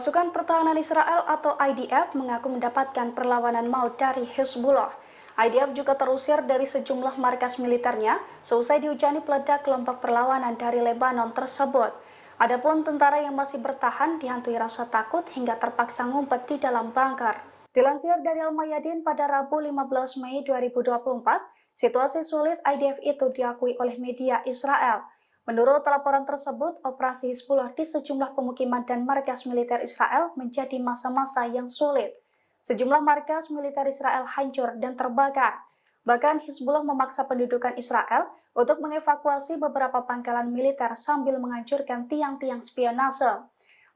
Pasukan Pertahanan Israel atau IDF mengaku mendapatkan perlawanan maut dari Hezbollah. IDF juga terusir dari sejumlah markas militernya seusai dihujani peledak kelompok perlawanan dari Lebanon tersebut. Adapun tentara yang masih bertahan dihantui rasa takut hingga terpaksa ngumpet di dalam bunker. Dilansir dari Al-Mayadin pada Rabu 15 Mei 2024, situasi sulit IDF itu diakui oleh media Israel. Menurut laporan tersebut, operasi Hizbullah di sejumlah pemukiman dan markas militer Israel menjadi masa-masa yang sulit. Sejumlah markas militer Israel hancur dan terbakar. Bahkan Hizbullah memaksa pendudukan Israel untuk mengevakuasi beberapa pangkalan militer sambil menghancurkan tiang-tiang spionase.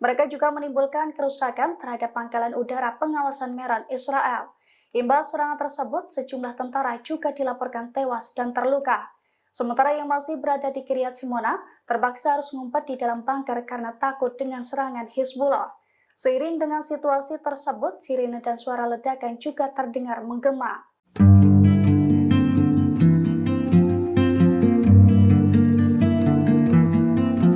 Mereka juga menimbulkan kerusakan terhadap pangkalan udara pengawasan Meron Israel. Imbas serangan tersebut, sejumlah tentara juga dilaporkan tewas dan terluka. Sementara yang masih berada di Kiryat Simona terpaksa harus ngumpet di dalam bunker karena takut dengan serangan Hizbullah. Seiring dengan situasi tersebut, sirine dan suara ledakan juga terdengar menggema.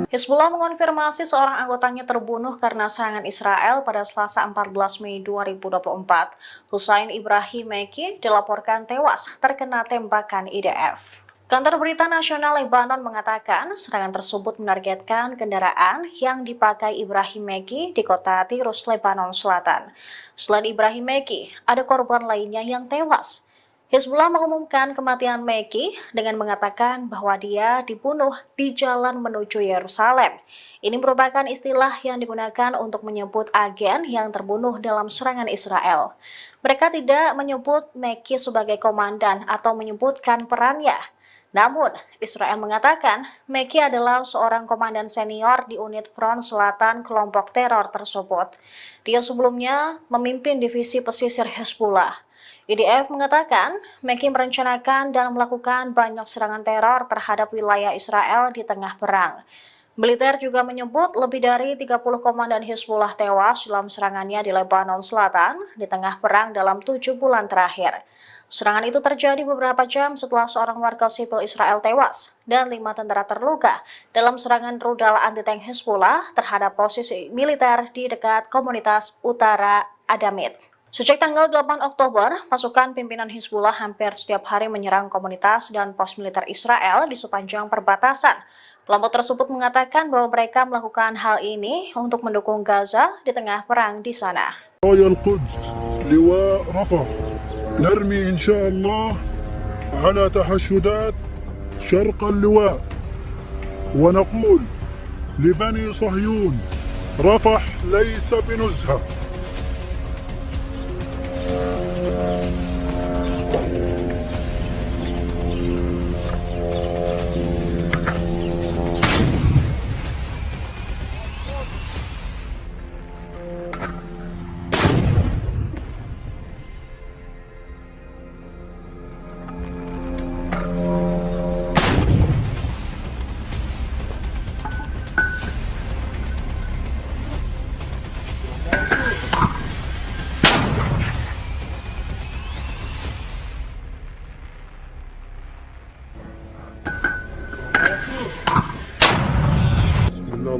Hizbullah mengonfirmasi seorang anggotanya terbunuh karena serangan Israel pada Selasa 14 Mei 2024. Hussein Ibrahim Meki dilaporkan tewas terkena tembakan IDF. Kantor Berita Nasional Lebanon mengatakan serangan tersebut menargetkan kendaraan yang dipakai Ibrahim Meki di kota Tirus, Lebanon Selatan. Selain Ibrahim Meki, ada korban lainnya yang tewas. Hizbullah mengumumkan kematian Meki dengan mengatakan bahwa dia dibunuh di jalan menuju Yerusalem. Ini merupakan istilah yang digunakan untuk menyebut agen yang terbunuh dalam serangan Israel. Mereka tidak menyebut Meki sebagai komandan atau menyebutkan perannya. Namun, Israel mengatakan Meki adalah seorang komandan senior di unit Front Selatan kelompok teror tersebut. Dia sebelumnya memimpin divisi pesisir Hezbollah. IDF mengatakan Meki merencanakan dan melakukan banyak serangan teror terhadap wilayah Israel di tengah perang. Militer juga menyebut lebih dari 30 komandan Hezbollah tewas dalam serangannya di Lebanon Selatan di tengah perang dalam 7 bulan terakhir. Serangan itu terjadi beberapa jam setelah seorang warga sipil Israel tewas dan 5 tentara terluka dalam serangan rudal anti-tank Hezbollah terhadap posisi militer di dekat komunitas Utara Adamit. Sejak tanggal 8 Oktober, pasukan pimpinan Hizbullah hampir setiap hari menyerang komunitas dan pos militer Israel di sepanjang perbatasan. Kelompok tersebut mengatakan bahwa mereka melakukan hal ini untuk mendukung Gaza di tengah perang di sana. نرمي إن شاء الله على تحشدات شرق اللواء ونقول لبني صهيون رفح ليس بنزهة.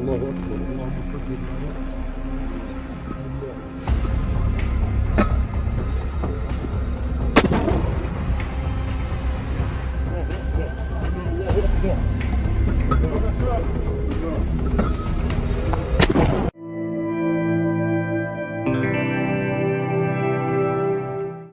الله أكبر اللهم صل على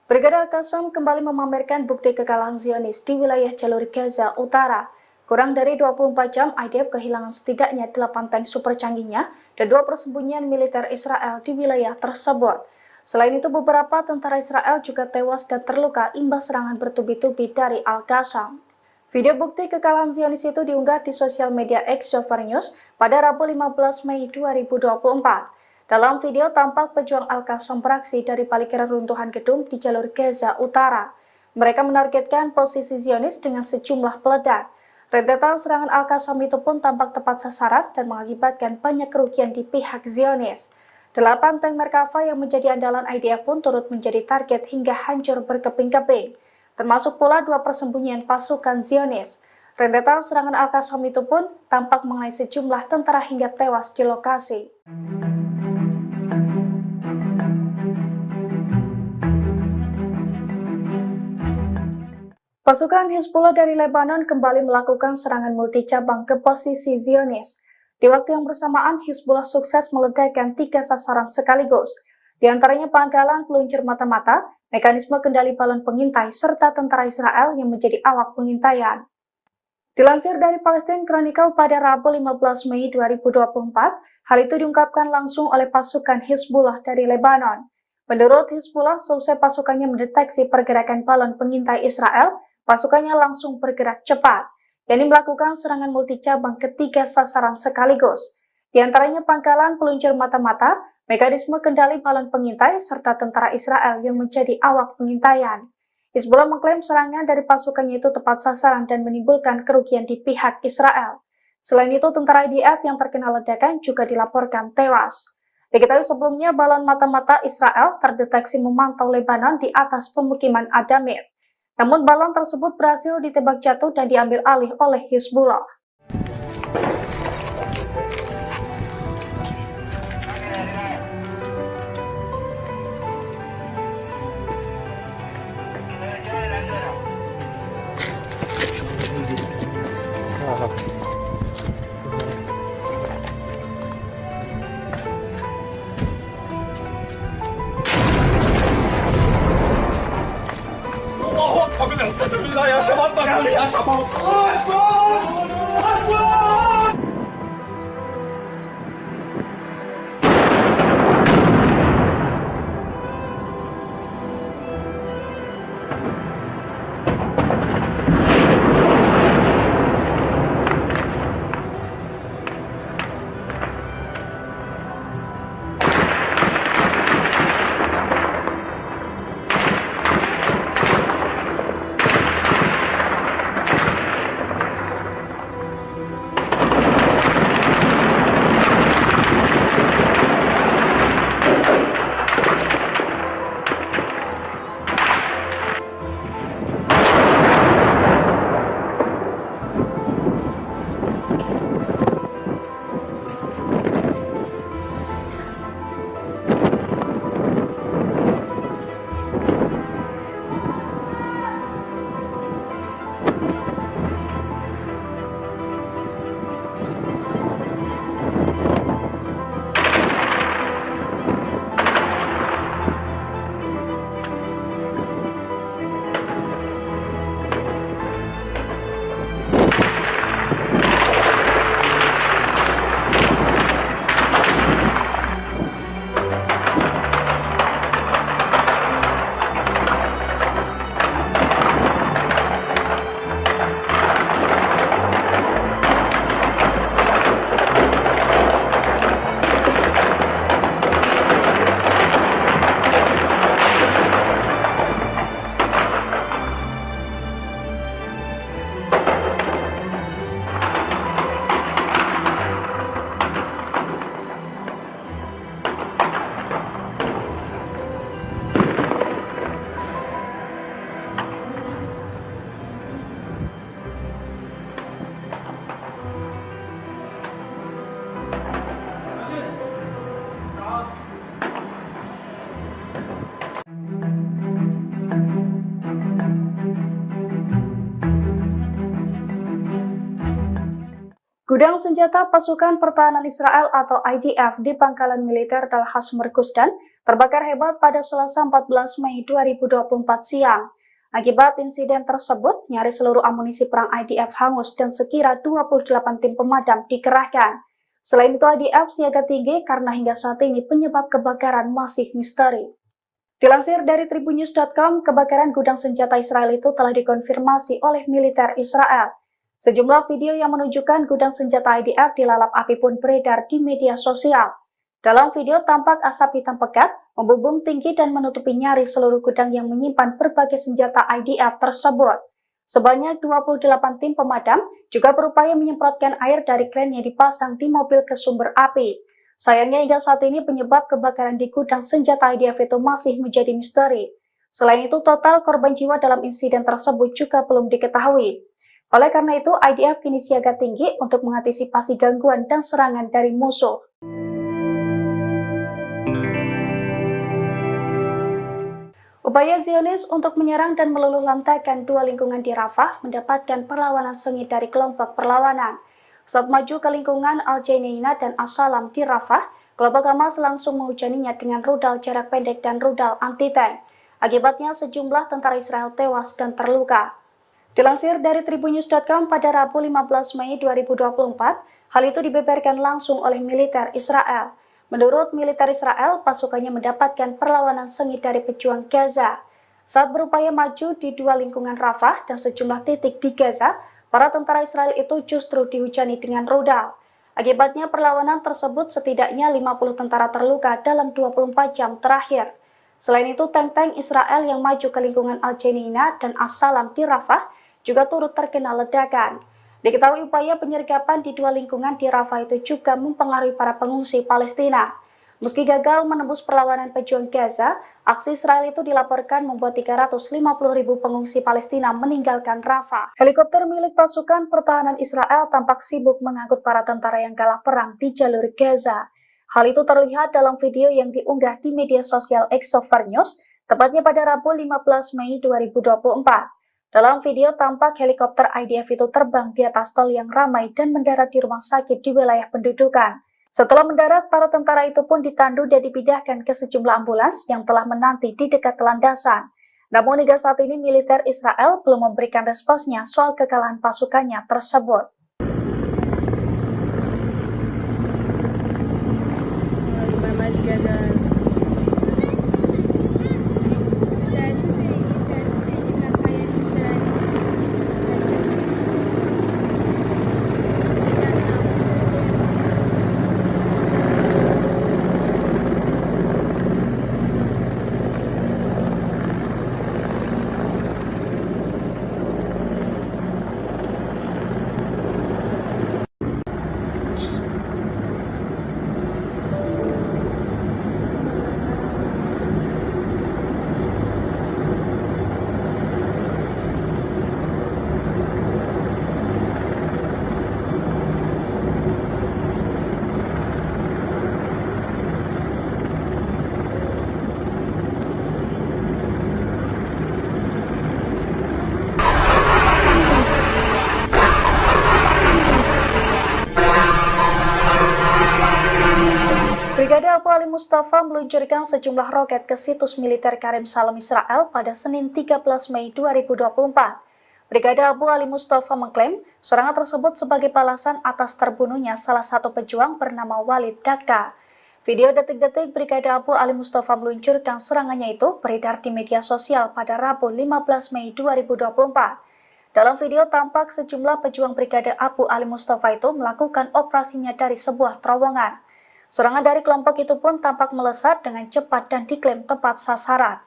Brigade Al-Qassam kembali memamerkan bukti kekalahan Zionis di wilayah jalur Gaza Utara. Kurang dari 24 jam, IDF kehilangan setidaknya 8 tank super canggihnya dan 2 persembunyian militer Israel di wilayah tersebut. Selain itu, beberapa tentara Israel juga tewas dan terluka imbas serangan bertubi-tubi dari Al-Qassam. Video bukti kekalahan Zionis itu diunggah di sosial media X Jafar News pada Rabu 15 Mei 2024. Dalam video tampak pejuang Al-Qassam beraksi dari balik reruntuhan gedung di jalur Gaza Utara. Mereka menargetkan posisi Zionis dengan sejumlah peledak. Rentetan serangan Al-Qassam itu pun tampak tepat sasaran dan mengakibatkan banyak kerugian di pihak Zionis. 8 tank Merkava yang menjadi andalan IDF pun turut menjadi target hingga hancur berkeping-keping. Termasuk pula 2 persembunyian pasukan Zionis. Rentetan serangan Al-Qassam itu pun tampak mengenai sejumlah tentara hingga tewas di lokasi. Pasukan Hizbullah dari Lebanon kembali melakukan serangan multicabang ke posisi Zionis. Di waktu yang bersamaan, Hizbullah sukses meledakkan 3 sasaran sekaligus. Di antaranya pangkalan peluncur mata-mata, mekanisme kendali balon pengintai, serta tentara Israel yang menjadi awak pengintaian. Dilansir dari Palestine Chronicle pada Rabu 15 Mei 2024, hal itu diungkapkan langsung oleh pasukan Hizbullah dari Lebanon. Menurut Hizbullah, seusai pasukannya mendeteksi pergerakan balon pengintai Israel, pasukannya langsung bergerak cepat, yakni melakukan serangan multicabang ke 3 sasaran sekaligus. Di antaranya pangkalan peluncur mata-mata, mekanisme kendali balon pengintai, serta tentara Israel yang menjadi awak pengintaian. Hizbullah mengklaim serangan dari pasukannya itu tepat sasaran dan menimbulkan kerugian di pihak Israel. Selain itu, tentara IDF yang terkena ledakan juga dilaporkan tewas. Diketahui sebelumnya, balon mata-mata Israel terdeteksi memantau Lebanon di atas pemukiman Adamir. Namun balon tersebut berhasil ditembak jatuh dan diambil alih oleh Hizbullah. الله اكبر استغفر بالله يا شباب طلعوا يا شباب الله اكبر اكبر Gudang senjata pasukan pertahanan Israel atau IDF di pangkalan militer Tal Hasmer Gusdan terbakar hebat pada Selasa 14 Mei 2024 siang. Akibat insiden tersebut, nyaris seluruh amunisi perang IDF hangus dan sekira 28 tim pemadam dikerahkan. Selain itu, IDF siaga tinggi karena hingga saat ini penyebab kebakaran masih misteri. Dilansir dari tribunnews.com, kebakaran gudang senjata Israel itu telah dikonfirmasi oleh militer Israel. Sejumlah video yang menunjukkan gudang senjata IDF dilalap api pun beredar di media sosial. Dalam video tampak asap hitam pekat membumbung tinggi dan menutupi nyaris seluruh gudang yang menyimpan berbagai senjata IDF tersebut. Sebanyak 28 tim pemadam juga berupaya menyemprotkan air dari kran yang dipasang di mobil ke sumber api. Sayangnya hingga saat ini penyebab kebakaran di gudang senjata IDF itu masih menjadi misteri. Selain itu, total korban jiwa dalam insiden tersebut juga belum diketahui. Oleh karena itu, IDF kini siaga tinggi untuk mengantisipasi gangguan dan serangan dari musuh. Upaya Zionis untuk menyerang dan meluluh lantakan dua lingkungan di Rafah mendapatkan perlawanan sengit dari kelompok perlawanan. Saat maju ke lingkungan Al-Jainina dan As-Salam di Rafah, kelompok Hamas langsung menghujaninya dengan rudal jarak pendek dan rudal anti-tank. Akibatnya sejumlah tentara Israel tewas dan terluka. Dilansir dari tribunnews.com pada Rabu 15 Mei 2024, hal itu dibeberkan langsung oleh militer Israel. Menurut militer Israel, pasukannya mendapatkan perlawanan sengit dari pejuang Gaza. Saat berupaya maju di dua lingkungan Rafah dan sejumlah titik di Gaza, para tentara Israel itu justru dihujani dengan rudal. Akibatnya perlawanan tersebut setidaknya 50 tentara terluka dalam 24 jam terakhir. Selain itu, tank-tank Israel yang maju ke lingkungan Al-Jainina dan As-Salam di Rafah juga turut terkena ledakan. Diketahui upaya penyergapan di dua lingkungan di Rafah itu juga mempengaruhi para pengungsi Palestina. Meski gagal menembus perlawanan pejuang Gaza, aksi Israel itu dilaporkan membuat 350.000 pengungsi Palestina meninggalkan Rafah. Helikopter milik pasukan pertahanan Israel tampak sibuk mengangkut para tentara yang kalah perang di jalur Gaza. Hal itu terlihat dalam video yang diunggah di media sosial Exover News, tepatnya pada Rabu 15 Mei 2024. Dalam video tampak helikopter IDF itu terbang di atas tol yang ramai dan mendarat di rumah sakit di wilayah pendudukan. Setelah mendarat, para tentara itu pun ditandu dan dipindahkan ke sejumlah ambulans yang telah menanti di dekat landasan. Namun hingga saat ini militer Israel belum memberikan responsnya soal kekalahan pasukannya tersebut. Brigade Abu Ali Mustafa meluncurkan sejumlah roket ke situs militer Karim Salam Israel pada Senin 13 Mei 2024. Brigade Abu Ali Mustafa mengklaim serangan tersebut sebagai balasan atas terbunuhnya salah satu pejuang bernama Walid Daka. Video detik-detik Brigade Abu Ali Mustafa meluncurkan serangannya itu beredar di media sosial pada Rabu 15 Mei 2024. Dalam video tampak sejumlah pejuang Brigade Abu Ali Mustafa itu melakukan operasinya dari sebuah terowongan. Serangan dari kelompok itu pun tampak melesat dengan cepat dan diklaim tepat sasaran.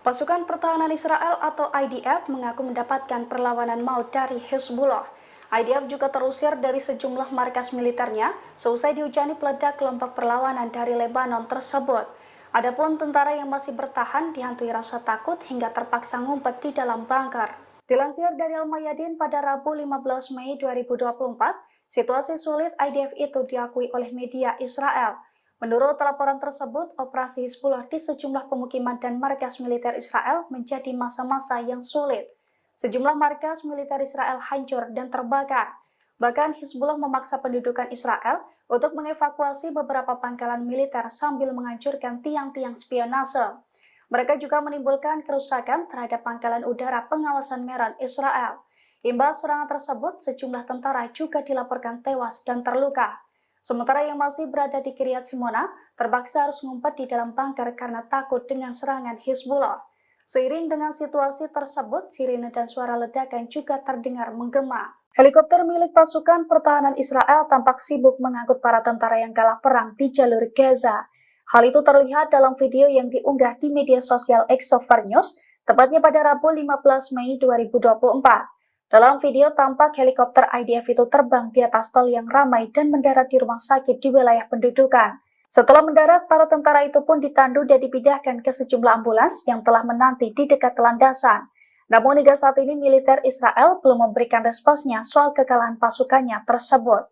Pasukan Pertahanan Israel atau IDF mengaku mendapatkan perlawanan maut dari Hezbollah. IDF juga terusir dari sejumlah markas militernya seusai dihujani peledak kelompok perlawanan dari Lebanon tersebut. Adapun tentara yang masih bertahan dihantui rasa takut hingga terpaksa ngumpet di dalam bunker. Dilansir dari Al-Mayadin pada Rabu 15 Mei 2024, situasi sulit IDF itu diakui oleh media Israel. Menurut laporan tersebut, operasi Hizbullah di sejumlah pemukiman dan markas militer Israel menjadi masa-masa yang sulit. Sejumlah markas militer Israel hancur dan terbakar. Bahkan Hizbullah memaksa pendudukan Israel untuk mengevakuasi beberapa pangkalan militer sambil menghancurkan tiang-tiang spionase. Mereka juga menimbulkan kerusakan terhadap pangkalan udara pengawasan Meron Israel. Imbas serangan tersebut, sejumlah tentara juga dilaporkan tewas dan terluka. Sementara yang masih berada di Kiryat Simona terpaksa harus ngumpet di dalam bunker karena takut dengan serangan Hizbullah. Seiring dengan situasi tersebut, sirine dan suara ledakan juga terdengar menggema. Helikopter milik pasukan pertahanan Israel tampak sibuk mengangkut para tentara yang kalah perang di jalur Gaza. Hal itu terlihat dalam video yang diunggah di media sosial Exover News, tepatnya pada Rabu 15 Mei 2024. Dalam video tampak helikopter IDF itu terbang di atas tol yang ramai dan mendarat di rumah sakit di wilayah pendudukan. Setelah mendarat, para tentara itu pun ditandu dan dipindahkan ke sejumlah ambulans yang telah menanti di dekat landasan. Namun hingga saat ini militer Israel belum memberikan responsnya soal kekalahan pasukannya tersebut.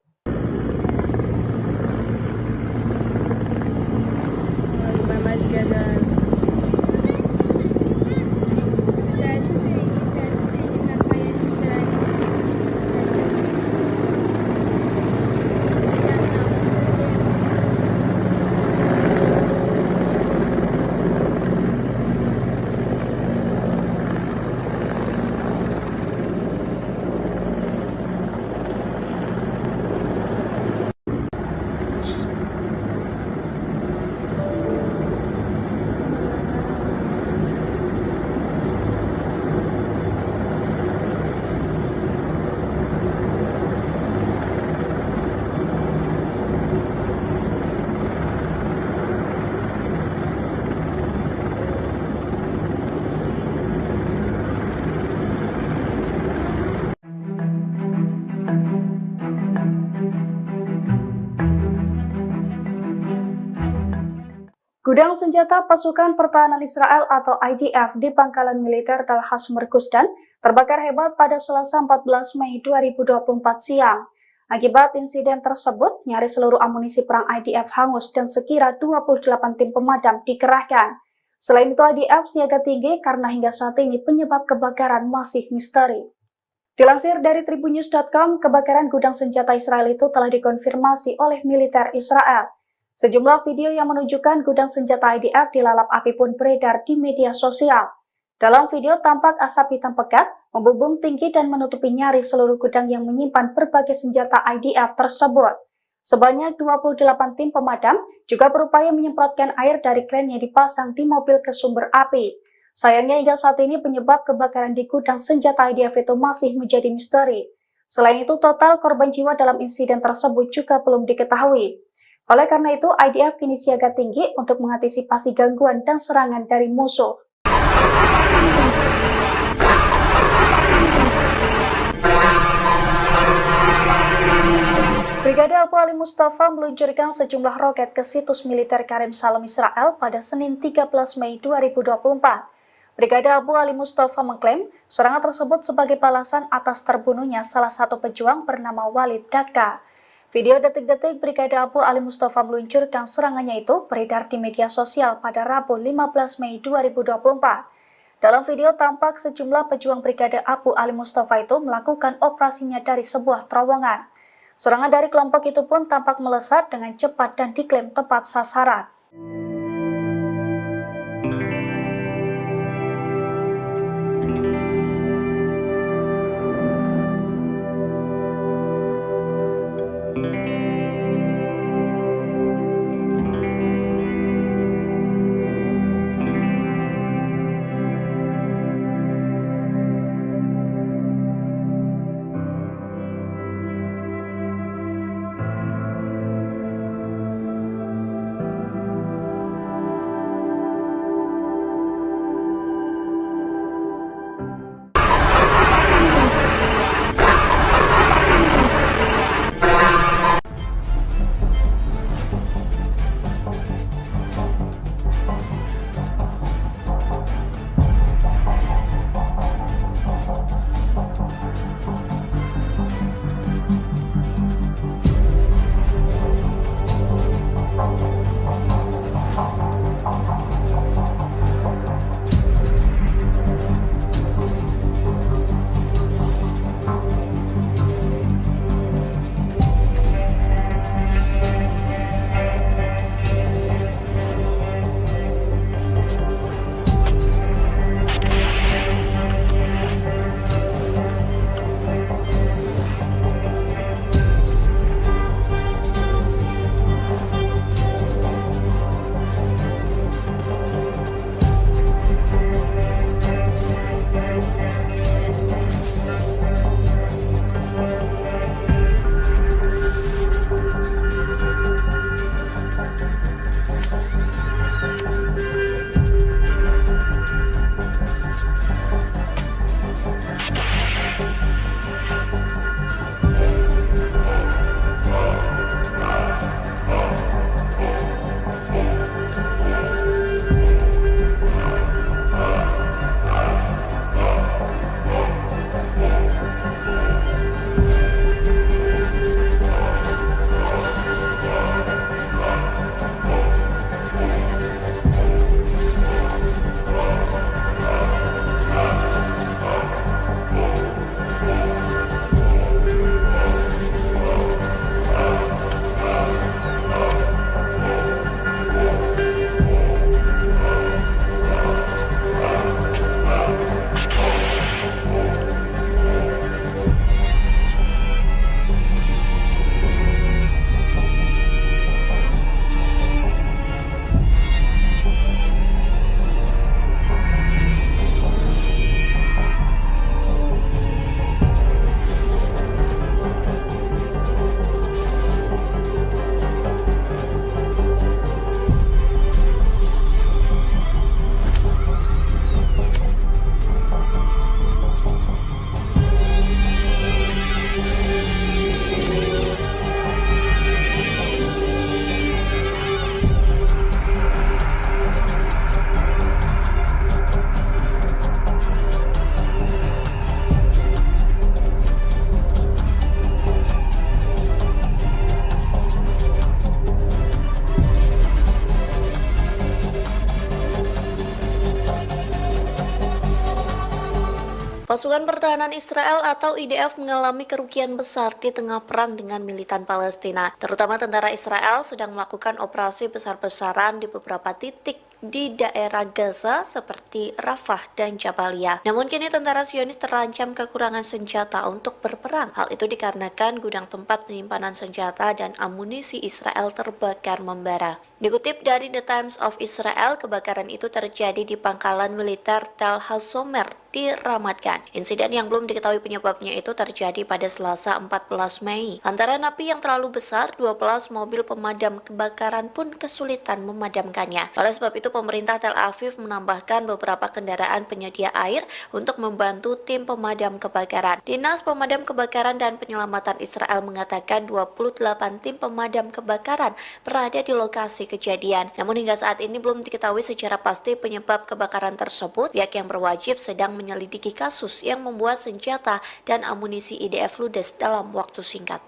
Gudang senjata pasukan pertahanan Israel atau IDF di pangkalan militer Tal Hasmer Gusdan terbakar hebat pada Selasa 14 Mei 2024 siang. Akibat insiden tersebut, nyaris seluruh amunisi perang IDF hangus dan sekira 28 tim pemadam dikerahkan. Selain itu, IDF siaga tinggi karena hingga saat ini penyebab kebakaran masih misteri. Dilansir dari tribunnews.com, kebakaran gudang senjata Israel itu telah dikonfirmasi oleh militer Israel. Sejumlah video yang menunjukkan gudang senjata IDF dilalap api pun beredar di media sosial. Dalam video tampak asap hitam pekat membumbung tinggi dan menutupi nyaris seluruh gudang yang menyimpan berbagai senjata IDF tersebut. Sebanyak 28 tim pemadam juga berupaya menyemprotkan air dari kran yang dipasang di mobil ke sumber api. Sayangnya hingga saat ini penyebab kebakaran di gudang senjata IDF itu masih menjadi misteri. Selain itu, total korban jiwa dalam insiden tersebut juga belum diketahui. Oleh karena itu, IDF kini siaga tinggi untuk mengantisipasi gangguan dan serangan dari musuh. Brigade Abu Ali Mustafa meluncurkan sejumlah roket ke situs militer Karim Salam Israel pada Senin 13 Mei 2024. Brigade Abu Ali Mustafa mengklaim serangan tersebut sebagai balasan atas terbunuhnya salah satu pejuang bernama Walid Daka. Video detik-detik Brigade Abu Ali Mustafa meluncurkan serangannya itu beredar di media sosial pada Rabu 15 Mei 2024. Dalam video tampak sejumlah pejuang Brigade Abu Ali Mustafa itu melakukan operasinya dari sebuah terowongan. Serangan dari kelompok itu pun tampak melesat dengan cepat dan diklaim tepat sasaran. Pasukan Pertahanan Israel atau IDF mengalami kerugian besar di tengah perang dengan militan Palestina. Terutama tentara Israel sedang melakukan operasi besar-besaran di beberapa titik di daerah Gaza seperti Rafah dan Jabalia. Namun kini tentara Zionis terancam kekurangan senjata untuk berperang. Hal itu dikarenakan gudang tempat penyimpanan senjata dan amunisi Israel terbakar membara. Dikutip dari The Times of Israel, kebakaran itu terjadi di pangkalan militer Tel Hassomer di Ramat Gan. Insiden yang belum diketahui penyebabnya itu terjadi pada Selasa 14 Mei. Lantaran api yang terlalu besar, 12 mobil pemadam kebakaran pun kesulitan memadamkannya. Oleh sebab itu, pemerintah Tel Aviv menambahkan beberapa kendaraan penyedia air untuk membantu tim pemadam kebakaran. Dinas Pemadam Kebakaran dan Penyelamatan Israel mengatakan 28 tim pemadam kebakaran berada di lokasi kejadian. Namun hingga saat ini belum diketahui secara pasti penyebab kebakaran tersebut. Pihak yang berwajib sedang menyelidiki kasus yang membuat senjata dan amunisi IDF ludes dalam waktu singkat.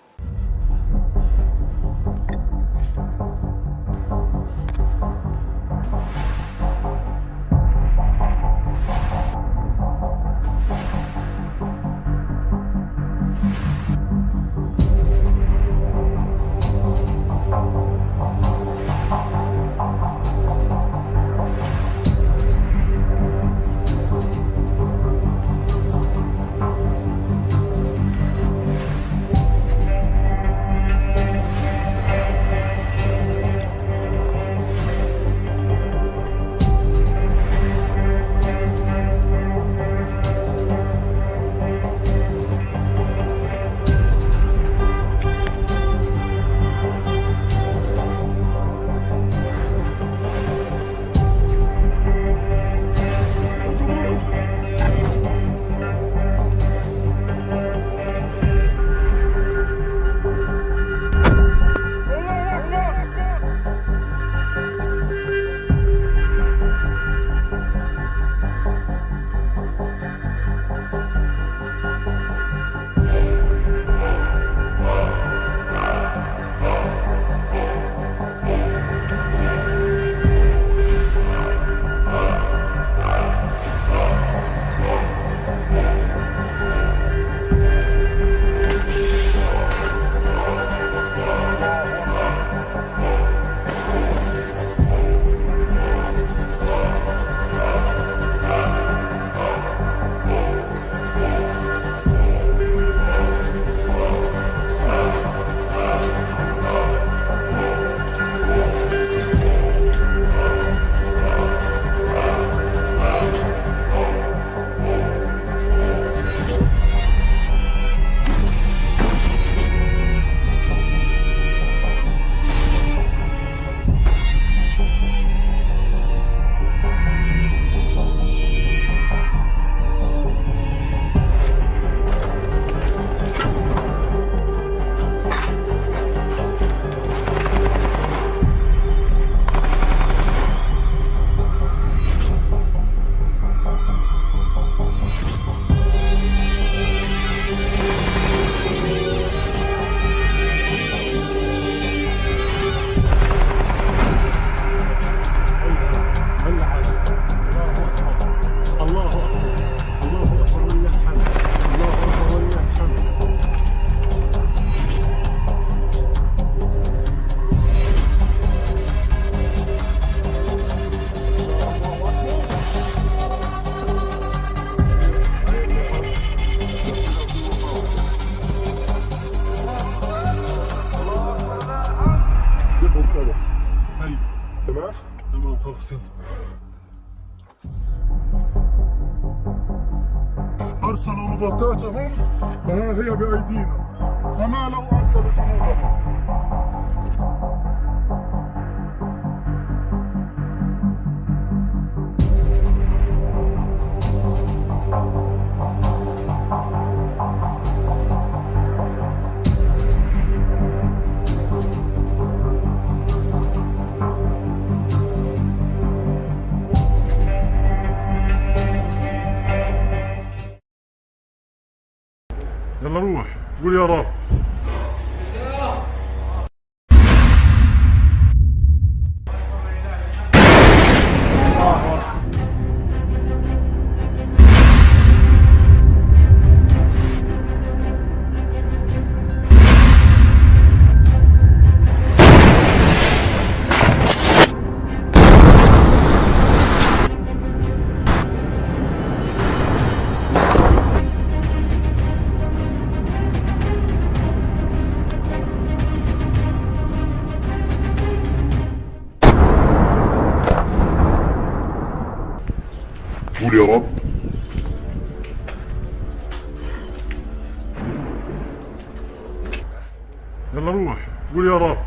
أرسلوا رباطاتهم وها هي بأيدينا، فما لو أرسلوا جنودهم. يلا روح قول يا رب. قول يا رب. يلا روح قول يا رب.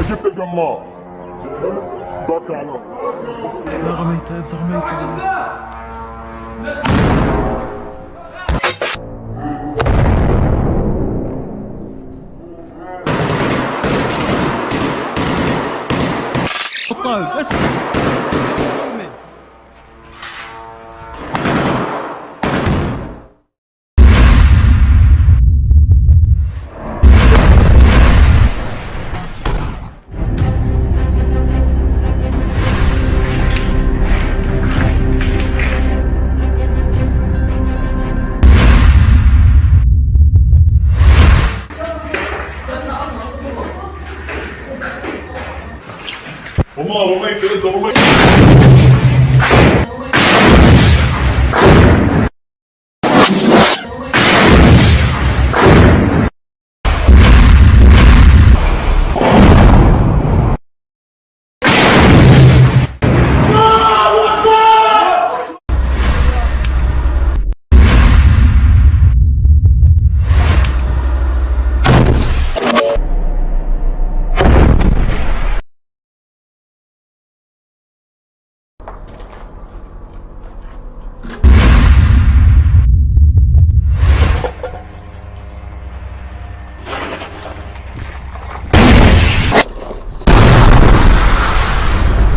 جبت القماع. جهز. توكل على الله. والله رميت انت رميت.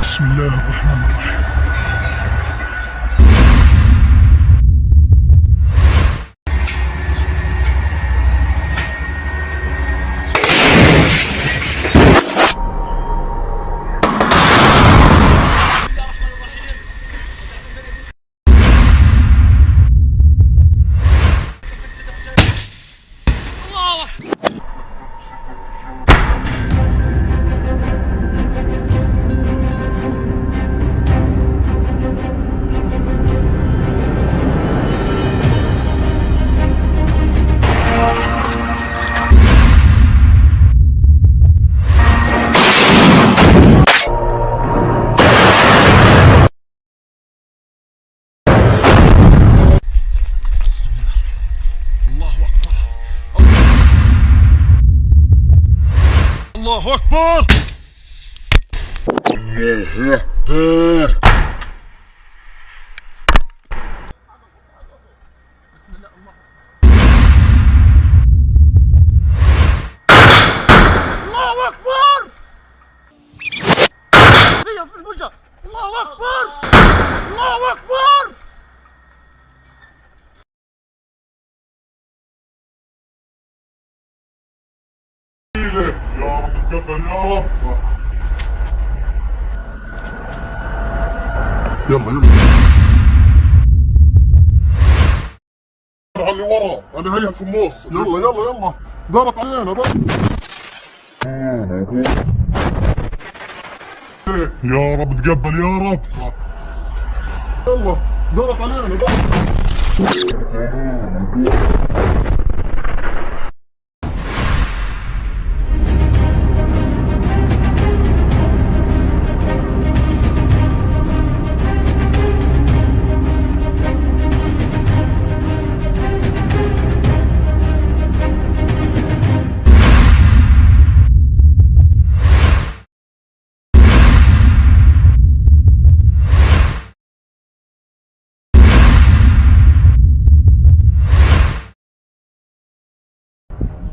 بسم الله الرحمن الرحيم. الله أكبر. الله أكبر. الله أكبر. فيها في الوجه. الله أكبر. الله أكبر. يا رب تقبل يا رب. يلا يلا. على اللي ورا انا هيا في النص. يلا يلا يلا. دارت علينا بقى. يا رب تقبل يا رب. يلا دارت علينا بقى.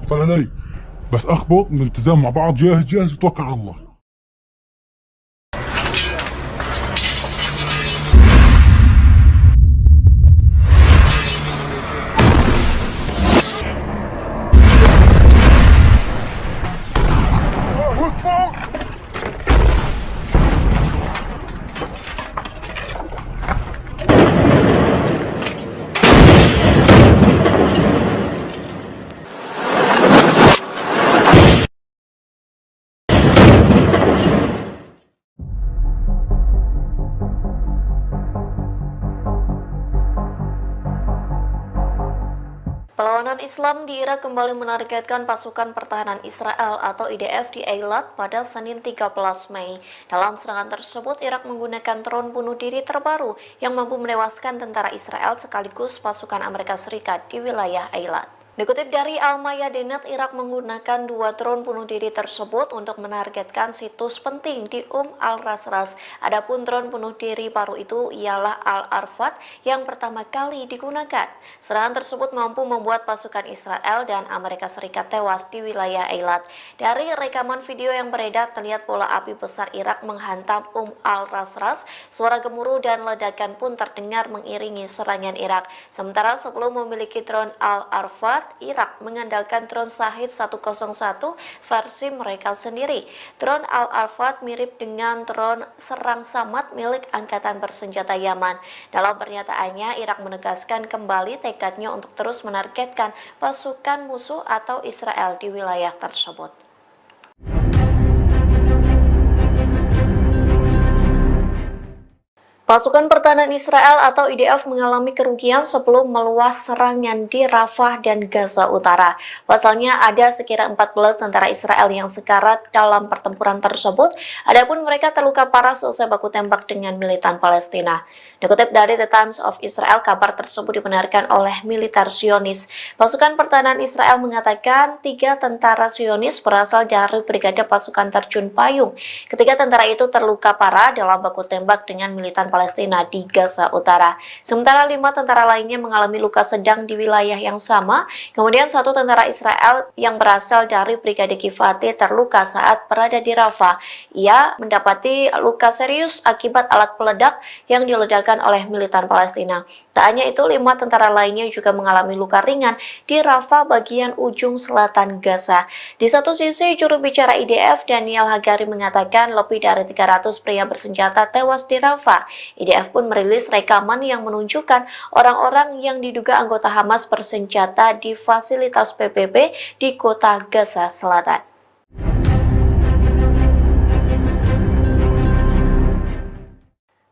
فلاني بس اخبط من التزام مع بعض. جاهز جاهز وتوكل على الله. الله أكبر. Perlawanan Islam di Irak kembali menargetkan pasukan pertahanan Israel atau IDF di Eilat pada Senin 13 Mei. Dalam serangan tersebut, Irak menggunakan drone bunuh diri terbaru yang mampu menewaskan tentara Israel sekaligus pasukan Amerika Serikat di wilayah Eilat. Dikutip dari Al-Mayadinat, Irak menggunakan 2 drone bunuh diri tersebut untuk menargetkan situs penting di al-Rasras. Adapun drone bunuh diri baru itu ialah Al-Arfat yang pertama kali digunakan. Serangan tersebut mampu membuat pasukan Israel dan Amerika Serikat tewas di wilayah Eilat. Dari rekaman video yang beredar, terlihat bola api besar Irak menghantam al-Rasras. Suara gemuruh dan ledakan pun terdengar mengiringi serangan Irak. Sementara sebelum memiliki drone Al-Arfat, Irak mengandalkan drone Shahid 101 versi mereka sendiri. Drone Al-Arfat mirip dengan drone serang samad milik Angkatan Bersenjata Yaman. Dalam pernyataannya, Irak menegaskan kembali tekadnya untuk terus menargetkan pasukan musuh atau Israel di wilayah tersebut. Pasukan pertahanan Israel atau IDF mengalami kerugian sebelum meluas serangan di Rafah dan Gaza Utara. Pasalnya ada sekira 14 tentara Israel yang sekarat dalam pertempuran tersebut, adapun mereka terluka parah seusai baku tembak dengan militan Palestina. Dikutip dari The Times of Israel, kabar tersebut dibenarkan oleh militer Zionis. Pasukan pertahanan Israel mengatakan 3 tentara Zionis berasal dari Brigade Pasukan Terjun Payung. Ketiga tentara itu terluka parah dalam baku tembak dengan militan Palestina di Gaza Utara. Sementara 5 tentara lainnya mengalami luka sedang di wilayah yang sama. Kemudian 1 tentara Israel yang berasal dari Brigade Givati terluka saat berada di Rafah. Ia mendapati luka serius akibat alat peledak yang diledakkan oleh militan Palestina. Tak hanya itu, 5 tentara lainnya juga mengalami luka ringan di Rafah bagian ujung selatan Gaza. Di satu sisi, juru bicara IDF Daniel Hagari mengatakan lebih dari 300 pria bersenjata tewas di Rafah. IDF pun merilis rekaman yang menunjukkan orang-orang yang diduga anggota Hamas bersenjata di fasilitas PBB di kota Gaza Selatan.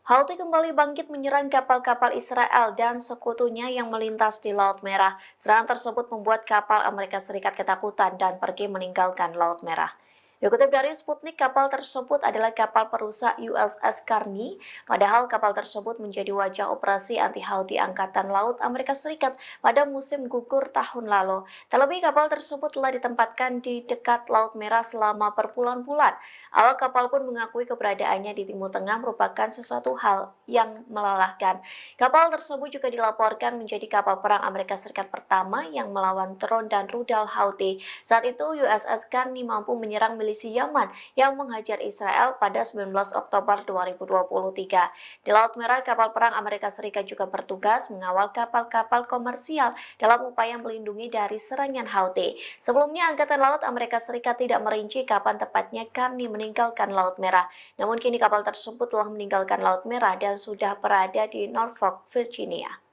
Houthi kembali bangkit menyerang kapal-kapal Israel dan sekutunya yang melintas di Laut Merah. Serangan tersebut membuat kapal Amerika Serikat ketakutan dan pergi meninggalkan Laut Merah. Dikutip dari Sputnik, kapal tersebut adalah kapal perusak USS Carney, padahal kapal tersebut menjadi wajah operasi anti-Houthi Angkatan Laut Amerika Serikat pada musim gugur tahun lalu. Terlebih, kapal tersebut telah ditempatkan di dekat Laut Merah selama berbulan-bulan. Awak kapal pun mengakui keberadaannya di Timur Tengah merupakan sesuatu hal yang melelahkan. Kapal tersebut juga dilaporkan menjadi kapal perang Amerika Serikat pertama yang melawan drone dan rudal Houthi. Saat itu, USS Carney mampu menyerang milisi Yaman yang menghajar Israel pada 19 Oktober 2023. Di Laut Merah, kapal perang Amerika Serikat juga bertugas mengawal kapal-kapal komersial dalam upaya melindungi dari serangan Houthi. Sebelumnya, Angkatan Laut Amerika Serikat tidak merinci kapan tepatnya Carney meninggalkan Laut Merah. Namun kini kapal tersebut telah meninggalkan Laut Merah dan sudah berada di Norfolk, Virginia.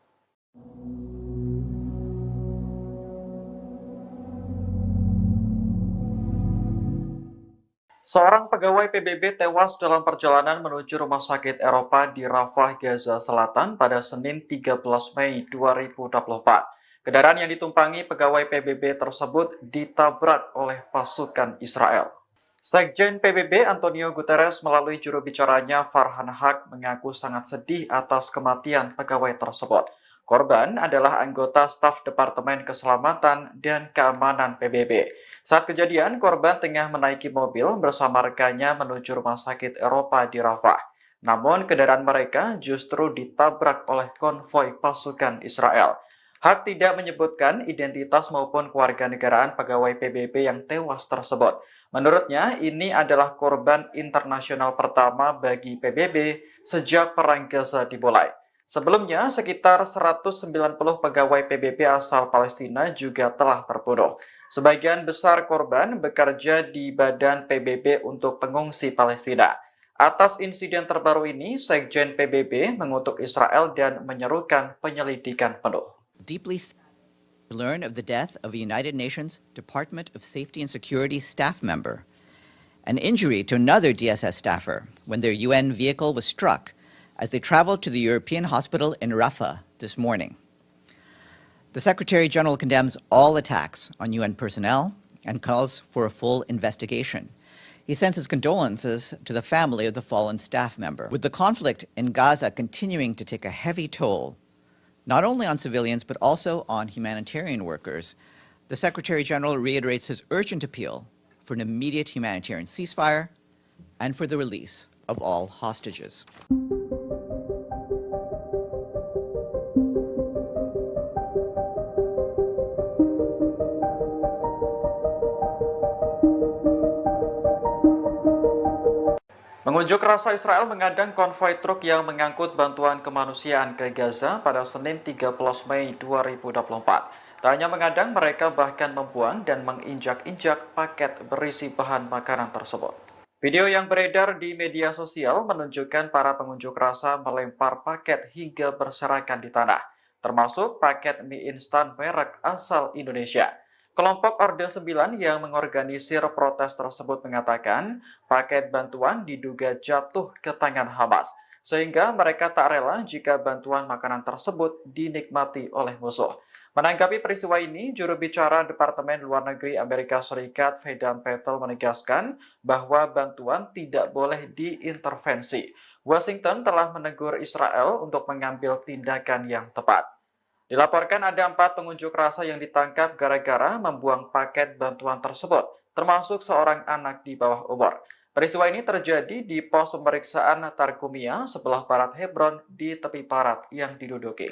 Seorang pegawai PBB tewas dalam perjalanan menuju rumah sakit Eropa di Rafah, Gaza Selatan pada Senin 13 Mei 2024. Kendaraan yang ditumpangi pegawai PBB tersebut ditabrak oleh pasukan Israel. Sekjen PBB Antonio Guterres melalui juru bicaranya Farhan Haq mengaku sangat sedih atas kematian pegawai tersebut. Korban adalah anggota staf Departemen Keselamatan dan Keamanan PBB. Saat kejadian, korban tengah menaiki mobil bersama rekannya menuju rumah sakit Eropa di Rafah. Namun, kendaraan mereka justru ditabrak oleh konvoi pasukan Israel. Haq tidak menyebutkan identitas maupun kewarganegaraan pegawai PBB yang tewas tersebut. Menurutnya, ini adalah korban internasional pertama bagi PBB sejak Perang Gaza dimulai. Sebelumnya, sekitar 190 pegawai PBB asal Palestina juga telah terbunuh. Sebagian besar korban bekerja di Badan PBB untuk Pengungsi Palestina. Atas insiden terbaru ini, Sekjen PBB mengutuk Israel dan menyerukan penyelidikan penuh. Deeply learn of the death of a United Nations Department of Safety and Security staff member, an injury to another DSS staffer when their UN vehicle was struck as they traveled to the European hospital in Rafah this morning. The Secretary General condemns all attacks on UN personnel and calls for a full investigation. He sends his condolences to the family of the fallen staff member. With the conflict in Gaza continuing to take a heavy toll, not only on civilians but also on humanitarian workers, the Secretary General reiterates his urgent appeal for an immediate humanitarian ceasefire and for the release of all hostages. Mengunjuk rasa Israel mengadang konvoi truk yang mengangkut bantuan kemanusiaan ke Gaza pada Senin 13 Mei 2024. Tak hanya mengadang, mereka bahkan membuang dan menginjak-injak paket berisi bahan makanan tersebut. Video yang beredar di media sosial menunjukkan para pengunjuk rasa melempar paket hingga berserakan di tanah, termasuk paket mie instan merek asal Indonesia. Kelompok Orde 9 yang mengorganisir protes tersebut mengatakan paket bantuan diduga jatuh ke tangan Hamas, sehingga mereka tak rela jika bantuan makanan tersebut dinikmati oleh musuh. Menanggapi peristiwa ini, juru bicara Departemen Luar Negeri Amerika Serikat Vedant Patel menegaskan bahwa bantuan tidak boleh diintervensi. Washington telah menegur Israel untuk mengambil tindakan yang tepat. Dilaporkan ada 4 pengunjuk rasa yang ditangkap gara-gara membuang paket bantuan tersebut, termasuk seorang anak di bawah umur. Peristiwa ini terjadi di pos pemeriksaan Tarkumia sebelah barat Hebron di tepi barat yang diduduki.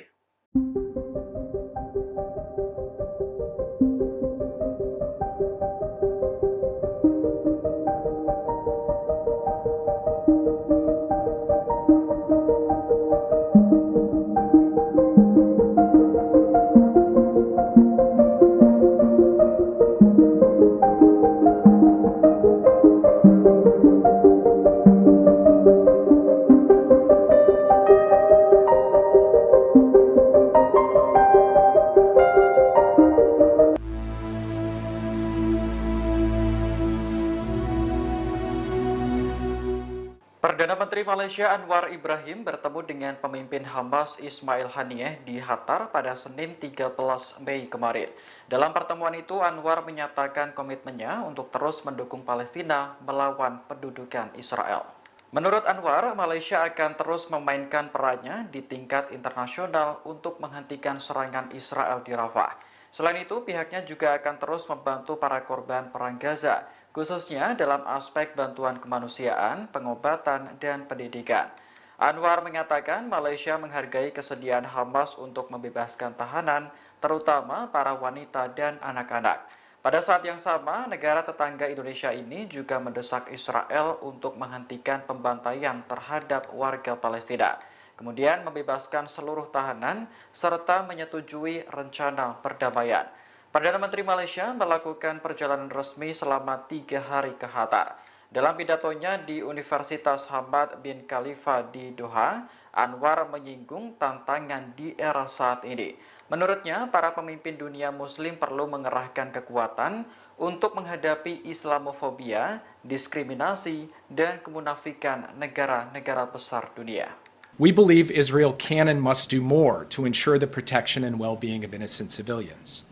Perdana Menteri Malaysia Anwar Ibrahim bertemu dengan pemimpin Hamas Ismail Haniyeh di Qatar pada Senin 13 Mei kemarin. Dalam pertemuan itu, Anwar menyatakan komitmennya untuk terus mendukung Palestina melawan pendudukan Israel. Menurut Anwar, Malaysia akan terus memainkan perannya di tingkat internasional untuk menghentikan serangan Israel di Rafah. Selain itu, pihaknya juga akan terus membantu para korban perang Gaza, khususnya dalam aspek bantuan kemanusiaan, pengobatan, dan pendidikan. Anwar mengatakan Malaysia menghargai kesediaan Hamas untuk membebaskan tahanan, terutama para wanita dan anak-anak. Pada saat yang sama, negara tetangga Indonesia ini juga mendesak Israel untuk menghentikan pembantaian terhadap warga Palestina, kemudian membebaskan seluruh tahanan, serta menyetujui rencana perdamaian. Perdana Menteri Malaysia melakukan perjalanan resmi selama 3 hari ke Qatar. Dalam pidatonya di Universitas Hamad bin Khalifa di Doha, Anwar menyinggung tantangan di era saat ini. Menurutnya, para pemimpin dunia Muslim perlu mengerahkan kekuatan untuk menghadapi Islamofobia, diskriminasi, dan kemunafikan negara-negara besar dunia. We believe Israel can and must do more to ensure the protection and well-being of innocent civilians.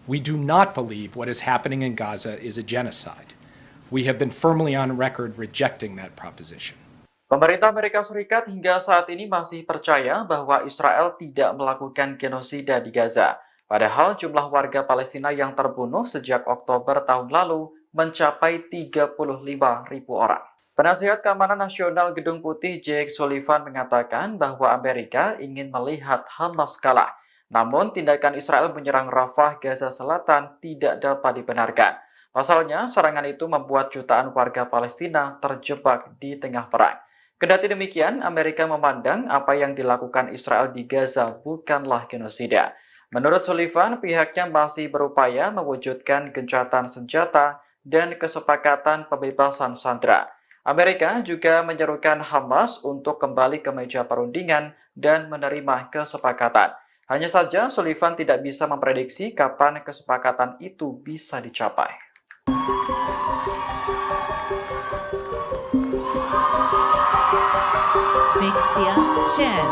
We do not believe what is happening in Gaza is a genocide. We have been firmly on record rejecting that proposition. Pemerintah Amerika Serikat hingga saat ini masih percaya bahwa Israel tidak melakukan genosida di Gaza. Padahal jumlah warga Palestina yang terbunuh sejak Oktober tahun lalu mencapai 35.000 orang. Penasihat Keamanan Nasional Gedung Putih Jake Sullivan mengatakan bahwa Amerika ingin melihat Hamas kalah. Namun, tindakan Israel menyerang Rafah, Gaza Selatan tidak dapat dibenarkan. Pasalnya, serangan itu membuat jutaan warga Palestina terjebak di tengah perang. Kendati demikian, Amerika memandang apa yang dilakukan Israel di Gaza bukanlah genosida. Menurut Sullivan, pihaknya masih berupaya mewujudkan gencatan senjata dan kesepakatan pembebasan sandera. Amerika juga menyerukan Hamas untuk kembali ke meja perundingan dan menerima kesepakatan. Hanya saja, Sullivan tidak bisa memprediksi kapan kesepakatan itu bisa dicapai. Mixia Chen.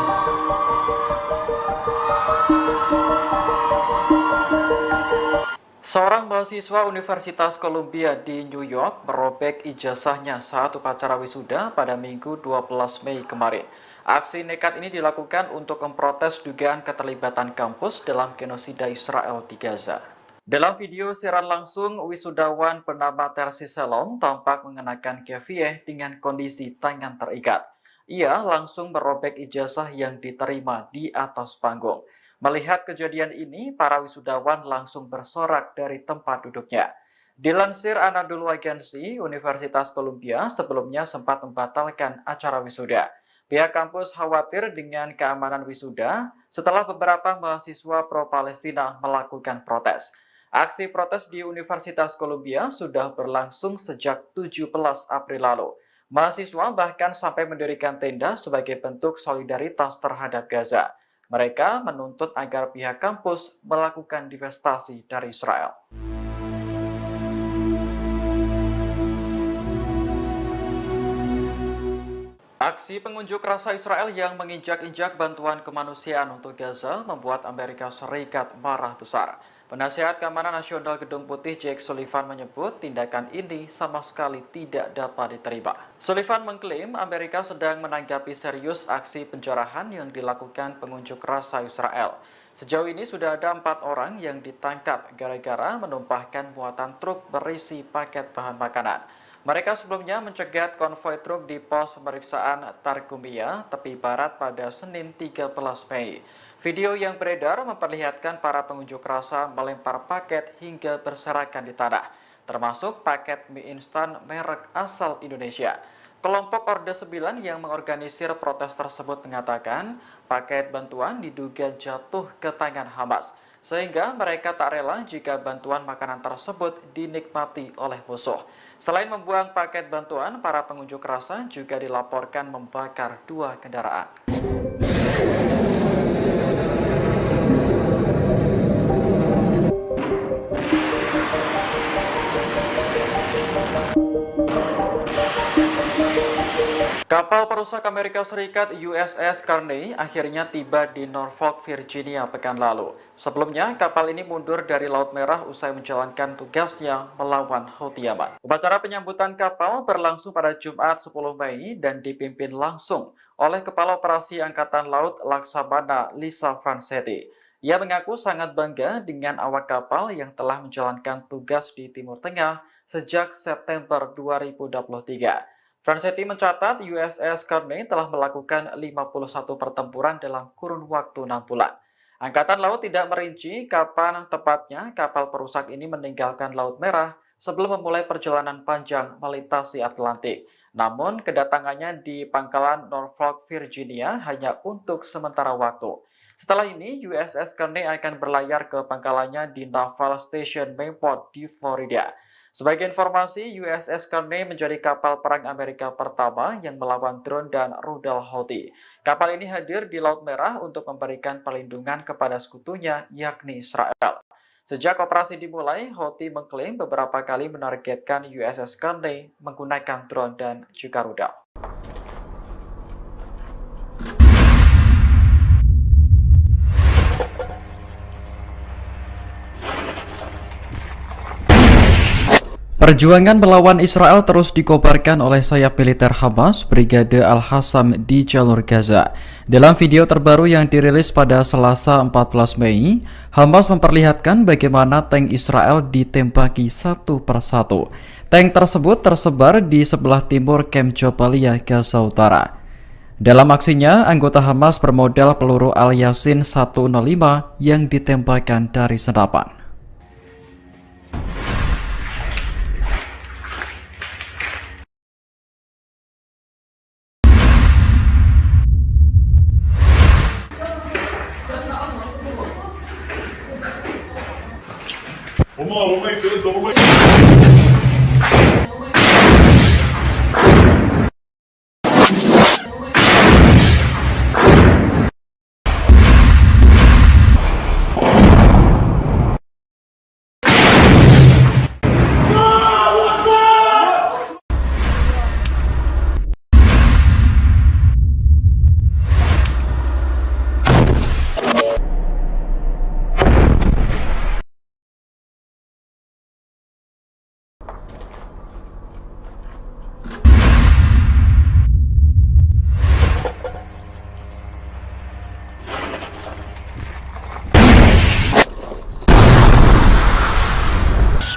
Seorang mahasiswa Universitas Columbia di New York merobek ijazahnya saat upacara wisuda pada Minggu 12 Mei kemarin. Aksi nekat ini dilakukan untuk memprotes dugaan keterlibatan kampus dalam genosida Israel di Gaza. Dalam video siaran langsung, wisudawan bernama Tersi Selom tampak mengenakan kefieh dengan kondisi tangan terikat. Ia langsung merobek ijazah yang diterima di atas panggung. Melihat kejadian ini, para wisudawan langsung bersorak dari tempat duduknya. Dilansir Anadolu Agency, Universitas Columbia sebelumnya sempat membatalkan acara wisuda. Pihak kampus khawatir dengan keamanan wisuda setelah beberapa mahasiswa pro-Palestina melakukan protes. Aksi protes di Universitas Columbia sudah berlangsung sejak 17 April lalu. Mahasiswa bahkan sampai mendirikan tenda sebagai bentuk solidaritas terhadap Gaza. Mereka menuntut agar pihak kampus melakukan divestasi dari Israel. Aksi pengunjuk rasa Israel yang menginjak-injak bantuan kemanusiaan untuk Gaza membuat Amerika Serikat marah besar. Penasihat Keamanan Nasional Gedung Putih Jake Sullivan menyebut tindakan ini sama sekali tidak dapat diterima. Sullivan mengklaim Amerika sedang menanggapi serius aksi penjarahan yang dilakukan pengunjuk rasa Israel. Sejauh ini sudah ada 4 orang yang ditangkap gara-gara menumpahkan muatan truk berisi paket bahan makanan. Mereka sebelumnya mencegat konvoi truk di pos pemeriksaan Targumia, tepi barat pada Senin 13 Mei. Video yang beredar memperlihatkan para pengunjuk rasa melempar paket hingga berserakan di tanah, termasuk paket mie instan merek asal Indonesia. Kelompok Orde 9 yang mengorganisir protes tersebut mengatakan paket bantuan diduga jatuh ke tangan Hamas, sehingga mereka tak rela jika bantuan makanan tersebut dinikmati oleh musuh. Selain membuang paket bantuan, para pengunjuk rasa juga dilaporkan membakar 2 kendaraan. Kapal perusak Amerika Serikat USS Carney akhirnya tiba di Norfolk, Virginia pekan lalu. Sebelumnya, kapal ini mundur dari Laut Merah usai menjalankan tugasnya melawan Houthi Yaman. Upacara penyambutan kapal berlangsung pada Jumat 10 Mei dan dipimpin langsung oleh Kepala Operasi Angkatan Laut Laksamana Lisa Francetti. Ia mengaku sangat bangga dengan awak kapal yang telah menjalankan tugas di Timur Tengah sejak September 2023. Francetti mencatat USS Carney telah melakukan 51 pertempuran dalam kurun waktu 6 bulan. Angkatan Laut tidak merinci kapan tepatnya kapal perusak ini meninggalkan Laut Merah sebelum memulai perjalanan panjang melintasi Atlantik. Namun, kedatangannya di pangkalan Norfolk, Virginia hanya untuk sementara waktu. Setelah ini, USS Carney akan berlayar ke pangkalannya di Naval Station Mayport di Florida. Sebagai informasi, USS Carney menjadi kapal perang Amerika pertama yang melawan drone dan rudal Houthi. Kapal ini hadir di Laut Merah untuk memberikan perlindungan kepada sekutunya, yakni Israel. Sejak operasi dimulai, Houthi mengklaim beberapa kali menargetkan USS Carney menggunakan drone dan juga rudal. Perjuangan melawan Israel terus dikobarkan oleh sayap militer Hamas, Brigade Al-Hassam di jalur Gaza. Dalam video terbaru yang dirilis pada Selasa 14 Mei, Hamas memperlihatkan bagaimana tank Israel ditembaki satu persatu. Tank tersebut tersebar di sebelah timur Camp Jabalia, Gaza Utara. Dalam aksinya, anggota Hamas bermodel peluru Al-Yasin 105 yang ditembakkan dari senapan. هم رميت انت رميت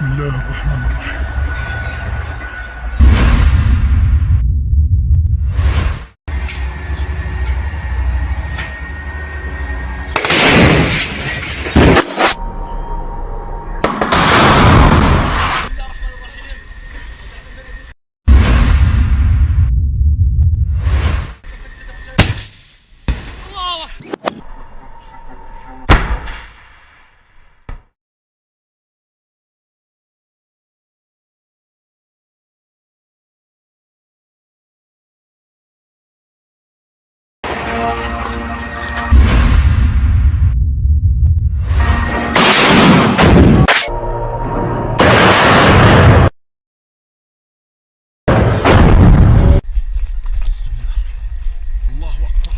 بسم الله الرحمن الرحيم. الله أكبر.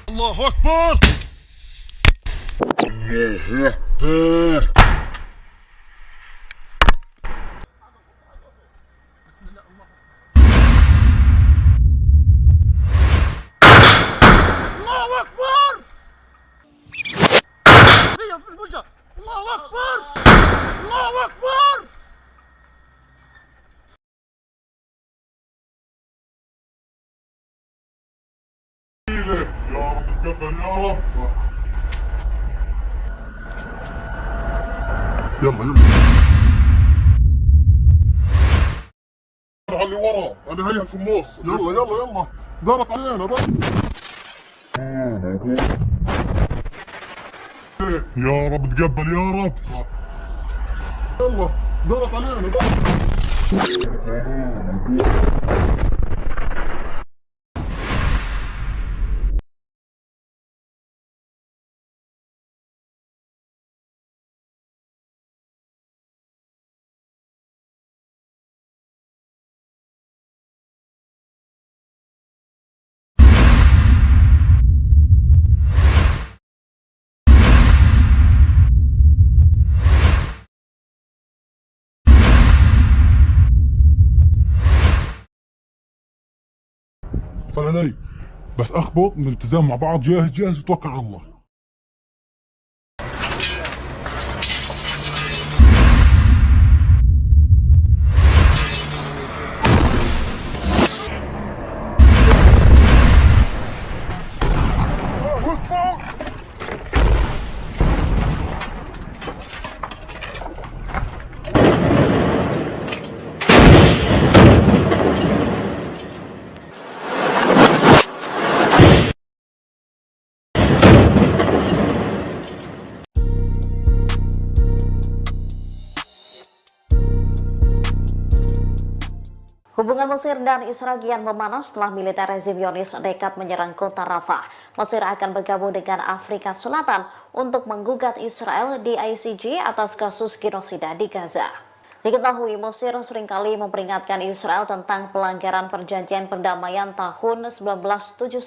الله أكبر. الله أكبر. هيا في الوجه. الله أكبر. الله أكبر. يا رب تقبل يا رب. يلا يلا على اللي ورا، انا هيها في النص. يلا يلا يلا دارت علينا بقى. يا رب تقبل يا رب. يلا دارت علينا بقى. طلع علي بس اخبط من التزام مع بعض. جاهز جاهز وتوكل على الله. Hubungan Mesir dan Israel kian memanas setelah militer rezim Zionis nekat menyerang kota Rafah. Mesir akan bergabung dengan Afrika Selatan untuk menggugat Israel di ICJ atas kasus genosida di Gaza. Diketahui Mesir seringkali memperingatkan Israel tentang pelanggaran perjanjian perdamaian tahun 1979.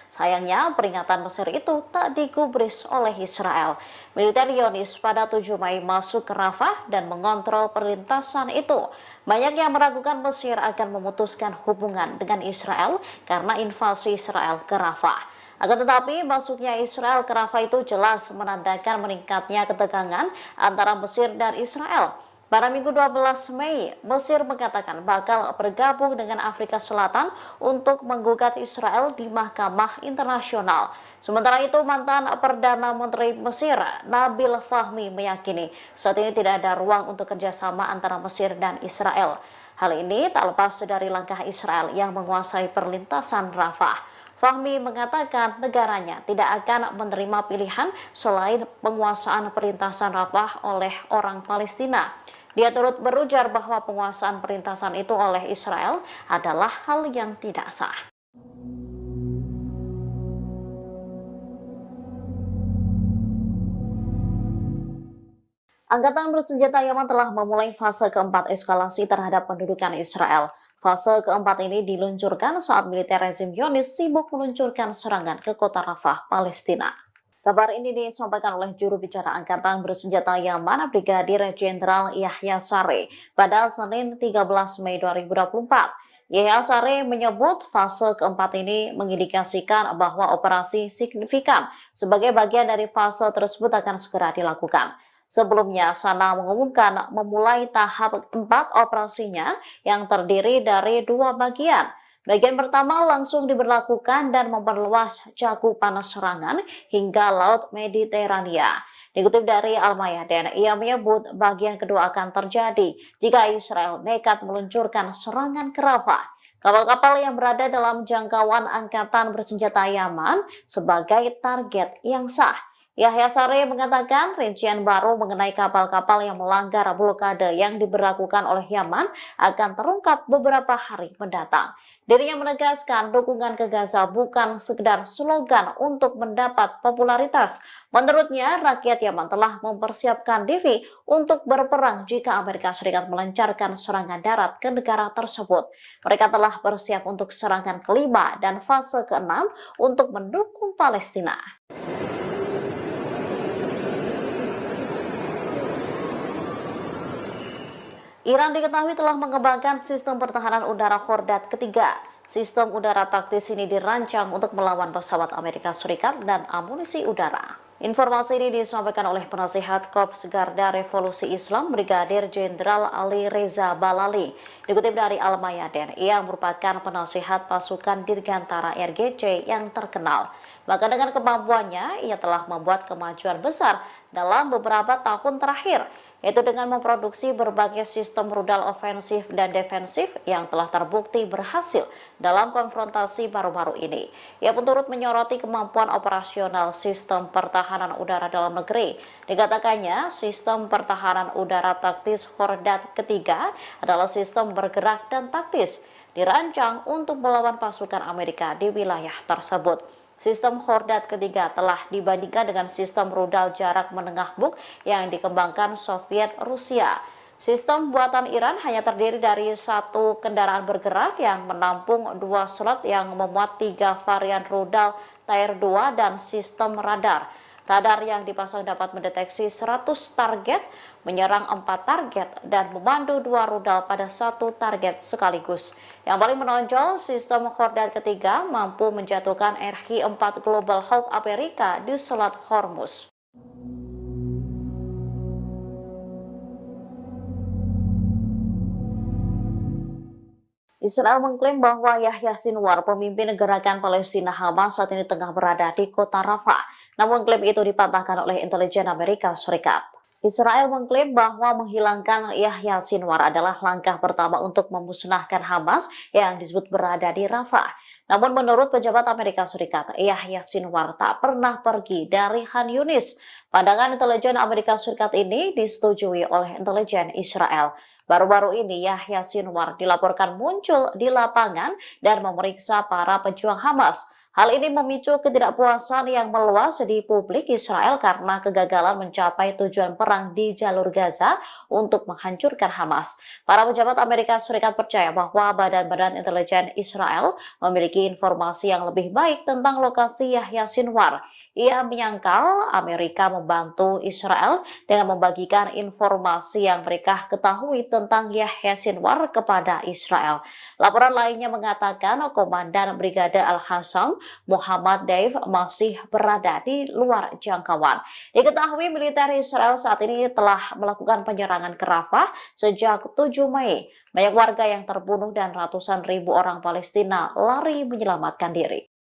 Sayangnya peringatan Mesir itu tak digubris oleh Israel. Militer Zionis pada 7 Mei masuk ke Rafah dan mengontrol perlintasan itu. Banyak yang meragukan Mesir akan memutuskan hubungan dengan Israel karena invasi Israel ke Rafah. Akan tetapi masuknya Israel ke Rafah itu jelas menandakan meningkatnya ketegangan antara Mesir dan Israel. Pada Minggu 12 Mei, Mesir mengatakan bakal bergabung dengan Afrika Selatan untuk menggugat Israel di Mahkamah Internasional. Sementara itu, mantan Perdana Menteri Mesir, Nabil Fahmi, meyakini saat ini tidak ada ruang untuk kerjasama antara Mesir dan Israel. Hal ini tak lepas dari langkah Israel yang menguasai perlintasan Rafah. Fahmi mengatakan negaranya tidak akan menerima pilihan selain penguasaan perlintasan Rafah oleh orang Palestina. Dia turut berujar bahwa penguasaan perlintasan itu oleh Israel adalah hal yang tidak sah. Angkatan bersenjata Yaman telah memulai fase keempat eskalasi terhadap pendudukan Israel. Fase keempat ini diluncurkan saat militer rezim Zionis sibuk meluncurkan serangan ke kota Rafah, Palestina. Kabar ini disampaikan oleh juru bicara Angkatan Bersenjata Yaman, Brigadir Jenderal Yahya Saree, pada Senin 13 Mei 2024. Yahya Saree menyebut fase keempat ini mengindikasikan bahwa operasi signifikan sebagai bagian dari fase tersebut akan segera dilakukan. Sebelumnya, Sana mengumumkan memulai tahap 4 operasinya yang terdiri dari 2 bagian. Bagian pertama langsung diberlakukan dan memperluas cakupan serangan hingga Laut Mediterania. Dikutip dari Al-Mayadin, ia menyebut bagian kedua akan terjadi jika Israel nekat meluncurkan serangan ke Rafah. Kapal-kapal yang berada dalam jangkauan angkatan bersenjata Yaman sebagai target yang sah. Yahya Saree mengatakan rincian baru mengenai kapal-kapal yang melanggar blokade yang diberlakukan oleh Yaman akan terungkap beberapa hari mendatang. Dirinya menegaskan dukungan ke Gaza bukan sekedar slogan untuk mendapat popularitas. Menurutnya, rakyat Yaman telah mempersiapkan diri untuk berperang jika Amerika Serikat melancarkan serangan darat ke negara tersebut. Mereka telah bersiap untuk serangan kelima dan fase keenam untuk mendukung Palestina. Iran diketahui telah mengembangkan sistem pertahanan udara Khordad ketiga. Sistem udara taktis ini dirancang untuk melawan pesawat Amerika Serikat dan amunisi udara. Informasi ini disampaikan oleh penasihat Korps Garda Revolusi Islam Brigadir Jenderal Ali Reza Balali. Dikutip dari Al-Mayadin, ia merupakan penasihat pasukan Dirgantara RGC yang terkenal. Maka dengan kemampuannya, ia telah membuat kemajuan besar dalam beberapa tahun terakhir, yaitu dengan memproduksi berbagai sistem rudal ofensif dan defensif yang telah terbukti berhasil dalam konfrontasi baru-baru ini. Ia pun turut menyoroti kemampuan operasional sistem pertahanan udara dalam negeri. Dikatakannya, sistem pertahanan udara taktis Khordad ketiga adalah sistem bergerak dan taktis, dirancang untuk melawan pasukan Amerika di wilayah tersebut. Sistem Khordad ketiga telah dibandingkan dengan sistem rudal jarak menengah Buk yang dikembangkan Soviet Rusia. Sistem buatan Iran hanya terdiri dari satu kendaraan bergerak yang menampung 2 slot yang memuat 3 varian rudal Tier 2 dan sistem radar. Radar yang dipasang dapat mendeteksi 100 target, menyerang 4 target, dan memandu 2 rudal pada 1 target sekaligus. Yang paling menonjol, sistem Khordad ketiga mampu menjatuhkan RH-4 Global Hawk Amerika di Selat Hormuz. Israel mengklaim bahwa Yahya Sinwar, pemimpin gerakan Palestina Hamas, saat ini tengah berada di kota Rafah. Namun klaim itu dipatahkan oleh intelijen Amerika Serikat. Israel mengklaim bahwa menghilangkan Yahya Sinwar adalah langkah pertama untuk memusnahkan Hamas yang disebut berada di Rafah. Namun menurut pejabat Amerika Serikat, Yahya Sinwar tak pernah pergi dari Khan Yunis. Pandangan intelijen Amerika Serikat ini disetujui oleh intelijen Israel. Baru-baru ini Yahya Sinwar dilaporkan muncul di lapangan dan memeriksa para pejuang Hamas. Hal ini memicu ketidakpuasan yang meluas di publik Israel karena kegagalan mencapai tujuan perang di jalur Gaza untuk menghancurkan Hamas. Para pejabat Amerika Serikat percaya bahwa badan-badan intelijen Israel memiliki informasi yang lebih baik tentang lokasi Yahya Sinwar. Ia menyangkal Amerika membantu Israel dengan membagikan informasi yang mereka ketahui tentang Yahya Sinwar kepada Israel. Laporan lainnya mengatakan Komandan Brigade Al-Hassam Muhammad Daif masih berada di luar jangkauan. Diketahui militer Israel saat ini telah melakukan penyerangan ke Rafah sejak 7 Mei. Banyak warga yang terbunuh dan ratusan ribu orang Palestina lari menyelamatkan diri.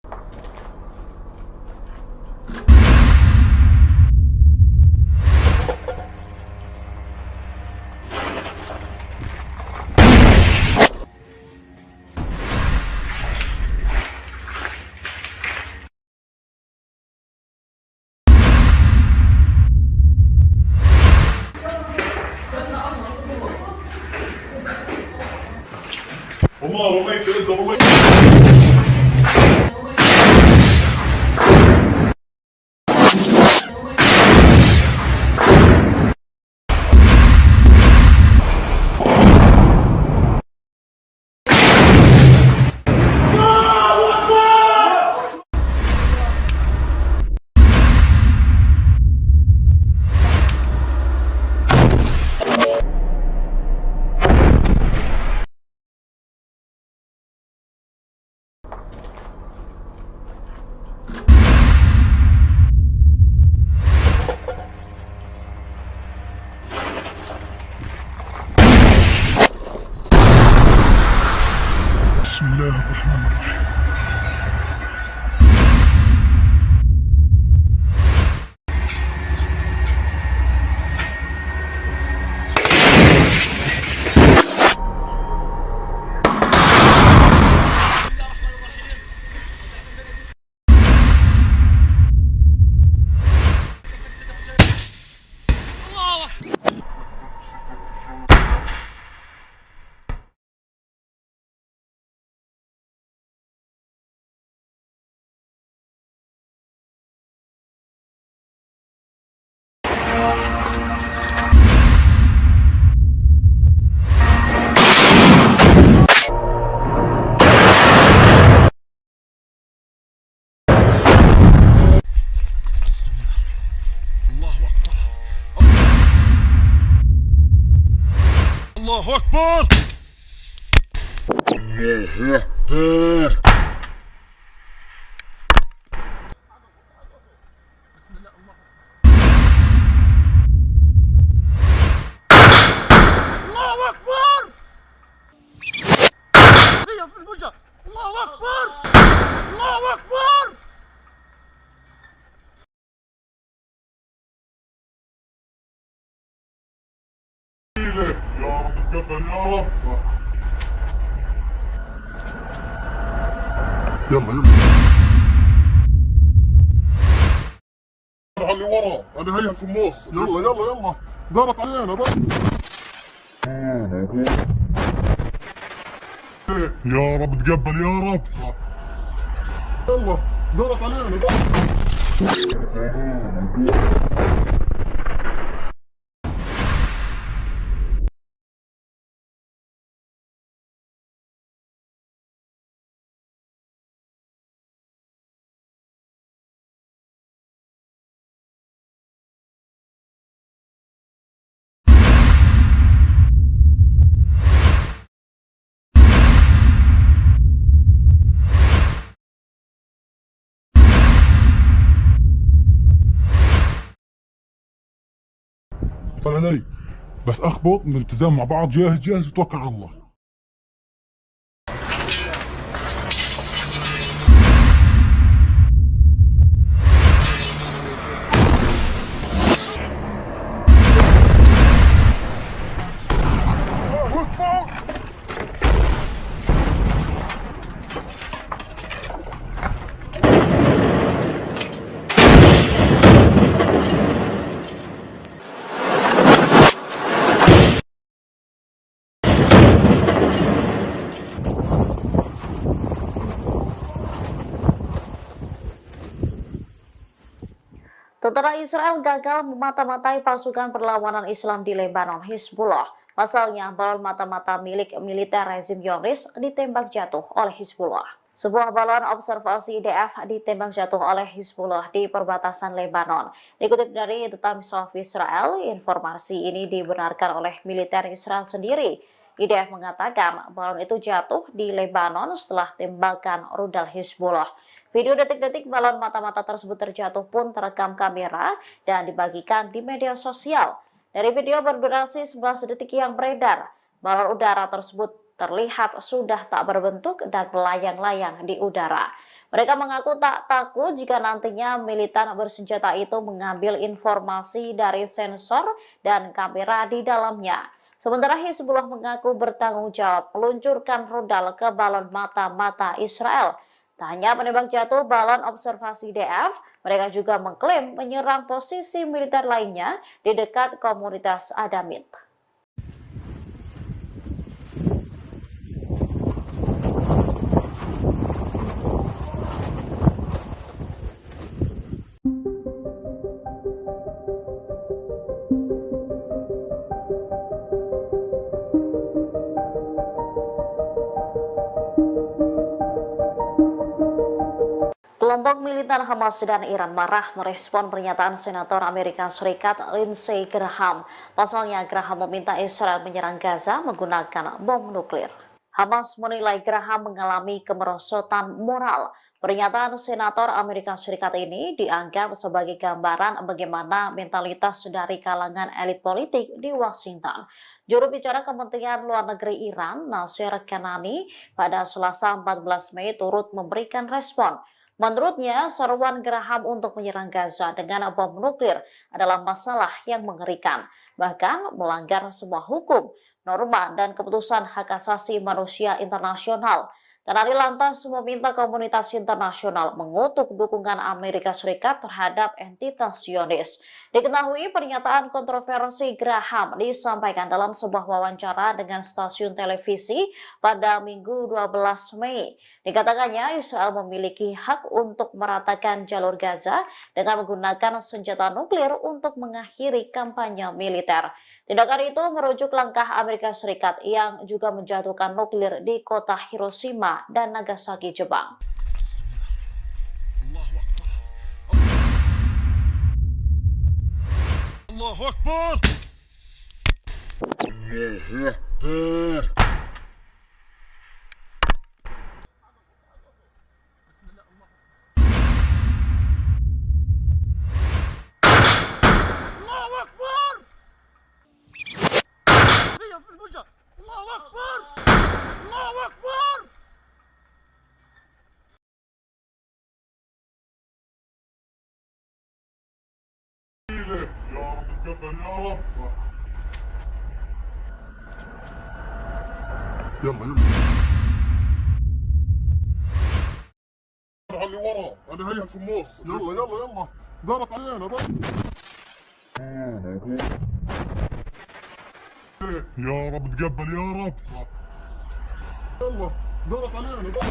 والله رميت انت رميت الله أكبر الله أكبر يا رب تقبل يا رب. يلا اللي ورا انا هيها في النص. يلا يلا يلا دارت علينا بقى. يا رب تقبل يا رب. يلا دارت علينا بقى. طلع علي بس اخبط من الالتزام مع بعض. جاهز جاهز وتوكل على الله. الله أكبر. Tentara Israel gagal memata-matai pasukan perlawanan Islam di Lebanon, Hizbullah. Pasalnya, balon mata-mata milik militer rezim Zionis ditembak jatuh oleh Hizbullah. Sebuah balon observasi IDF ditembak jatuh oleh Hizbullah di perbatasan Lebanon. Dikutip dari The Times of Israel, informasi ini dibenarkan oleh militer Israel sendiri. IDF mengatakan balon itu jatuh di Lebanon setelah tembakan rudal Hizbullah. Video detik-detik balon mata-mata tersebut terjatuh pun terekam kamera dan dibagikan di media sosial. Dari video berdurasi 11 detik yang beredar, balon udara tersebut terlihat sudah tak berbentuk dan melayang-layang di udara. Mereka mengaku tak takut jika nantinya militan bersenjata itu mengambil informasi dari sensor dan kamera di dalamnya. Sementara Hizbullah mengaku bertanggung jawab meluncurkan rudal ke balon mata-mata Israel. Tak hanya menembak jatuh balon observasi DF, mereka juga mengklaim menyerang posisi militer lainnya di dekat komunitas Adamit. Kelompok militer Hamas dan Iran marah merespon pernyataan Senator Amerika Serikat Lindsey Graham. Pasalnya, Graham meminta Israel menyerang Gaza menggunakan bom nuklir. Hamas menilai Graham mengalami kemerosotan moral. Pernyataan Senator Amerika Serikat ini dianggap sebagai gambaran bagaimana mentalitas dari kalangan elit politik di Washington. Juru bicara Kementerian Luar Negeri Iran, Nasir Kanani, pada Selasa 14 Mei turut memberikan respon. Menurutnya, seruan Graham untuk menyerang Gaza dengan bom nuklir adalah masalah yang mengerikan, bahkan melanggar semua hukum, norma, dan keputusan hak asasi manusia internasional. Kanani lantas meminta komunitas internasional mengutuk dukungan Amerika Serikat terhadap entitas Zionis. Diketahui pernyataan kontroversi Graham disampaikan dalam sebuah wawancara dengan stasiun televisi pada Minggu 12 Mei. Dikatakannya Israel memiliki hak untuk meratakan jalur Gaza dengan menggunakan senjata nuklir untuk mengakhiri kampanye militer. Tindakan itu merujuk langkah Amerika Serikat yang juga menjatuhkan nuklir di kota Hiroshima dan Nagasaki, Jepang. Allahu Akbar. Allahu Akbar. تقبل يا رب. يلا يلا على اللي ورا، انا هيها في النص. يلا يلا يلا دارت علينا بس. يا رب تقبل يا رب. يلا دارت علينا بس.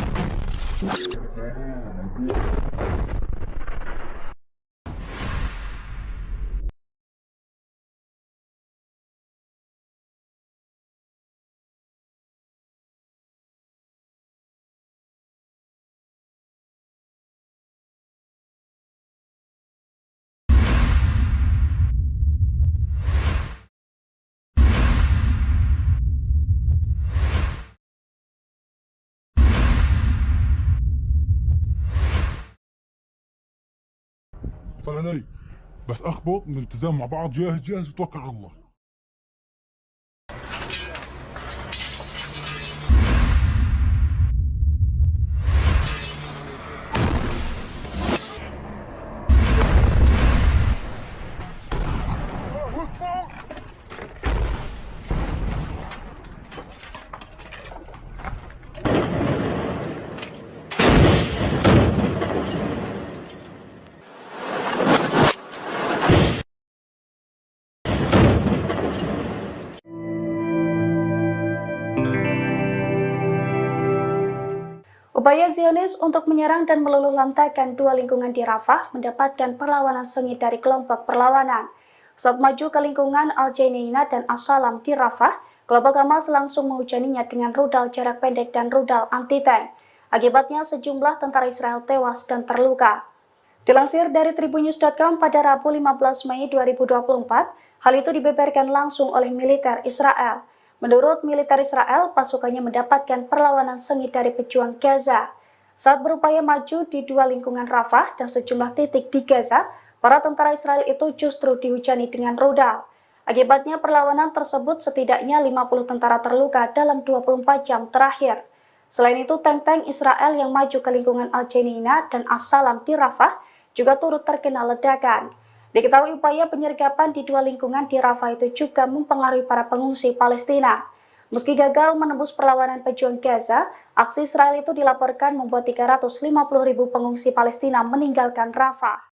فلاني بس اخبط نلتزم مع بعض، جاهز جاهز وتوكل على الله. Upaya Zionis untuk menyerang dan meluluh lantakan dua lingkungan di Rafah mendapatkan perlawanan sengit dari kelompok perlawanan. Saat maju ke lingkungan Al-Jainina dan As-Salam di Rafah, kelompok Hamas langsung menghujaninya dengan rudal jarak pendek dan rudal anti-tank. Akibatnya sejumlah tentara Israel tewas dan terluka. Dilansir dari Tribunnews.com pada Rabu 15 Mei 2024, hal itu dibeberkan langsung oleh militer Israel. Menurut militer Israel, pasukannya mendapatkan perlawanan sengit dari pejuang Gaza. Saat berupaya maju di dua lingkungan Rafah dan sejumlah titik di Gaza, para tentara Israel itu justru dihujani dengan rudal. Akibatnya perlawanan tersebut setidaknya 50 tentara terluka dalam 24 jam terakhir. Selain itu, tank-tank Israel yang maju ke lingkungan Al-Jainina dan As-Salam di Rafah juga turut terkena ledakan. Diketahui upaya penyergapan di dua lingkungan di Rafah itu juga mempengaruhi para pengungsi Palestina. Meski gagal menembus perlawanan pejuang Gaza, aksi Israel itu dilaporkan membuat 350.000 pengungsi Palestina meninggalkan Rafah.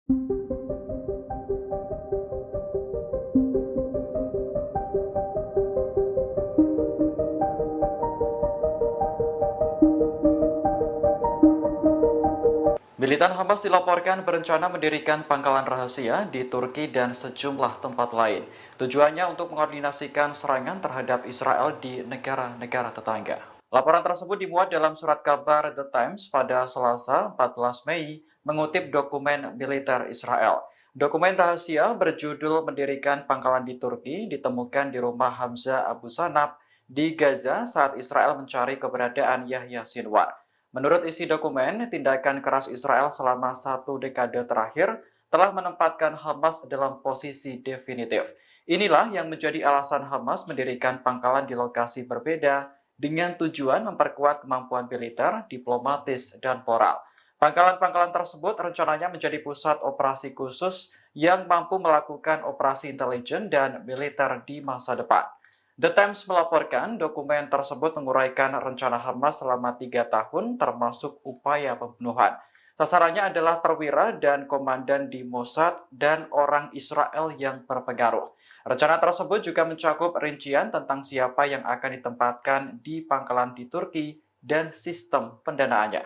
Militan Hamas dilaporkan berencana mendirikan pangkalan rahasia di Turki dan sejumlah tempat lain. Tujuannya untuk mengkoordinasikan serangan terhadap Israel di negara-negara tetangga. Laporan tersebut dimuat dalam surat kabar The Times pada Selasa 14 Mei mengutip dokumen militer Israel. Dokumen rahasia berjudul Mendirikan Pangkalan di Turki ditemukan di rumah Hamzah Abu Sanab di Gaza saat Israel mencari keberadaan Yahya Sinwar. Menurut isi dokumen, tindakan keras Israel selama 1 dekade terakhir telah menempatkan Hamas dalam posisi definitif. Inilah yang menjadi alasan Hamas mendirikan pangkalan di lokasi berbeda dengan tujuan memperkuat kemampuan militer, diplomatis, dan moral. Pangkalan-pangkalan tersebut rencananya menjadi pusat operasi khusus yang mampu melakukan operasi intelijen dan militer di masa depan. The Times melaporkan dokumen tersebut menguraikan rencana Hamas selama 3 tahun termasuk upaya pembunuhan. Sasarannya adalah perwira dan komandan di Mossad dan orang Israel yang berpengaruh. Rencana tersebut juga mencakup rincian tentang siapa yang akan ditempatkan di pangkalan di Turki dan sistem pendanaannya.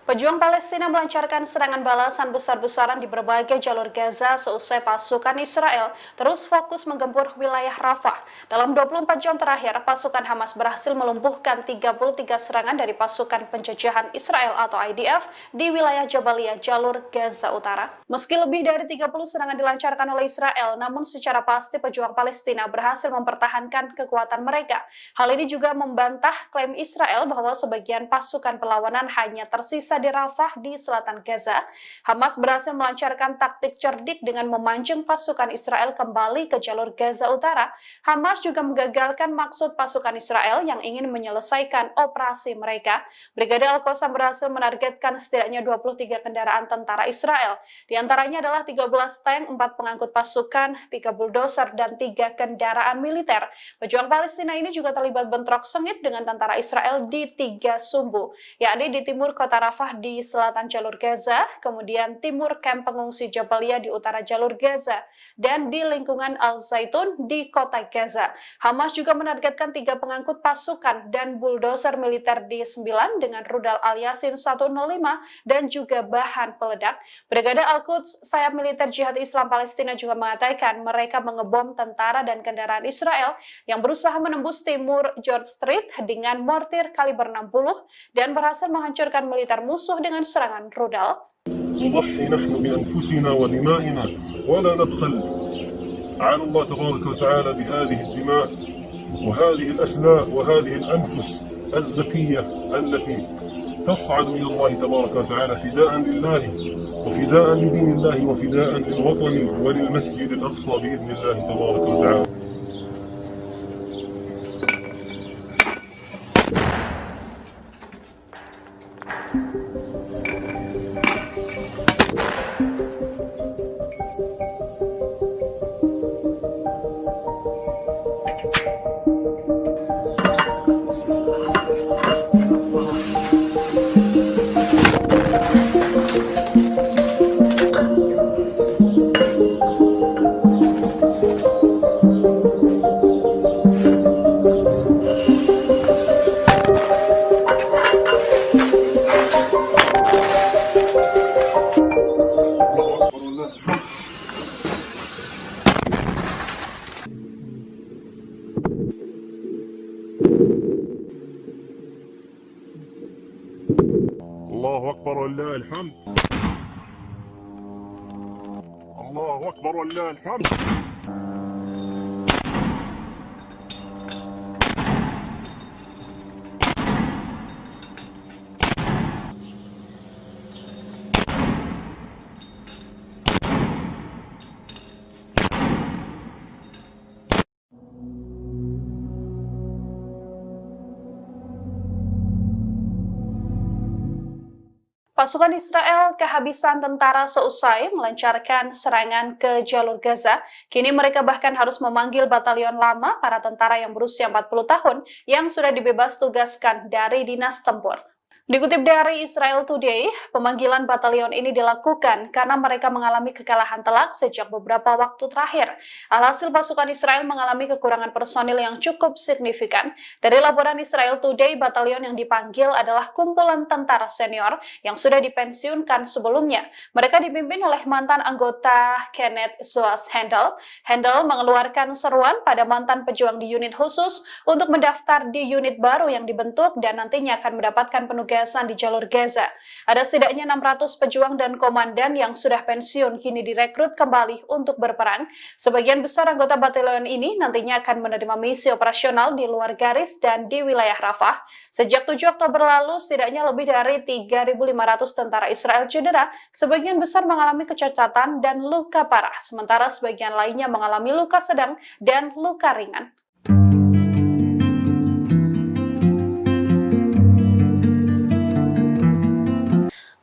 Pejuang Palestina melancarkan serangan balasan besar-besaran di berbagai jalur Gaza seusai pasukan Israel terus fokus menggempur wilayah Rafah. Dalam 24 jam terakhir, pasukan Hamas berhasil melumpuhkan 33 serangan dari pasukan penjajahan Israel atau IDF di wilayah Jabalia, jalur Gaza Utara. Meski lebih dari 30 serangan dilancarkan oleh Israel, namun secara pasti pejuang Palestina berhasil mempertahankan kekuatan mereka. Hal ini juga membantah klaim Israel bahwa sebagian pasukan perlawanan hanya tersisa di Rafah di selatan Gaza, Hamas berhasil melancarkan taktik cerdik dengan memancing pasukan Israel kembali ke jalur Gaza Utara. Hamas juga menggagalkan maksud pasukan Israel yang ingin menyelesaikan operasi mereka. Brigade Al-Qassam berhasil menargetkan setidaknya 23 kendaraan tentara Israel. Di antaranya adalah 13 tank, 4 pengangkut pasukan, 3 bulldozer, dan 3 kendaraan militer. Pejuang Palestina ini juga terlibat bentrok sengit dengan tentara Israel di 3 sumbu, yakni di timur kota Rafah di selatan jalur Gaza, kemudian timur kamp pengungsi Jabalia di utara jalur Gaza, dan di lingkungan Al-Zaitun di kota Gaza. Hamas juga menargetkan 3 pengangkut pasukan dan bulldozer militer di 9 dengan rudal Al-Yasin 105 dan juga bahan peledak. Brigade Al-Quds, sayap militer Jihad Islam Palestina, juga mengatakan mereka mengebom tentara dan kendaraan Israel yang berusaha menembus timur George Street dengan mortir kaliber 60 dan berhasil menghancurkan militer musuh dengan serangan rudal. نضحي نحن بأنفسنا ودمائنا ولا نبخل على الله تبارك وتعالى بهذه الدماء وهذه الأشلاء وهذه الأنفس الزكية التي تصعد إلى الله تبارك وتعالى فداء لله وفداء لدين الله وفداء للوطن وللمسجد الأقصى بإذن الله تبارك وتعالى. الله أكبر ولله الحمد. الله أكبر ولله الحمد. Pasukan Israel kehabisan tentara seusai melancarkan serangan ke jalur Gaza. Kini mereka bahkan harus memanggil batalion lama para tentara yang berusia 40 tahun yang sudah dibebas tugaskan dari dinas tempur. Dikutip dari Israel Today, pemanggilan batalion ini dilakukan karena mereka mengalami kekalahan telak sejak beberapa waktu terakhir. Alhasil pasukan Israel mengalami kekurangan personil yang cukup signifikan. Dari laporan Israel Today, batalion yang dipanggil adalah kumpulan tentara senior yang sudah dipensiunkan sebelumnya. Mereka dipimpin oleh mantan anggota Kenneth Zoas Handel. Handel mengeluarkan seruan pada mantan pejuang di unit khusus untuk mendaftar di unit baru yang dibentuk dan nantinya akan mendapatkan penugasan di jalur Gaza. Ada setidaknya 600 pejuang dan komandan yang sudah pensiun kini direkrut kembali untuk berperang. Sebagian besar anggota batalion ini nantinya akan menerima misi operasional di luar garis dan di wilayah Rafah. Sejak 7 Oktober lalu, setidaknya lebih dari 3.500 tentara Israel cedera, sebagian besar mengalami kecacatan dan luka parah, sementara sebagian lainnya mengalami luka sedang dan luka ringan.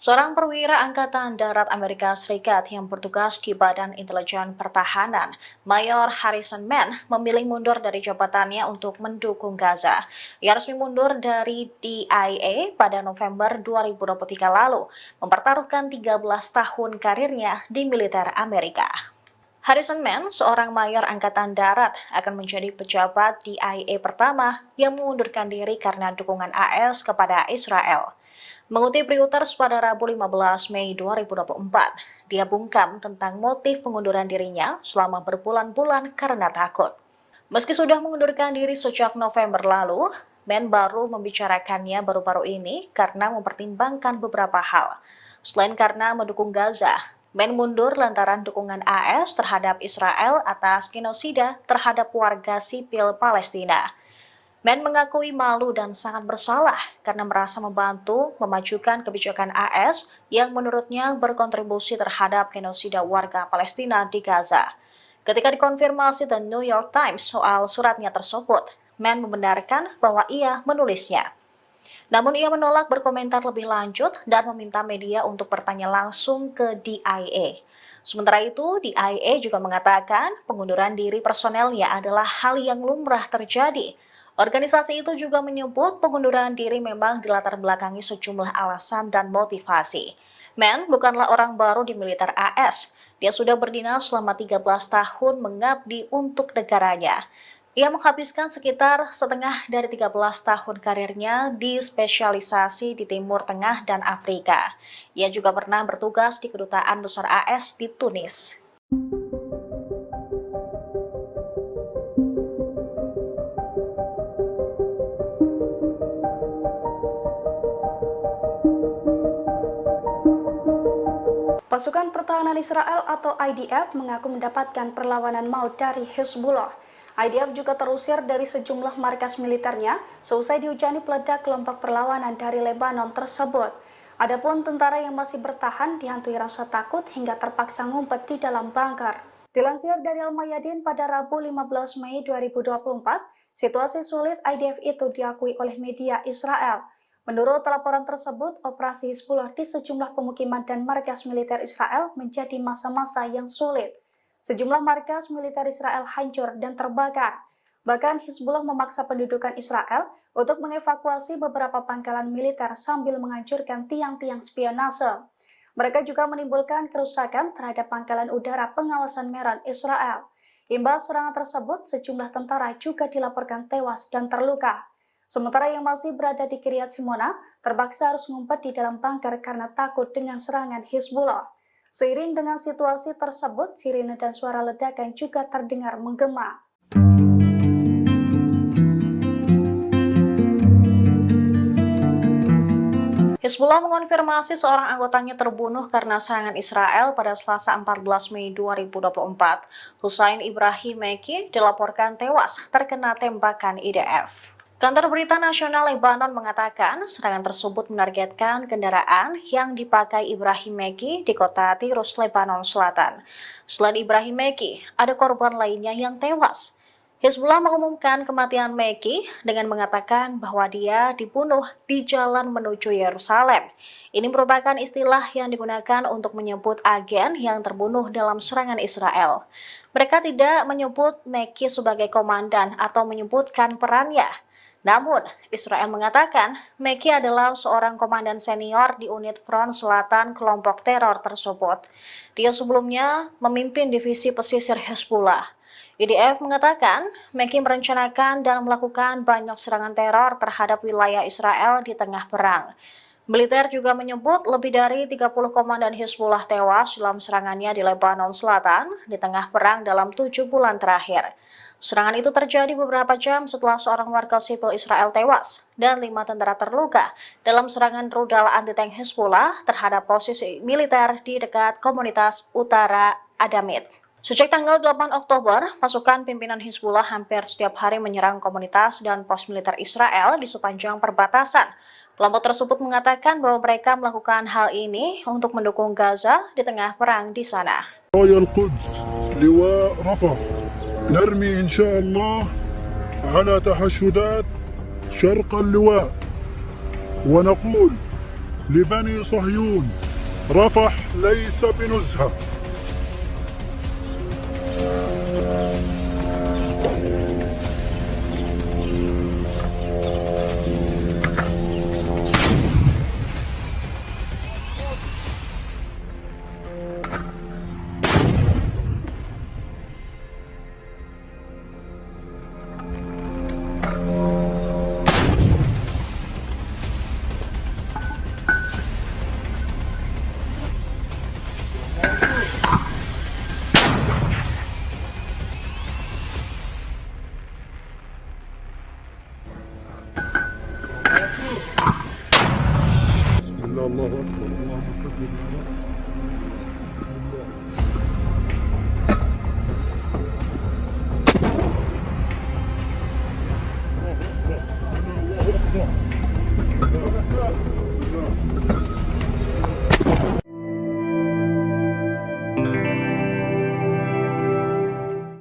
Seorang perwira Angkatan Darat Amerika Serikat yang bertugas di Badan Intelijen Pertahanan, Mayor Harrison Mann, memilih mundur dari jabatannya untuk mendukung Gaza. Ia resmi mundur dari DIA pada November 2023 lalu, mempertaruhkan 13 tahun karirnya di militer Amerika. Harrison Mann, seorang mayor Angkatan Darat, akan menjadi pejabat DIA pertama yang mengundurkan diri karena dukungan AS kepada Israel. Mengutip Reuters pada Rabu 15 Mei 2024, dia bungkam tentang motif pengunduran dirinya selama berbulan-bulan karena takut. Meski sudah mengundurkan diri sejak November lalu, Mann baru membicarakannya baru-baru ini karena mempertimbangkan beberapa hal. Selain karena mendukung Gaza, Mann mundur lantaran dukungan AS terhadap Israel atas genosida terhadap warga sipil Palestina. Men mengakui malu dan sangat bersalah karena merasa membantu memajukan kebijakan AS yang menurutnya berkontribusi terhadap genosida warga Palestina di Gaza. Ketika dikonfirmasi The New York Times soal suratnya tersebut, Men membenarkan bahwa ia menulisnya. Namun ia menolak berkomentar lebih lanjut dan meminta media untuk bertanya langsung ke DIA. Sementara itu, DIA juga mengatakan pengunduran diri personelnya adalah hal yang lumrah terjadi. Organisasi itu juga menyebut pengunduran diri memang dilatar belakangi sejumlah alasan dan motivasi. Men bukanlah orang baru di militer AS. Dia sudah berdinas selama 13 tahun mengabdi untuk negaranya. Ia menghabiskan sekitar setengah dari 13 tahun karirnya di spesialisasi di Timur Tengah dan Afrika. Ia juga pernah bertugas di Kedutaan Besar AS di Tunis. Pasukan Pertahanan Israel atau IDF mengaku mendapatkan perlawanan maut dari Hezbollah. IDF juga terusir dari sejumlah markas militernya seusai dihujani peledak kelompok perlawanan dari Lebanon tersebut. Adapun tentara yang masih bertahan dihantui rasa takut hingga terpaksa ngumpet di dalam bunker. Dilansir dari Al-Mayadin pada Rabu 15 Mei 2024, situasi sulit IDF itu diakui oleh media Israel. Menurut laporan tersebut, operasi Hezbollah di sejumlah pemukiman dan markas militer Israel menjadi masa-masa yang sulit. Sejumlah markas militer Israel hancur dan terbakar. Bahkan Hezbollah memaksa pendudukan Israel untuk mengevakuasi beberapa pangkalan militer sambil menghancurkan tiang-tiang spionase. Mereka juga menimbulkan kerusakan terhadap pangkalan udara pengawasan Meron Israel. Imbas serangan tersebut, sejumlah tentara juga dilaporkan tewas dan terluka. Sementara yang masih berada di Kiryat Simona terpaksa harus ngumpet di dalam bunker karena takut dengan serangan Hezbollah. Seiring dengan situasi tersebut, sirine dan suara ledakan juga terdengar menggema. Hezbollah mengonfirmasi seorang anggotanya terbunuh karena serangan Israel pada Selasa 14 Mei 2024. Hussein Ibrahim Meki dilaporkan tewas terkena tembakan IDF. Kantor Berita Nasional Lebanon mengatakan serangan tersebut menargetkan kendaraan yang dipakai Ibrahim Meki di kota Tirus, Lebanon Selatan. Selain Ibrahim Meki, ada korban lainnya yang tewas. Hezbollah mengumumkan kematian Meki dengan mengatakan bahwa dia dibunuh di jalan menuju Yerusalem. Ini merupakan istilah yang digunakan untuk menyebut agen yang terbunuh dalam serangan Israel. Mereka tidak menyebut Meki sebagai komandan atau menyebutkan perannya. Namun, Israel mengatakan Meki adalah seorang komandan senior di unit Front Selatan kelompok teror tersebut. Dia sebelumnya memimpin divisi pesisir Hezbollah. IDF mengatakan Meki merencanakan dan melakukan banyak serangan teror terhadap wilayah Israel di tengah perang. Militer juga menyebut lebih dari 30 komandan Hezbollah tewas dalam serangannya di Lebanon Selatan di tengah perang dalam 7 bulan terakhir. Serangan itu terjadi beberapa jam setelah seorang warga sipil Israel tewas dan 5 tentara terluka dalam serangan rudal anti-tank Hezbollah terhadap posisi militer di dekat komunitas Utara Adamit. Sejak tanggal 8 Oktober, pasukan pimpinan Hezbollah hampir setiap hari menyerang komunitas dan pos militer Israel di sepanjang perbatasan. Kelompok tersebut mengatakan bahwa mereka melakukan hal ini untuk mendukung Gaza di tengah perang di sana. نرمي إن شاء الله على تحشدات شرق اللواء ونقول لبني صهيون رفح ليس بنزهة. الله أكبر اللهم صل على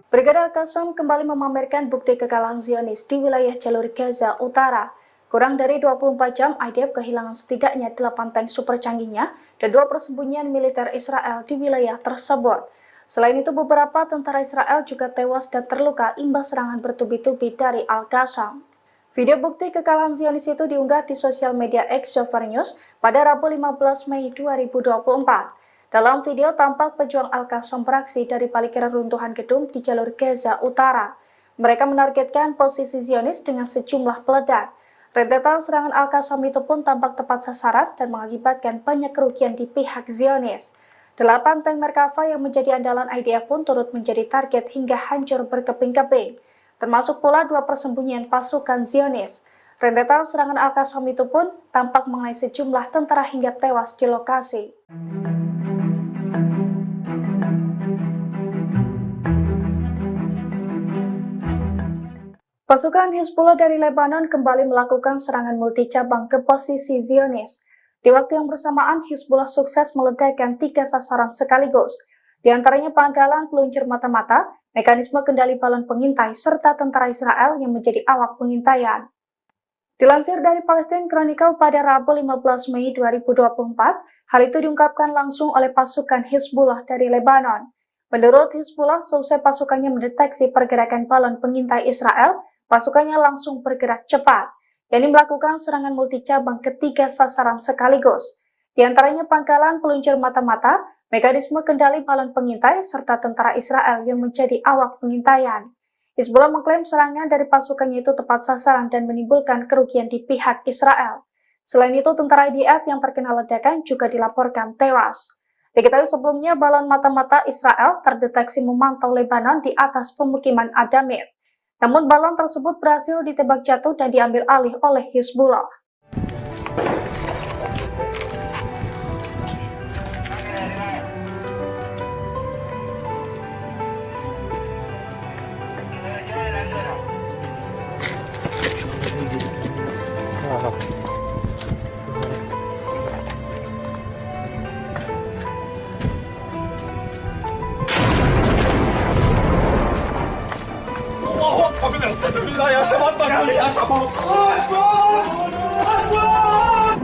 Brigade Al-Qassam kembali memamerkan bukti kekalahan Zionis di wilayah jalur Gaza Utara. Kurang dari 24 jam, IDF kehilangan setidaknya 8 tank super canggihnya dan 2 persembunyian militer Israel di wilayah tersebut. Selain itu, beberapa tentara Israel juga tewas dan terluka imbas serangan bertubi-tubi dari Al-Qassam. Video bukti kekalahan Zionis itu diunggah di sosial media X Jover News pada Rabu 15 Mei 2024. Dalam video tampak pejuang Al-Qassam beraksi dari balik reruntuhan gedung di jalur Gaza Utara. Mereka menargetkan posisi Zionis dengan sejumlah peledak. Rentetan serangan Al-Qassam itu pun tampak tepat sasaran dan mengakibatkan banyak kerugian di pihak Zionis. 8 tank Merkava yang menjadi andalan IDF pun turut menjadi target hingga hancur berkeping-keping, termasuk pula 2 persembunyian pasukan Zionis. Rentetan serangan Al-Qassam itu pun tampak mengenai sejumlah tentara hingga tewas di lokasi. Pasukan Hizbullah dari Lebanon kembali melakukan serangan multi-cabang ke posisi Zionis. Di waktu yang bersamaan, Hizbullah sukses meledakkan 3 sasaran sekaligus. Di antaranya pangkalan peluncur mata-mata, mekanisme kendali balon pengintai, serta tentara Israel yang menjadi awak pengintaian. Dilansir dari Palestine Chronicle pada Rabu 15 Mei 2024, hal itu diungkapkan langsung oleh pasukan Hizbullah dari Lebanon. Menurut Hizbullah, seusai pasukannya mendeteksi pergerakan balon pengintai Israel, pasukannya langsung bergerak cepat, yakni melakukan serangan multi-cabang ke 3 sasaran sekaligus. Di antaranya pangkalan peluncur mata-mata, mekanisme kendali balon pengintai, serta tentara Israel yang menjadi awak pengintaian. Hizbullah mengklaim serangan dari pasukannya itu tepat sasaran dan menimbulkan kerugian di pihak Israel. Selain itu, tentara IDF yang terkena ledakan juga dilaporkan tewas. Diketahui sebelumnya, balon mata-mata Israel terdeteksi memantau Lebanon di atas pemukiman Adamir. Namun balon tersebut berhasil ditembak jatuh dan diambil alih oleh Hizbullah. Bismillah ya syabab kali ya syabab. Akbar! Akbar!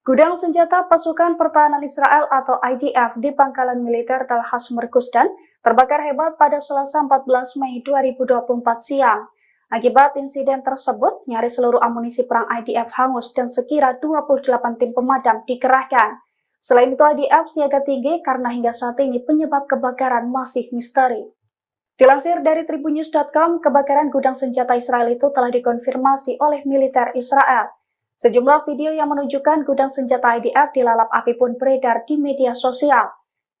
Gudang senjata pasukan pertahanan Israel atau IDF di pangkalan militer Tel Hasmer Gusdan terbakar hebat pada Selasa 14 Mei 2024 siang. Akibat insiden tersebut, nyaris seluruh amunisi perang IDF hangus dan sekira 28 tim pemadam dikerahkan. Selain itu, IDF siaga tinggi karena hingga saat ini penyebab kebakaran masih misteri. Dilansir dari tribunnews.com, kebakaran gudang senjata Israel itu telah dikonfirmasi oleh militer Israel. Sejumlah video yang menunjukkan gudang senjata IDF dilalap api pun beredar di media sosial.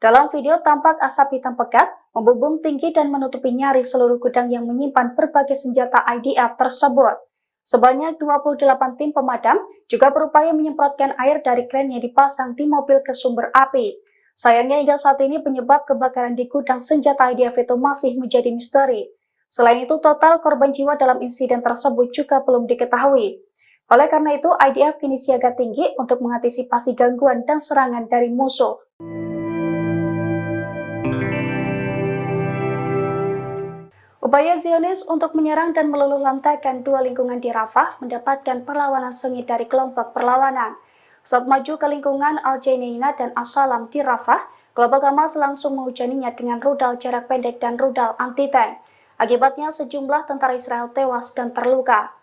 Dalam video tampak asap hitam pekat membumbung tinggi dan menutupi nyaris seluruh gudang yang menyimpan berbagai senjata IDF tersebut. Sebanyak 28 tim pemadam juga berupaya menyemprotkan air dari kran yang dipasang di mobil ke sumber api. Sayangnya hingga saat ini penyebab kebakaran di gudang senjata IDF itu masih menjadi misteri. Selain itu, total korban jiwa dalam insiden tersebut juga belum diketahui. Oleh karena itu, IDF kini siaga tinggi untuk mengantisipasi gangguan dan serangan dari musuh. Upaya Zionis untuk menyerang dan meluluh lantakan dua lingkungan di Rafah mendapatkan perlawanan sengit dari kelompok perlawanan. Saat maju ke lingkungan Al-Jainina dan As-Salam di Rafah, kelompok Hamas langsung menghujaninya dengan rudal jarak pendek dan rudal anti-tank. Akibatnya sejumlah tentara Israel tewas dan terluka.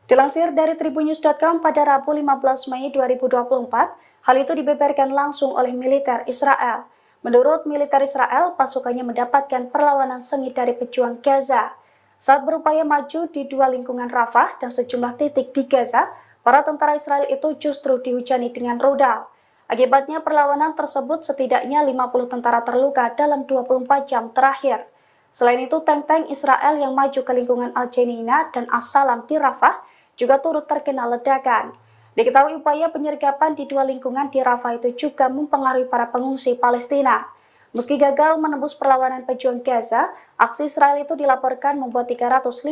Dilansir dari tribunnews.com pada Rabu 15 Mei 2024, hal itu dibeberkan langsung oleh militer Israel. Menurut militer Israel, pasukannya mendapatkan perlawanan sengit dari pejuang Gaza. Saat berupaya maju di dua lingkungan Rafah dan sejumlah titik di Gaza, para tentara Israel itu justru dihujani dengan rudal. Akibatnya perlawanan tersebut setidaknya 50 tentara terluka dalam 24 jam terakhir. Selain itu, tank-tank Israel yang maju ke lingkungan Al-Jainina dan As-Salam di Rafah juga turut terkena ledakan. Diketahui upaya penyergapan di dua lingkungan di Rafah itu juga mempengaruhi para pengungsi Palestina. Meski gagal menembus perlawanan pejuang Gaza, aksi Israel itu dilaporkan membuat 350.000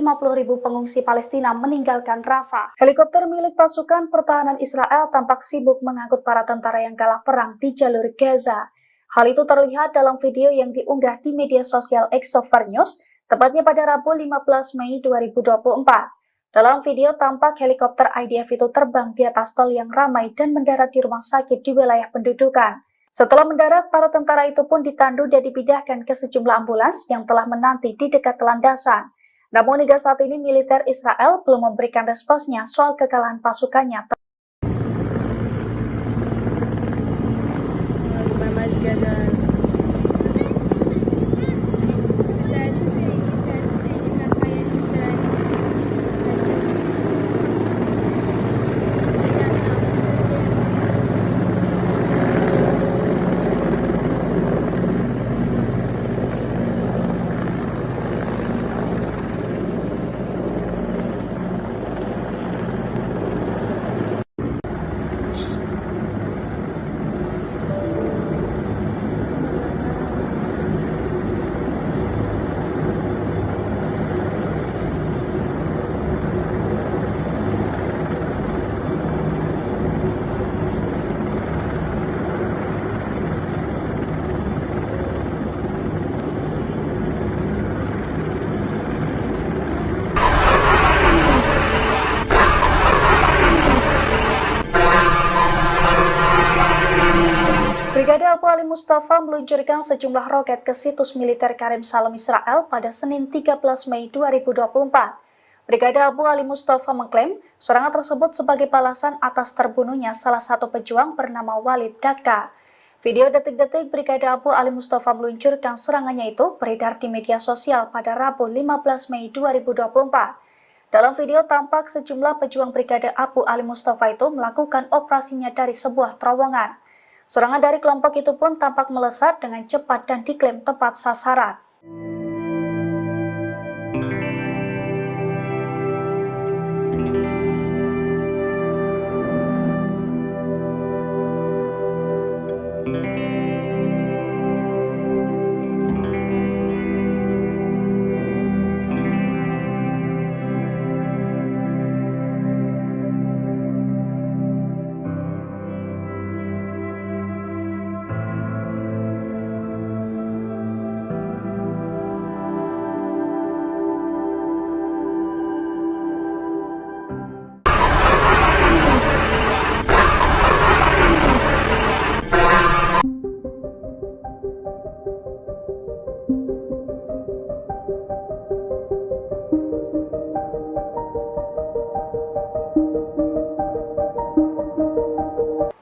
pengungsi Palestina meninggalkan Rafah. Helikopter milik pasukan pertahanan Israel tampak sibuk mengangkut para tentara yang kalah perang di jalur Gaza. Hal itu terlihat dalam video yang diunggah di media sosial Exover News, tepatnya pada Rabu 15 Mei 2024. Dalam video tampak helikopter IDF itu terbang di atas tol yang ramai dan mendarat di rumah sakit di wilayah pendudukan. Setelah mendarat, para tentara itu pun ditandu dan dipindahkan ke sejumlah ambulans yang telah menanti di dekat landasan. Namun hingga saat ini militer Israel belum memberikan responsnya soal kekalahan pasukannya. Brigade Abu Ali Mustafa meluncurkan sejumlah roket ke situs militer Karim Salem Israel pada Senin 13 Mei 2024. Brigade Abu Ali Mustafa mengklaim serangan tersebut sebagai balasan atas terbunuhnya salah satu pejuang bernama Walid Daka. Video detik-detik Brigade Abu Ali Mustafa meluncurkan serangannya itu beredar di media sosial pada Rabu 15 Mei 2024. Dalam video tampak sejumlah pejuang Brigade Abu Ali Mustafa itu melakukan operasinya dari sebuah terowongan. Serangan dari kelompok itu pun tampak melesat dengan cepat dan diklaim tepat sasaran.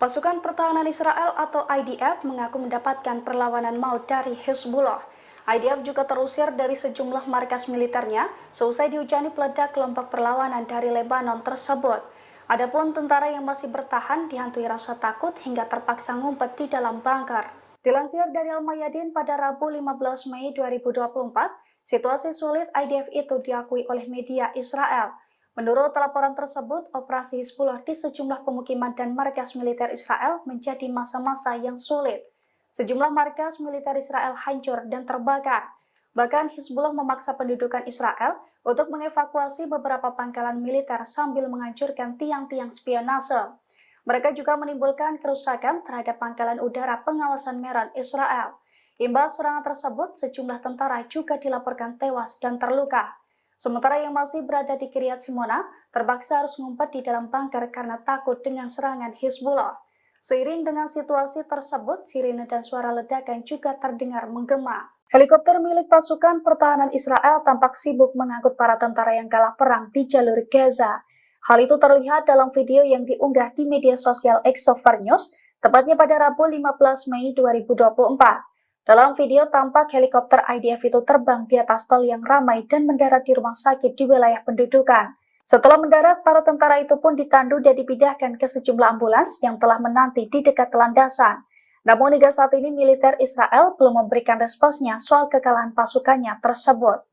Pasukan Pertahanan Israel atau IDF mengaku mendapatkan perlawanan maut dari Hezbollah. IDF juga terusir dari sejumlah markas militernya seusai dihujani peledak kelompok perlawanan dari Lebanon tersebut. Adapun tentara yang masih bertahan dihantui rasa takut hingga terpaksa ngumpet di dalam bunker. Dilansir dari Al-Mayadin pada Rabu 15 Mei 2024, situasi sulit IDF itu diakui oleh media Israel. Menurut laporan tersebut, operasi Hezbollah di sejumlah pemukiman dan markas militer Israel menjadi masa-masa yang sulit. Sejumlah markas militer Israel hancur dan terbakar. Bahkan Hezbollah memaksa pendudukan Israel untuk mengevakuasi beberapa pangkalan militer sambil menghancurkan tiang-tiang spionase. Mereka juga menimbulkan kerusakan terhadap pangkalan udara pengawasan Meron Israel. Imbas serangan tersebut, sejumlah tentara juga dilaporkan tewas dan terluka. Sementara yang masih berada di Kiryat Simona terpaksa harus ngumpet di dalam bunker karena takut dengan serangan Hezbollah. Seiring dengan situasi tersebut, sirine dan suara ledakan juga terdengar menggema. Helikopter milik pasukan pertahanan Israel tampak sibuk mengangkut para tentara yang kalah perang di jalur Gaza. Hal itu terlihat dalam video yang diunggah di media sosial Exover News, tepatnya pada Rabu 15 Mei 2024. Dalam video tampak helikopter IDF itu terbang di atas tol yang ramai dan mendarat di rumah sakit di wilayah pendudukan. Setelah mendarat, para tentara itu pun ditandu dan dipindahkan ke sejumlah ambulans yang telah menanti di dekat landasan. Namun hingga saat ini militer Israel belum memberikan responsnya soal kekalahan pasukannya tersebut.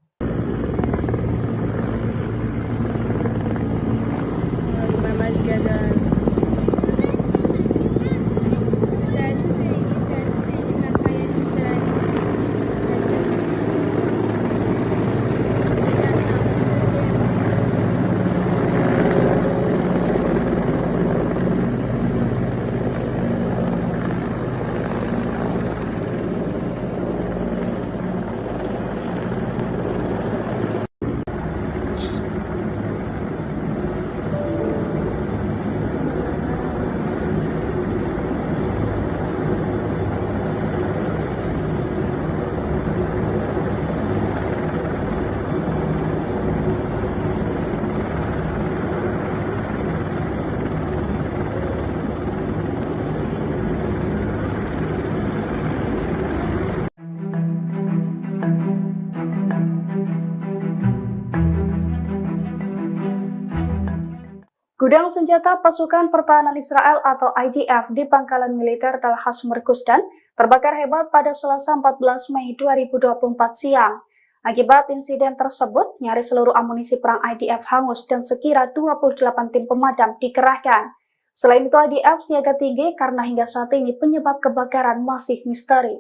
Gudang senjata pasukan pertahanan Israel atau IDF di pangkalan militer Tel Hasmer Gusdan terbakar hebat pada Selasa 14 Mei 2024 siang. Akibat insiden tersebut, nyaris seluruh amunisi perang IDF hangus dan sekira 28 tim pemadam dikerahkan. Selain itu, IDF siaga tinggi karena hingga saat ini penyebab kebakaran masih misteri.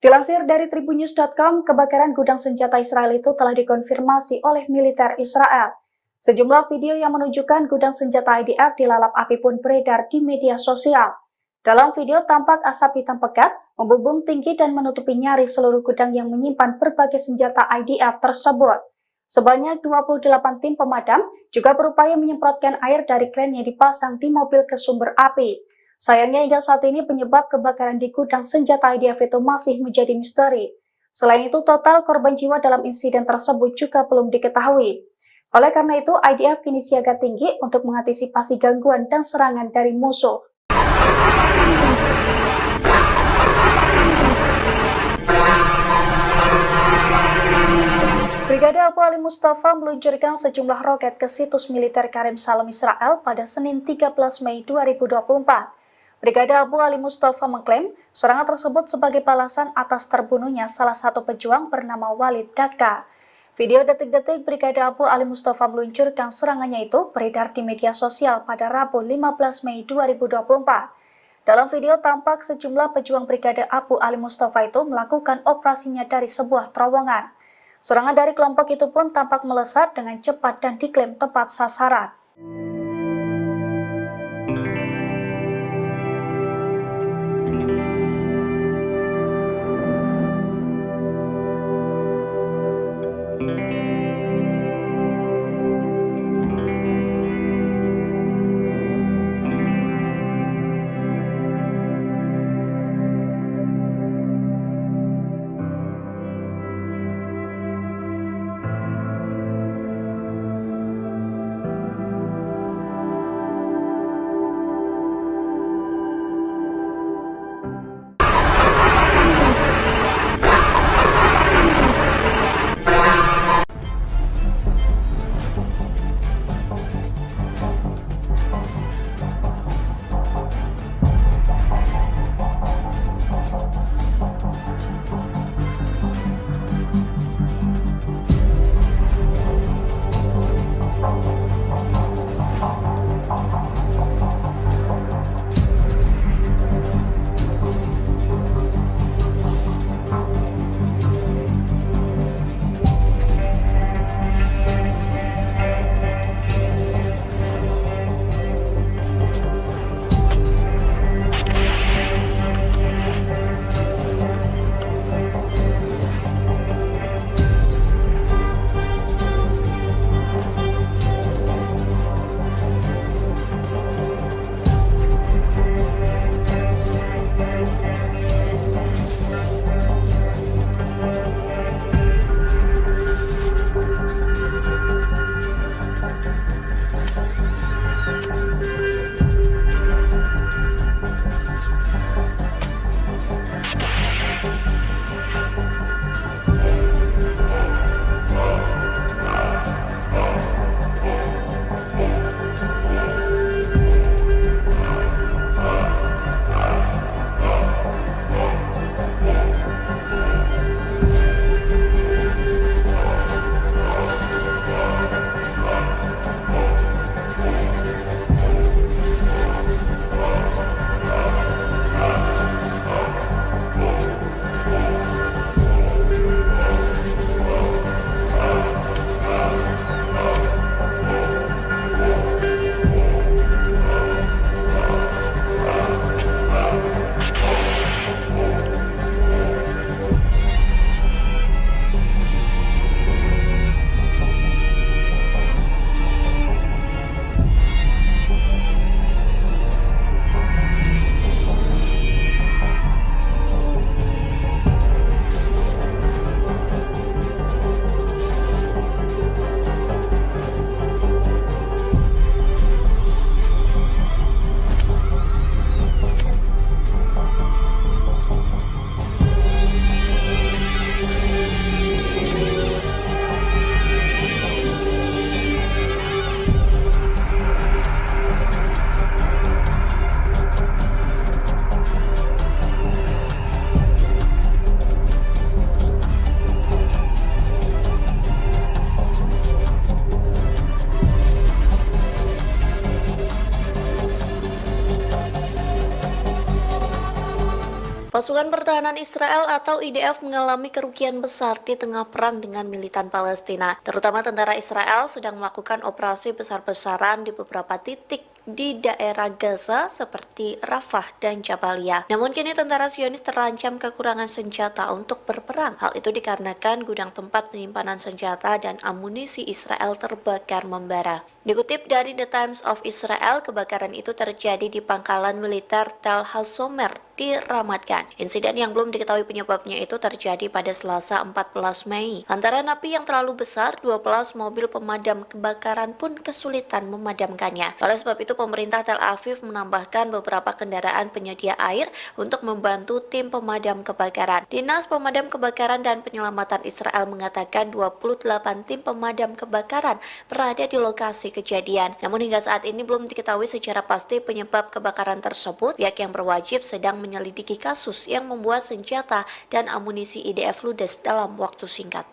Dilansir dari tribunnews.com, kebakaran gudang senjata Israel itu telah dikonfirmasi oleh militer Israel. Sejumlah video yang menunjukkan gudang senjata IDF dilalap api pun beredar di media sosial. Dalam video tampak asap hitam pekat membumbung tinggi dan menutupi nyaris seluruh gudang yang menyimpan berbagai senjata IDF tersebut. Sebanyak 28 tim pemadam juga berupaya menyemprotkan air dari kran yang dipasang di mobil ke sumber api. Sayangnya hingga saat ini penyebab kebakaran di gudang senjata IDF itu masih menjadi misteri. Selain itu, total korban jiwa dalam insiden tersebut juga belum diketahui. Oleh karena itu, IDF kini siaga tinggi untuk mengantisipasi gangguan dan serangan dari musuh. Brigade Abu Ali Mustafa meluncurkan sejumlah roket ke situs militer Karim Salem Israel pada Senin 13 Mei 2024. Brigade Abu Ali Mustafa mengklaim serangan tersebut sebagai balasan atas terbunuhnya salah satu pejuang bernama Walid Daka. Video detik-detik Brigade Abu Ali Mustafa meluncurkan serangannya itu beredar di media sosial pada Rabu 15 Mei 2024. Dalam video tampak sejumlah pejuang Brigade Abu Ali Mustafa itu melakukan operasinya dari sebuah terowongan. Serangan dari kelompok itu pun tampak melesat dengan cepat dan diklaim tepat sasaran. Pasukan Pertahanan Israel atau IDF mengalami kerugian besar di tengah perang dengan militan Palestina. Terutama tentara Israel sedang melakukan operasi besar-besaran di beberapa titik di daerah Gaza seperti Rafah dan Jabalia. Namun kini tentara Zionis terancam kekurangan senjata untuk berperang. Hal itu dikarenakan gudang tempat penyimpanan senjata dan amunisi Israel terbakar membara. Dikutip dari The Times of Israel, kebakaran itu terjadi di pangkalan militer Tel Hassomer di Ramat Gan. Insiden yang belum diketahui penyebabnya itu terjadi pada Selasa 14 Mei. Lantaran api yang terlalu besar, 12 mobil pemadam kebakaran pun kesulitan memadamkannya. Oleh sebab itu, pemerintah Tel Aviv menambahkan beberapa kendaraan penyedia air untuk membantu tim pemadam kebakaran. Dinas Pemadam Kebakaran dan Penyelamatan Israel mengatakan 28 tim pemadam kebakaran berada di lokasi kejadian. Namun hingga saat ini belum diketahui secara pasti penyebab kebakaran tersebut. Pihak yang berwajib sedang menyelidiki kasus yang membuat senjata dan amunisi IDF ludes dalam waktu singkat.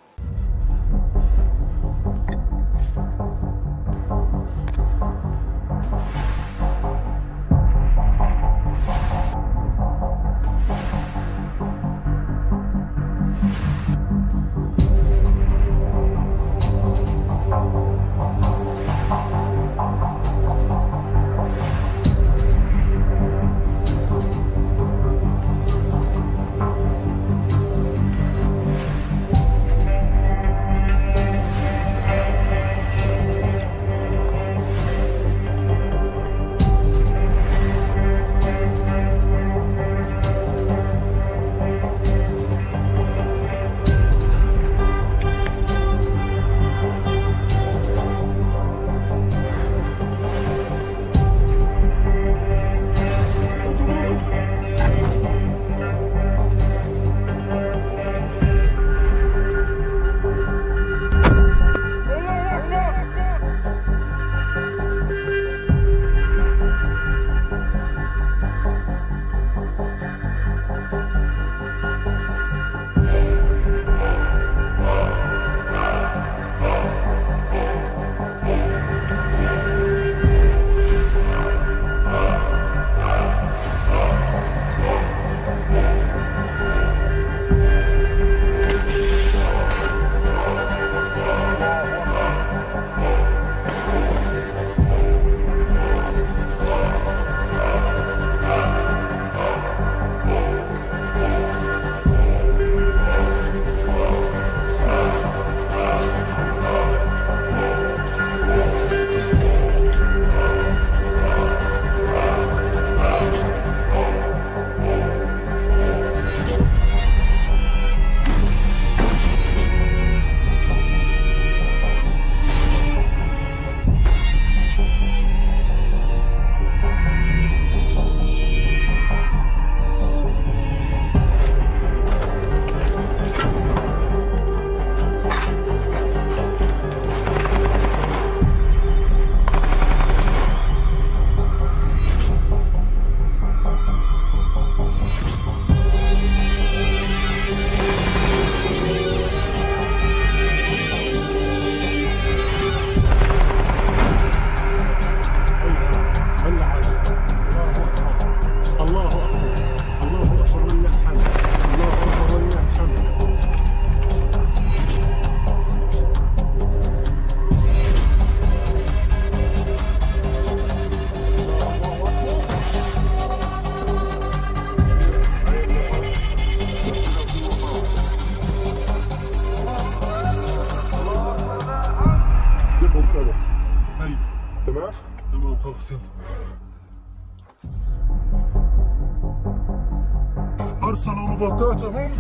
أرسلوا رباطاتهم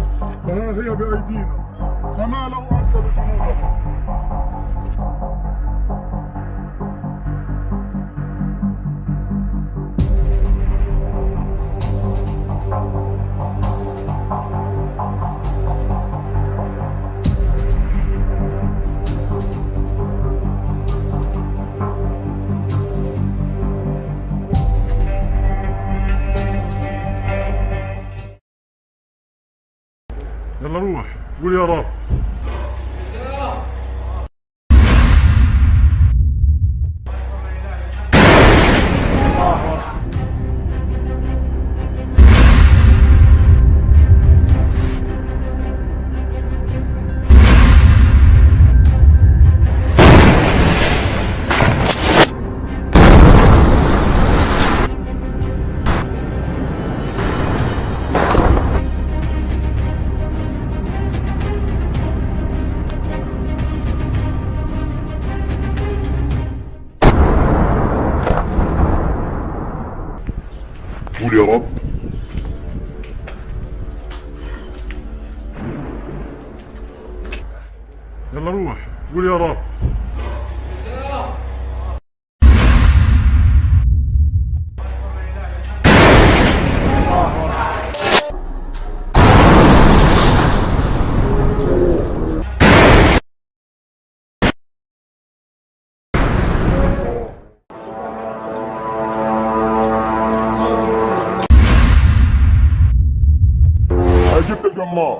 وها هي بأيدينا، فما لو أرسلوا جنودهم. يلا روح قول يا رب. قول يا رب. يلا روح قول يا رب. جبت الجمار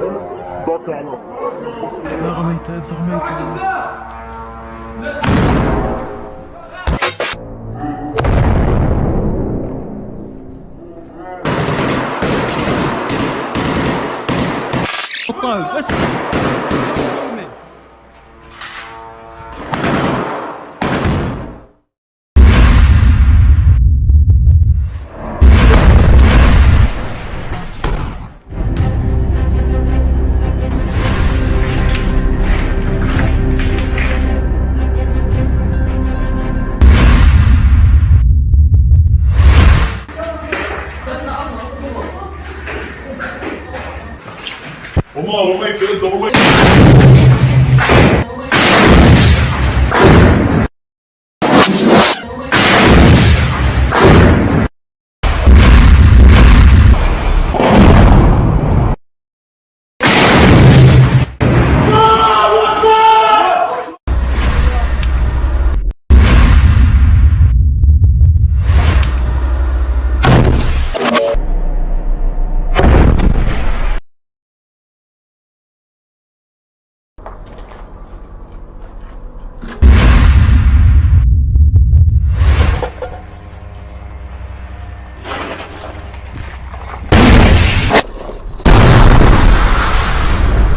جهز توكل على الله. والله رميت انت رميت.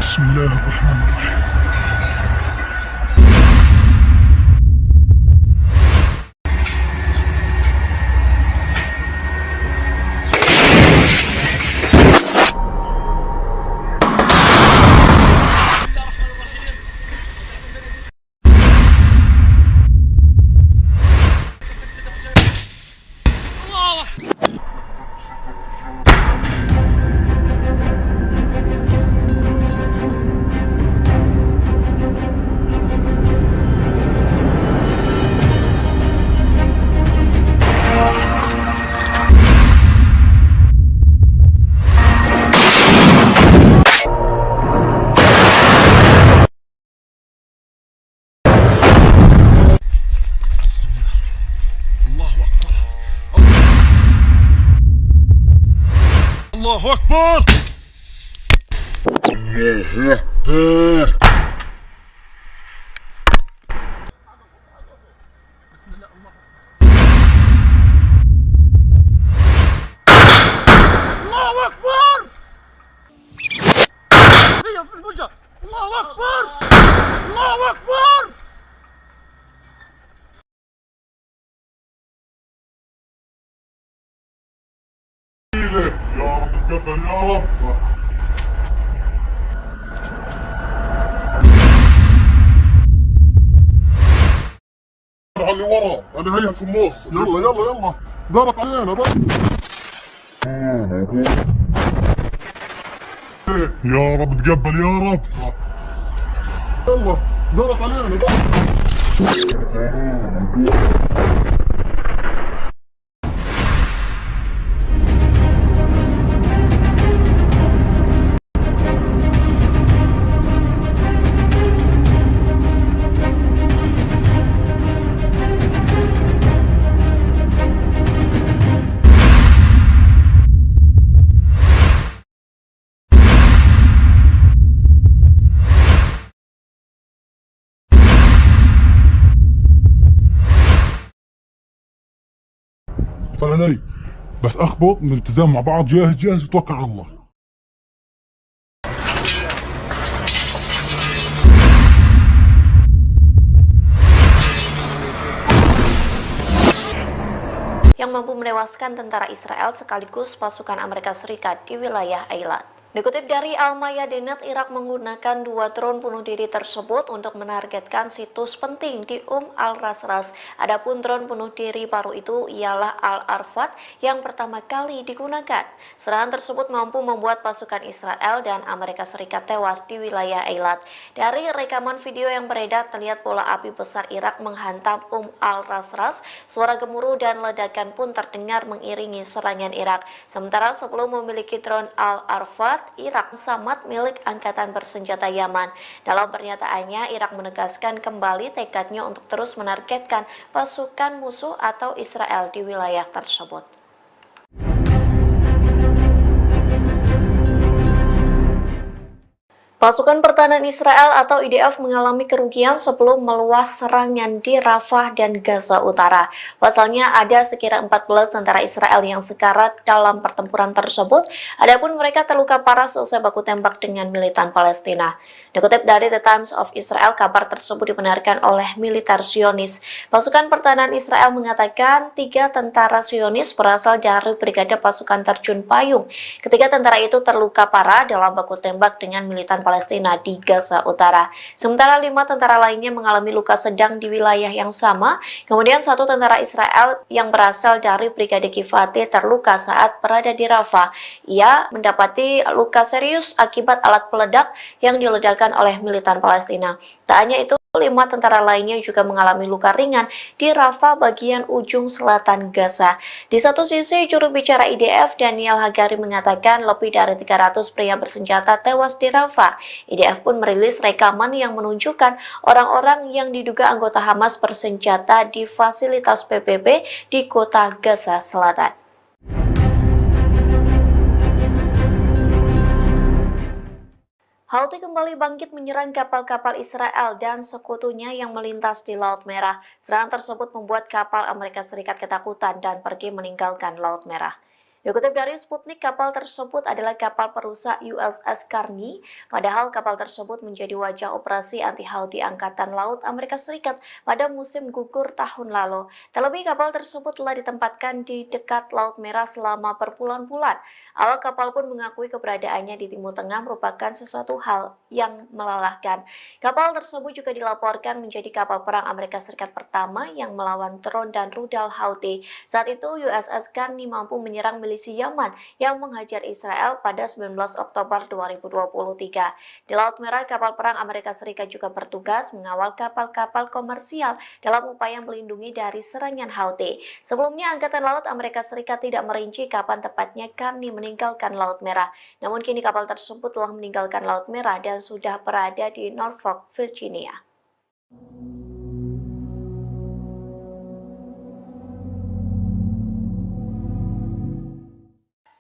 بسم الله الرحمن الرحيم. الله أكبر. الله أكبر. الله أكبر. هي في الوجه. الله أكبر. الله أكبر. يا رب تقبل يا رب. على اللي ورا انا هيا في النص. يلا يلا يلا دارت علينا بس. يا رب تقبل يا رب. يلا دارت علينا بس. طلع لي بس اخبط نلتزم مع بعض. جاهز جاهز وتوكل على الله. Yang mampu menewaskan tentara Israel sekaligus pasukan Amerika Serikat di wilayah Eilat. Dikutip dari Al-Mayadinet, Irak menggunakan 2 drone bunuh diri tersebut untuk menargetkan situs penting di al-Rasras. Adapun drone bunuh diri baru itu ialah Al-Arfat yang pertama kali digunakan. Serangan tersebut mampu membuat pasukan Israel dan Amerika Serikat tewas di wilayah Eilat. Dari rekaman video yang beredar terlihat bola api besar Irak menghantam al-Rasras. Suara gemuruh dan ledakan pun terdengar mengiringi serangan Irak. Sementara sebelum memiliki drone Al-Arfat, Irak samad milik Angkatan Bersenjata Yaman. Dalam pernyataannya, Irak menegaskan kembali tekadnya untuk terus menargetkan pasukan musuh atau Israel di wilayah tersebut. Pasukan Pertahanan Israel atau IDF mengalami kerugian sebelum meluas serangan di Rafah dan Gaza Utara. Pasalnya ada sekira 14 tentara Israel yang sekarat dalam pertempuran tersebut, adapun mereka terluka parah seusai baku tembak dengan militan Palestina. Dikutip dari The Times of Israel, kabar tersebut dibenarkan oleh militer Zionis. Pasukan Pertahanan Israel mengatakan 3 tentara Zionis berasal dari Brigade Pasukan Terjun Payung. Ketiga tentara itu terluka parah dalam baku tembak dengan militan Palestina di Gaza Utara. Sementara 5 tentara lainnya mengalami luka sedang di wilayah yang sama. Kemudian 1 tentara Israel yang berasal dari Brigade Givati terluka saat berada di Rafah. Ia mendapati luka serius akibat alat peledak yang diledakkan oleh militan Palestina. Tak hanya itu, 5 tentara lainnya juga mengalami luka ringan di Rafah bagian ujung selatan Gaza. Di satu sisi, juru bicara IDF Daniel Hagari mengatakan lebih dari 300 pria bersenjata tewas di Rafah. IDF pun merilis rekaman yang menunjukkan orang-orang yang diduga anggota Hamas bersenjata di fasilitas PBB di kota Gaza Selatan. Houthi kembali bangkit menyerang kapal-kapal Israel dan sekutunya yang melintas di Laut Merah. Serangan tersebut membuat kapal Amerika Serikat ketakutan dan pergi meninggalkan Laut Merah. Dikutip dari Sputnik, kapal tersebut adalah kapal perusak USS Carney, padahal kapal tersebut menjadi wajah operasi anti-Houthi Angkatan Laut Amerika Serikat pada musim gugur tahun lalu. Terlebih, kapal tersebut telah ditempatkan di dekat Laut Merah selama berbulan-bulan. Awak kapal pun mengakui keberadaannya di Timur Tengah merupakan sesuatu hal yang melelahkan. Kapal tersebut juga dilaporkan menjadi kapal perang Amerika Serikat pertama yang melawan drone dan rudal Houthi. Saat itu, USS Carney mampu menyerang milisi Yaman yang menghajar Israel pada 19 Oktober 2023. Di Laut Merah, kapal perang Amerika Serikat juga bertugas mengawal kapal-kapal komersial dalam upaya melindungi dari serangan Houthi. Sebelumnya, Angkatan Laut Amerika Serikat tidak merinci kapan tepatnya Carney meninggalkan Laut Merah. Namun kini kapal tersebut telah meninggalkan Laut Merah dan sudah berada di Norfolk, Virginia.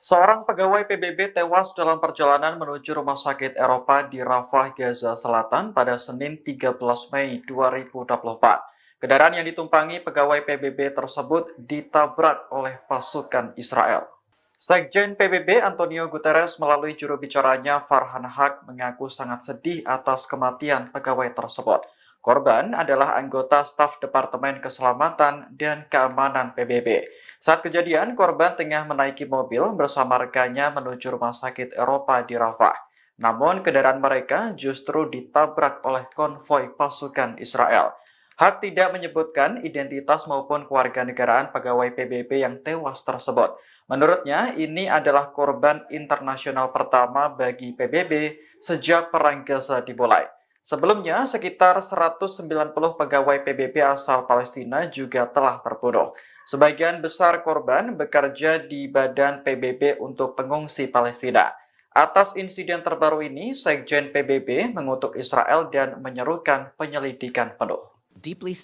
Seorang pegawai PBB tewas dalam perjalanan menuju rumah sakit Eropa di Rafah, Gaza Selatan pada Senin 13 Mei 2024. Kendaraan yang ditumpangi pegawai PBB tersebut ditabrak oleh pasukan Israel. Sekjen PBB Antonio Guterres melalui juru bicaranya Farhan Haq mengaku sangat sedih atas kematian pegawai tersebut. Korban adalah anggota staf Departemen Keselamatan dan Keamanan PBB. Saat kejadian, korban tengah menaiki mobil bersama rekannya menuju rumah sakit Eropa di Rafah. Namun, kendaraan mereka justru ditabrak oleh konvoi pasukan Israel. Haq tidak menyebutkan identitas maupun kewarganegaraan pegawai PBB yang tewas tersebut. Menurutnya, ini adalah korban internasional pertama bagi PBB sejak Perang Gaza dimulai. Sebelumnya, sekitar 190 pegawai PBB asal Palestina juga telah terbunuh. Sebagian besar korban bekerja di Badan PBB untuk Pengungsi Palestina. Atas insiden terbaru ini, Sekjen PBB mengutuk Israel dan menyerukan penyelidikan penuh. Deeply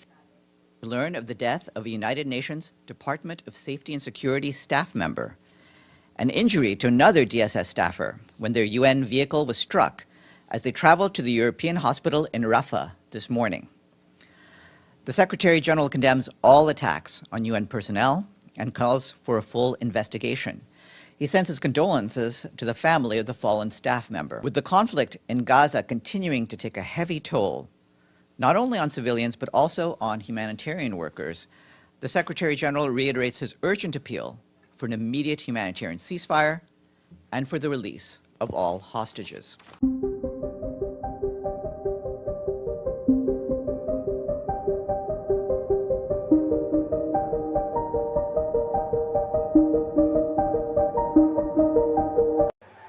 learn of the death of a United Nations Department of Safety and Security staff member, an injury to another DSS staffer when their UN vehicle was struck as they traveled to the European hospital in Rafah this morning. The Secretary General condemns all attacks on UN personnel and calls for a full investigation. He sends his condolences to the family of the fallen staff member. With the conflict in Gaza continuing to take a heavy toll, not only on civilians but also on humanitarian workers, the Secretary General reiterates his urgent appeal for an immediate humanitarian ceasefire and for the release of all hostages.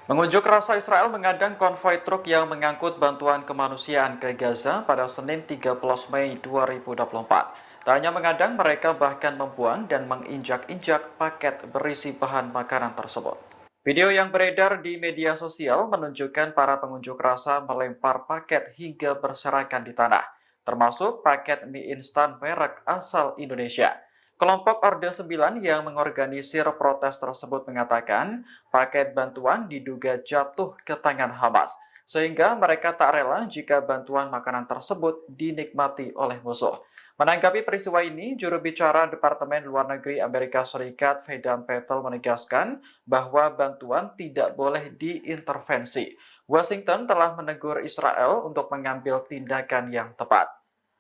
Pengunjuk rasa Israel mengadang konvoi truk yang mengangkut bantuan kemanusiaan ke Gaza pada Senin 13 Mei 2024. Tak hanya mengadang, mereka bahkan membuang dan menginjak-injak paket berisi bahan makanan tersebut. Video yang beredar di media sosial menunjukkan para pengunjuk rasa melempar paket hingga berserakan di tanah, termasuk paket mie instan merek asal Indonesia. Kelompok Orde 9 yang mengorganisir protes tersebut mengatakan paket bantuan diduga jatuh ke tangan Hamas, sehingga mereka tak rela jika bantuan makanan tersebut dinikmati oleh musuh. Menanggapi peristiwa ini, juru bicara Departemen Luar Negeri Amerika Serikat Vedant Patel menegaskan bahwa bantuan tidak boleh diintervensi. Washington telah menegur Israel untuk mengambil tindakan yang tepat.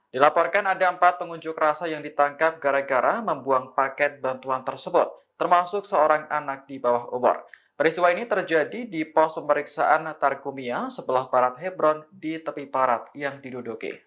Dilaporkan ada 4 pengunjuk rasa yang ditangkap gara-gara membuang paket bantuan tersebut, termasuk seorang anak di bawah umur. Peristiwa ini terjadi di pos pemeriksaan Tarkumia sebelah barat Hebron di tepi barat yang diduduki.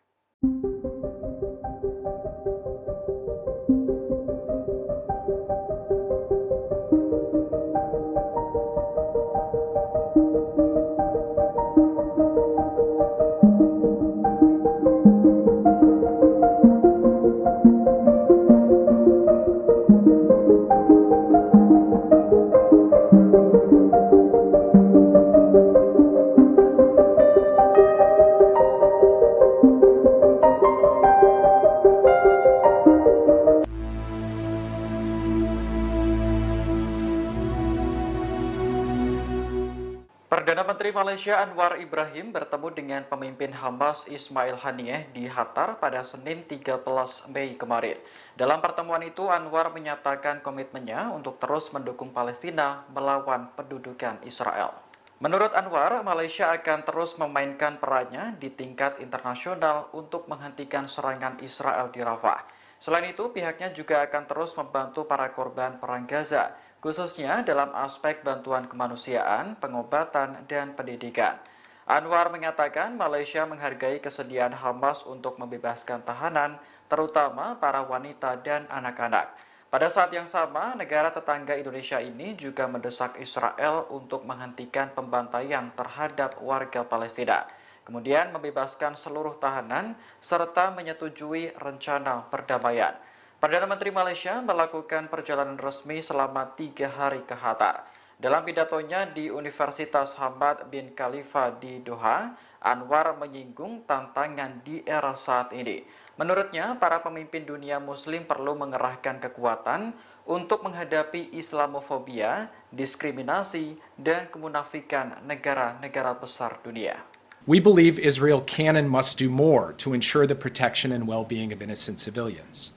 Perdana Menteri Malaysia Anwar Ibrahim bertemu dengan pemimpin Hamas Ismail Haniyeh di Qatar pada Senin 13 Mei kemarin. Dalam pertemuan itu, Anwar menyatakan komitmennya untuk terus mendukung Palestina melawan pendudukan Israel. Menurut Anwar, Malaysia akan terus memainkan perannya di tingkat internasional untuk menghentikan serangan Israel di Rafah. Selain itu, pihaknya juga akan terus membantu para korban perang Gaza, khususnya dalam aspek bantuan kemanusiaan, pengobatan, dan pendidikan. Anwar mengatakan Malaysia menghargai kesediaan Hamas untuk membebaskan tahanan, terutama para wanita dan anak-anak. Pada saat yang sama, negara tetangga Indonesia ini juga mendesak Israel untuk menghentikan pembantaian terhadap warga Palestina, kemudian membebaskan seluruh tahanan, serta menyetujui rencana perdamaian. Perdana Menteri Malaysia melakukan perjalanan resmi selama 3 hari ke Qatar. Dalam pidatonya di Universitas Hamad bin Khalifa di Doha, Anwar menyinggung tantangan di era saat ini. Menurutnya, para pemimpin dunia Muslim perlu mengerahkan kekuatan untuk menghadapi Islamofobia, diskriminasi, dan kemunafikan negara-negara besar dunia. We believe Israel can and must do more to ensure the protection and well-being of innocent civilians.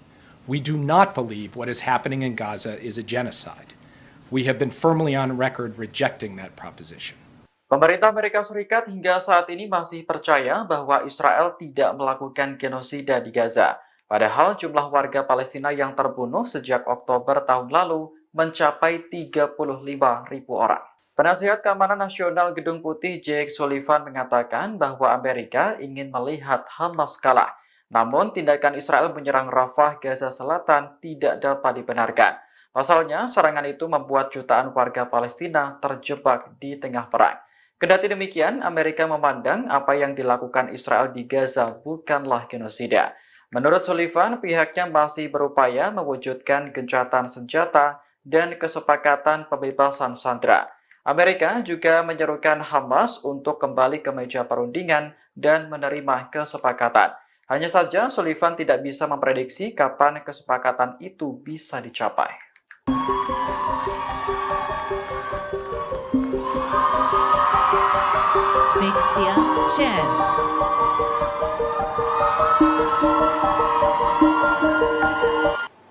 We do not believe what is happening in Gaza is a genocide. We have been firmly on record rejecting that proposition. Pemerintah Amerika Serikat hingga saat ini masih percaya bahwa Israel tidak melakukan genosida di Gaza. Padahal jumlah warga Palestina yang terbunuh sejak Oktober tahun lalu mencapai 35.000 orang. Penasihat Keamanan Nasional Gedung Putih Jake Sullivan mengatakan bahwa Amerika ingin melihat Hamas kalah. Namun, tindakan Israel menyerang Rafah, Gaza Selatan tidak dapat dibenarkan. Pasalnya, serangan itu membuat jutaan warga Palestina terjebak di tengah perang. Kendati demikian, Amerika memandang apa yang dilakukan Israel di Gaza bukanlah genosida. Menurut Sullivan, pihaknya masih berupaya mewujudkan gencatan senjata dan kesepakatan pembebasan sandera. Amerika juga menyerukan Hamas untuk kembali ke meja perundingan dan menerima kesepakatan. Hanya saja, Sullivan tidak bisa memprediksi kapan kesepakatan itu bisa dicapai. Vexia Chen.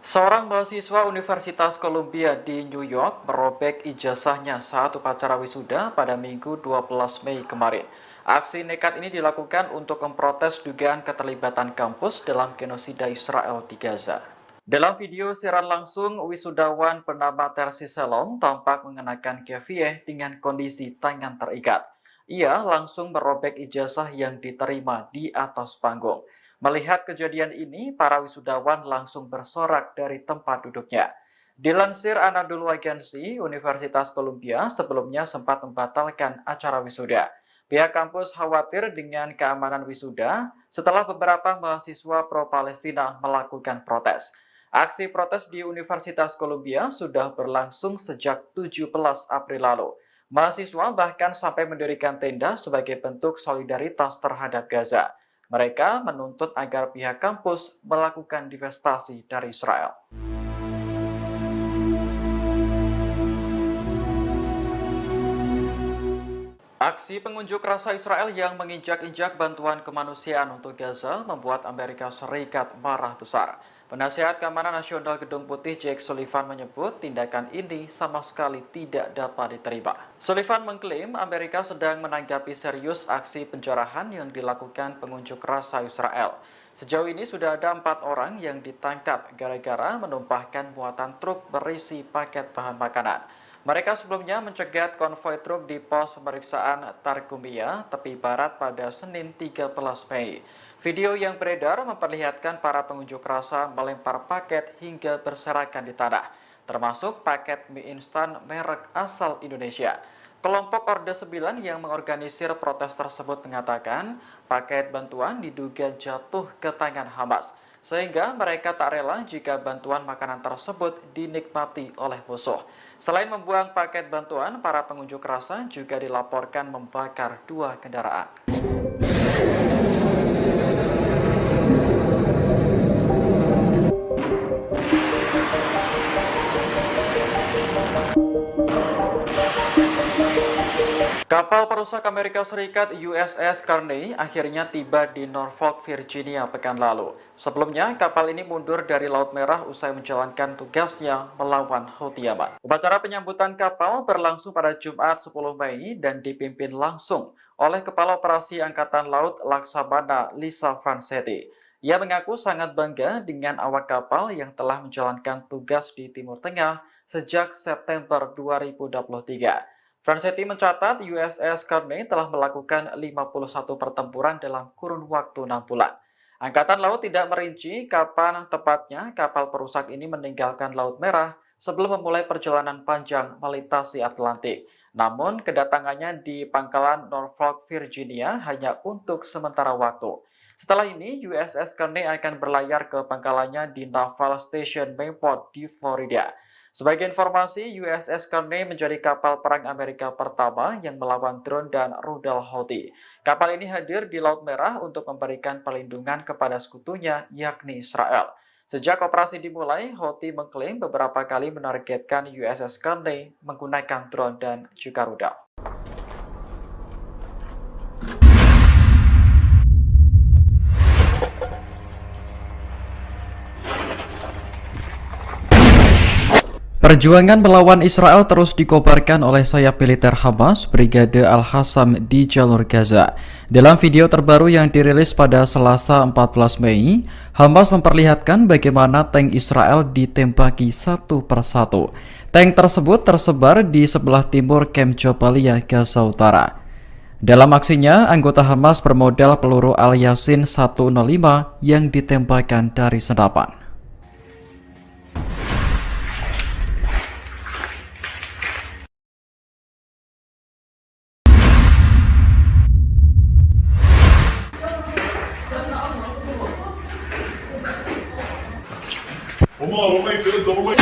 Seorang mahasiswa Universitas Columbia di New York merobek ijazahnya saat upacara wisuda pada Minggu 12 Mei kemarin. Aksi nekat ini dilakukan untuk memprotes dugaan keterlibatan kampus dalam genosida Israel di Gaza. Dalam video siaran langsung, wisudawan bernama Tersi Selom tampak mengenakan kefieh dengan kondisi tangan terikat. Ia langsung merobek ijazah yang diterima di atas panggung. Melihat kejadian ini, para wisudawan langsung bersorak dari tempat duduknya. Dilansir Anadolu Agency, Universitas Columbia sebelumnya sempat membatalkan acara wisuda. Pihak kampus khawatir dengan keamanan wisuda setelah beberapa mahasiswa pro-Palestina melakukan protes. Aksi protes di Universitas Columbia sudah berlangsung sejak 17 April lalu. Mahasiswa bahkan sampai mendirikan tenda sebagai bentuk solidaritas terhadap Gaza. Mereka menuntut agar pihak kampus melakukan divestasi dari Israel. Aksi pengunjuk rasa Israel yang menginjak-injak bantuan kemanusiaan untuk Gaza membuat Amerika Serikat marah besar. Penasihat Keamanan Nasional Gedung Putih Jake Sullivan menyebut tindakan ini sama sekali tidak dapat diterima. Sullivan mengklaim Amerika sedang menanggapi serius aksi penjarahan yang dilakukan pengunjuk rasa Israel. Sejauh ini sudah ada 4 orang yang ditangkap gara-gara menumpahkan muatan truk berisi paket bahan makanan. Mereka sebelumnya mencegat konvoi truk di pos pemeriksaan Targumia, tepi barat pada Senin 13 Mei. Video yang beredar memperlihatkan para pengunjuk rasa melempar paket hingga berserakan di tanah, termasuk paket mie instan merek asal Indonesia. Kelompok Orde 9 yang mengorganisir protes tersebut mengatakan paket bantuan diduga jatuh ke tangan Hamas, sehingga mereka tak rela jika bantuan makanan tersebut dinikmati oleh musuh. Selain membuang paket bantuan, para pengunjuk rasa juga dilaporkan membakar 2 kendaraan. Kapal perusak Amerika Serikat USS Carney akhirnya tiba di Norfolk, Virginia pekan lalu. Sebelumnya, kapal ini mundur dari Laut Merah usai menjalankan tugasnya melawan Houthi Yaman. Upacara penyambutan kapal berlangsung pada Jumat 10 Mei dan dipimpin langsung oleh Kepala Operasi Angkatan Laut Laksamana Lisa Francetti. Ia mengaku sangat bangga dengan awak kapal yang telah menjalankan tugas di Timur Tengah sejak September 2023. Francetti mencatat USS Carney telah melakukan 51 pertempuran dalam kurun waktu 6 bulan. Angkatan Laut tidak merinci kapan tepatnya kapal perusak ini meninggalkan Laut Merah sebelum memulai perjalanan panjang melintasi Atlantik. Namun, kedatangannya di pangkalan Norfolk, Virginia hanya untuk sementara waktu. Setelah ini, USS Carney akan berlayar ke pangkalannya di Naval Station Mayport di Florida. Sebagai informasi, USS Carney menjadi kapal perang Amerika pertama yang melawan drone dan rudal Houthi. Kapal ini hadir di Laut Merah untuk memberikan perlindungan kepada sekutunya, yakni Israel. Sejak operasi dimulai, Houthi mengklaim beberapa kali menargetkan USS Carney menggunakan drone dan juga rudal. Perjuangan melawan Israel terus dikobarkan oleh sayap militer Hamas, Brigade Al-Hassam di jalur Gaza. Dalam video terbaru yang dirilis pada Selasa 14 Mei, Hamas memperlihatkan bagaimana tank Israel ditembaki satu persatu. Tank tersebut tersebar di sebelah timur Camp Jabalia, Gaza Utara. Dalam aksinya, anggota Hamas bermodel peluru Al-Yasin 105 yang ditembakkan dari senapan. وما رميت إذ رميت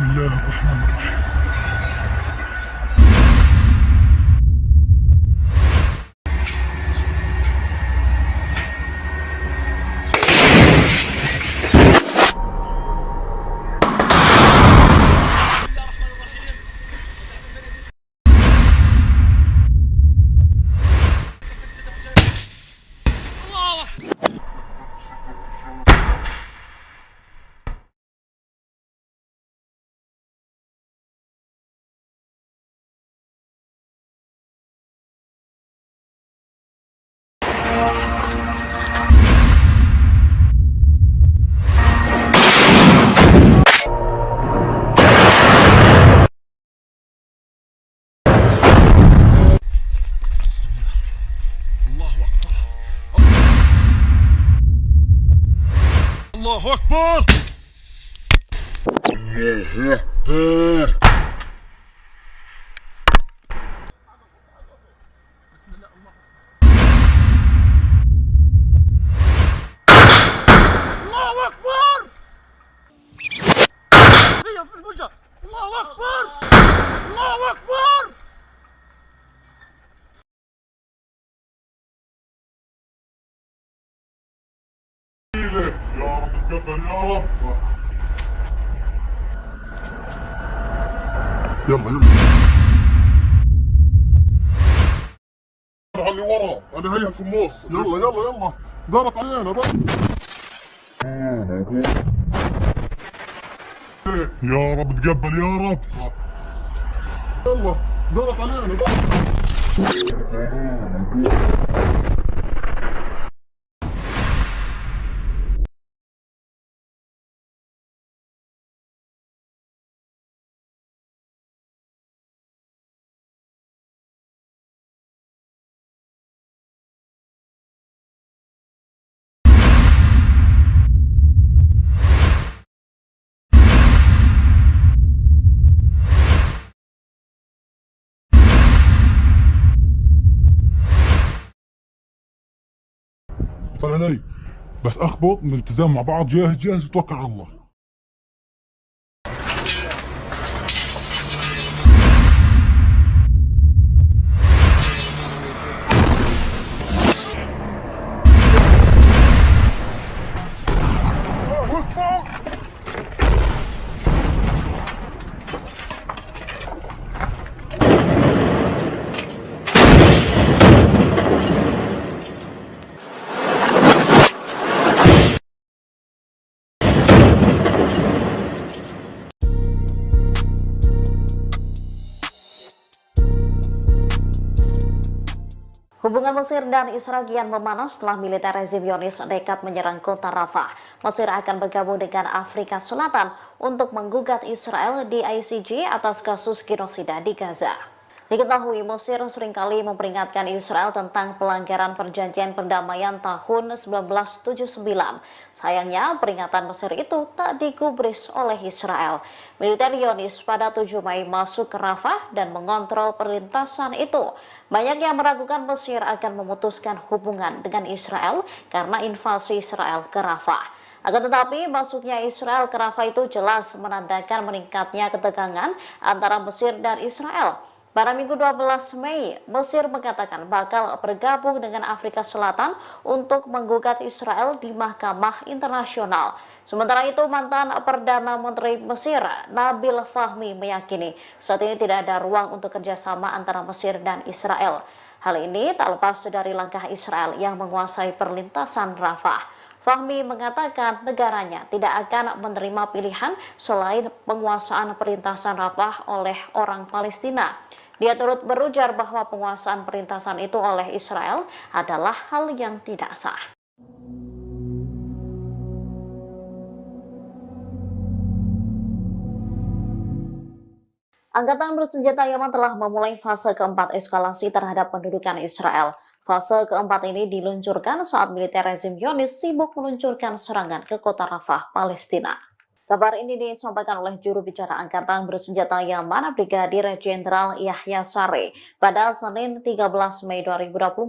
بسم الله الرحمن الرحيم. الله أكبر. الله أكبر. الله أكبر. هي في الوجه. الله أكبر. الله أكبر. يا رب تقبل يا رب. يلا على اللي ورا، انا هيها في النص. يلا يلا يلا، دارت علينا بقى. يا رب تقبل يا رب. يلا دارت علينا بقى. طلع علي بس اخبط من الالتزام مع بعض. جاهز جاهز وتوكل على الله. Hubungan Mesir dan Israel kian memanas setelah militer rezim Zionis nekat menyerang kota Rafah. Mesir akan bergabung dengan Afrika Selatan untuk menggugat Israel di ICJ atas kasus genosida di Gaza. Diketahui Mesir seringkali memperingatkan Israel tentang pelanggaran perjanjian perdamaian tahun 1979. Sayangnya peringatan Mesir itu tak digubris oleh Israel. Militer Zionis pada 7 Mei masuk ke Rafah dan mengontrol perlintasan itu. Banyak yang meragukan Mesir akan memutuskan hubungan dengan Israel karena invasi Israel ke Rafah. Akan tetapi, masuknya Israel ke Rafah itu jelas menandakan meningkatnya ketegangan antara Mesir dan Israel. Pada Minggu 12 Mei, Mesir mengatakan bakal bergabung dengan Afrika Selatan untuk menggugat Israel di Mahkamah Internasional. Sementara itu, mantan Perdana Menteri Mesir, Nabil Fahmi, meyakini saat ini tidak ada ruang untuk kerjasama antara Mesir dan Israel. Hal ini tak lepas dari langkah Israel yang menguasai perlintasan Rafah. Fahmi mengatakan negaranya tidak akan menerima pilihan selain penguasaan perlintasan Rafah oleh orang Palestina. Dia turut berujar bahwa penguasaan perlintasan itu oleh Israel adalah hal yang tidak sah. Angkatan bersenjata Yaman telah memulai fase keempat eskalasi terhadap pendudukan Israel. Fase keempat ini diluncurkan saat militer rezim Zionis sibuk meluncurkan serangan ke kota Rafah, Palestina. Kabar ini disampaikan oleh juru bicara Angkatan Bersenjata Yaman, Brigadir Jenderal Yahya Saree, pada Senin 13 Mei 2024.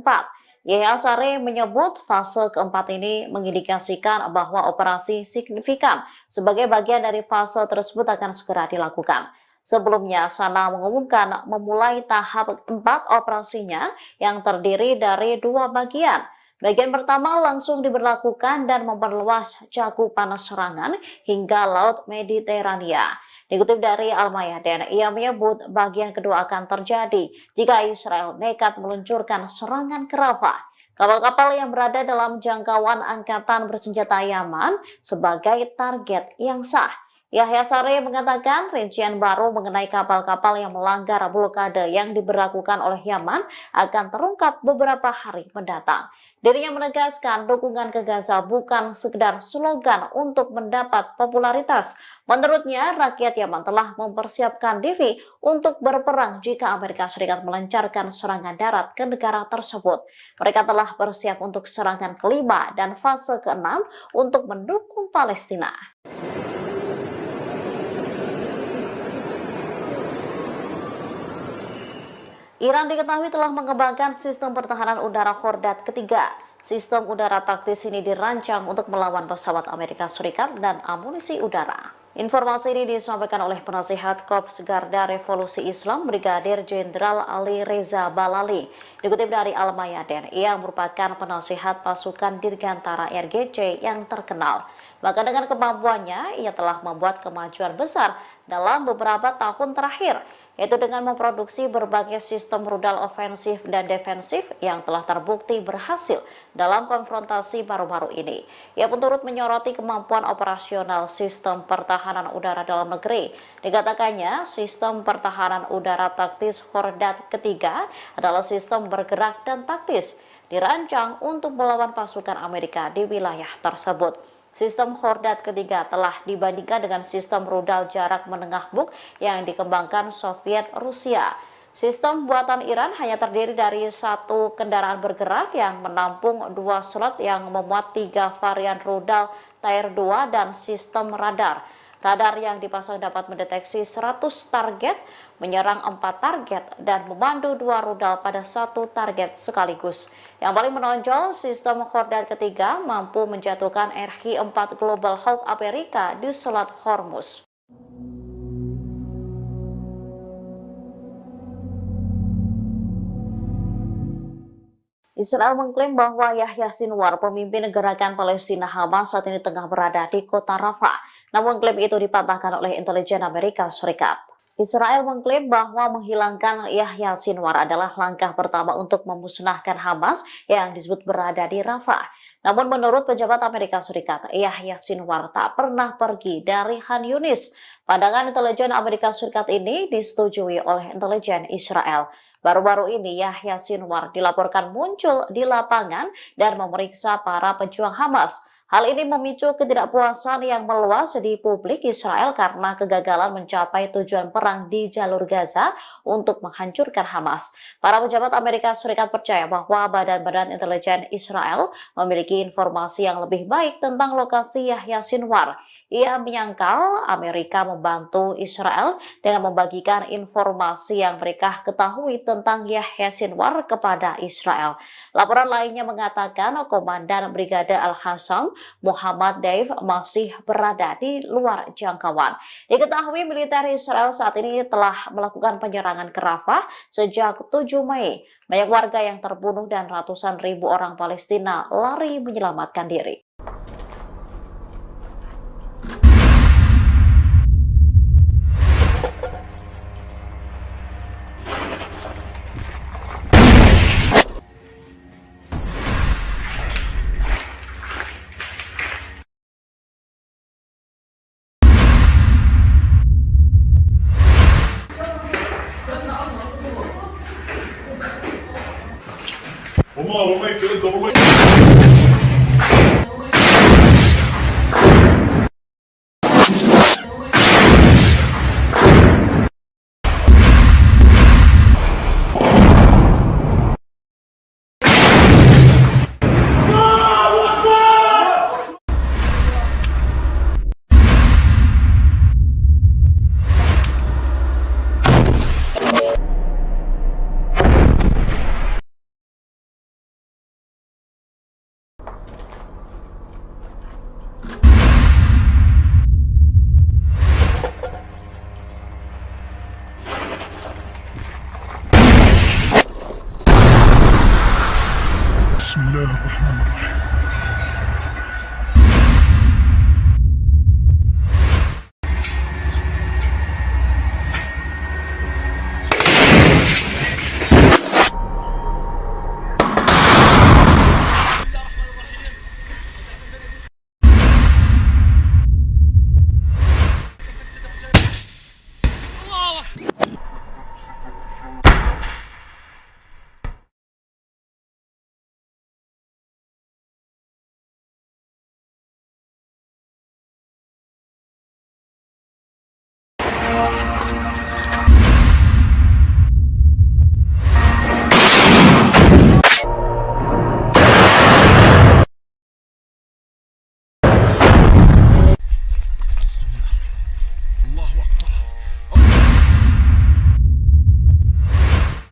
Yahya Saree menyebut fase keempat ini mengindikasikan bahwa operasi signifikan sebagai bagian dari fase tersebut akan segera dilakukan. Sebelumnya, Sana mengumumkan memulai tahap 4 operasinya yang terdiri dari 2 bagian. Bagian pertama langsung diberlakukan dan memperluas cakupan serangan hingga Laut Mediterania. Dikutip dari Al-Mayadin, ia menyebut bagian kedua akan terjadi jika Israel nekat meluncurkan serangan ke Rafah. Kapal-kapal yang berada dalam jangkauan angkatan bersenjata Yaman sebagai target yang sah. Yahya Saree mengatakan rincian baru mengenai kapal-kapal yang melanggar blokade yang diberlakukan oleh Yaman akan terungkap beberapa hari mendatang. Dirinya menegaskan dukungan ke Gaza bukan sekedar slogan untuk mendapat popularitas. Menurutnya, rakyat Yaman telah mempersiapkan diri untuk berperang jika Amerika Serikat melancarkan serangan darat ke negara tersebut. Mereka telah bersiap untuk serangan kelima dan fase keenam untuk mendukung Palestina. Iran diketahui telah mengembangkan sistem pertahanan udara Khordad ketiga. Sistem udara taktis ini dirancang untuk melawan pesawat Amerika Serikat dan amunisi udara. Informasi ini disampaikan oleh penasihat Korps Garda Revolusi Islam Brigadir Jenderal Ali Reza Balali. Dikutip dari Al-Mayadin, ia merupakan penasihat pasukan Dirgantara RGC yang terkenal. Maka dengan kemampuannya, ia telah membuat kemajuan besar dalam beberapa tahun terakhir, yaitu dengan memproduksi berbagai sistem rudal ofensif dan defensif yang telah terbukti berhasil dalam konfrontasi baru-baru ini. Ia pun turut menyoroti kemampuan operasional sistem pertahanan udara dalam negeri. Dikatakannya, sistem pertahanan udara taktis Khordad ketiga adalah sistem bergerak dan taktis, dirancang untuk melawan pasukan Amerika di wilayah tersebut. Sistem Khordad ketiga telah dibandingkan dengan sistem rudal jarak menengah Buk yang dikembangkan Soviet Rusia. Sistem buatan Iran hanya terdiri dari satu kendaraan bergerak yang menampung 2 slot yang memuat 3 varian rudal Tier 2 dan sistem radar. Radar yang dipasang dapat mendeteksi 100 target, menyerang 4 target, dan memandu 2 rudal pada 1 target sekaligus. Yang paling menonjol, sistem Khordad ketiga mampu menjatuhkan RH-4 Global Hawk Amerika di Selat Hormuz. Israel mengklaim bahwa Yahya Sinwar, pemimpin gerakan Palestina Hamas, saat ini tengah berada di kota Rafah. Namun klaim itu dipatahkan oleh intelijen Amerika Serikat. Israel mengklaim bahwa menghilangkan Yahya Sinwar adalah langkah pertama untuk memusnahkan Hamas yang disebut berada di Rafah. Namun menurut pejabat Amerika Serikat, Yahya Sinwar tak pernah pergi dari Khan Yunis. Pandangan intelijen Amerika Serikat ini disetujui oleh intelijen Israel. Baru-baru ini Yahya Sinwar dilaporkan muncul di lapangan dan memeriksa para pejuang Hamas. Hal ini memicu ketidakpuasan yang meluas di publik Israel karena kegagalan mencapai tujuan perang di jalur Gaza untuk menghancurkan Hamas. Para pejabat Amerika Serikat percaya bahwa badan-badan intelijen Israel memiliki informasi yang lebih baik tentang lokasi Yahya Sinwar. Ia menyangkal Amerika membantu Israel dengan membagikan informasi yang mereka ketahui tentang Yahya Sinwar kepada Israel. Laporan lainnya mengatakan Komandan Brigade Al-Hassam, Muhammad Deif, masih berada di luar jangkauan. Diketahui militer Israel saat ini telah melakukan penyerangan ke Rafah sejak 7 Mei. Banyak warga yang terbunuh dan ratusan ribu orang Palestina lari menyelamatkan diri. وما رميت انت رميت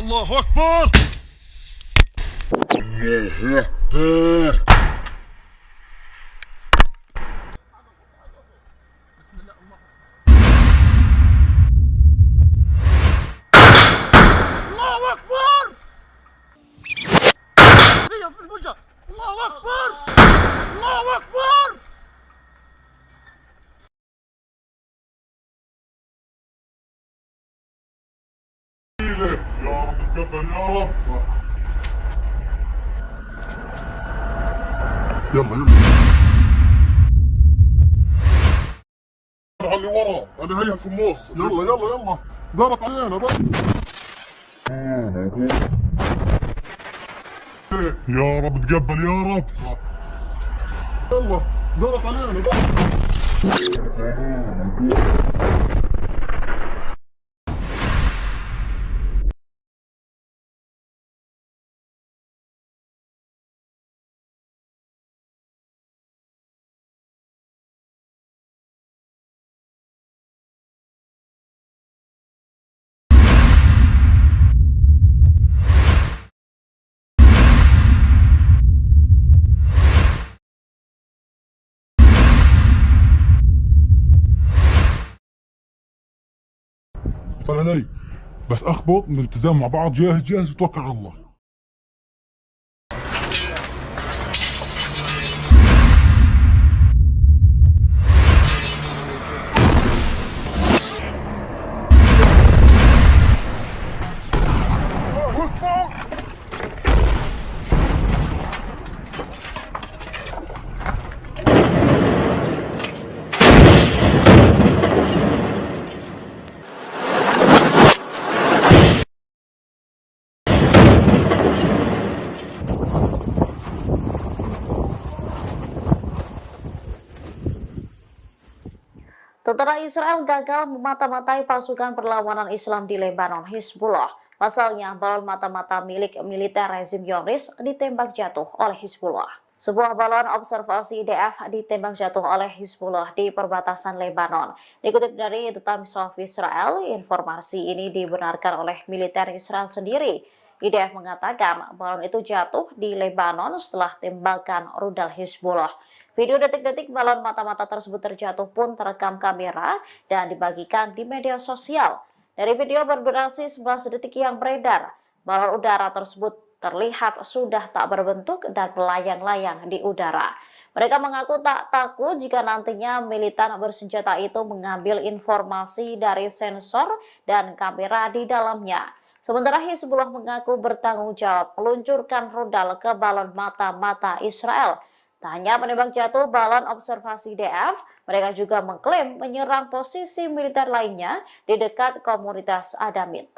الله أكبر. الله أكبر. يا رب تقبل يا رب. يلا يلا على اللي ورا، انا هيا في النص. يلا يلا يلا دارت علينا بقى. يا رب تقبل يا رب. يلا دارت علينا بقى. طلع علي بس اخبط من التزام مع بعض. جاهز جاهز وتوكل على الله. Tentara Israel gagal memata-matai pasukan perlawanan Islam di Lebanon, Hizbullah. Pasalnya, balon mata-mata milik militer rezim Zionis ditembak jatuh oleh Hizbullah. Sebuah balon observasi IDF ditembak jatuh oleh Hizbullah di perbatasan Lebanon. Dikutip dari The Times of Israel, informasi ini dibenarkan oleh militer Israel sendiri. IDF mengatakan balon itu jatuh di Lebanon setelah tembakan rudal Hizbullah. Video detik-detik balon mata-mata tersebut terjatuh pun terekam kamera dan dibagikan di media sosial. Dari video berdurasi 11 detik yang beredar, balon udara tersebut terlihat sudah tak berbentuk dan melayang-layang di udara. Mereka mengaku tak takut jika nantinya militan bersenjata itu mengambil informasi dari sensor dan kamera di dalamnya. Sementara Hizbullah mengaku bertanggung jawab meluncurkan rudal ke balon mata-mata Israel. Tak hanya menembak jatuh balon observasi DF, mereka juga mengklaim menyerang posisi militer lainnya di dekat komunitas Adamit.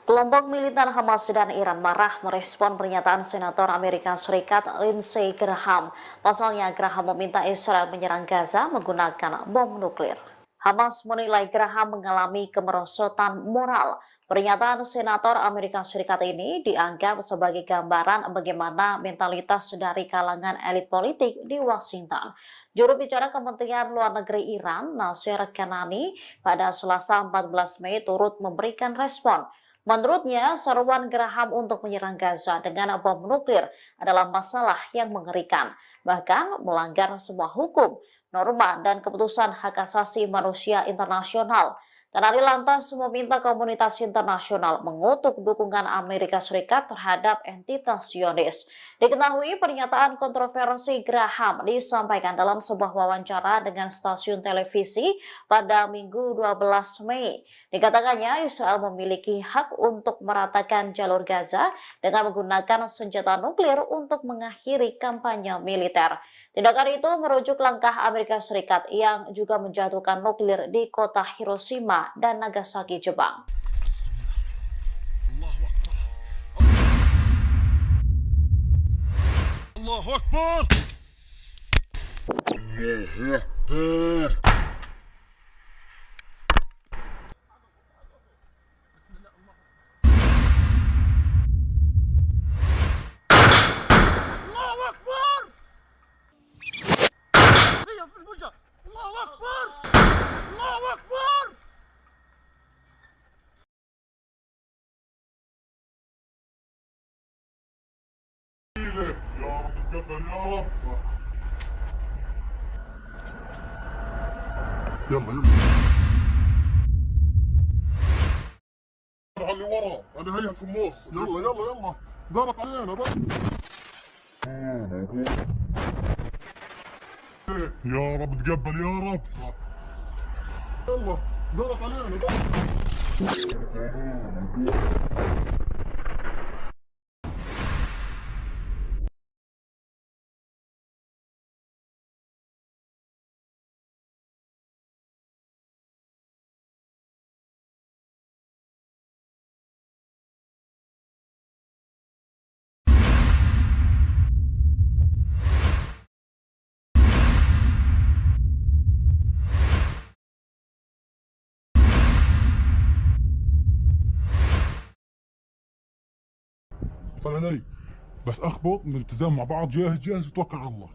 Kelompok militer Hamas dan Iran marah merespon pernyataan Senator Amerika Serikat Lindsey Graham. Pasalnya, Graham meminta Israel menyerang Gaza menggunakan bom nuklir. Hamas menilai Graham mengalami kemerosotan moral. Pernyataan Senator Amerika Serikat ini dianggap sebagai gambaran bagaimana mentalitas dari kalangan elit politik di Washington. Juru bicara Kementerian Luar Negeri Iran, Nasir Kanani, pada Selasa 14 Mei turut memberikan respon. Menurutnya, seruan Graham untuk menyerang Gaza dengan bom nuklir adalah masalah yang mengerikan, bahkan melanggar semua hukum, norma, dan keputusan hak asasi manusia internasional. Kanali lantas meminta komunitas internasional mengutuk dukungan Amerika Serikat terhadap entitas Zionis. Diketahui pernyataan kontroversi Graham disampaikan dalam sebuah wawancara dengan stasiun televisi pada Minggu 12 Mei. Dikatakannya Israel memiliki hak untuk meratakan jalur Gaza dengan menggunakan senjata nuklir untuk mengakhiri kampanye militer. Tindakan itu merujuk langkah Amerika Serikat yang juga menjatuhkan nuklir di kota Hiroshima dan Nagasaki, Jepang. Allahu Akbar. Allahu Akbar. يا رب تقبل يا رب. يلا على اللي ورا، انا هيها في النص. يلا يلا يلا دارت علينا بقى. يا رب تقبل يا رب. يلا دارت علينا بقى. علي بس اخبط من الالتزام مع بعض. جاهز جاهز وتوكل على الله.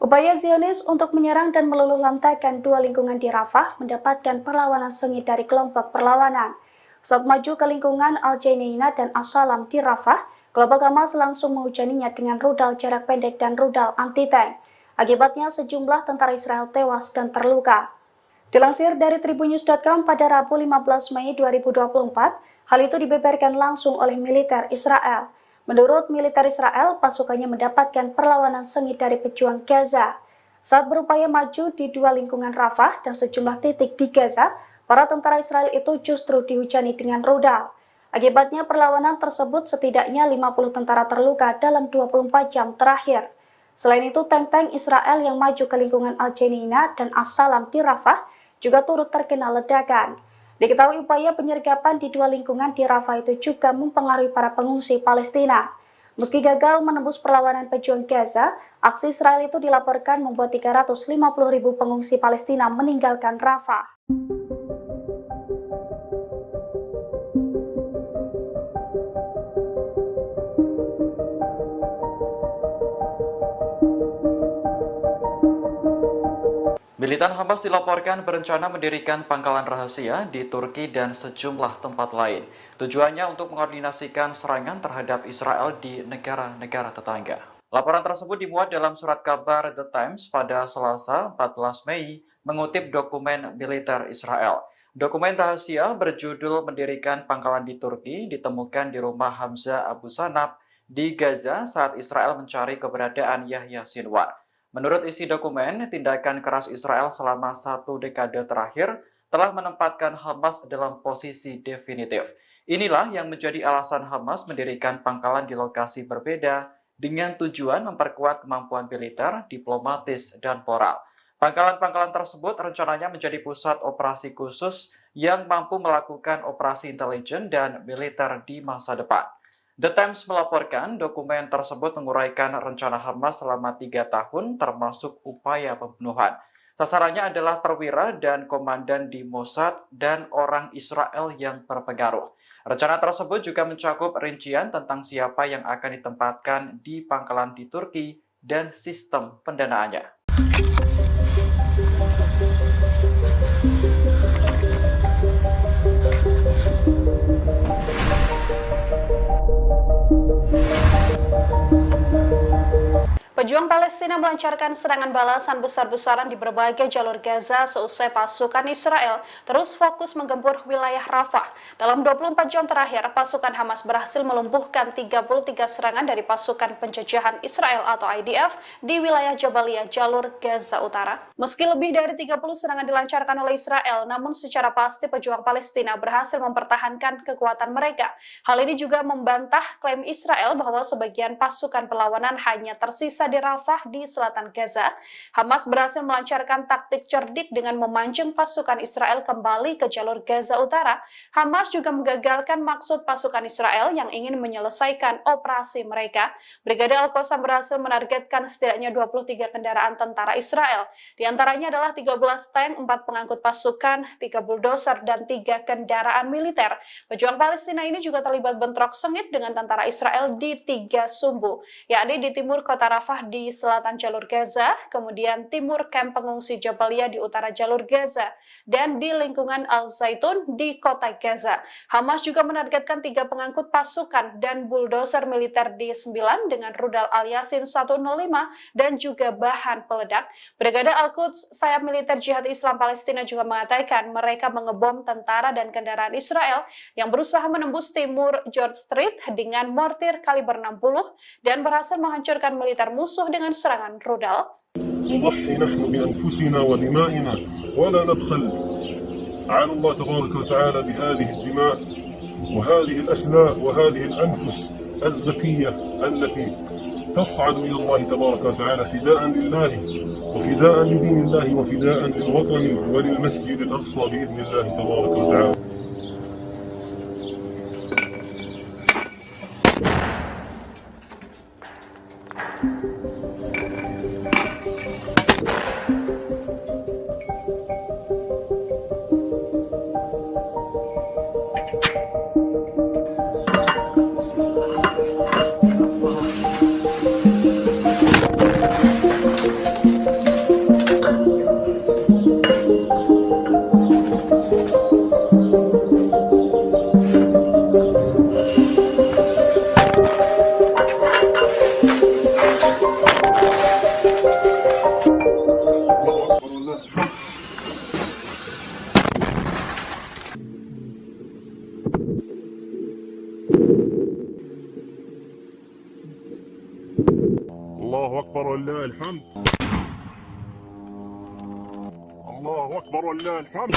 Upaya Zionis untuk menyerang dan meluluh lantakan dua lingkungan di Rafah mendapatkan perlawanan sengit dari kelompok perlawanan. Saat maju ke lingkungan Al-Jainina dan As-Salam di Rafah, kelompok Hamas langsung menghujaninya dengan rudal jarak pendek dan rudal anti-tank. Akibatnya sejumlah tentara Israel tewas dan terluka. Dilansir dari Tribunnews.com pada Rabu 15 Mei 2024, hal itu dibeberkan langsung oleh militer Israel. Menurut militer Israel, pasukannya mendapatkan perlawanan sengit dari pejuang Gaza. Saat berupaya maju di dua lingkungan Rafah dan sejumlah titik di Gaza, para tentara Israel itu justru dihujani dengan rudal. Akibatnya perlawanan tersebut setidaknya 50 tentara terluka dalam 24 jam terakhir. Selain itu, tank-tank Israel yang maju ke lingkungan Al-Jainina dan As-Salam di Rafah juga turut terkena ledakan. Diketahui upaya penyergapan di dua lingkungan di Rafah itu juga mempengaruhi para pengungsi Palestina. Meski gagal menembus perlawanan pejuang Gaza, aksi Israel itu dilaporkan membuat 350.000 pengungsi Palestina meninggalkan Rafah. Militan Hamas dilaporkan berencana mendirikan pangkalan rahasia di Turki dan sejumlah tempat lain. Tujuannya untuk mengkoordinasikan serangan terhadap Israel di negara-negara tetangga. Laporan tersebut dimuat dalam surat kabar The Times pada Selasa 14 Mei mengutip dokumen militer Israel. Dokumen rahasia berjudul mendirikan pangkalan di Turki ditemukan di rumah Hamzah Abu Sanab di Gaza saat Israel mencari keberadaan Yahya Sinwar. Menurut isi dokumen, tindakan keras Israel selama 1 dekade terakhir telah menempatkan Hamas dalam posisi definitif. Inilah yang menjadi alasan Hamas mendirikan pangkalan di lokasi berbeda dengan tujuan memperkuat kemampuan militer, diplomatis, dan moral. Pangkalan-pangkalan tersebut rencananya menjadi pusat operasi khusus yang mampu melakukan operasi intelijen dan militer di masa depan. The Times melaporkan dokumen tersebut menguraikan rencana Hamas selama 3 tahun termasuk upaya pembunuhan. Sasarannya adalah perwira dan komandan di Mossad dan orang Israel yang berpengaruh. Rencana tersebut juga mencakup rincian tentang siapa yang akan ditempatkan di pangkalan di Turki dan sistem pendanaannya. Pejuang Palestina melancarkan serangan balasan besar-besaran di berbagai jalur Gaza seusai pasukan Israel terus fokus menggempur wilayah Rafah. Dalam 24 jam terakhir, pasukan Hamas berhasil melumpuhkan 33 serangan dari pasukan penjajahan Israel atau IDF di wilayah Jabalia, jalur Gaza Utara. Meski lebih dari 30 serangan dilancarkan oleh Israel, namun secara pasti pejuang Palestina berhasil mempertahankan kekuatan mereka. Hal ini juga membantah klaim Israel bahwa sebagian pasukan perlawanan hanya tersisa di Rafah di selatan Gaza. Hamas berhasil melancarkan taktik cerdik dengan memancing pasukan Israel kembali ke jalur Gaza Utara. Hamas juga menggagalkan maksud pasukan Israel yang ingin menyelesaikan operasi mereka. Brigade Al-Qassam berhasil menargetkan setidaknya 23 kendaraan tentara Israel. Di antaranya adalah 13 tank, 4 pengangkut pasukan, 3 bulldozer, dan 3 kendaraan militer. Pejuang Palestina ini juga terlibat bentrok sengit dengan tentara Israel di 3 sumbu, yakni di timur kota Rafah di selatan jalur Gaza, kemudian timur kamp pengungsi Jabalia di utara jalur Gaza, dan di lingkungan Al-Zaitun di kota Gaza. Hamas juga menargetkan 3 pengangkut pasukan dan bulldozer militer di 9 dengan rudal Al-Yasin 105 dan juga bahan peledak. Brigade Al-Quds, sayap militer Jihad Islam Palestina, juga mengatakan mereka mengebom tentara dan kendaraan Israel yang berusaha menembus timur George Street dengan mortir kaliber 60 dan berhasil menghancurkan militer musuh dengan serangan rudal. نضحي نحن بأنفسنا ودمائنا ولا نبخل على الله تبارك وتعالى بهذه الدماء وهذه الأشلاء وهذه الأنفس الزكية التي تصعد إلى الله تبارك وتعالى فداء لله وفداء لدين الله وفداء للوطن وللمسجد الأقصى بإذن الله تبارك وتعالى. الله أكبر ولله الحمد. الله أكبر ولله الحمد.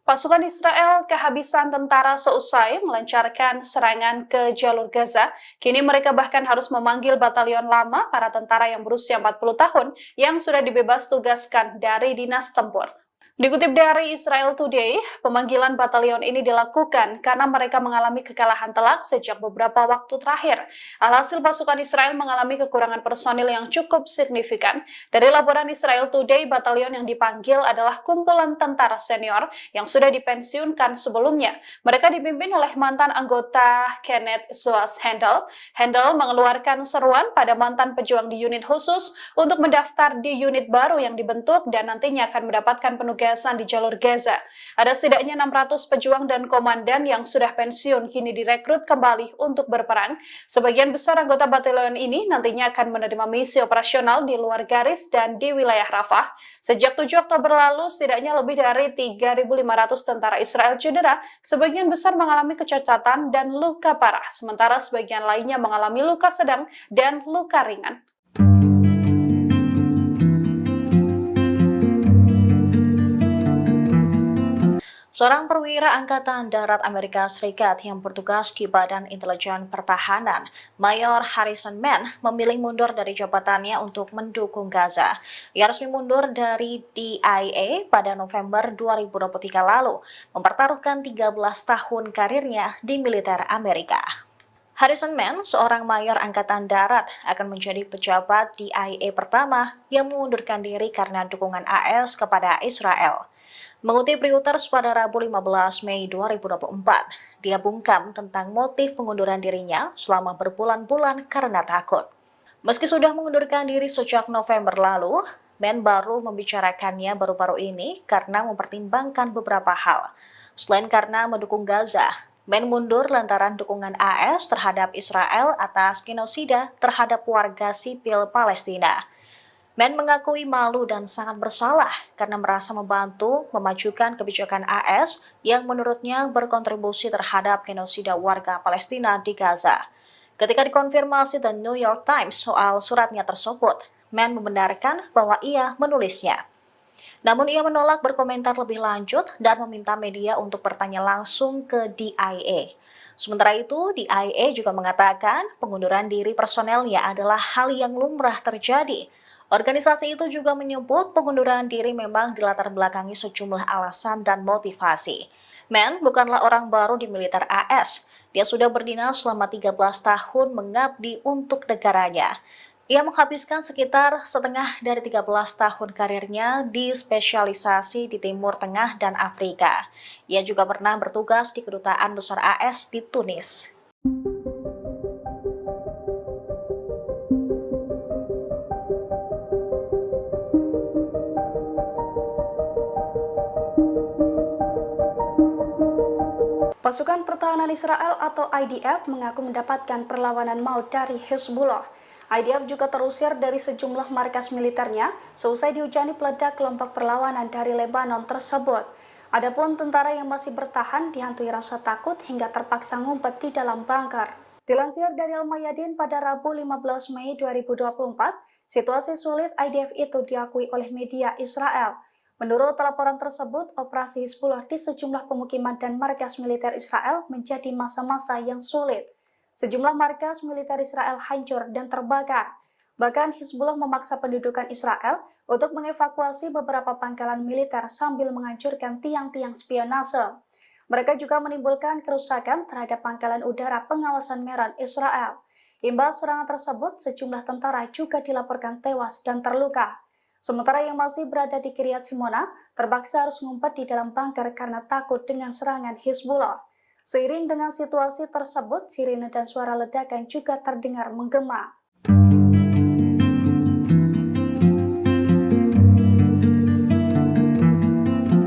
Pasukan Israel kehabisan tentara seusai melancarkan serangan ke jalur Gaza. Kini mereka bahkan harus memanggil batalion lama para tentara yang berusia 40 tahun yang sudah dibebas tugaskan dari dinas tempur. Dikutip dari Israel Today, pemanggilan batalion ini dilakukan karena mereka mengalami kekalahan telak sejak beberapa waktu terakhir. Alhasil pasukan Israel mengalami kekurangan personil yang cukup signifikan. Dari laporan Israel Today, batalion yang dipanggil adalah kumpulan tentara senior yang sudah dipensiunkan sebelumnya. Mereka dipimpin oleh mantan anggota Kenneth Zoas Handel. Handel mengeluarkan seruan pada mantan pejuang di unit khusus untuk mendaftar di unit baru yang dibentuk dan nantinya akan mendapatkan penugasan di jalur Gaza. Ada setidaknya 600 pejuang dan komandan yang sudah pensiun kini direkrut kembali untuk berperang. Sebagian besar anggota batalion ini nantinya akan menerima misi operasional di luar garis dan di wilayah Rafah. Sejak 7 Oktober lalu, setidaknya lebih dari 3.500 tentara Israel cedera, sebagian besar mengalami kecacatan dan luka parah, sementara sebagian lainnya mengalami luka sedang dan luka ringan. Seorang perwira Angkatan Darat Amerika Serikat yang bertugas di Badan Intelijen Pertahanan, Mayor Harrison Mann, memilih mundur dari jabatannya untuk mendukung Gaza. Ia resmi mundur dari DIA pada November 2023 lalu, mempertaruhkan 13 tahun karirnya di militer Amerika. Harrison Mann, seorang mayor Angkatan Darat, akan menjadi pejabat DIA pertama yang mengundurkan diri karena dukungan AS kepada Israel. Mengutip Reuters pada Rabu 15 Mei 2024, dia bungkam tentang motif pengunduran dirinya selama berbulan-bulan karena takut. Meski sudah mengundurkan diri sejak November lalu, Mann baru membicarakannya baru-baru ini karena mempertimbangkan beberapa hal. Selain karena mendukung Gaza, Mann mundur lantaran dukungan AS terhadap Israel atas genosida terhadap warga sipil Palestina. Mann mengakui malu dan sangat bersalah karena merasa membantu memajukan kebijakan AS yang menurutnya berkontribusi terhadap genosida warga Palestina di Gaza. Ketika dikonfirmasi The New York Times soal suratnya tersebut, Mann membenarkan bahwa ia menulisnya. Namun ia menolak berkomentar lebih lanjut dan meminta media untuk bertanya langsung ke DIA. Sementara itu, DIA juga mengatakan pengunduran diri personelnya adalah hal yang lumrah terjadi. Organisasi itu juga menyebut pengunduran diri memang dilatar belakangi sejumlah alasan dan motivasi. Mann bukanlah orang baru di militer AS. Dia sudah berdinas selama 13 tahun mengabdi untuk negaranya. Ia menghabiskan sekitar setengah dari 13 tahun karirnya di spesialisasi di Timur Tengah dan Afrika. Ia juga pernah bertugas di Kedutaan Besar AS di Tunis. Pasukan Pertahanan Israel atau IDF mengaku mendapatkan perlawanan maut dari Hezbollah. IDF juga terusir dari sejumlah markas militernya seusai dihujani peledak kelompok perlawanan dari Lebanon tersebut. Adapun tentara yang masih bertahan dihantui rasa takut hingga terpaksa ngumpet di dalam bunker. Dilansir dari Al-Mayadin pada Rabu 15 Mei 2024, situasi sulit IDF itu diakui oleh media Israel. Menurut laporan tersebut, operasi Hezbollah di sejumlah pemukiman dan markas militer Israel menjadi masa-masa yang sulit. Sejumlah markas militer Israel hancur dan terbakar. Bahkan Hezbollah memaksa pendudukan Israel untuk mengevakuasi beberapa pangkalan militer sambil menghancurkan tiang-tiang spionase. Mereka juga menimbulkan kerusakan terhadap pangkalan udara pengawasan Meron Israel. Imbas serangan tersebut, sejumlah tentara juga dilaporkan tewas dan terluka. Sementara yang masih berada di Kiryat Simona terpaksa harus ngumpet di dalam bunker karena takut dengan serangan Hezbollah. Seiring dengan situasi tersebut, sirine dan suara ledakan juga terdengar menggema.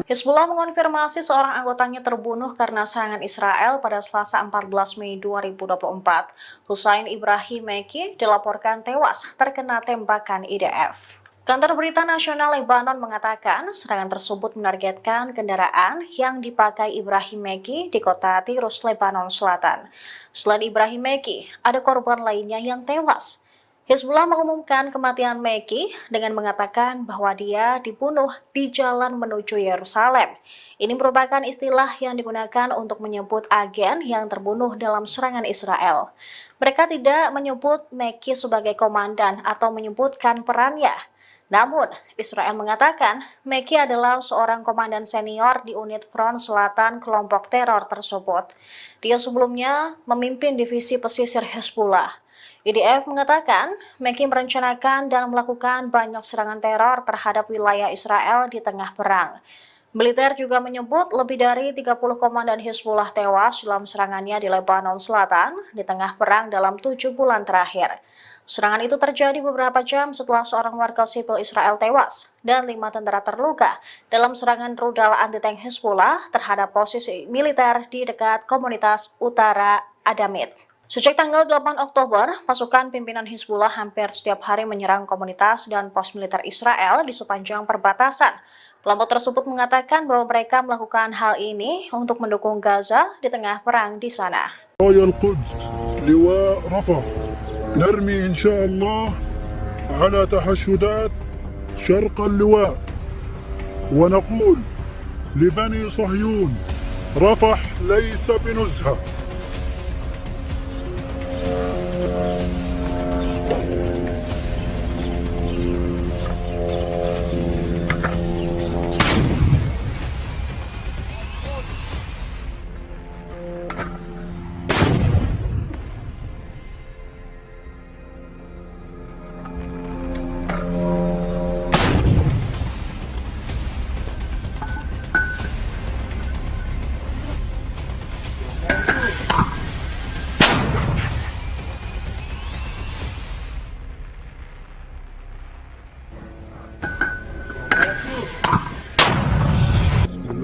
Hezbollah mengonfirmasi seorang anggotanya terbunuh karena serangan Israel pada Selasa 14 Mei 2024. Hussein Ibrahim Meki dilaporkan tewas terkena tembakan IDF. Kantor Berita Nasional Lebanon mengatakan serangan tersebut menargetkan kendaraan yang dipakai Ibrahim Meki di kota Tirus, Lebanon Selatan. Selain Ibrahim Meki, ada korban lainnya yang tewas. Hezbollah mengumumkan kematian Meki dengan mengatakan bahwa dia dibunuh di jalan menuju Yerusalem. Ini merupakan istilah yang digunakan untuk menyebut agen yang terbunuh dalam serangan Israel. Mereka tidak menyebut Meki sebagai komandan atau menyebutkan perannya. Namun, Israel mengatakan Meki adalah seorang komandan senior di unit Front Selatan kelompok teror tersebut. Dia sebelumnya memimpin divisi pesisir Hezbollah. IDF mengatakan Meki merencanakan dan melakukan banyak serangan teror terhadap wilayah Israel di tengah perang. Militer juga menyebut lebih dari 30 komandan Hezbollah tewas dalam serangannya di Lebanon Selatan di tengah perang dalam 7 bulan terakhir. Serangan itu terjadi beberapa jam setelah seorang warga sipil Israel tewas dan 5 tentara terluka dalam serangan rudal anti-tank Hezbollah terhadap posisi militer di dekat komunitas Utara Adamit. Sejak tanggal 8 Oktober, pasukan pimpinan Hezbollah hampir setiap hari menyerang komunitas dan pos militer Israel di sepanjang perbatasan. Kelompok tersebut mengatakan bahwa mereka melakukan hal ini untuk mendukung Gaza di tengah perang di sana. نرمي إن شاء الله على تحشدات شرق اللواء ونقول لبني صهيون. رفح ليس بنزهة.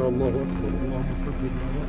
الله أكبر. اللهم صل على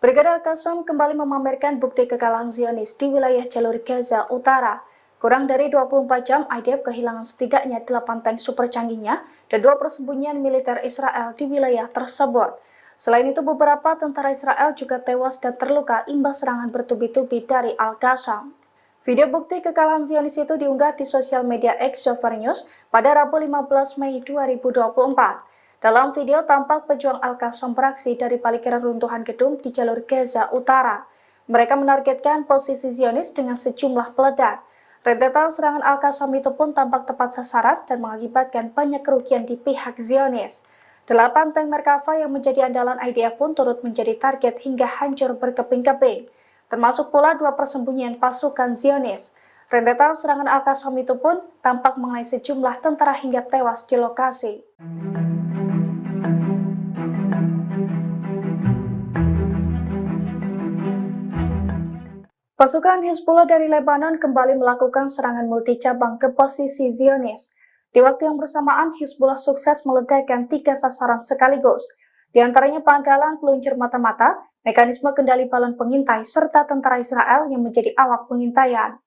Brigade Al-Qassam kembali memamerkan bukti kekalahan Zionis di wilayah jalur Gaza Utara. Kurang dari 24 jam, IDF kehilangan setidaknya 8 tank super canggihnya dan 2 persembunyian militer Israel di wilayah tersebut. Selain itu, beberapa tentara Israel juga tewas dan terluka imbas serangan bertubi-tubi dari Al-Qassam. Video bukti kekalahan Zionis itu diunggah di sosial media X Jover News pada Rabu 15 Mei 2024. Dalam video tampak pejuang Al-Qassam beraksi dari balik reruntuhan gedung di jalur Gaza Utara. Mereka menargetkan posisi Zionis dengan sejumlah peledak. Rentetan serangan Al-Qassam itu pun tampak tepat sasaran dan mengakibatkan banyak kerugian di pihak Zionis. 8 tank Merkava yang menjadi andalan IDF pun turut menjadi target hingga hancur berkeping-keping, termasuk pula 2 persembunyian pasukan Zionis. Rentetan serangan Al-Qassam itu pun tampak mengenai sejumlah tentara hingga tewas di lokasi. Pasukan Hizbullah dari Lebanon kembali melakukan serangan multicabang ke posisi Zionis. Di waktu yang bersamaan, Hizbullah sukses meledakkan 3 sasaran sekaligus. Di antaranya pangkalan peluncur mata-mata, mekanisme kendali balon pengintai, serta tentara Israel yang menjadi awak pengintaian.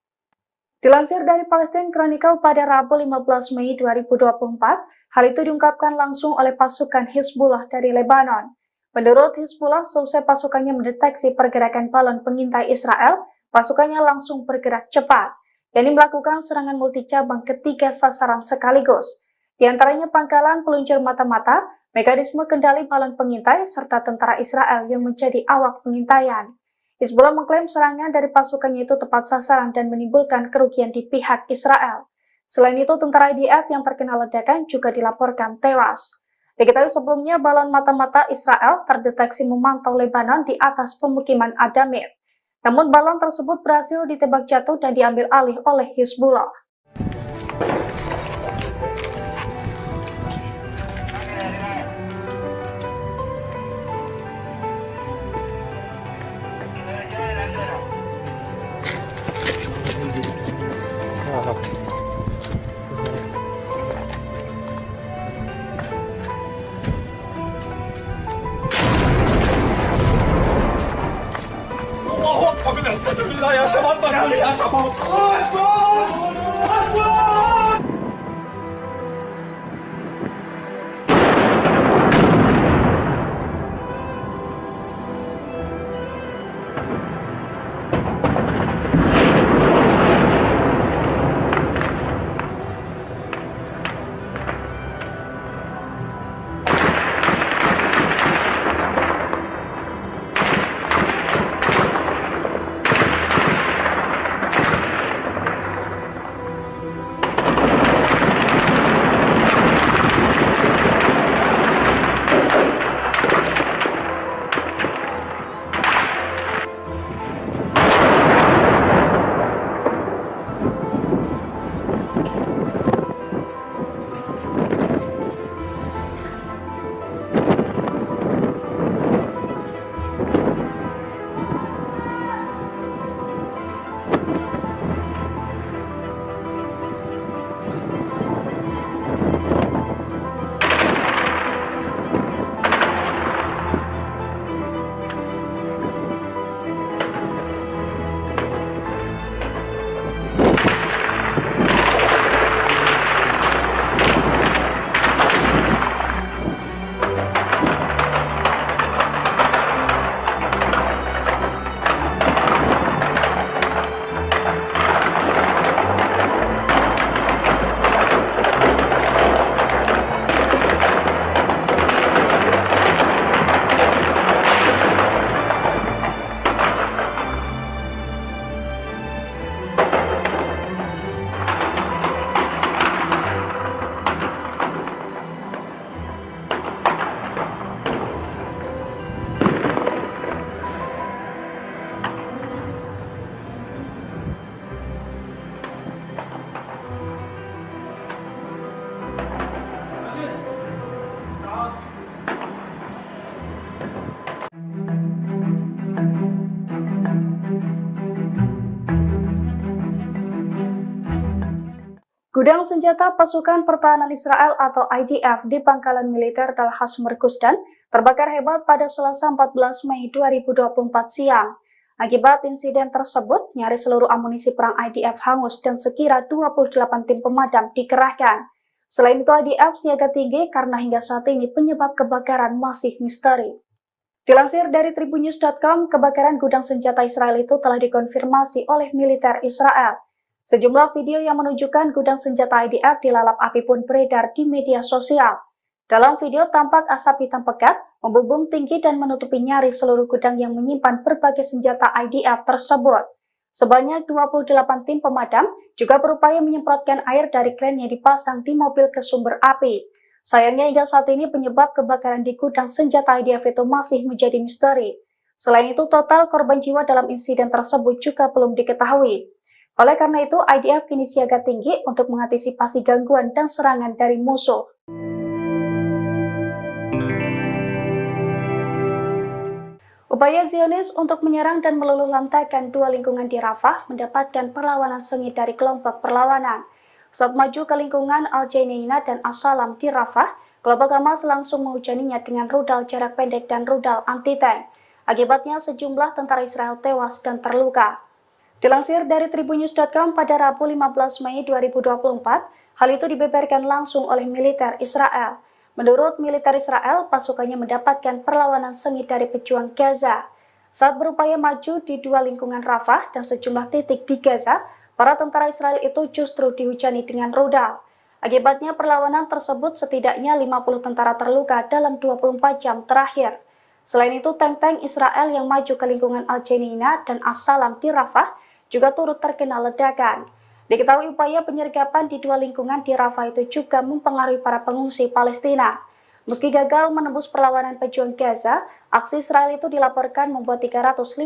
Dilansir dari Palestine Chronicle pada Rabu 15 Mei 2024, hal itu diungkapkan langsung oleh pasukan Hizbullah dari Lebanon. Menurut Hizbullah, seusai pasukannya mendeteksi pergerakan balon pengintai Israel, pasukannya langsung bergerak cepat, yakni melakukan serangan multicabang ke 3 sasaran sekaligus. Di antaranya pangkalan peluncur mata-mata, mekanisme kendali balon pengintai, serta tentara Israel yang menjadi awak pengintaian. Hizbullah mengklaim serangan dari pasukannya itu tepat sasaran dan menimbulkan kerugian di pihak Israel. Selain itu, tentara IDF yang terkena ledakan juga dilaporkan tewas. Diketahui sebelumnya, balon mata-mata Israel terdeteksi memantau Lebanon di atas pemukiman Adamir. Namun balon tersebut berhasil ditembak jatuh dan diambil alih oleh Hizbullah. Ya شباب طلعوا لي يا شباب أكبر أكبر. Gudang senjata pasukan pertahanan Israel atau IDF di pangkalan militer Tal Hasmer Kusdan terbakar hebat pada Selasa 14 Mei 2024 siang. Akibat insiden tersebut, nyaris seluruh amunisi perang IDF hangus dan sekira 28 tim pemadam dikerahkan. Selain itu, IDF siaga tinggi karena hingga saat ini penyebab kebakaran masih misteri. Dilansir dari tribunnews.com, kebakaran gudang senjata Israel itu telah dikonfirmasi oleh militer Israel. Sejumlah video yang menunjukkan gudang senjata IDF dilalap api pun beredar di media sosial. Dalam video tampak asap hitam pekat membumbung tinggi dan menutupi nyaris seluruh gudang yang menyimpan berbagai senjata IDF tersebut. Sebanyak 28 tim pemadam juga berupaya menyemprotkan air dari kran yang dipasang di mobil ke sumber api. Sayangnya hingga saat ini penyebab kebakaran di gudang senjata IDF itu masih menjadi misteri. Selain itu, total korban jiwa dalam insiden tersebut juga belum diketahui. Oleh karena itu, IDF kini siaga tinggi untuk mengantisipasi gangguan dan serangan dari musuh. Upaya Zionis untuk menyerang dan meluluh lantakan dua lingkungan di Rafah mendapatkan perlawanan sengit dari kelompok perlawanan. Saat maju ke lingkungan Al-Jainina dan As-Salam di Rafah, kelompok Hamas langsung menghujaninya dengan rudal jarak pendek dan rudal anti-tank. Akibatnya sejumlah tentara Israel tewas dan terluka. Dilansir dari tribunnews.com pada Rabu 15 Mei 2024, hal itu dibeberkan langsung oleh militer Israel. Menurut militer Israel, pasukannya mendapatkan perlawanan sengit dari pejuang Gaza. Saat berupaya maju di dua lingkungan Rafah dan sejumlah titik di Gaza, para tentara Israel itu justru dihujani dengan rudal. Akibatnya perlawanan tersebut setidaknya 50 tentara terluka dalam 24 jam terakhir. Selain itu, tank-tank Israel yang maju ke lingkungan Al-Jainina dan As-Salam di Rafah juga turut terkena ledakan. Diketahui upaya penyergapan di dua lingkungan di Rafah itu juga mempengaruhi para pengungsi Palestina. Meski gagal menembus perlawanan pejuang Gaza, aksi Israel itu dilaporkan membuat 350.000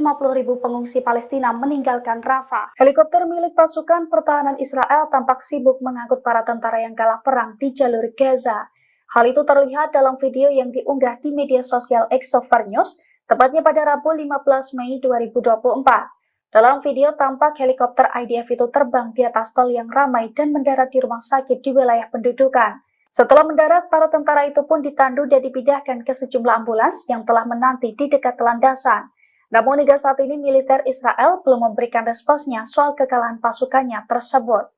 pengungsi Palestina meninggalkan Rafah. Helikopter milik pasukan pertahanan Israel tampak sibuk mengangkut para tentara yang kalah perang di jalur Gaza. Hal itu terlihat dalam video yang diunggah di media sosial Exover News, tepatnya pada Rabu 15 Mei 2024. Dalam video tampak helikopter IDF itu terbang di atas tol yang ramai dan mendarat di rumah sakit di wilayah pendudukan. Setelah mendarat, para tentara itu pun ditandu dan dipindahkan ke sejumlah ambulans yang telah menanti di dekat landasan. Namun hingga saat ini militer Israel belum memberikan responsnya soal kekalahan pasukannya tersebut.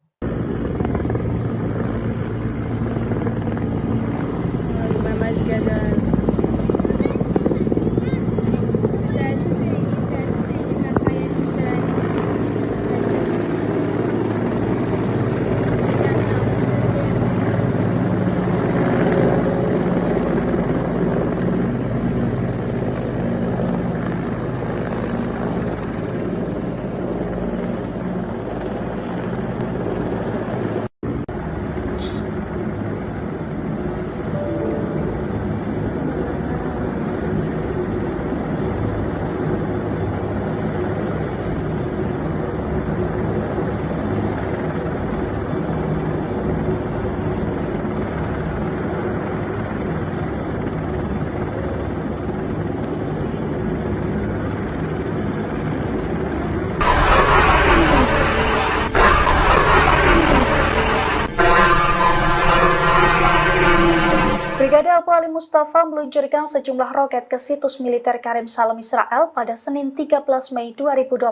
Brigade Abu Ali Mustafa meluncurkan sejumlah roket ke situs militer Karim Salam Israel pada Senin 13 Mei 2024.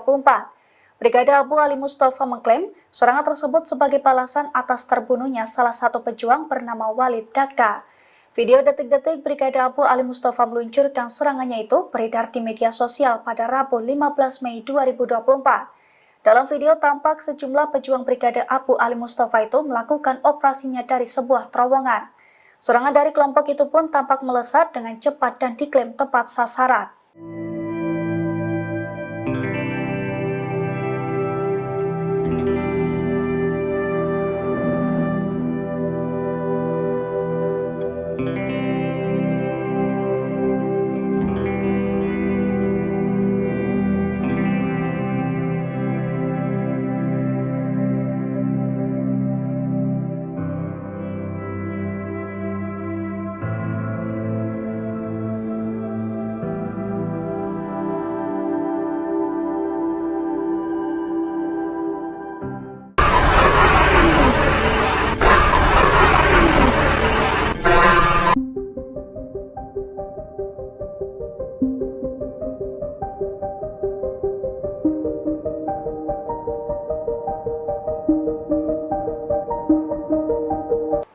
Brigade Abu Ali Mustafa mengklaim serangan tersebut sebagai balasan atas terbunuhnya salah satu pejuang bernama Walid Daka. Video detik-detik Brigade Abu Ali Mustafa meluncurkan serangannya itu beredar di media sosial pada Rabu 15 Mei 2024. Dalam video tampak sejumlah pejuang Brigade Abu Ali Mustafa itu melakukan operasinya dari sebuah terowongan. Serangan dari kelompok itu pun tampak melesat dengan cepat dan diklaim tepat sasaran.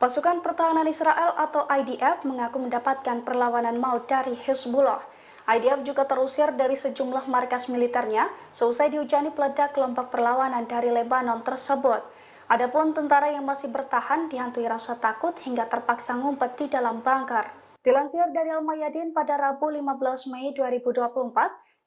Pasukan Pertahanan Israel atau IDF mengaku mendapatkan perlawanan maut dari Hizbullah. IDF juga terusir dari sejumlah markas militernya seusai dihujani peledak kelompok perlawanan dari Lebanon tersebut. Adapun tentara yang masih bertahan dihantui rasa takut hingga terpaksa ngumpet di dalam bunker. Dilansir dari Al-Mayadin pada Rabu 15 Mei 2024,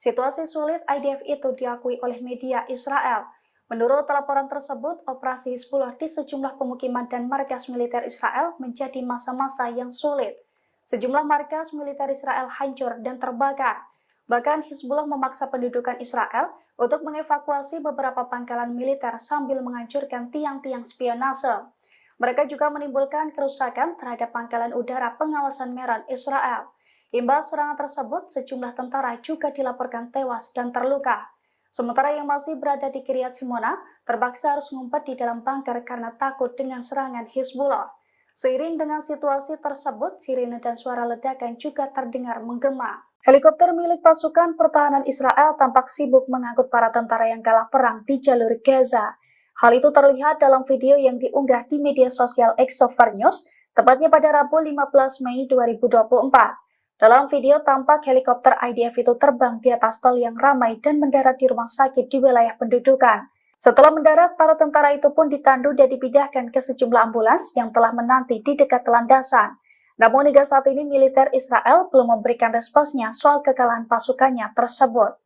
situasi sulit IDF itu diakui oleh media Israel. Menurut laporan tersebut, operasi Hizbullah di sejumlah pemukiman dan markas militer Israel menjadi masa-masa yang sulit. Sejumlah markas militer Israel hancur dan terbakar. Bahkan Hizbullah memaksa pendudukan Israel untuk mengevakuasi beberapa pangkalan militer sambil menghancurkan tiang-tiang spionase. Mereka juga menimbulkan kerusakan terhadap pangkalan udara pengawasan Meron Israel. Imbas serangan tersebut, sejumlah tentara juga dilaporkan tewas dan terluka. Sementara yang masih berada di Kiryat Simona terpaksa harus ngumpet di dalam bunker karena takut dengan serangan Hizbullah. Seiring dengan situasi tersebut, sirine dan suara ledakan juga terdengar menggema. Helikopter milik pasukan pertahanan Israel tampak sibuk mengangkut para tentara yang kalah perang di jalur Gaza. Hal itu terlihat dalam video yang diunggah di media sosial Exover News, tepatnya pada Rabu 15 Mei 2024. Dalam video tampak helikopter IDF itu terbang di atas tol yang ramai dan mendarat di rumah sakit di wilayah pendudukan. Setelah mendarat, para tentara itu pun ditandu dan dipindahkan ke sejumlah ambulans yang telah menanti di dekat landasan. Namun hingga saat ini militer Israel belum memberikan responsnya soal kekalahan pasukannya tersebut.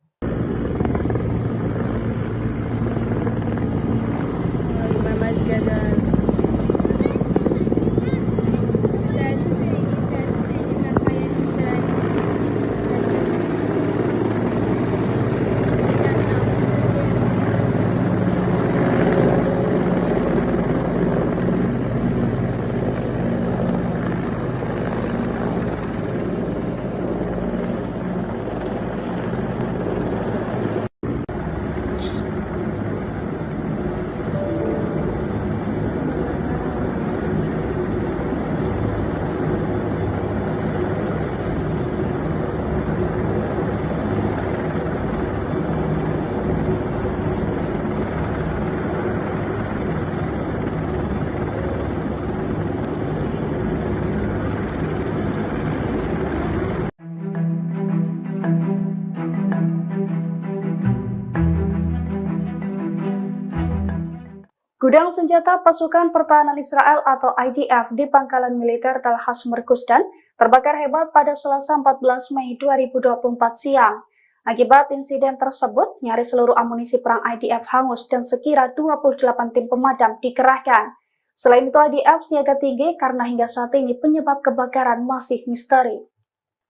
Gudang senjata pasukan pertahanan Israel atau IDF di pangkalan militer Tal Hasmer Kusdan terbakar hebat pada Selasa 14 Mei 2024 siang. Akibat insiden tersebut, nyaris seluruh amunisi perang IDF hangus dan sekira 28 tim pemadam dikerahkan. Selain itu, IDF siaga tinggi karena hingga saat ini penyebab kebakaran masih misteri.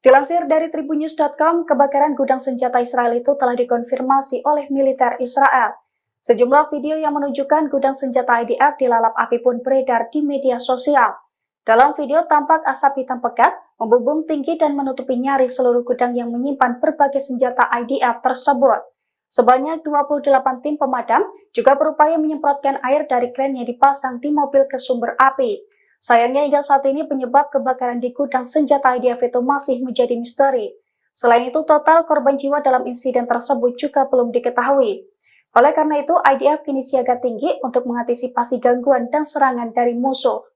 Dilansir dari tribunnews.com, kebakaran gudang senjata Israel itu telah dikonfirmasi oleh militer Israel. Sejumlah video yang menunjukkan gudang senjata IDF dilalap api pun beredar di media sosial. Dalam video tampak asap hitam pekat membumbung tinggi dan menutupi nyaris seluruh gudang yang menyimpan berbagai senjata IDF tersebut. Sebanyak 28 tim pemadam juga berupaya menyemprotkan air dari kran yang dipasang di mobil ke sumber api. Sayangnya hingga saat ini penyebab kebakaran di gudang senjata IDF itu masih menjadi misteri. Selain itu, total korban jiwa dalam insiden tersebut juga belum diketahui. Oleh karena itu, IDF kini siaga tinggi untuk mengantisipasi gangguan dan serangan dari musuh.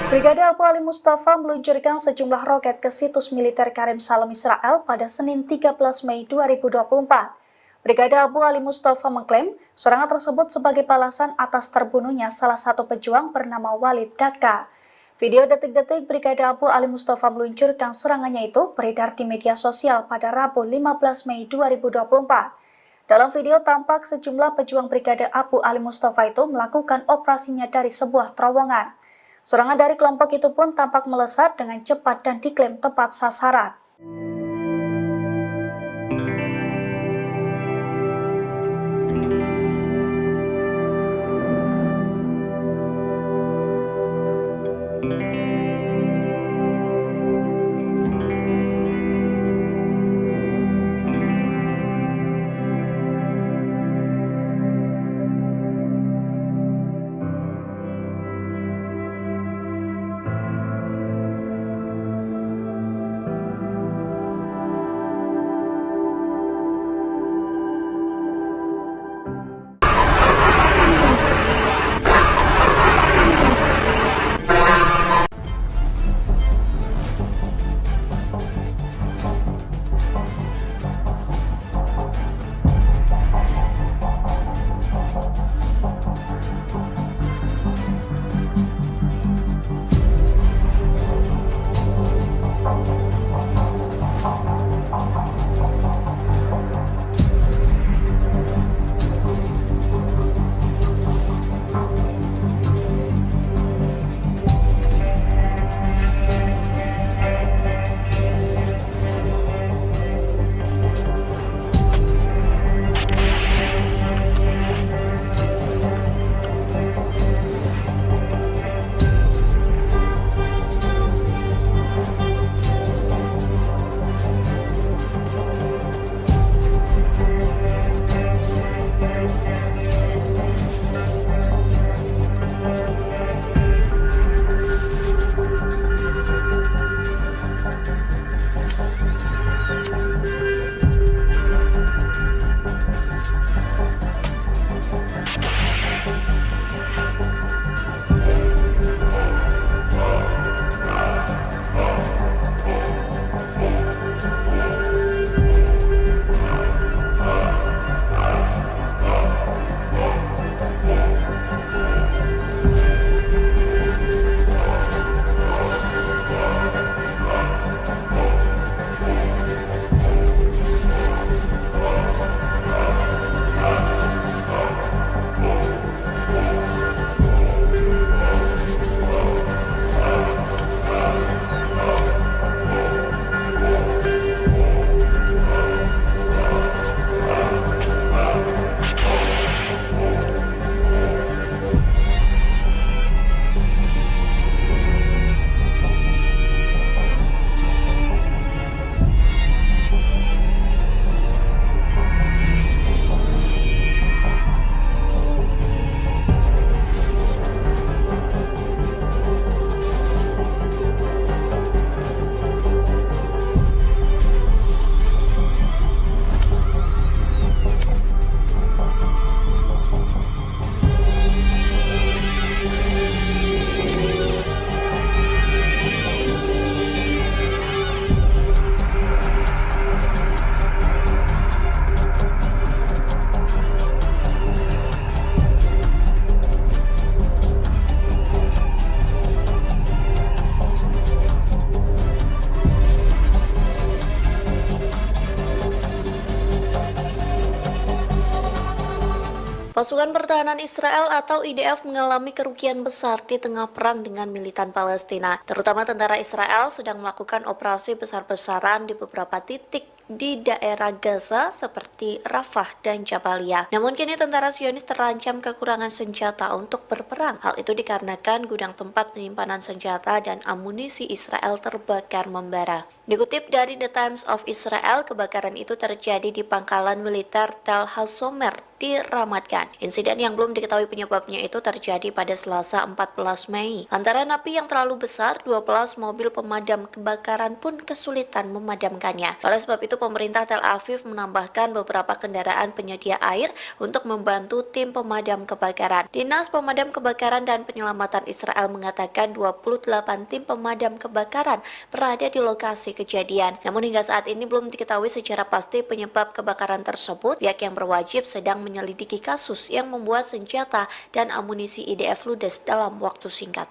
Brigade Abu Ali Mustafa meluncurkan sejumlah roket ke situs militer Karim Salam Israel pada Senin 13 Mei 2024. Brigade Abu Ali Mustafa mengklaim serangan tersebut sebagai balasan atas terbunuhnya salah satu pejuang bernama Walid Daka. Video detik-detik Brigade Abu Ali Mustafa meluncurkan serangannya itu beredar di media sosial pada Rabu 15 Mei 2024. Dalam video tampak sejumlah pejuang Brigade Abu Ali Mustafa itu melakukan operasinya dari sebuah terowongan. Serangan dari kelompok itu pun tampak melesat dengan cepat dan diklaim tepat sasaran. Pasukan Pertahanan Israel atau IDF mengalami kerugian besar di tengah perang dengan militan Palestina. Terutama tentara Israel sedang melakukan operasi besar-besaran di beberapa titik di daerah Gaza seperti Rafah dan Jabalia. Namun kini tentara Zionis terancam kekurangan senjata untuk berperang. Hal itu dikarenakan gudang tempat penyimpanan senjata dan amunisi Israel terbakar membara. Dikutip dari The Times of Israel, kebakaran itu terjadi di pangkalan militer Tel Hassomer di Ramat Gan. Insiden yang belum diketahui penyebabnya itu terjadi pada Selasa 14 Mei. Lantaran api yang terlalu besar, 12 mobil pemadam kebakaran pun kesulitan memadamkannya. Oleh sebab itu, pemerintah Tel Aviv menambahkan beberapa kendaraan penyedia air untuk membantu tim pemadam kebakaran. Dinas Pemadam Kebakaran dan Penyelamatan Israel mengatakan 28 tim pemadam kebakaran berada di lokasi kejadian. Namun hingga saat ini belum diketahui secara pasti penyebab kebakaran tersebut. Pihak yang berwajib sedang menyelidiki kasus yang membuat senjata dan amunisi IDF ludes dalam waktu singkat.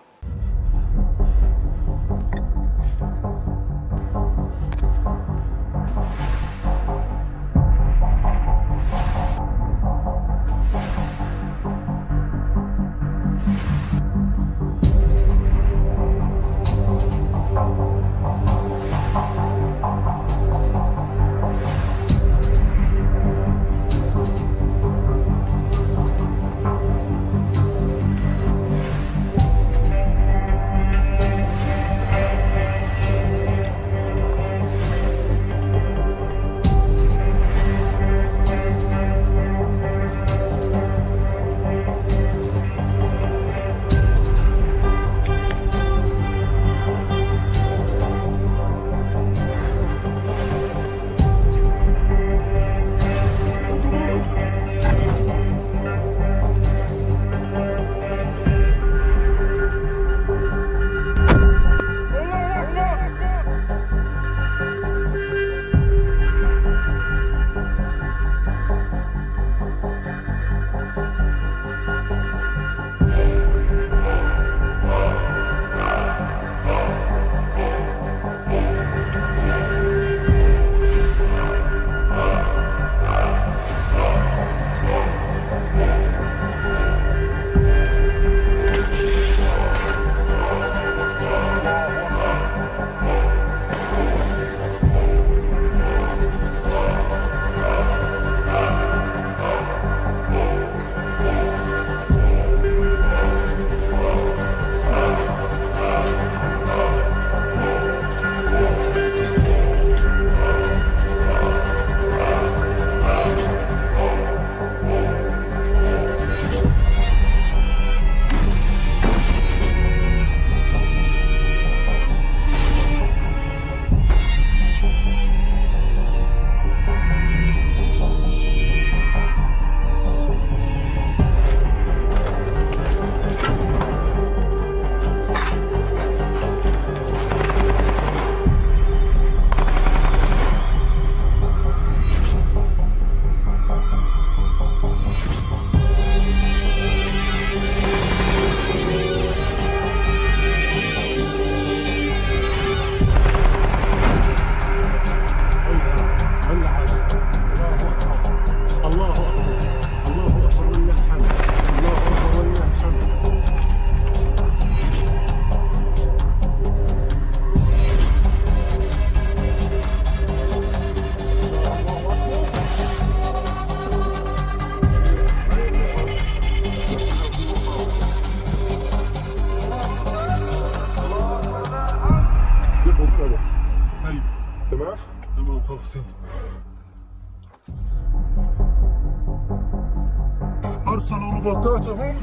أرسلوا رباطاتهم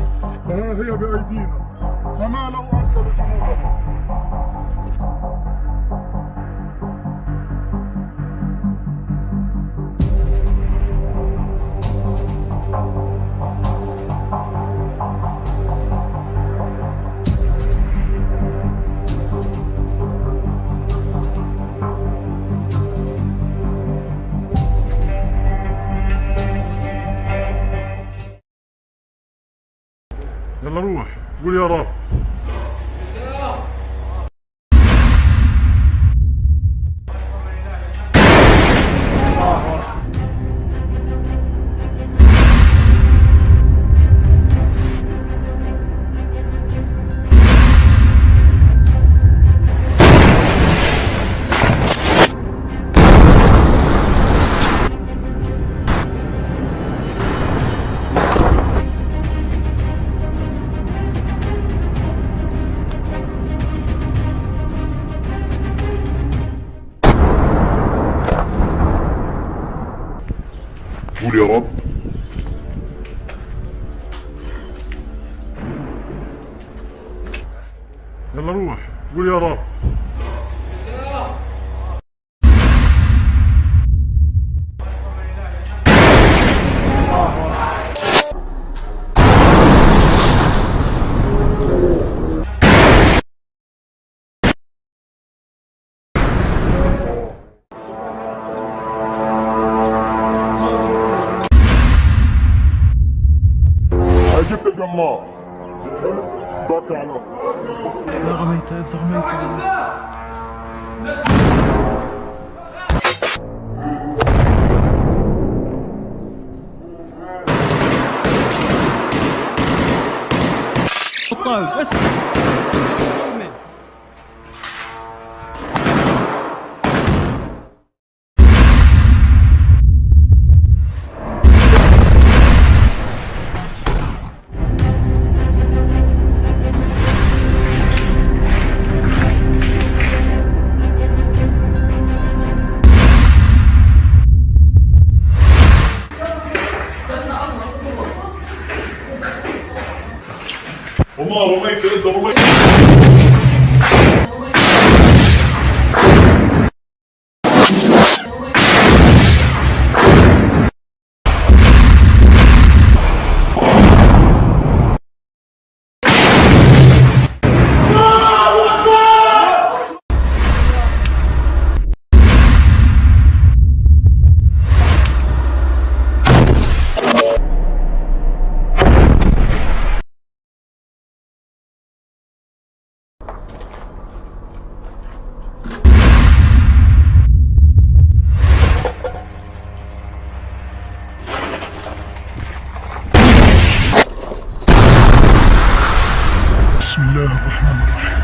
وها هي بأيدينا، فما لو أرسلوا جنودهم. يلا روح قول يا رب. قول يا رب. يلا روح قول يا رب. جبت القمار جهز توكل على الله. وما رميت انت رميت. بسم الله الرحمن الرحيم.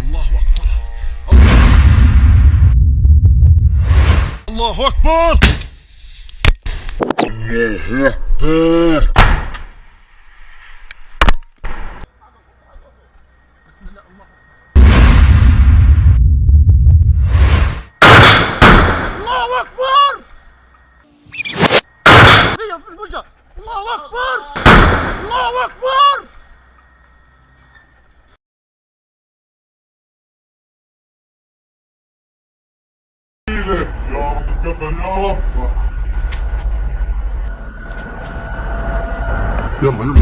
الله أكبر. الله أكبر. الله أكبر. في الوجه. الله أكبر. الله أكبر. يا رب تقبل يا رب. يلا يلا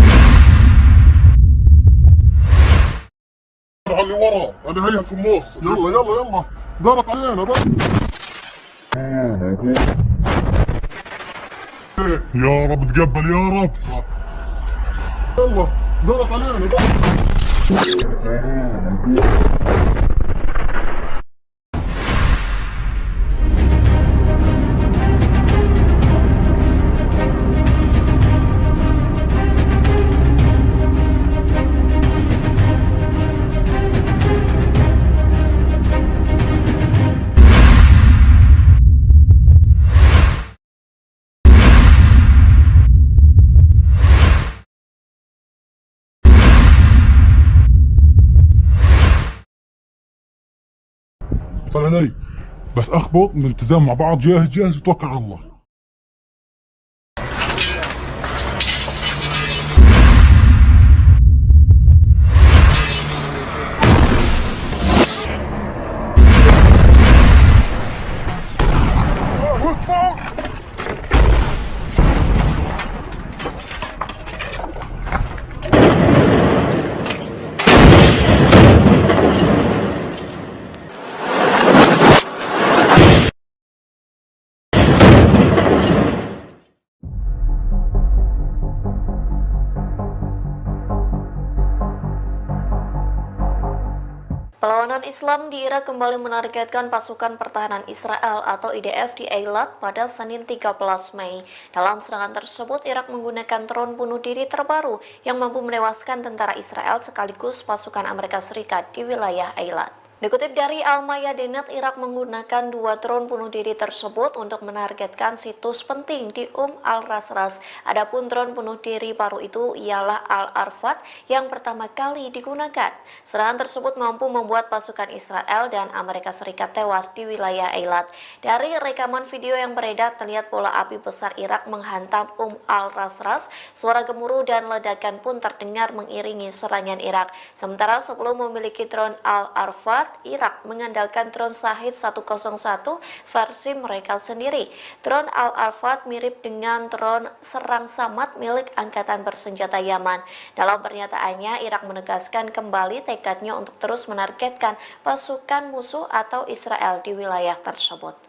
على اللي ورا انا هيها في النص. يلا يلا يلا دارت علينا بقى. يا رب تقبل يا رب. يلا دارت علينا بقى. طلع علي بس اخبط من التزام مع بعض. جاهز جاهز وتوكل على الله. Perlawanan Islam di Irak kembali menargetkan pasukan pertahanan Israel atau IDF di Eilat pada Senin 13 Mei. Dalam serangan tersebut, Irak menggunakan drone bunuh diri terbaru yang mampu menewaskan tentara Israel sekaligus pasukan Amerika Serikat di wilayah Eilat. Dikutip dari Al-Mayadinat, Irak menggunakan 2 drone bunuh diri tersebut untuk menargetkan situs penting di al-Rasras. Adapun drone bunuh diri baru itu ialah Al-Arfat yang pertama kali digunakan. Serangan tersebut mampu membuat pasukan Israel dan Amerika Serikat tewas di wilayah Eilat. Dari rekaman video yang beredar, terlihat bola api besar Irak menghantam al-Rasras. Suara gemuruh dan ledakan pun terdengar mengiringi serangan Irak. Sementara sebelum memiliki drone Al-Arfat, Irak mengandalkan drone Shahid 101 versi mereka sendiri. Drone Al-Arfat mirip dengan drone serang samad milik Angkatan Bersenjata Yaman. Dalam pernyataannya, Irak menegaskan kembali tekadnya untuk terus menargetkan pasukan musuh atau Israel di wilayah tersebut.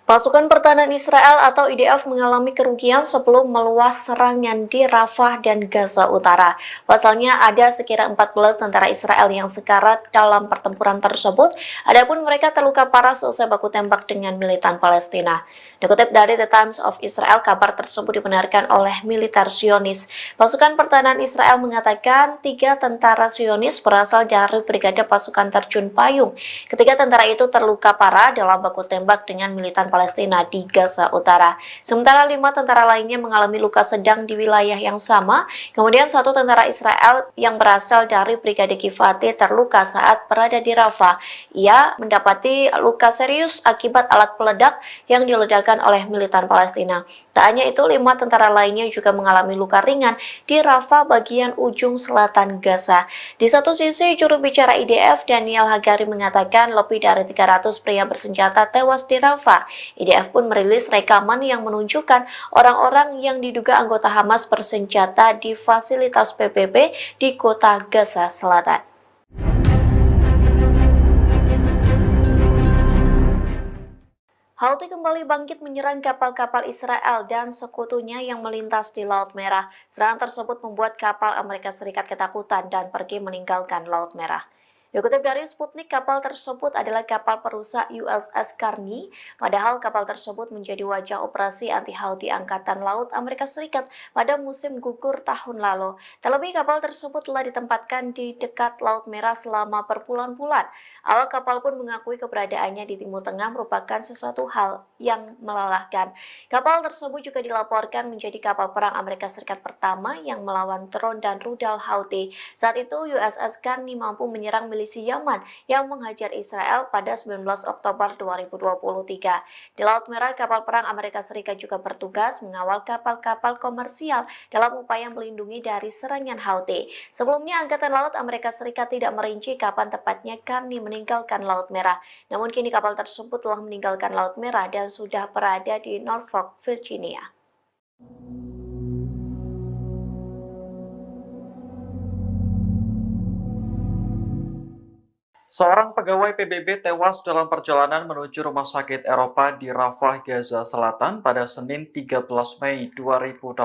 Pasukan pertahanan Israel atau IDF mengalami kerugian sebelum meluas serangan di Rafah dan Gaza Utara. Pasalnya ada sekira 14 tentara Israel yang sekarat dalam pertempuran tersebut, adapun mereka terluka parah seusai baku tembak dengan militan Palestina. Dikutip dari The Times of Israel, kabar tersebut dibenarkan oleh militer Zionis. Pasukan pertahanan Israel mengatakan 3 tentara Zionis berasal dari Brigade Pasukan Terjun Payung. Ketiga tentara itu terluka parah dalam baku tembak dengan militan Palestina di Gaza Utara. Sementara 5 tentara lainnya mengalami luka sedang di wilayah yang sama. Kemudian 1 tentara Israel yang berasal dari Brigade Givati terluka saat berada di Rafah. Ia mendapati luka serius akibat alat peledak yang diledakkan oleh militan Palestina. Tak hanya itu, 5 tentara lainnya juga mengalami luka ringan di Rafah bagian ujung selatan Gaza. Di satu sisi, juru bicara IDF Daniel Hagari mengatakan lebih dari 300 pria bersenjata tewas di Rafah. IDF pun merilis rekaman yang menunjukkan orang-orang yang diduga anggota Hamas bersenjata di fasilitas PBB di kota Gaza Selatan. Houthi kembali bangkit menyerang kapal-kapal Israel dan sekutunya yang melintas di Laut Merah. Serangan tersebut membuat kapal Amerika Serikat ketakutan dan pergi meninggalkan Laut Merah. Dikutip dari Sputnik, kapal tersebut adalah kapal perusak USS Carney, padahal kapal tersebut menjadi wajah operasi anti-Houthi Angkatan Laut Amerika Serikat pada musim gugur tahun lalu. Terlebih, kapal tersebut telah ditempatkan di dekat Laut Merah selama berbulan-bulan. Awak kapal pun mengakui keberadaannya di Timur Tengah merupakan sesuatu hal yang melelahkan. Kapal tersebut juga dilaporkan menjadi kapal perang Amerika Serikat pertama yang melawan drone dan rudal Houthi. Saat itu, USS Carney mampu menyerang milisi Yaman yang menghajar Israel pada 19 Oktober 2023. Di Laut Merah, kapal perang Amerika Serikat juga bertugas mengawal kapal-kapal komersial dalam upaya melindungi dari serangan Houthi. Sebelumnya, Angkatan Laut Amerika Serikat tidak merinci kapan tepatnya Carney meninggalkan Laut Merah. Namun kini kapal tersebut telah meninggalkan Laut Merah dan sudah berada di Norfolk, Virginia. Seorang pegawai PBB tewas dalam perjalanan menuju rumah sakit Eropa di Rafah, Gaza Selatan pada Senin 13 Mei 2024.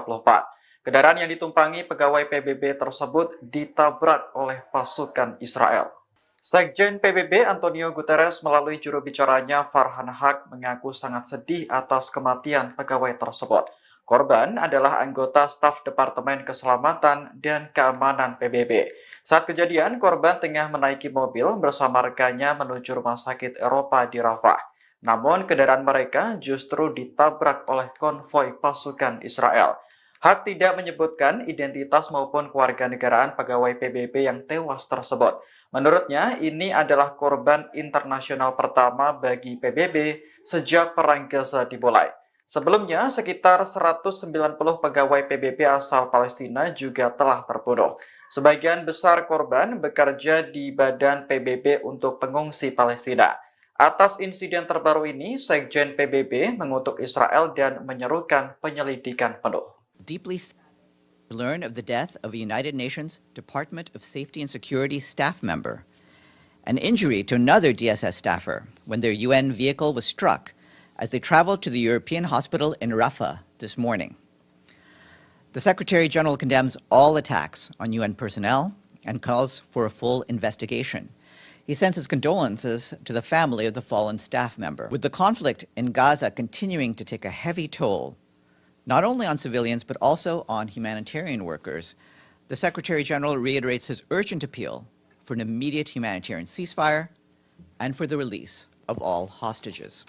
Kendaraan yang ditumpangi pegawai PBB tersebut ditabrak oleh pasukan Israel. Sekjen PBB Antonio Guterres melalui juru bicaranya Farhan Haq mengaku sangat sedih atas kematian pegawai tersebut. Korban adalah anggota staf Departemen Keselamatan dan Keamanan PBB. Saat kejadian, korban tengah menaiki mobil bersama rekannya menuju rumah sakit Eropa di Rafah. Namun, kendaraan mereka justru ditabrak oleh konvoi pasukan Israel. Haq tidak menyebutkan identitas maupun kewarganegaraan pegawai PBB yang tewas tersebut. Menurutnya, ini adalah korban internasional pertama bagi PBB sejak Perang Gaza dimulai. Sebelumnya, sekitar 190 pegawai PBB asal Palestina juga telah terbunuh. Sebagian besar korban bekerja di Badan PBB untuk Pengungsi Palestina. Atas insiden terbaru ini, Sekjen PBB mengutuk Israel dan menyerukan penyelidikan penuh. Deeply learn of the death of a United Nations Department of Safety and Security staff member, an injury to another DSS staffer when their UN vehicle was struck as they traveled to the European hospital in Rafah this morning. The Secretary General condemns all attacks on UN personnel and calls for a full investigation. He sends his condolences to the family of the fallen staff member. With the conflict in Gaza continuing to take a heavy toll, not only on civilians but also on humanitarian workers, the Secretary General reiterates his urgent appeal for an immediate humanitarian ceasefire and for the release of all hostages.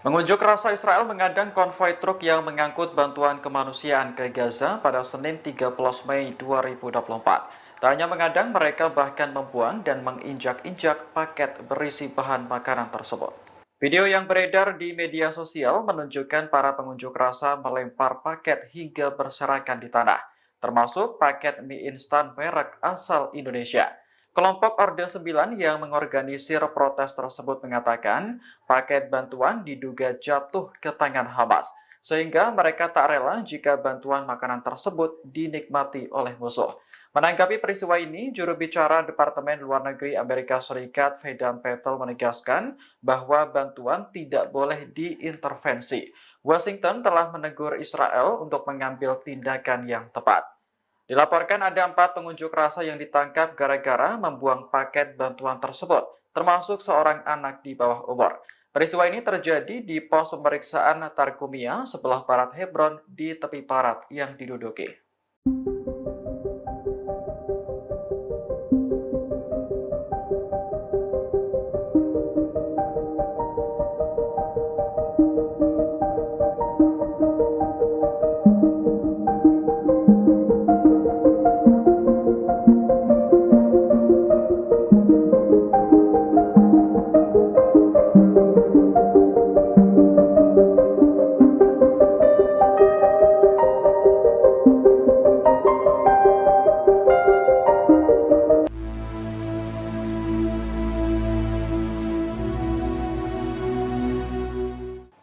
Mengunjuk rasa Israel mengadang konvoi truk yang mengangkut bantuan kemanusiaan ke Gaza pada Senin 13 Mei 2024. Tak hanya mengadang, mereka bahkan membuang dan menginjak-injak paket berisi bahan makanan tersebut. Video yang beredar di media sosial menunjukkan para pengunjuk rasa melempar paket hingga berserakan di tanah, termasuk paket mie instan merek asal Indonesia. Kelompok Orde 9 yang mengorganisir protes tersebut mengatakan paket bantuan diduga jatuh ke tangan Hamas, sehingga mereka tak rela jika bantuan makanan tersebut dinikmati oleh musuh. Menanggapi peristiwa ini, juru bicara Departemen Luar Negeri Amerika Serikat Vedant Patel menegaskan bahwa bantuan tidak boleh diintervensi. Washington telah menegur Israel untuk mengambil tindakan yang tepat. Dilaporkan ada 4 pengunjuk rasa yang ditangkap gara-gara membuang paket bantuan tersebut, termasuk seorang anak di bawah umur. Peristiwa ini terjadi di pos pemeriksaan Tarkumia sebelah barat Hebron di tepi barat yang diduduki.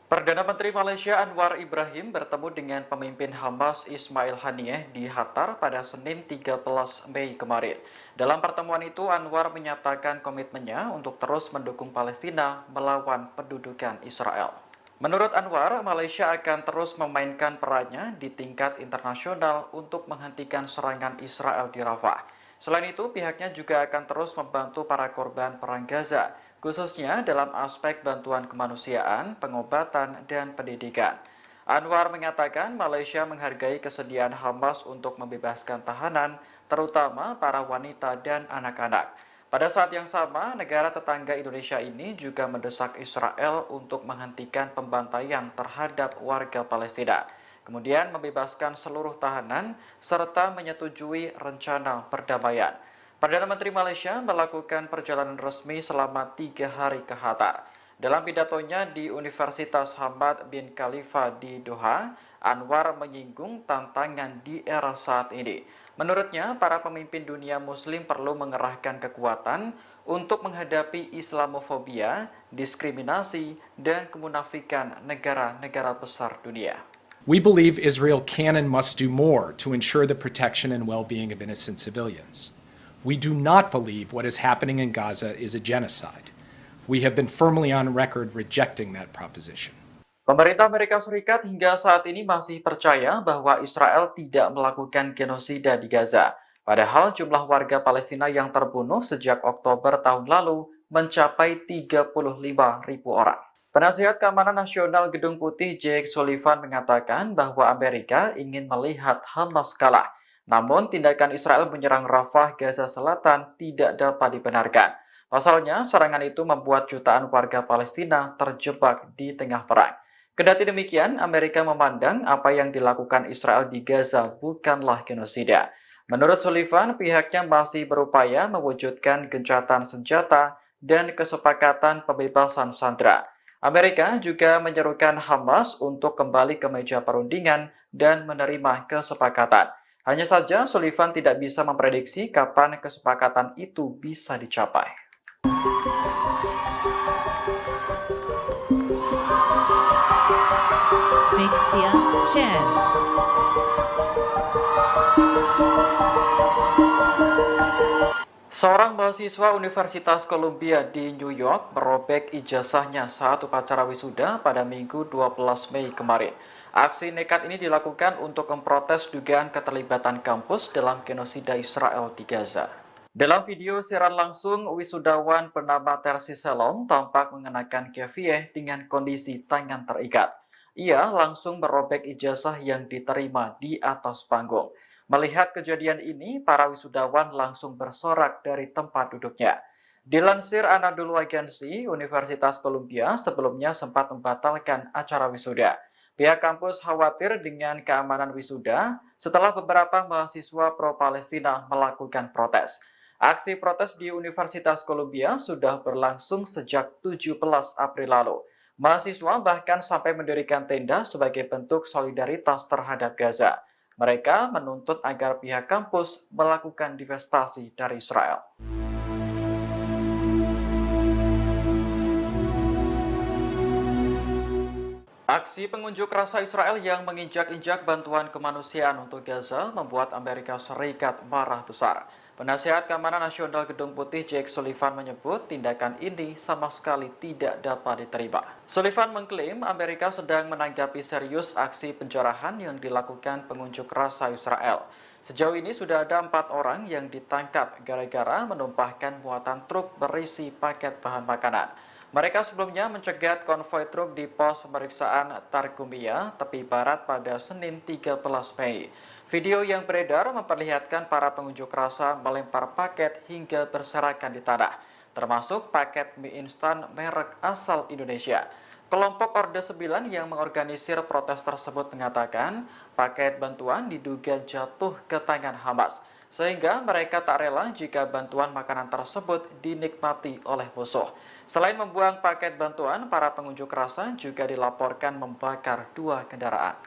Perdana Menteri Malaysia Anwar Ibrahim bertemu dengan pemimpin Hamas Ismail Haniyeh di Qatar pada Senin 13 Mei kemarin. Dalam pertemuan itu, Anwar menyatakan komitmennya untuk terus mendukung Palestina melawan pendudukan Israel. Menurut Anwar, Malaysia akan terus memainkan perannya di tingkat internasional untuk menghentikan serangan Israel di Rafah. Selain itu, pihaknya juga akan terus membantu para korban perang Gaza, khususnya dalam aspek bantuan kemanusiaan, pengobatan, dan pendidikan. Anwar mengatakan Malaysia menghargai kesediaan Hamas untuk membebaskan tahanan, terutama para wanita dan anak-anak. Pada saat yang sama, negara tetangga Indonesia ini juga mendesak Israel untuk menghentikan pembantaian terhadap warga Palestina, kemudian membebaskan seluruh tahanan, serta menyetujui rencana perdamaian. Perdana Menteri Malaysia melakukan perjalanan resmi selama 3 hari ke Qatar. Dalam pidatonya di Universitas Hamad bin Khalifa di Doha, Anwar menyinggung tantangan di era saat ini. Menurutnya, para pemimpin dunia Muslim perlu mengerahkan kekuatan untuk menghadapi Islamofobia, diskriminasi, dan kemunafikan negara-negara besar dunia. We believe Israel can and must do more to ensure the protection and well-being of innocent civilians. We do not believe what is happening in Gaza is a genocide. We have been firmly on record rejecting that proposition. Pemerintah Amerika Serikat hingga saat ini masih percaya bahwa Israel tidak melakukan genosida di Gaza. Padahal jumlah warga Palestina yang terbunuh sejak Oktober tahun lalu mencapai 35.000 orang. Penasihat Keamanan Nasional Gedung Putih Jake Sullivan mengatakan bahwa Amerika ingin melihat Hamas kalah. Namun, tindakan Israel menyerang Rafah, Gaza Selatan tidak dapat dibenarkan. Pasalnya, serangan itu membuat jutaan warga Palestina terjebak di tengah perang. Kendati demikian, Amerika memandang apa yang dilakukan Israel di Gaza bukanlah genosida. Menurut Sullivan, pihaknya masih berupaya mewujudkan gencatan senjata dan kesepakatan pembebasan sandera. Amerika juga menyerukan Hamas untuk kembali ke meja perundingan dan menerima kesepakatan. Hanya saja, Sullivan tidak bisa memprediksi kapan kesepakatan itu bisa dicapai. Mixia Chen. Seorang mahasiswa Universitas Columbia di New York merobek ijazahnya saat upacara wisuda pada Minggu 12 Mei kemarin. Aksi nekat ini dilakukan untuk memprotes dugaan keterlibatan kampus dalam genosida Israel di Gaza. Dalam video siaran langsung, wisudawan bernama Tersi Selom tampak mengenakan kefieh dengan kondisi tangan terikat. Ia langsung merobek ijazah yang diterima di atas panggung. Melihat kejadian ini, para wisudawan langsung bersorak dari tempat duduknya. Dilansir Anadolu Agency, Universitas Columbia sebelumnya sempat membatalkan acara wisuda. Pihak kampus khawatir dengan keamanan wisuda setelah beberapa mahasiswa pro-Palestina melakukan protes. Aksi protes di Universitas Columbia sudah berlangsung sejak 17 April lalu. Mahasiswa bahkan sampai mendirikan tenda sebagai bentuk solidaritas terhadap Gaza. Mereka menuntut agar pihak kampus melakukan divestasi dari Israel. Aksi pengunjuk rasa Israel yang menginjak-injak bantuan kemanusiaan untuk Gaza membuat Amerika Serikat marah besar. Penasihat Keamanan Nasional Gedung Putih Jake Sullivan menyebut tindakan ini sama sekali tidak dapat diterima. Sullivan mengklaim Amerika sedang menanggapi serius aksi penjarahan yang dilakukan pengunjuk rasa Israel. Sejauh ini sudah ada 4 orang yang ditangkap gara-gara menumpahkan muatan truk berisi paket bahan makanan. Mereka sebelumnya mencegat konvoi truk di pos pemeriksaan Targumia, tepi barat pada Senin 13 Mei. Video yang beredar memperlihatkan para pengunjuk rasa melempar paket hingga berserakan di tanah, termasuk paket mie instan merek asal Indonesia. Kelompok Orde 9 yang mengorganisir protes tersebut mengatakan paket bantuan diduga jatuh ke tangan Hamas, sehingga mereka tak rela jika bantuan makanan tersebut dinikmati oleh musuh. Selain membuang paket bantuan, para pengunjuk rasa juga dilaporkan membakar 2 kendaraan.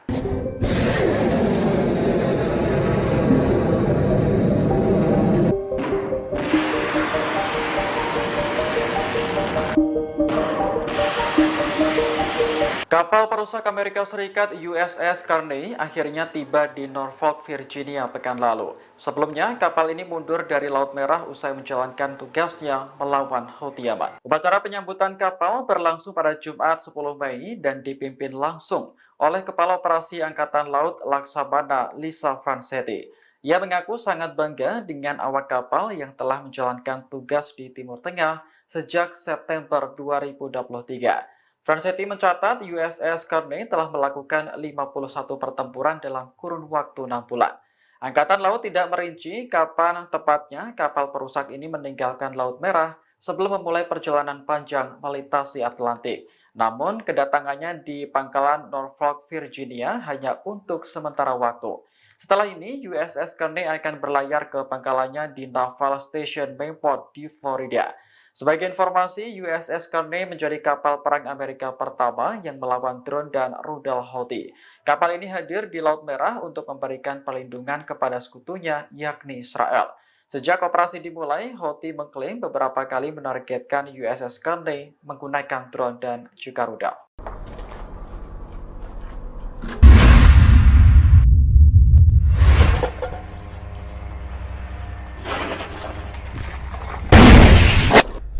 Kapal perusak Amerika Serikat USS Carney akhirnya tiba di Norfolk, Virginia pekan lalu. Sebelumnya, kapal ini mundur dari Laut Merah usai menjalankan tugasnya melawan Houthi Yaman. Upacara penyambutan kapal berlangsung pada Jumat 10 Mei dan dipimpin langsung oleh Kepala Operasi Angkatan Laut Laksamana Lisa Francetti. Ia mengaku sangat bangga dengan awak kapal yang telah menjalankan tugas di Timur Tengah sejak September 2023. Francetti mencatat USS Carney telah melakukan 51 pertempuran dalam kurun waktu 6 bulan. Angkatan Laut tidak merinci kapan tepatnya kapal perusak ini meninggalkan Laut Merah sebelum memulai perjalanan panjang melintasi Atlantik. Namun, kedatangannya di pangkalan Norfolk, Virginia hanya untuk sementara waktu. Setelah ini, USS Carney akan berlayar ke pangkalannya di Naval Station Mayport di Florida. Sebagai informasi, USS Carney menjadi kapal perang Amerika pertama yang melawan drone dan rudal Houthi. Kapal ini hadir di Laut Merah untuk memberikan perlindungan kepada sekutunya, yakni Israel. Sejak operasi dimulai, Houthi mengklaim beberapa kali menargetkan USS Carney menggunakan drone dan juga rudal.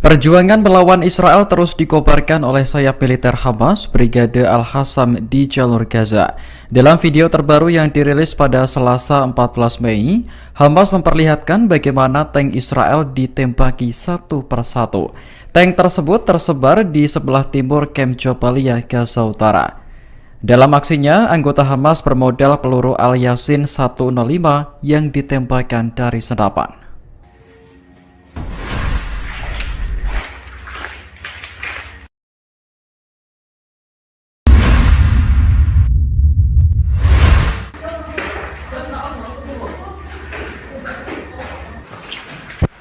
Perjuangan melawan Israel terus dikobarkan oleh sayap militer Hamas, Brigade Al-Hassam di jalur Gaza. Dalam video terbaru yang dirilis pada Selasa 14 Mei, Hamas memperlihatkan bagaimana tank Israel ditembaki satu persatu. Tank tersebut tersebar di sebelah timur Kem Jabalia, Gaza Utara. Dalam aksinya, anggota Hamas bermodal peluru Al-Yasin 105 yang ditembakkan dari senapan.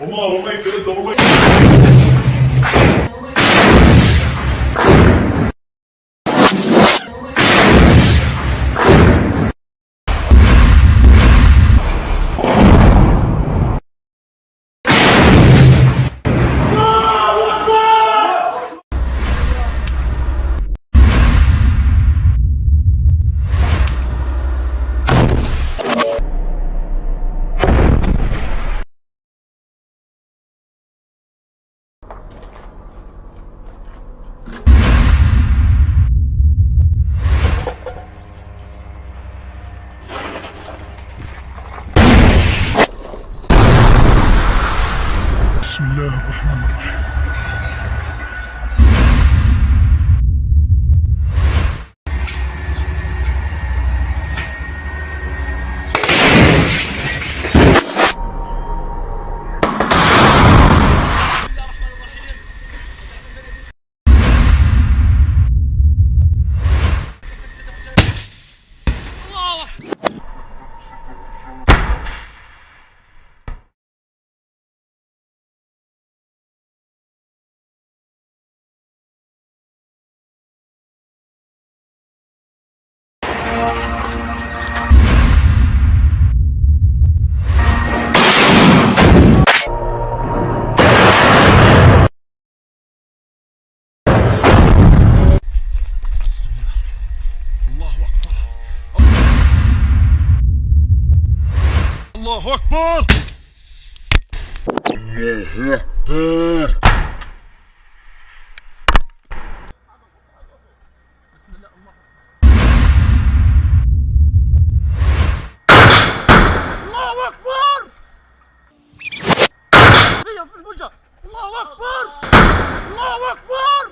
وما رميت انت رميت بسم الله الرحمن الرحيم. الله أكبر. الله أكبر. الله أكبر. في الوجه. الله أكبر. الله أكبر.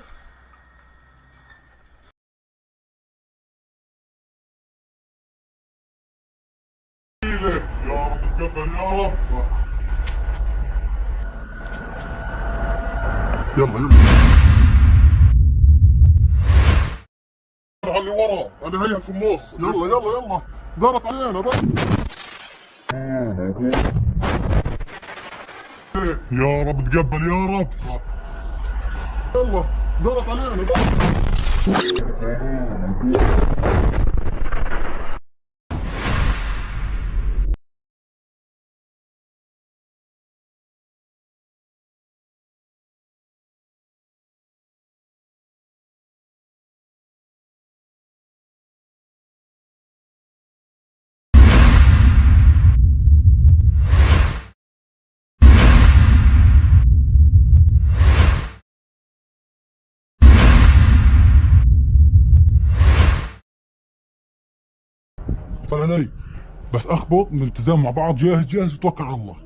يا رب تقبل يا رب. يلا يلا على اللي ورا، انا هيا في النص. يلا يلا يلا دارت علينا بقى. يا رب تقبل يا رب. يلا دارت علينا بقى. طلع علي بس اخبط من التزام مع بعض. جاهز جاهز وتوكل على الله.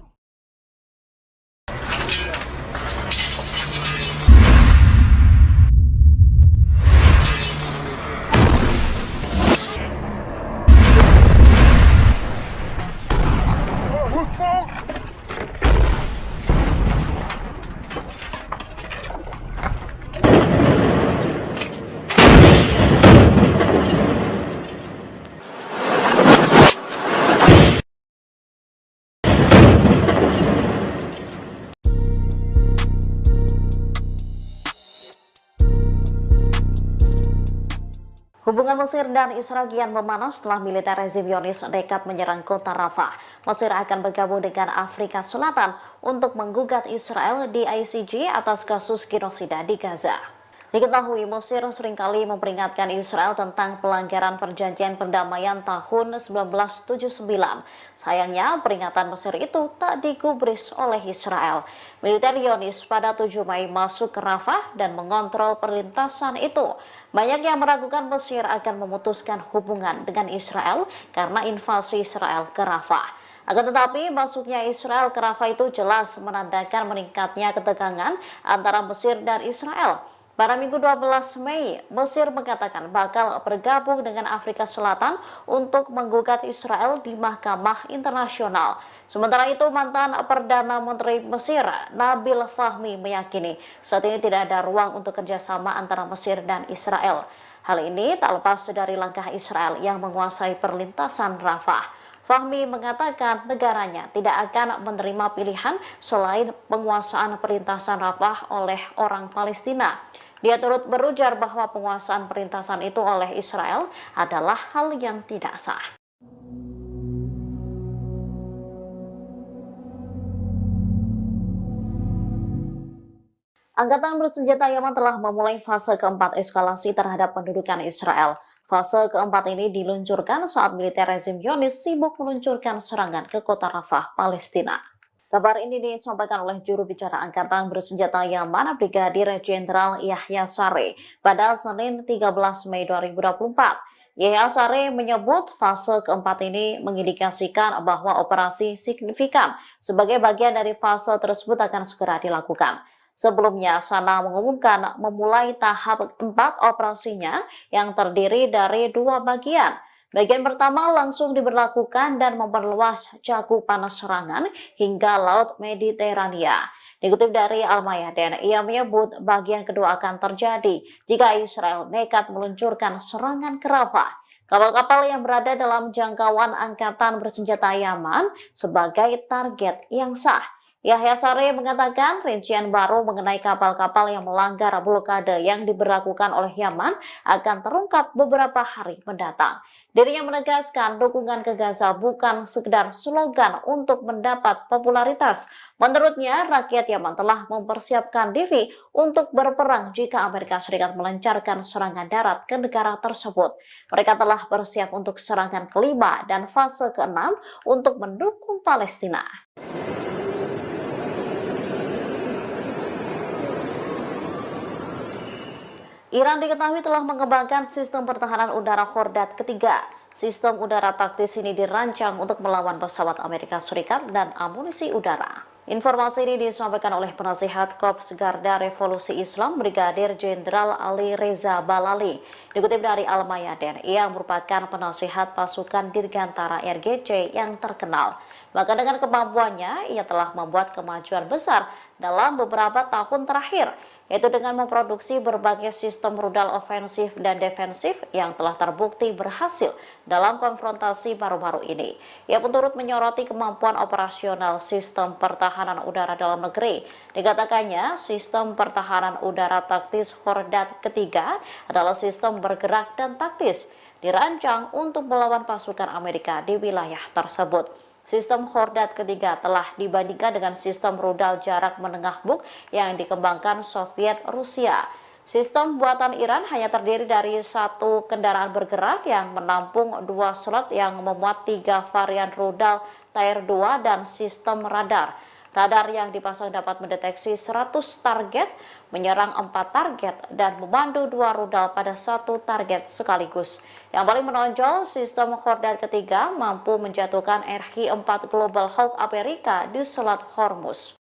Hubungan Mesir dan Israel kian memanas setelah militer rezim Zionis nekat menyerang kota Rafah. Mesir akan bergabung dengan Afrika Selatan untuk menggugat Israel di ICJ atas kasus genosida di Gaza. Diketahui Mesir seringkali memperingatkan Israel tentang pelanggaran perjanjian perdamaian tahun 1979. Sayangnya peringatan Mesir itu tak digubris oleh Israel. Militer Zionis pada 7 Mei masuk ke Rafah dan mengontrol perlintasan itu. Banyak yang meragukan Mesir akan memutuskan hubungan dengan Israel karena invasi Israel ke Rafah. Akan tetapi masuknya Israel ke Rafah itu jelas menandakan meningkatnya ketegangan antara Mesir dan Israel. Pada Minggu 12 Mei, Mesir mengatakan bakal bergabung dengan Afrika Selatan untuk menggugat Israel di Mahkamah Internasional. Sementara itu, mantan Perdana Menteri Mesir, Nabil Fahmi, meyakini saat ini tidak ada ruang untuk kerjasama antara Mesir dan Israel. Hal ini tak lepas dari langkah Israel yang menguasai perlintasan Rafah. Fahmi mengatakan negaranya tidak akan menerima pilihan selain penguasaan perlintasan Rafah oleh orang Palestina. Dia turut berujar bahwa penguasaan perlintasan itu oleh Israel adalah hal yang tidak sah. Angkatan bersenjata Yaman telah memulai fase keempat eskalasi terhadap pendudukan Israel. Fase keempat ini diluncurkan saat militer rezim Zionis sibuk meluncurkan serangan ke kota Rafah, Palestina. Kabar ini disampaikan oleh juru bicara Angkatan bersenjata Yaman, Brigadir Jenderal Yahya Saree, pada Senin 13 Mei 2024. Yahya Saree menyebut fase keempat ini mengindikasikan bahwa operasi signifikan sebagai bagian dari fase tersebut akan segera dilakukan. Sebelumnya, Sana mengumumkan memulai tahap 4 operasinya yang terdiri dari 2 bagian. Bagian pertama langsung diberlakukan dan memperluas cakupan serangan hingga Laut Mediterania. Dikutip dari Al-Mayadin, ia menyebut bagian kedua akan terjadi jika Israel nekat meluncurkan serangan ke Rafah. Kapal-kapal yang berada dalam jangkauan angkatan bersenjata Yaman sebagai target yang sah. Yahya Saree mengatakan rincian baru mengenai kapal-kapal yang melanggar blokade yang diberlakukan oleh Yaman akan terungkap beberapa hari mendatang. Dirinya menegaskan dukungan ke Gaza bukan sekedar slogan untuk mendapat popularitas. Menurutnya, rakyat Yaman telah mempersiapkan diri untuk berperang jika Amerika Serikat melancarkan serangan darat ke negara tersebut. Mereka telah bersiap untuk serangan kelima dan fase keenam untuk mendukung Palestina. Iran diketahui telah mengembangkan sistem pertahanan udara Khordad ketiga. Sistem udara taktis ini dirancang untuk melawan pesawat Amerika Serikat dan amunisi udara. Informasi ini disampaikan oleh penasihat Korps Garda Revolusi Islam Brigadir Jenderal Ali Reza Balali. Dikutip dari Al-Mayadin, ia merupakan penasihat pasukan Dirgantara RGC yang terkenal. Maka dengan kemampuannya, ia telah membuat kemajuan besar dalam beberapa tahun terakhir, yaitu dengan memproduksi berbagai sistem rudal ofensif dan defensif yang telah terbukti berhasil dalam konfrontasi baru-baru ini. Ia pun turut menyoroti kemampuan operasional sistem pertahanan udara dalam negeri. Dikatakannya, sistem pertahanan udara taktis Khordad ketiga adalah sistem bergerak dan taktis, dirancang untuk melawan pasukan Amerika di wilayah tersebut. Sistem Khordad ketiga telah dibandingkan dengan sistem rudal jarak menengah Buk yang dikembangkan Soviet Rusia. Sistem buatan Iran hanya terdiri dari satu kendaraan bergerak yang menampung 2 slot yang memuat 3 varian rudal Tier 2 dan sistem radar. Radar yang dipasang dapat mendeteksi 100 target, menyerang 4 target, dan memandu 2 rudal pada 1 target sekaligus. Yang paling menonjol, sistem Khordad ketiga mampu menjatuhkan RH-4 Global Hawk Amerika di Selat Hormuz.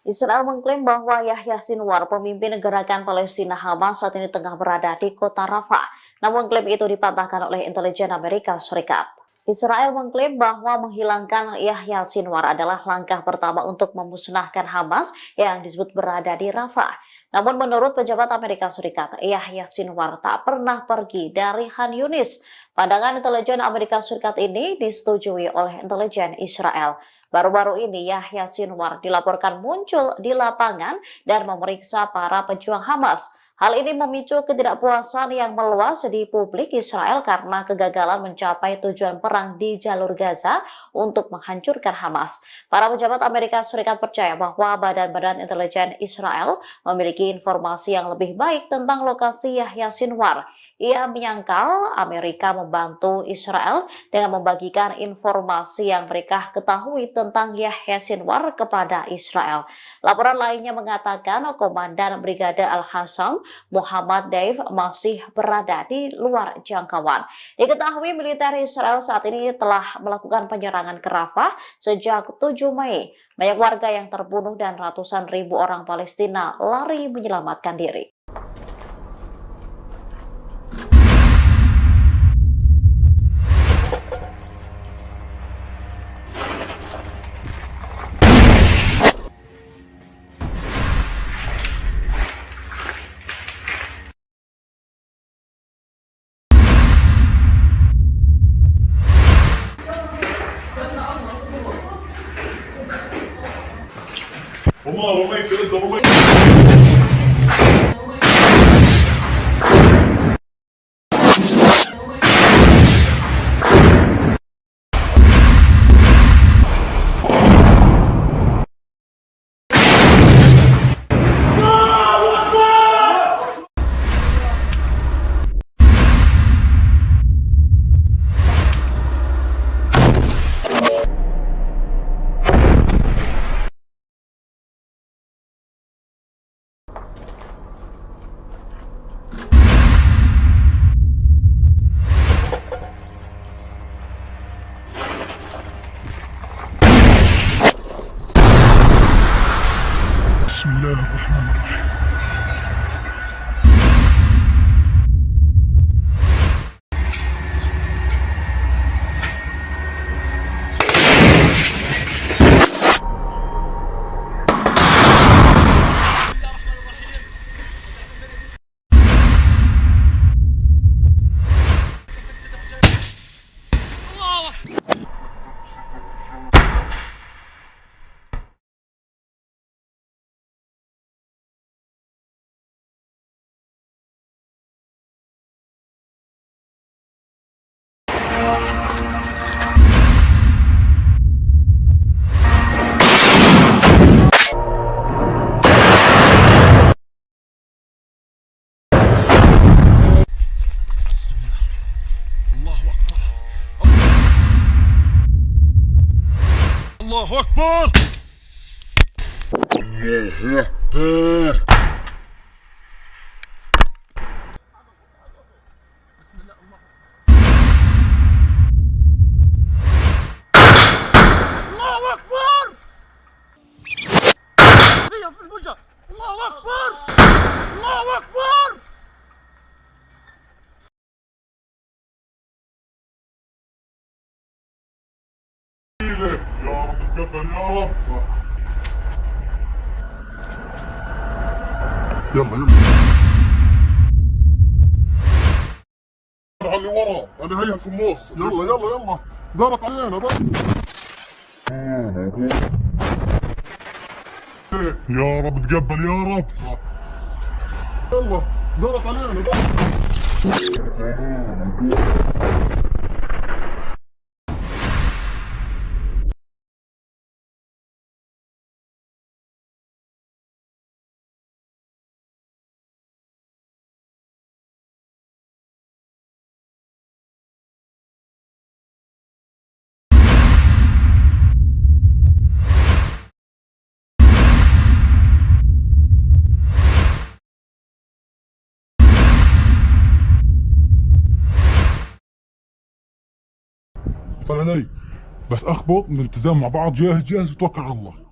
Israel mengklaim bahwa Yahya Sinwar, pemimpin gerakan Palestina Hamas, saat ini tengah berada di kota Rafah. Namun klaim itu dipatahkan oleh intelijen Amerika Serikat. Israel mengklaim bahwa menghilangkan Yahya Sinwar adalah langkah pertama untuk memusnahkan Hamas yang disebut berada di Rafah. Namun menurut pejabat Amerika Serikat, Yahya Sinwar tak pernah pergi dari Khan Yunis. Pandangan intelijen Amerika Serikat ini disetujui oleh intelijen Israel. Baru-baru ini Yahya Sinwar dilaporkan muncul di lapangan dan memeriksa para pejuang Hamas. Hal ini memicu ketidakpuasan yang meluas di publik Israel karena kegagalan mencapai tujuan perang di jalur Gaza untuk menghancurkan Hamas. Para pejabat Amerika Serikat percaya bahwa badan-badan intelijen Israel memiliki informasi yang lebih baik tentang lokasi Yahya Sinwar. Ia menyangkal Amerika membantu Israel dengan membagikan informasi yang mereka ketahui tentang Yahya Sinwar kepada Israel. Laporan lainnya mengatakan Komandan Brigade Al-Hassam Muhammad Daif masih berada di luar jangkauan. Diketahui militer Israel saat ini telah melakukan penyerangan ke Rafah sejak 7 Mei. Banyak warga yang terbunuh dan ratusan ribu orang Palestina lari menyelamatkan diri. وما رميت انت رميت الله أكبر. الله أكبر. يا رب تقبل يا رب. يلا على اللي ورا، انا هيها في النص. يلا يلا يلا، دارت علينا بقى. يا رب تقبل يا رب. يلا دارت علينا بقى. طلعني بس اخبط من الالتزام مع بعض. جاهز جاهز وتوكل على الله.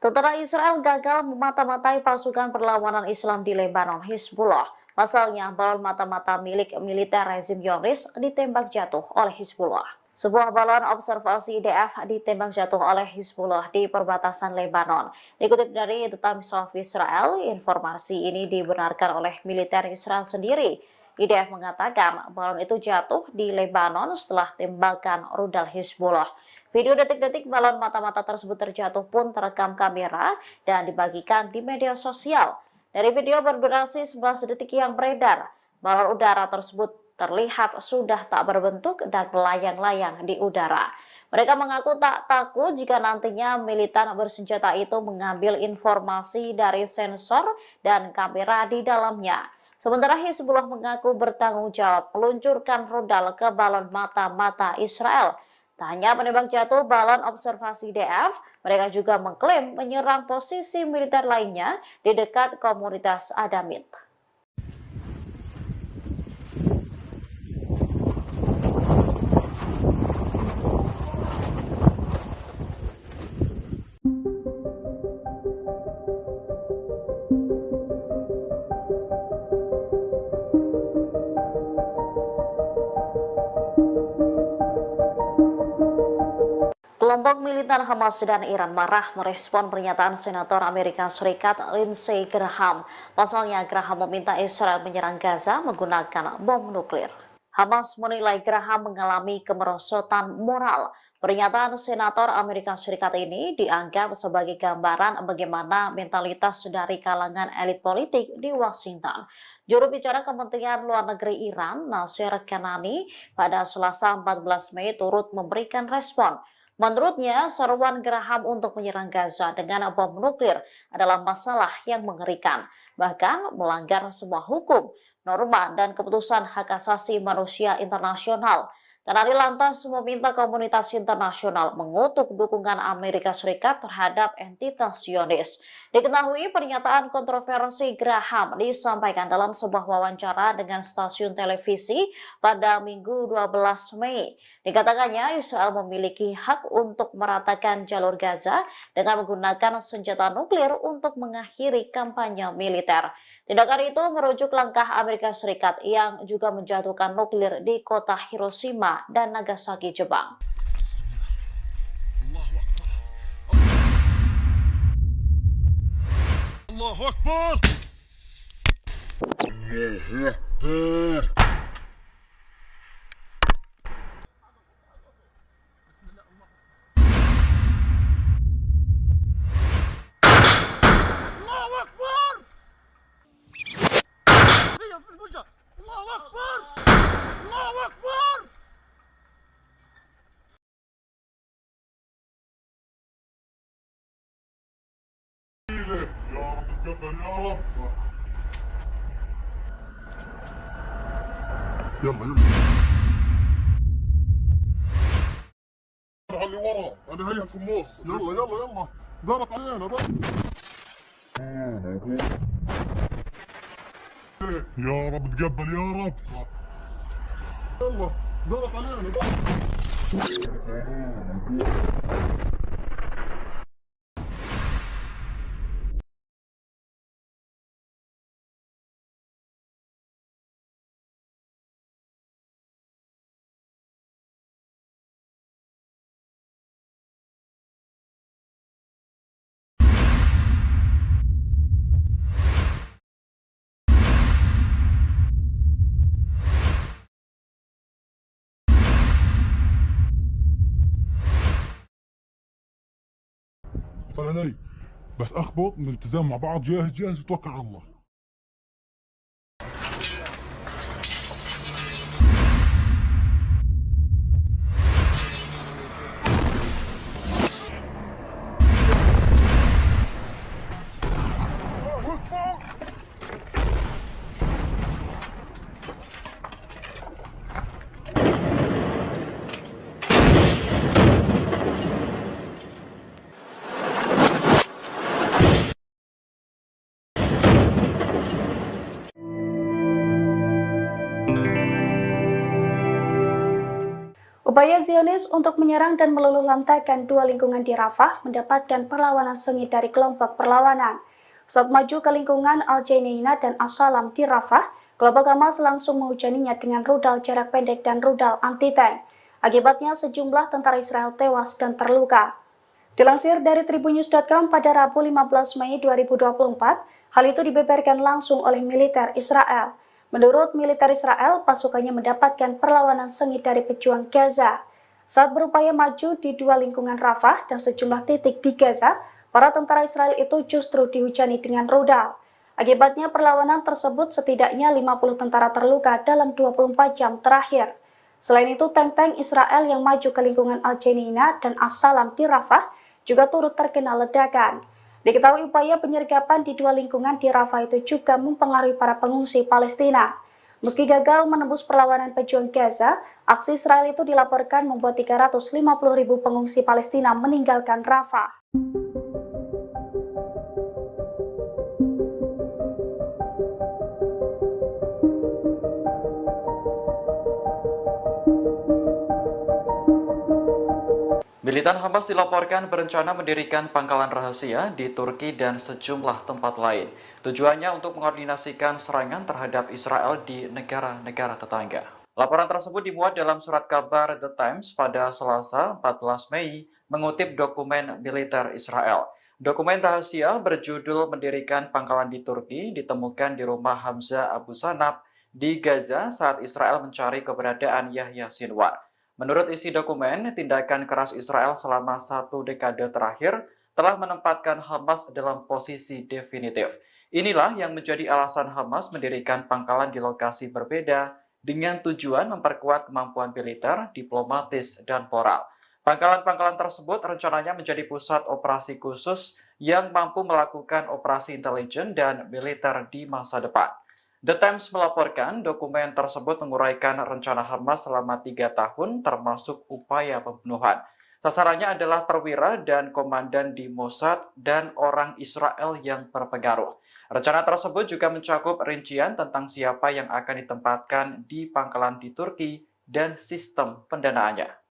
Tentara Israel gagal memata-matai pasukan perlawanan Islam di Lebanon, Hizbullah. Pasalnya, balon mata-mata milik militer rezim Zionis ditembak jatuh oleh Hizbullah. Sebuah balon observasi IDF ditembak jatuh oleh Hizbullah di perbatasan Lebanon. Dikutip dari The Times of Israel, informasi ini dibenarkan oleh militer Israel sendiri. IDF mengatakan balon itu jatuh di Lebanon setelah tembakan rudal Hizbullah. Video detik-detik balon mata-mata tersebut terjatuh pun terekam kamera dan dibagikan di media sosial. Dari video berdurasi 11 detik yang beredar, balon udara tersebut terlihat sudah tak berbentuk dan melayang-layang di udara. Mereka mengaku tak takut jika nantinya militan bersenjata itu mengambil informasi dari sensor dan kamera di dalamnya. Sementara Hizbullah mengaku bertanggung jawab meluncurkan rudal ke balon mata-mata Israel. Tak hanya menembak jatuh balon observasi DF, mereka juga mengklaim menyerang posisi militer lainnya di dekat komunitas Adamit. Kelompok militan Hamas dan Iran marah merespon pernyataan Senator Amerika Serikat Lindsey Graham. Pasalnya, Graham meminta Israel menyerang Gaza menggunakan bom nuklir. Hamas menilai Graham mengalami kemerosotan moral. Pernyataan Senator Amerika Serikat ini dianggap sebagai gambaran bagaimana mentalitas dari kalangan elit politik di Washington. Juru bicara Kementerian Luar Negeri Iran, Nasir Kanani, pada Selasa 14 Mei turut memberikan respon. Menurutnya, seruan Graham untuk menyerang Gaza dengan bom nuklir adalah masalah yang mengerikan, bahkan melanggar semua hukum, norma, dan keputusan hak asasi manusia internasional. Tanari lantas meminta komunitas internasional mengutuk dukungan Amerika Serikat terhadap entitas Zionis. Diketahui pernyataan kontroversi Graham disampaikan dalam sebuah wawancara dengan stasiun televisi pada Minggu 12 Mei. Dikatakannya Israel memiliki hak untuk meratakan jalur Gaza dengan menggunakan senjata nuklir untuk mengakhiri kampanye militer. Tindakan itu merujuk langkah Amerika Serikat yang juga menjatuhkan nuklir di kota Hiroshima dan Nagasaki, Jepang. Allahu Akbar. Allahu Akbar. يا رب تقبل يا رب. يلا على اللي ورا، انا هيها في النص. يلا يلا يلا، دارت علينا بقى. يا رب تقبل يا رب. يلا دارت علينا بقى. طلعني بس اخبط من التزام مع بعض. جاهز جاهز وتوكل على الله. Upaya Zionis untuk menyerang dan meluluhlantahkan dua lingkungan di Rafah mendapatkan perlawanan sengit dari kelompok perlawanan. Saat maju ke lingkungan Al-Jainina dan As-Salam di Rafah, kelompok Hamas langsung menghujaninya dengan rudal jarak pendek dan rudal anti-tank. Akibatnya sejumlah tentara Israel tewas dan terluka. Dilansir dari Tribunnews.com pada Rabu 15 Mei 2024, hal itu dibeberkan langsung oleh militer Israel. Menurut militer Israel, pasukannya mendapatkan perlawanan sengit dari pejuang Gaza. Saat berupaya maju di dua lingkungan Rafah dan sejumlah titik di Gaza, para tentara Israel itu justru dihujani dengan rudal. Akibatnya perlawanan tersebut setidaknya 50 tentara terluka dalam 24 jam terakhir. Selain itu, tank-tank Israel yang maju ke lingkungan Al-Jainina dan As-Salam di Rafah juga turut terkena ledakan. Diketahui upaya penyergapan di dua lingkungan di Rafah itu juga mempengaruhi para pengungsi Palestina. Meski gagal menembus perlawanan pejuang Gaza, aksi Israel itu dilaporkan membuat 350.000 pengungsi Palestina meninggalkan Rafah. Militan Hamas dilaporkan berencana mendirikan pangkalan rahasia di Turki dan sejumlah tempat lain. Tujuannya untuk mengkoordinasikan serangan terhadap Israel di negara-negara tetangga. Laporan tersebut dimuat dalam surat kabar The Times pada Selasa 14 Mei mengutip dokumen militer Israel. Dokumen rahasia berjudul mendirikan pangkalan di Turki ditemukan di rumah Hamzah Abu Sanab di Gaza saat Israel mencari keberadaan Yahya Sinwar. Menurut isi dokumen, tindakan keras Israel selama 1 dekade terakhir telah menempatkan Hamas dalam posisi definitif. Inilah yang menjadi alasan Hamas mendirikan pangkalan di lokasi berbeda dengan tujuan memperkuat kemampuan militer, diplomatis, dan moral. Pangkalan-pangkalan tersebut rencananya menjadi pusat operasi khusus yang mampu melakukan operasi intelijen dan militer di masa depan. The Times melaporkan dokumen tersebut menguraikan rencana Hamas selama 3 tahun termasuk upaya pembunuhan. Sasarannya adalah perwira dan komandan di Mossad dan orang Israel yang berpengaruh. Rencana tersebut juga mencakup rincian tentang siapa yang akan ditempatkan di pangkalan di Turki dan sistem pendanaannya.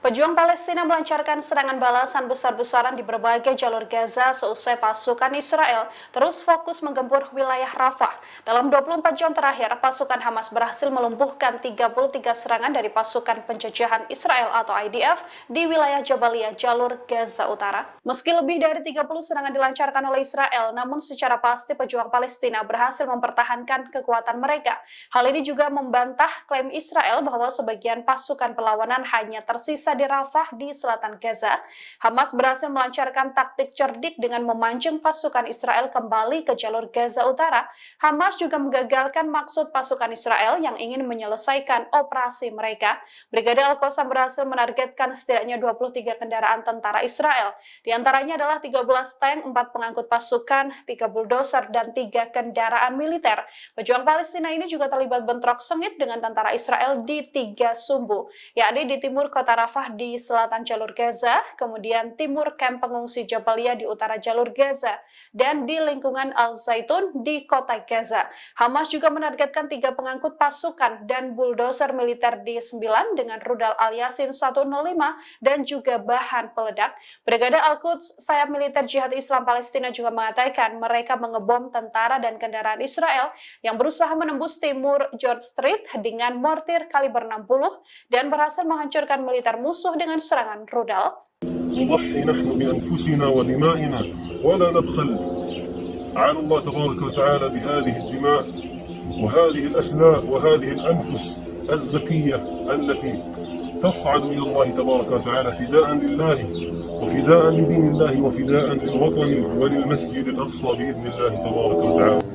Pejuang Palestina melancarkan serangan balasan besar-besaran di berbagai jalur Gaza seusai pasukan Israel terus fokus menggempur wilayah Rafah. Dalam 24 jam terakhir, pasukan Hamas berhasil melumpuhkan 33 serangan dari pasukan penjajahan Israel atau IDF di wilayah Jabalia, jalur Gaza Utara. Meski lebih dari 30 serangan dilancarkan oleh Israel, namun secara pasti pejuang Palestina berhasil mempertahankan kekuatan mereka. Hal ini juga membantah klaim Israel bahwa sebagian pasukan perlawanan hanya tersisa di Rafah di selatan Gaza. Hamas berhasil melancarkan taktik cerdik dengan memancing pasukan Israel kembali ke jalur Gaza Utara. Hamas juga menggagalkan maksud pasukan Israel yang ingin menyelesaikan operasi mereka. Brigade Al-Qassam berhasil menargetkan setidaknya 23 kendaraan tentara Israel. Di antaranya adalah 13 tank, 4 pengangkut pasukan, 3 bulldozer, dan 3 kendaraan militer. Pejuang Palestina ini juga terlibat bentrok sengit dengan tentara Israel di 3 sumbu, yakni di timur kota Rafah di selatan jalur Gaza, kemudian timur kamp pengungsi Jabalia di utara jalur Gaza, dan di lingkungan Al-Zaitun di kota Gaza. Hamas juga menargetkan 3 pengangkut pasukan dan bulldozer militer di 9 dengan rudal Al-Yasin 105 dan juga bahan peledak. Brigade Al-Quds, sayap militer Jihad Islam Palestina, juga mengatakan mereka mengebom tentara dan kendaraan Israel yang berusaha menembus timur George Street dengan mortir kaliber 60 dan berhasil menghancurkan militer musuh dengan serangan rudal. نضحي نحن بأنفسنا ودمائنا ولا نبخل على الله تبارك وتعالى بهذه الدماء وهذه الأشلاء وهذه الأنفس الزكية التي تصعد إلى الله تبارك وتعالى فداء لله وفداء لدين الله وفداء للوطن وللمسجد الأقصى بإذن الله تبارك وتعالى.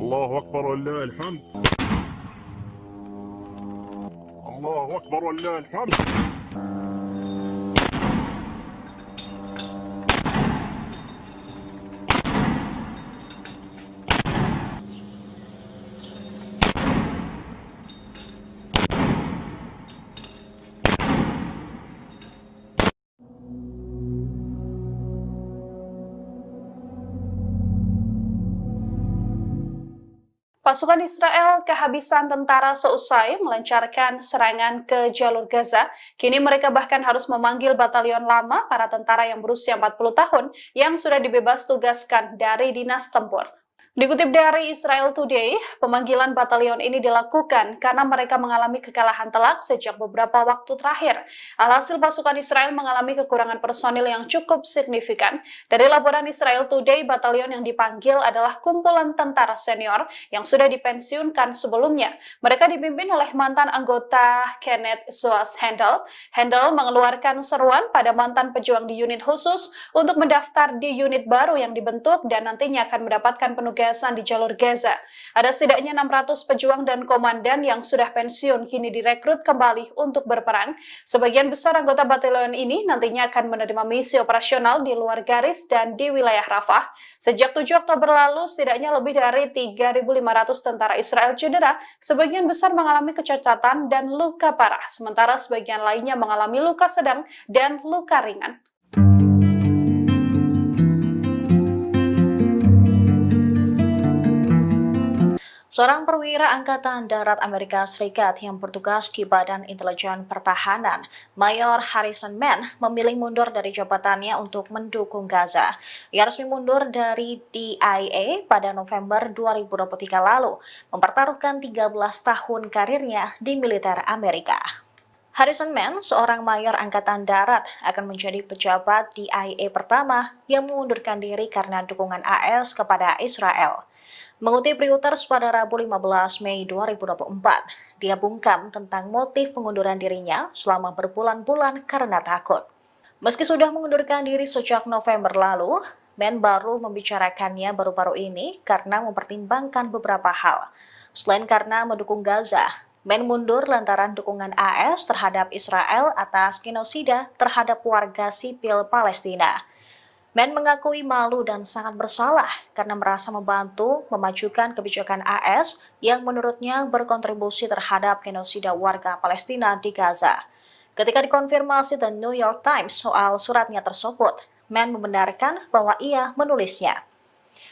الله أكبر ولله الحمد. الله أكبر ولله الحمد. Pasukan Israel kehabisan tentara seusai melancarkan serangan ke jalur Gaza. Kini mereka bahkan harus memanggil batalion lama para tentara yang berusia 40 tahun yang sudah dibebas tugaskan dari dinas tempur. Dikutip dari Israel Today, pemanggilan batalion ini dilakukan karena mereka mengalami kekalahan telak sejak beberapa waktu terakhir. Alhasil pasukan Israel mengalami kekurangan personil yang cukup signifikan. Dari laporan Israel Today, batalion yang dipanggil adalah kumpulan tentara senior yang sudah dipensiunkan sebelumnya. Mereka dipimpin oleh mantan anggota Kenneth Zoas Handel. Handel mengeluarkan seruan pada mantan pejuang di unit khusus untuk mendaftar di unit baru yang dibentuk dan nantinya akan mendapatkan penugasan di jalur Gaza. Ada setidaknya 600 pejuang dan komandan yang sudah pensiun kini direkrut kembali untuk berperang. Sebagian besar anggota batalion ini nantinya akan menerima misi operasional di luar garis dan di wilayah Rafah. Sejak 7 Oktober lalu, setidaknya lebih dari 3.500 tentara Israel cedera, sebagian besar mengalami kecacatan dan luka parah, sementara sebagian lainnya mengalami luka sedang dan luka ringan. Seorang perwira Angkatan Darat Amerika Serikat yang bertugas di Badan Intelijen Pertahanan, Mayor Harrison Mann, memilih mundur dari jabatannya untuk mendukung Gaza. Ia resmi mundur dari DIA pada November 2023 lalu, mempertaruhkan 13 tahun karirnya di militer Amerika. Harrison Mann, seorang mayor Angkatan Darat, akan menjadi pejabat DIA pertama yang mengundurkan diri karena dukungan AS kepada Israel. Mengutip Reuters pada Rabu 15 Mei 2024, dia bungkam tentang motif pengunduran dirinya selama berbulan-bulan karena takut. Meski sudah mengundurkan diri sejak November lalu, Mann baru membicarakannya baru-baru ini karena mempertimbangkan beberapa hal. Selain karena mendukung Gaza, Mann mundur lantaran dukungan AS terhadap Israel atas genosida terhadap warga sipil Palestina. Mann mengakui malu dan sangat bersalah karena merasa membantu memajukan kebijakan AS yang menurutnya berkontribusi terhadap genosida warga Palestina di Gaza. Ketika dikonfirmasi The New York Times soal suratnya tersebut, Mann membenarkan bahwa ia menulisnya.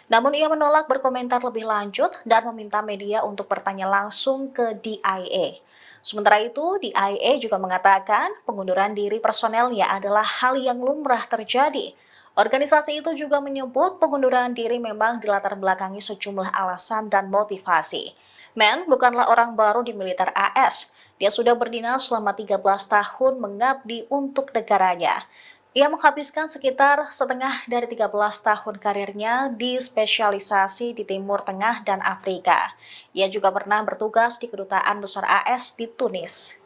Namun ia menolak berkomentar lebih lanjut dan meminta media untuk bertanya langsung ke DIA. Sementara itu, DIA juga mengatakan pengunduran diri personelnya adalah hal yang lumrah terjadi. Organisasi itu juga menyebut pengunduran diri memang dilatar belakangi sejumlah alasan dan motivasi. Mann bukanlah orang baru di militer AS. Dia sudah berdinas selama 13 tahun mengabdi untuk negaranya. Ia menghabiskan sekitar setengah dari 13 tahun karirnya di spesialisasi di Timur Tengah dan Afrika. Ia juga pernah bertugas di Kedutaan Besar AS di Tunis.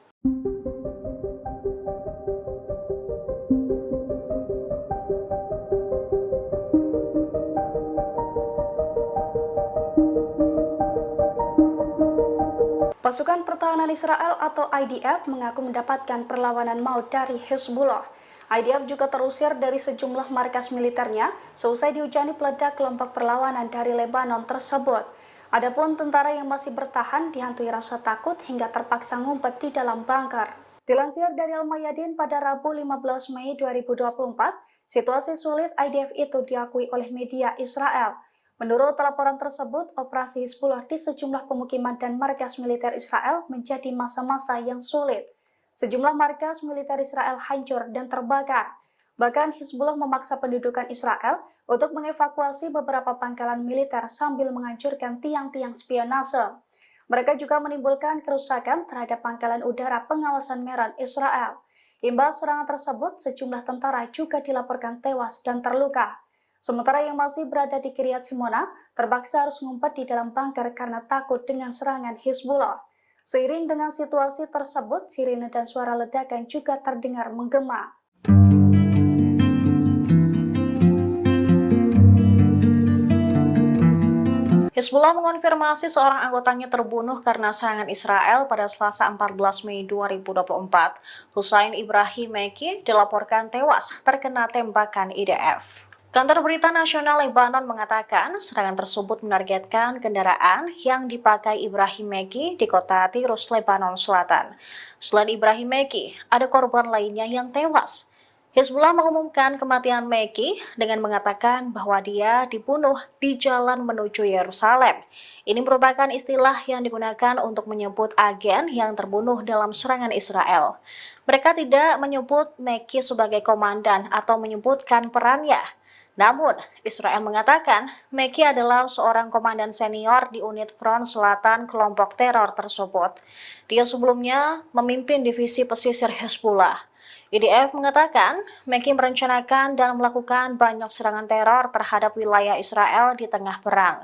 Pasukan Pertahanan Israel atau IDF mengaku mendapatkan perlawanan maut dari Hezbollah. IDF juga terusir dari sejumlah markas militernya seusai dihujani peledak kelompok perlawanan dari Lebanon tersebut. Adapun tentara yang masih bertahan dihantui rasa takut hingga terpaksa ngumpet di dalam bunker. Dilansir dari Al-Mayadin pada Rabu 15 Mei 2024, situasi sulit IDF itu diakui oleh media Israel. Menurut laporan tersebut, operasi Hizbullah di sejumlah pemukiman dan markas militer Israel menjadi masa-masa yang sulit. Sejumlah markas militer Israel hancur dan terbakar. Bahkan Hizbullah memaksa pendudukan Israel untuk mengevakuasi beberapa pangkalan militer sambil menghancurkan tiang-tiang spionase. Mereka juga menimbulkan kerusakan terhadap pangkalan udara pengawasan Meron Israel. Imbas serangan tersebut, sejumlah tentara juga dilaporkan tewas dan terluka. Sementara yang masih berada di Kiryat Simona terpaksa harus ngumpet di dalam bunker karena takut dengan serangan Hizbullah. Seiring dengan situasi tersebut, sirine dan suara ledakan juga terdengar menggema. Hizbullah mengonfirmasi seorang anggotanya terbunuh karena serangan Israel pada Selasa 14 Mei 2024. Hussein Ibrahim Meki dilaporkan tewas terkena tembakan IDF. Kantor Berita Nasional Lebanon mengatakan serangan tersebut menargetkan kendaraan yang dipakai Ibrahim Meki di kota Tirus, Lebanon Selatan. Selain Ibrahim Meki, ada korban lainnya yang tewas. Hizbullah mengumumkan kematian Meki dengan mengatakan bahwa dia dibunuh di jalan menuju Yerusalem. Ini merupakan istilah yang digunakan untuk menyebut agen yang terbunuh dalam serangan Israel. Mereka tidak menyebut Meki sebagai komandan atau menyebutkan perannya. Namun, Israel mengatakan Meki adalah seorang komandan senior di unit front selatan kelompok teror tersebut. Dia sebelumnya memimpin divisi pesisir Hezbollah. IDF mengatakan Meki merencanakan dan melakukan banyak serangan teror terhadap wilayah Israel di tengah perang.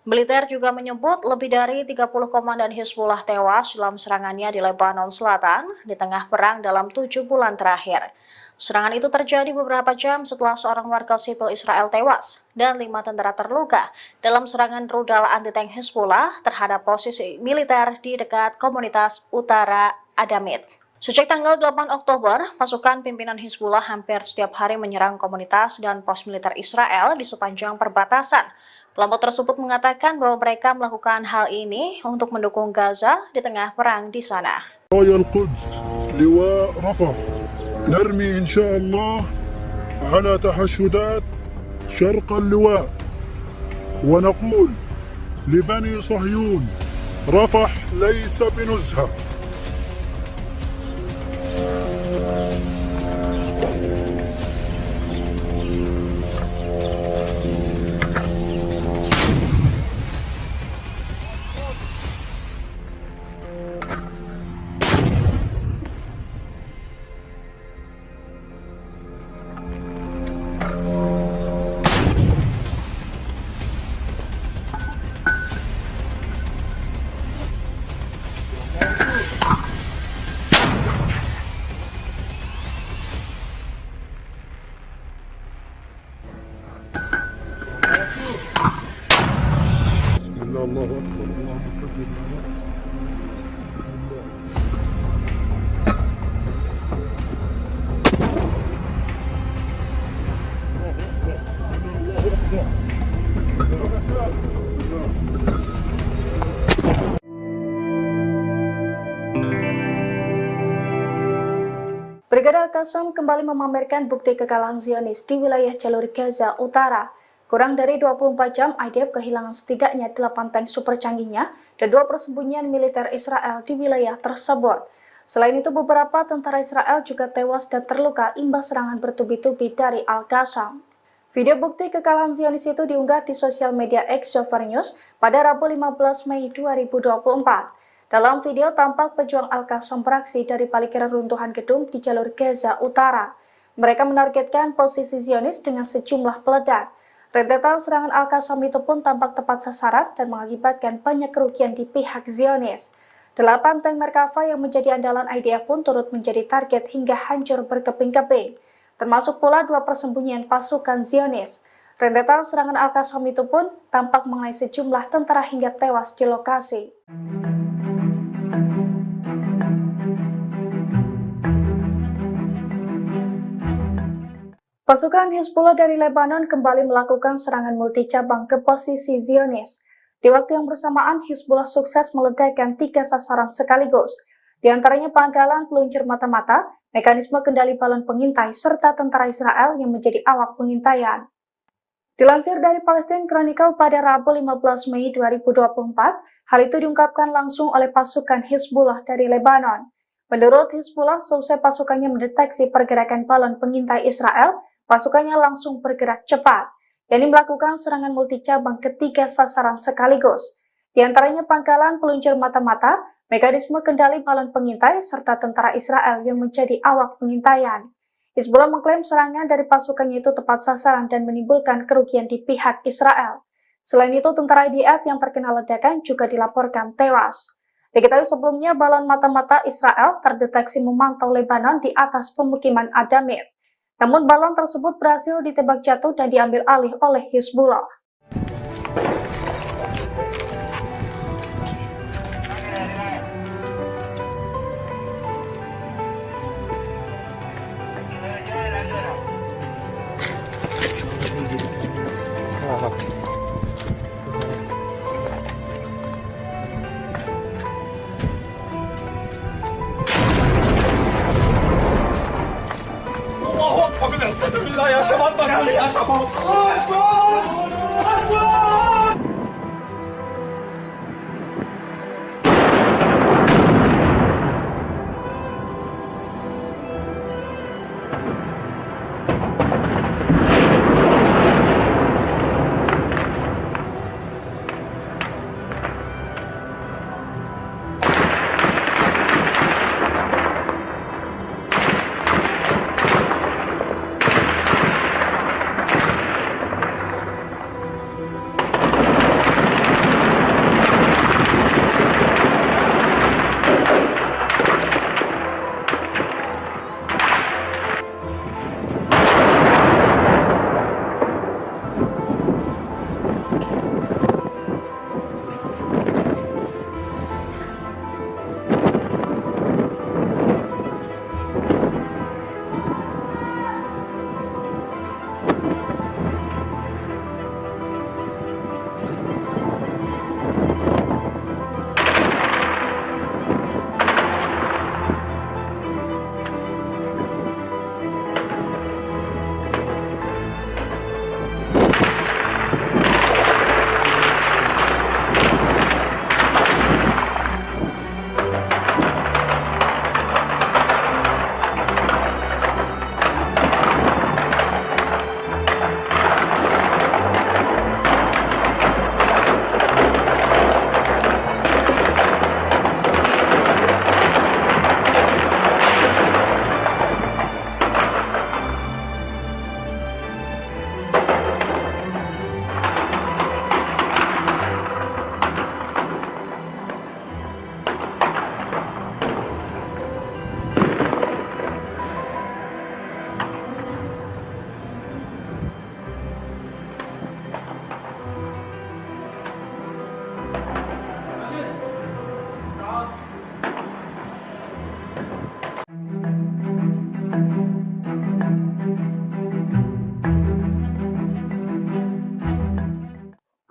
Militer juga menyebut lebih dari 30 komandan Hezbollah tewas dalam serangannya di Lebanon Selatan di tengah perang dalam 7 bulan terakhir. Serangan itu terjadi beberapa jam setelah seorang warga sipil Israel tewas dan 5 tentara terluka dalam serangan rudal anti-tank Hezbollah terhadap posisi militer di dekat komunitas Utara Adamit. Sejak tanggal 8 Oktober, pasukan pimpinan Hizbullah hampir setiap hari menyerang komunitas dan pos militer Israel di sepanjang perbatasan. Kelompok tersebut mengatakan bahwa mereka melakukan hal ini untuk mendukung Gaza di tengah perang di sana. نرمي إن شاء الله على تحشدات شرق اللواء ونقول لبني صهيون رفح ليس بنزهة. الله أكبر. اللهم صل على Brigada Al-Qassam kembali memamerkan bukti kekalahan Zionis di wilayah jalur Gaza Utara. Kurang dari 24 jam, IDF kehilangan setidaknya 8 tank super canggihnya dan 2 persembunyian militer Israel di wilayah tersebut. Selain itu, beberapa tentara Israel juga tewas dan terluka imbas serangan bertubi-tubi dari Al-Qassam. Video bukti kekalahan Zionis itu diunggah di sosial media X Jafar News pada Rabu 15 Mei 2024. Dalam video tampak pejuang Al-Qassam beraksi dari balik reruntuhan gedung di jalur Gaza Utara. Mereka menargetkan posisi Zionis dengan sejumlah peledak. Rentetan serangan Al-Qassam itu pun tampak tepat sasaran dan mengakibatkan banyak kerugian di pihak Zionis. 8 tank Merkava yang menjadi andalan IDF pun turut menjadi target hingga hancur berkeping-keping, termasuk pula 2 persembunyian pasukan Zionis. Rentetan serangan Al-Qassam itu pun tampak mengenai sejumlah tentara hingga tewas di lokasi. Pasukan Hizbullah dari Lebanon kembali melakukan serangan multicabang ke posisi Zionis. Di waktu yang bersamaan, Hizbullah sukses meledakkan 3 sasaran sekaligus. Di antaranya pangkalan peluncur mata-mata, mekanisme kendali balon pengintai, serta tentara Israel yang menjadi awak pengintaian. Dilansir dari Palestine Chronicle pada Rabu 15 Mei 2024, hal itu diungkapkan langsung oleh pasukan Hizbullah dari Lebanon. Menurut Hizbullah, seusai pasukannya mendeteksi pergerakan balon pengintai Israel, pasukannya langsung bergerak cepat, yakni melakukan serangan multicabang ke 3 sasaran sekaligus. Di antaranya pangkalan peluncur mata-mata, mekanisme kendali balon pengintai, serta tentara Israel yang menjadi awak pengintaian. Hizbullah mengklaim serangan dari pasukannya itu tepat sasaran dan menimbulkan kerugian di pihak Israel. Selain itu, tentara IDF yang terkena ledakan juga dilaporkan tewas. Diketahui sebelumnya, balon mata-mata Israel terdeteksi memantau Lebanon di atas pemukiman Adamir. Namun balon tersebut berhasil ditembak jatuh dan diambil alih oleh Hizbullah. بالعزة بالله يا شباب طلعني يا شباب. الله أكبر أكبر.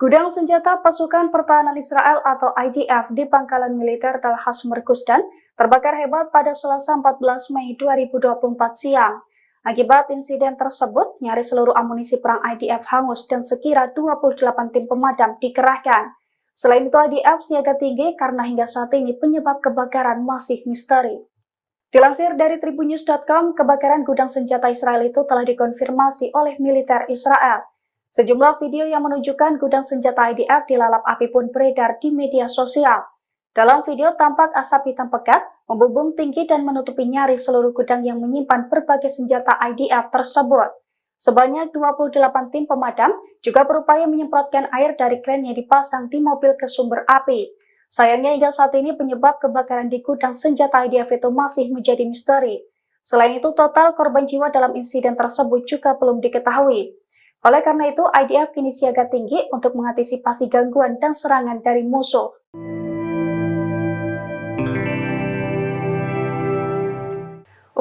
Gudang senjata pasukan pertahanan Israel atau IDF di pangkalan militer Tel Hasmer Gusdan terbakar hebat pada Selasa 14 Mei 2024 siang. Akibat insiden tersebut, nyaris seluruh amunisi perang IDF hangus dan sekira 28 tim pemadam dikerahkan. Selain itu, IDF siaga tinggi karena hingga saat ini penyebab kebakaran masih misteri. Dilansir dari tribunnews.com, kebakaran gudang senjata Israel itu telah dikonfirmasi oleh militer Israel. Sejumlah video yang menunjukkan gudang senjata IDF dilalap api pun beredar di media sosial. Dalam video tampak asap hitam pekat membumbung tinggi dan menutupi nyaris seluruh gudang yang menyimpan berbagai senjata IDF tersebut. Sebanyak 28 tim pemadam juga berupaya menyemprotkan air dari kran yang dipasang di mobil ke sumber api. Sayangnya hingga saat ini penyebab kebakaran di gudang senjata IDF itu masih menjadi misteri. Selain itu, total korban jiwa dalam insiden tersebut juga belum diketahui. Oleh karena itu, IDF kini siaga tinggi untuk mengantisipasi gangguan dan serangan dari musuh.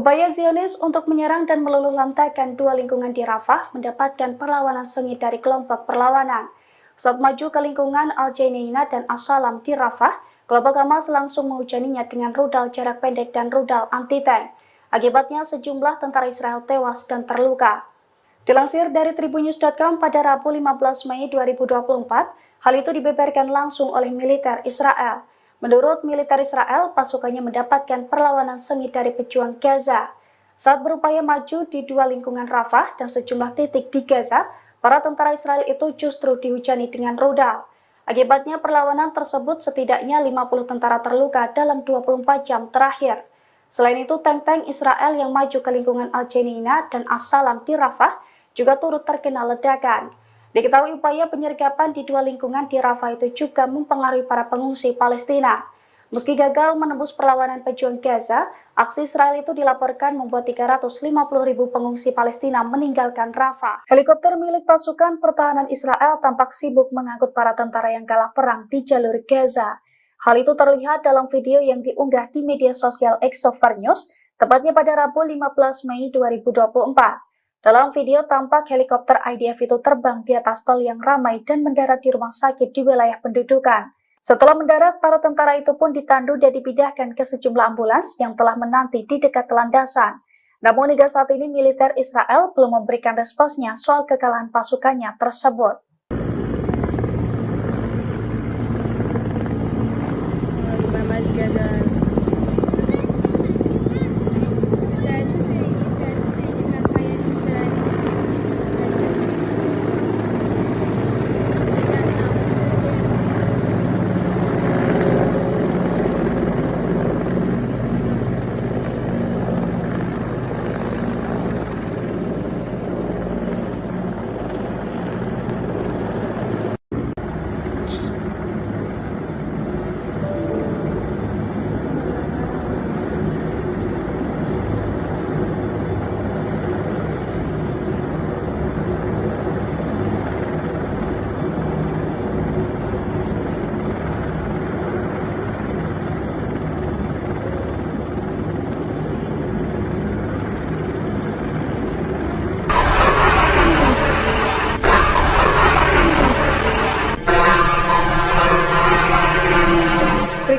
Upaya Zionis untuk menyerang dan meluluhlantahkan dua lingkungan di Rafah mendapatkan perlawanan sengit dari kelompok perlawanan. Saat maju ke lingkungan Al-Jainina dan As-Salam di Rafah, kelompok Hamas langsung menghujaninya dengan rudal jarak pendek dan rudal anti-tank. Akibatnya sejumlah tentara Israel tewas dan terluka. Dilansir dari tribunnews.com pada Rabu 15 Mei 2024, hal itu dibeberkan langsung oleh militer Israel. Menurut militer Israel, pasukannya mendapatkan perlawanan sengit dari pejuang Gaza. Saat berupaya maju di dua lingkungan Rafah dan sejumlah titik di Gaza, para tentara Israel itu justru dihujani dengan rudal. Akibatnya perlawanan tersebut setidaknya 50 tentara terluka dalam 24 jam terakhir. Selain itu, tank-tank Israel yang maju ke lingkungan Al-Jainina dan As-Salam di Rafah juga turut terkena ledakan. Diketahui upaya penyergapan di dua lingkungan di Rafah itu juga mempengaruhi para pengungsi Palestina. Meski gagal menembus perlawanan pejuang Gaza, aksi Israel itu dilaporkan membuat 350.000 pengungsi Palestina meninggalkan Rafah. Helikopter milik pasukan pertahanan Israel tampak sibuk mengangkut para tentara yang kalah perang di jalur Gaza. Hal itu terlihat dalam video yang diunggah di media sosial Exover News, tepatnya pada Rabu 15 Mei 2024. Dalam video tampak helikopter IDF itu terbang di atas tol yang ramai dan mendarat di rumah sakit di wilayah pendudukan. Setelah mendarat, para tentara itu pun ditandu dan dipindahkan ke sejumlah ambulans yang telah menanti di dekat landasan. Namun hingga saat ini militer Israel belum memberikan responsnya soal kekalahan pasukannya tersebut.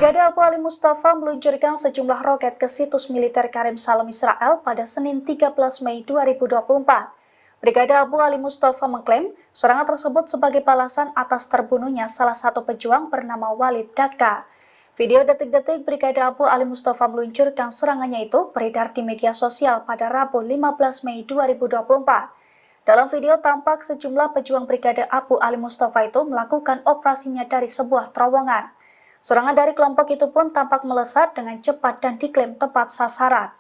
Brigade Abu Ali Mustafa meluncurkan sejumlah roket ke situs militer Karim Salom Israel pada Senin 13 Mei 2024. Brigade Abu Ali Mustafa mengklaim serangan tersebut sebagai balasan atas terbunuhnya salah satu pejuang bernama Walid Daka. Video detik-detik Brigade Abu Ali Mustafa meluncurkan serangannya itu beredar di media sosial pada Rabu 15 Mei 2024. Dalam video tampak sejumlah pejuang Brigade Abu Ali Mustafa itu melakukan operasinya dari sebuah terowongan. Serangan dari kelompok itu pun tampak melesat dengan cepat dan diklaim tepat sasaran.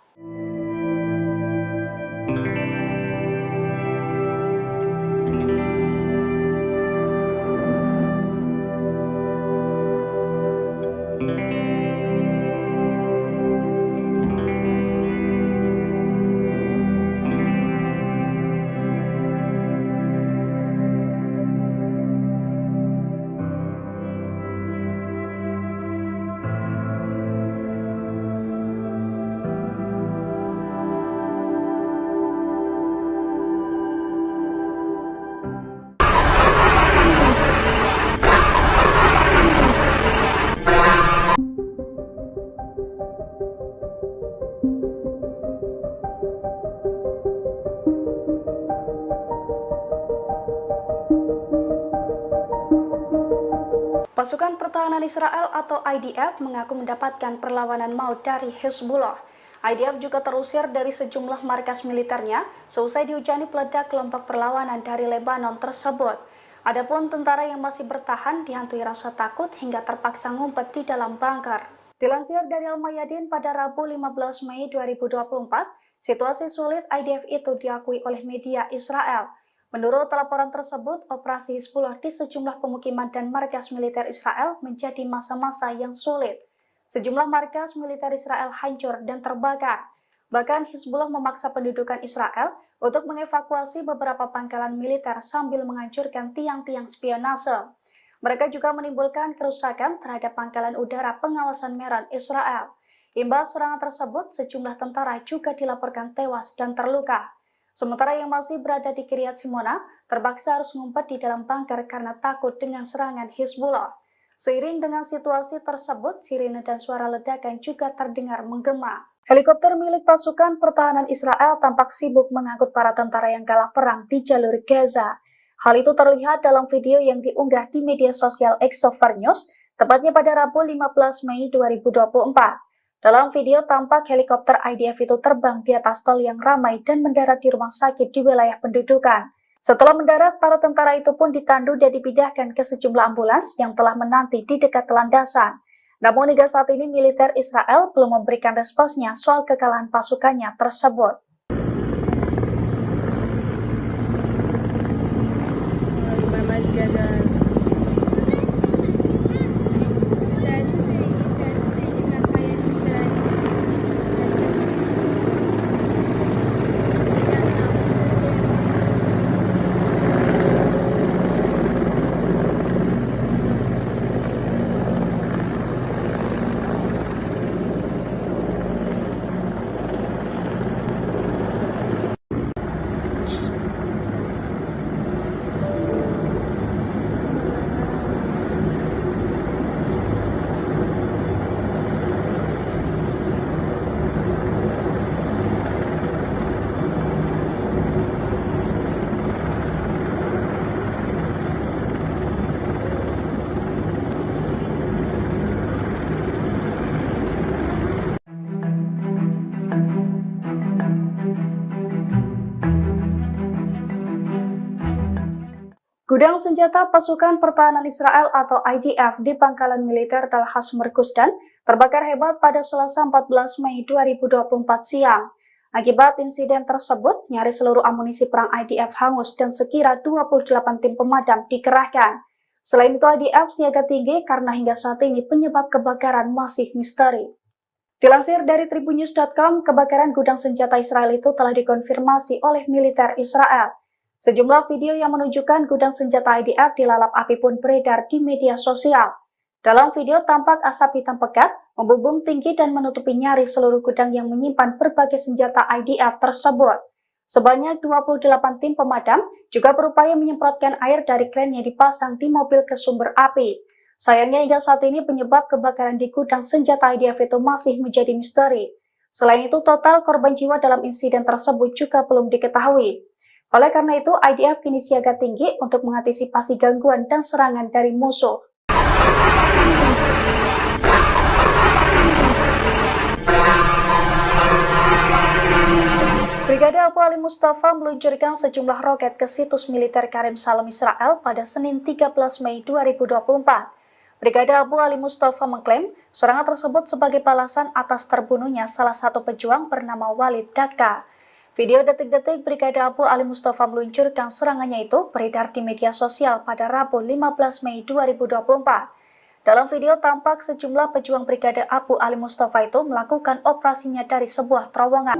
Pasukan Pertahanan Israel atau IDF mengaku mendapatkan perlawanan maut dari Hezbollah. IDF juga terusir dari sejumlah markas militernya seusai dihujani peledak kelompok perlawanan dari Lebanon tersebut. Adapun tentara yang masih bertahan dihantui rasa takut hingga terpaksa ngumpet di dalam bunker. Dilansir dari Al-Mayadin pada Rabu 15 Mei 2024, situasi sulit IDF itu diakui oleh media Israel. Menurut laporan tersebut, operasi Hezbollah di sejumlah pemukiman dan markas militer Israel menjadi masa-masa yang sulit. Sejumlah markas militer Israel hancur dan terbakar. Bahkan Hezbollah memaksa pendudukan Israel untuk mengevakuasi beberapa pangkalan militer sambil menghancurkan tiang-tiang spionase. Mereka juga menimbulkan kerusakan terhadap pangkalan udara pengawasan Meron Israel. Imbas serangan tersebut, sejumlah tentara juga dilaporkan tewas dan terluka. Sementara yang masih berada di Kiryat Simona terpaksa harus ngumpet di dalam bunker karena takut dengan serangan Hezbollah. Seiring dengan situasi tersebut, sirine dan suara ledakan juga terdengar menggema. Helikopter milik pasukan pertahanan Israel tampak sibuk mengangkut para tentara yang kalah perang di jalur Gaza. Hal itu terlihat dalam video yang diunggah di media sosial Exover News, tepatnya pada Rabu 15 Mei 2024. Dalam video tampak helikopter IDF itu terbang di atas tol yang ramai dan mendarat di rumah sakit di wilayah pendudukan. Setelah mendarat, para tentara itu pun ditandu dan dipindahkan ke sejumlah ambulans yang telah menanti di dekat landasan. Namun hingga saat ini militer Israel belum memberikan responsnya soal kekalahan pasukannya tersebut. Gudang senjata pasukan pertahanan Israel atau IDF di pangkalan militer Tel Hasmer Kusdan terbakar hebat pada Selasa 14 Mei 2024 siang. Akibat insiden tersebut, nyaris seluruh amunisi perang IDF hangus dan sekira 28 tim pemadam dikerahkan. Selain itu, IDF siaga tinggi karena hingga saat ini penyebab kebakaran masih misteri. Dilansir dari tribunnews.com, kebakaran gudang senjata Israel itu telah dikonfirmasi oleh militer Israel. Sejumlah video yang menunjukkan gudang senjata IDF dilalap api pun beredar di media sosial. Dalam video tampak asap hitam pekat membumbung tinggi dan menutupi nyaris seluruh gudang yang menyimpan berbagai senjata IDF tersebut. Sebanyak 28 tim pemadam juga berupaya menyemprotkan air dari kran yang dipasang di mobil ke sumber api. Sayangnya hingga saat ini penyebab kebakaran di gudang senjata IDF itu masih menjadi misteri. Selain itu, total korban jiwa dalam insiden tersebut juga belum diketahui. Oleh karena itu, IDF kini siaga tinggi untuk mengantisipasi gangguan dan serangan dari musuh. Brigade Abu Ali Mustafa meluncurkan sejumlah roket ke situs militer Karim Salom Israel pada Senin 13 Mei 2024. Brigade Abu Ali Mustafa mengklaim serangan tersebut sebagai balasan atas terbunuhnya salah satu pejuang bernama Walid Daka. Video detik-detik Brigade Abu Ali Mustafa meluncurkan serangannya itu beredar di media sosial pada Rabu 15 Mei 2024. Dalam video tampak sejumlah pejuang Brigade Abu Ali Mustafa itu melakukan operasinya dari sebuah terowongan.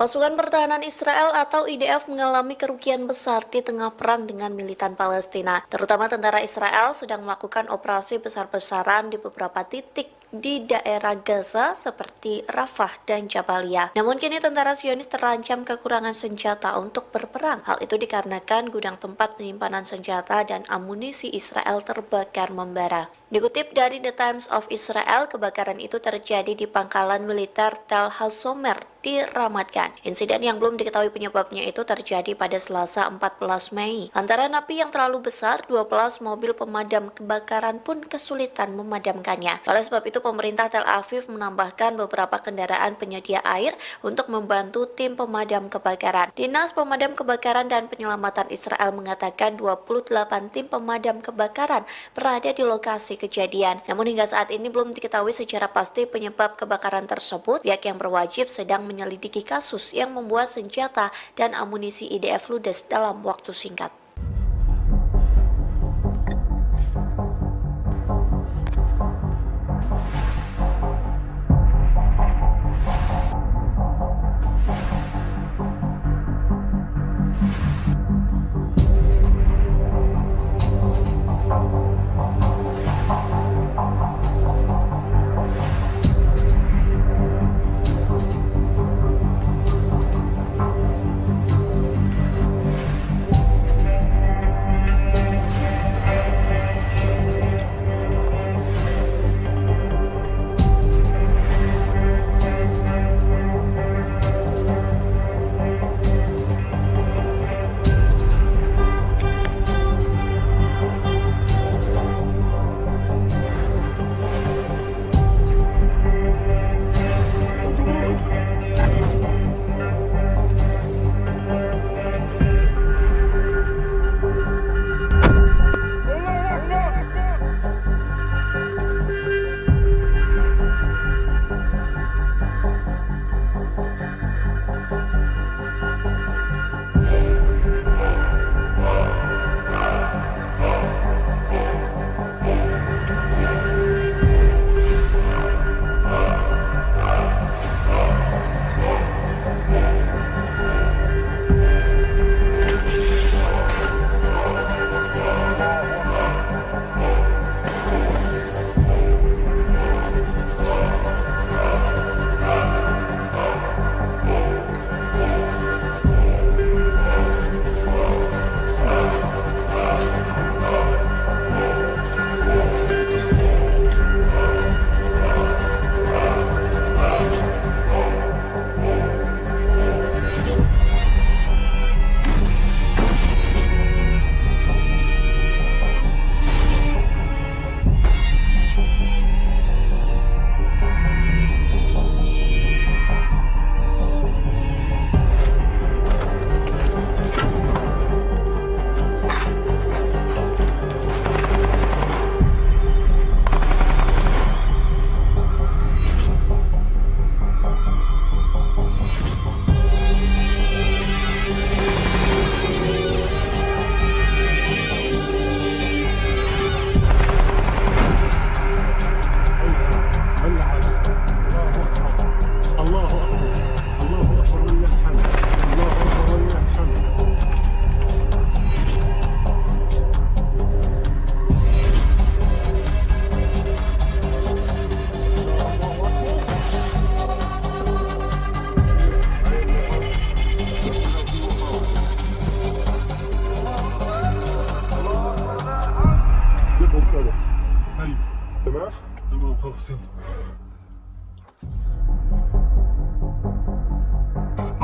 Pasukan Pertahanan Israel atau IDF mengalami kerugian besar di tengah perang dengan militan Palestina. Terutama tentara Israel sedang melakukan operasi besar-besaran di beberapa titik di daerah Gaza seperti Rafah dan Jabalia. Namun kini tentara Zionis terancam kekurangan senjata untuk berperang. Hal itu dikarenakan gudang tempat penyimpanan senjata dan amunisi Israel terbakar membara. Dikutip dari The Times of Israel, kebakaran itu terjadi di pangkalan militer Tel Hassomer di Ramat Gan. Insiden yang belum diketahui penyebabnya itu terjadi pada Selasa 14 Mei. Lantaran api yang terlalu besar, 12 mobil pemadam kebakaran pun kesulitan memadamkannya. Oleh sebab itu, pemerintah Tel Aviv menambahkan beberapa kendaraan penyedia air untuk membantu tim pemadam kebakaran. Dinas Pemadam Kebakaran dan Penyelamatan Israel mengatakan 28 tim pemadam kebakaran berada di lokasi kejadian. Namun hingga saat ini belum diketahui secara pasti penyebab kebakaran tersebut. Pihak yang berwajib sedang menyelidiki kasus yang membuat senjata dan amunisi IDF ludes dalam waktu singkat.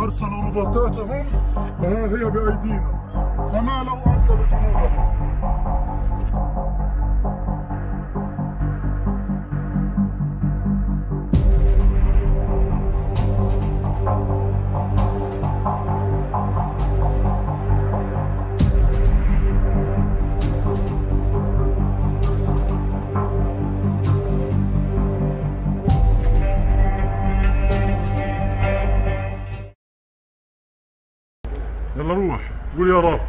أرسلوا رباطاتهم وها هي بأيدينا، فما لو أرسلوا جنودهم. يلا روح قول يا رب.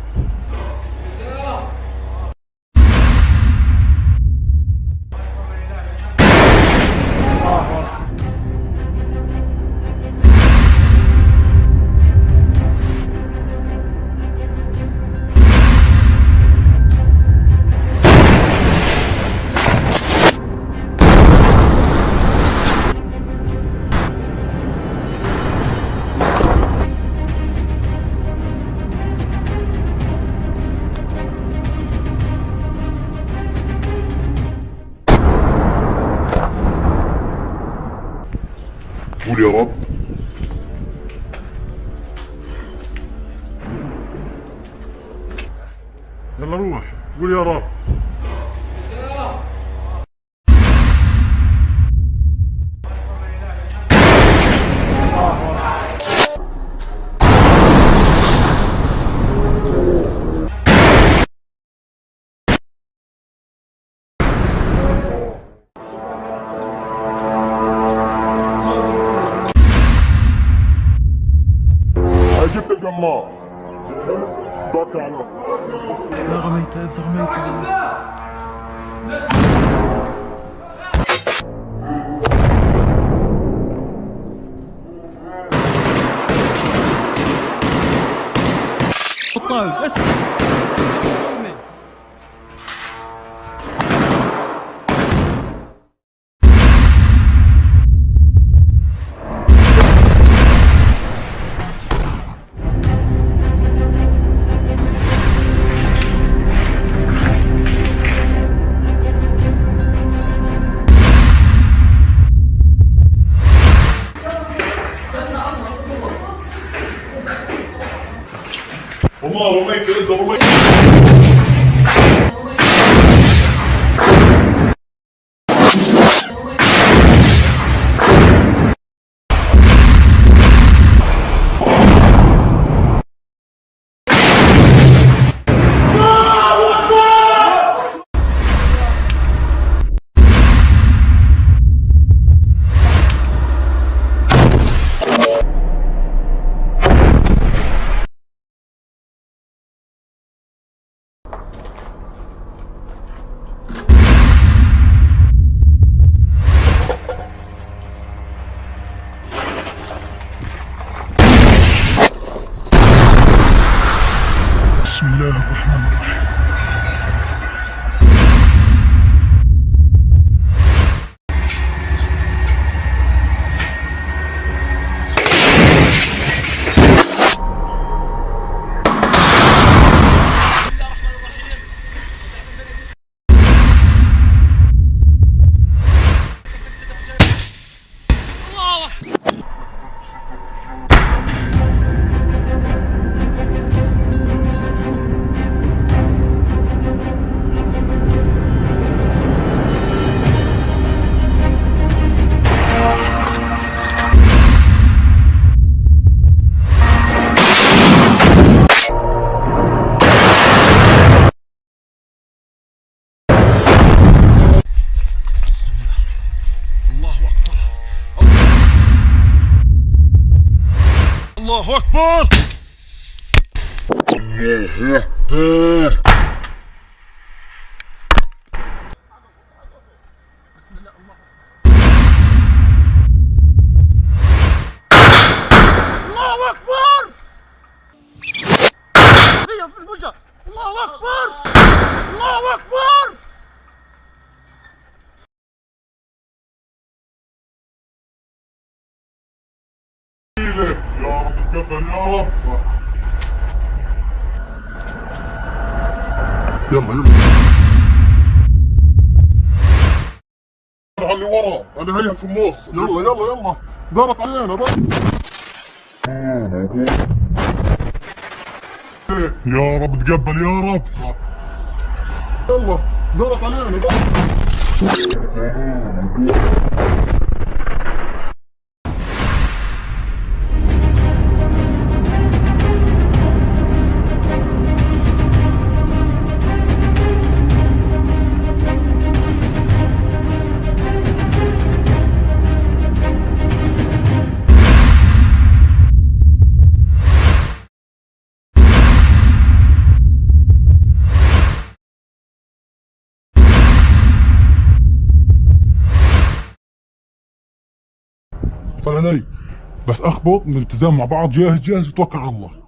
يلا روح قول يا رب. جبت القمار جهز توكل على الله. رميت الطاولة بس. وما رميت انت رميت. بسم الله الرحمن الرحيم. الله أكبر. الله أكبر. الله أكبر. في الوجه. الله أكبر. الله أكبر. يا رب تقبل يا رب. يلا يلا اللي ورا انا هيها في النص. يلا يلا يلا دارت علينا بقى. يا رب تقبل يا رب. يلا دارت علينا بقى. طلعني بس اخبط من الالتزام مع بعض. جاهز جاهز وتوكل على الله.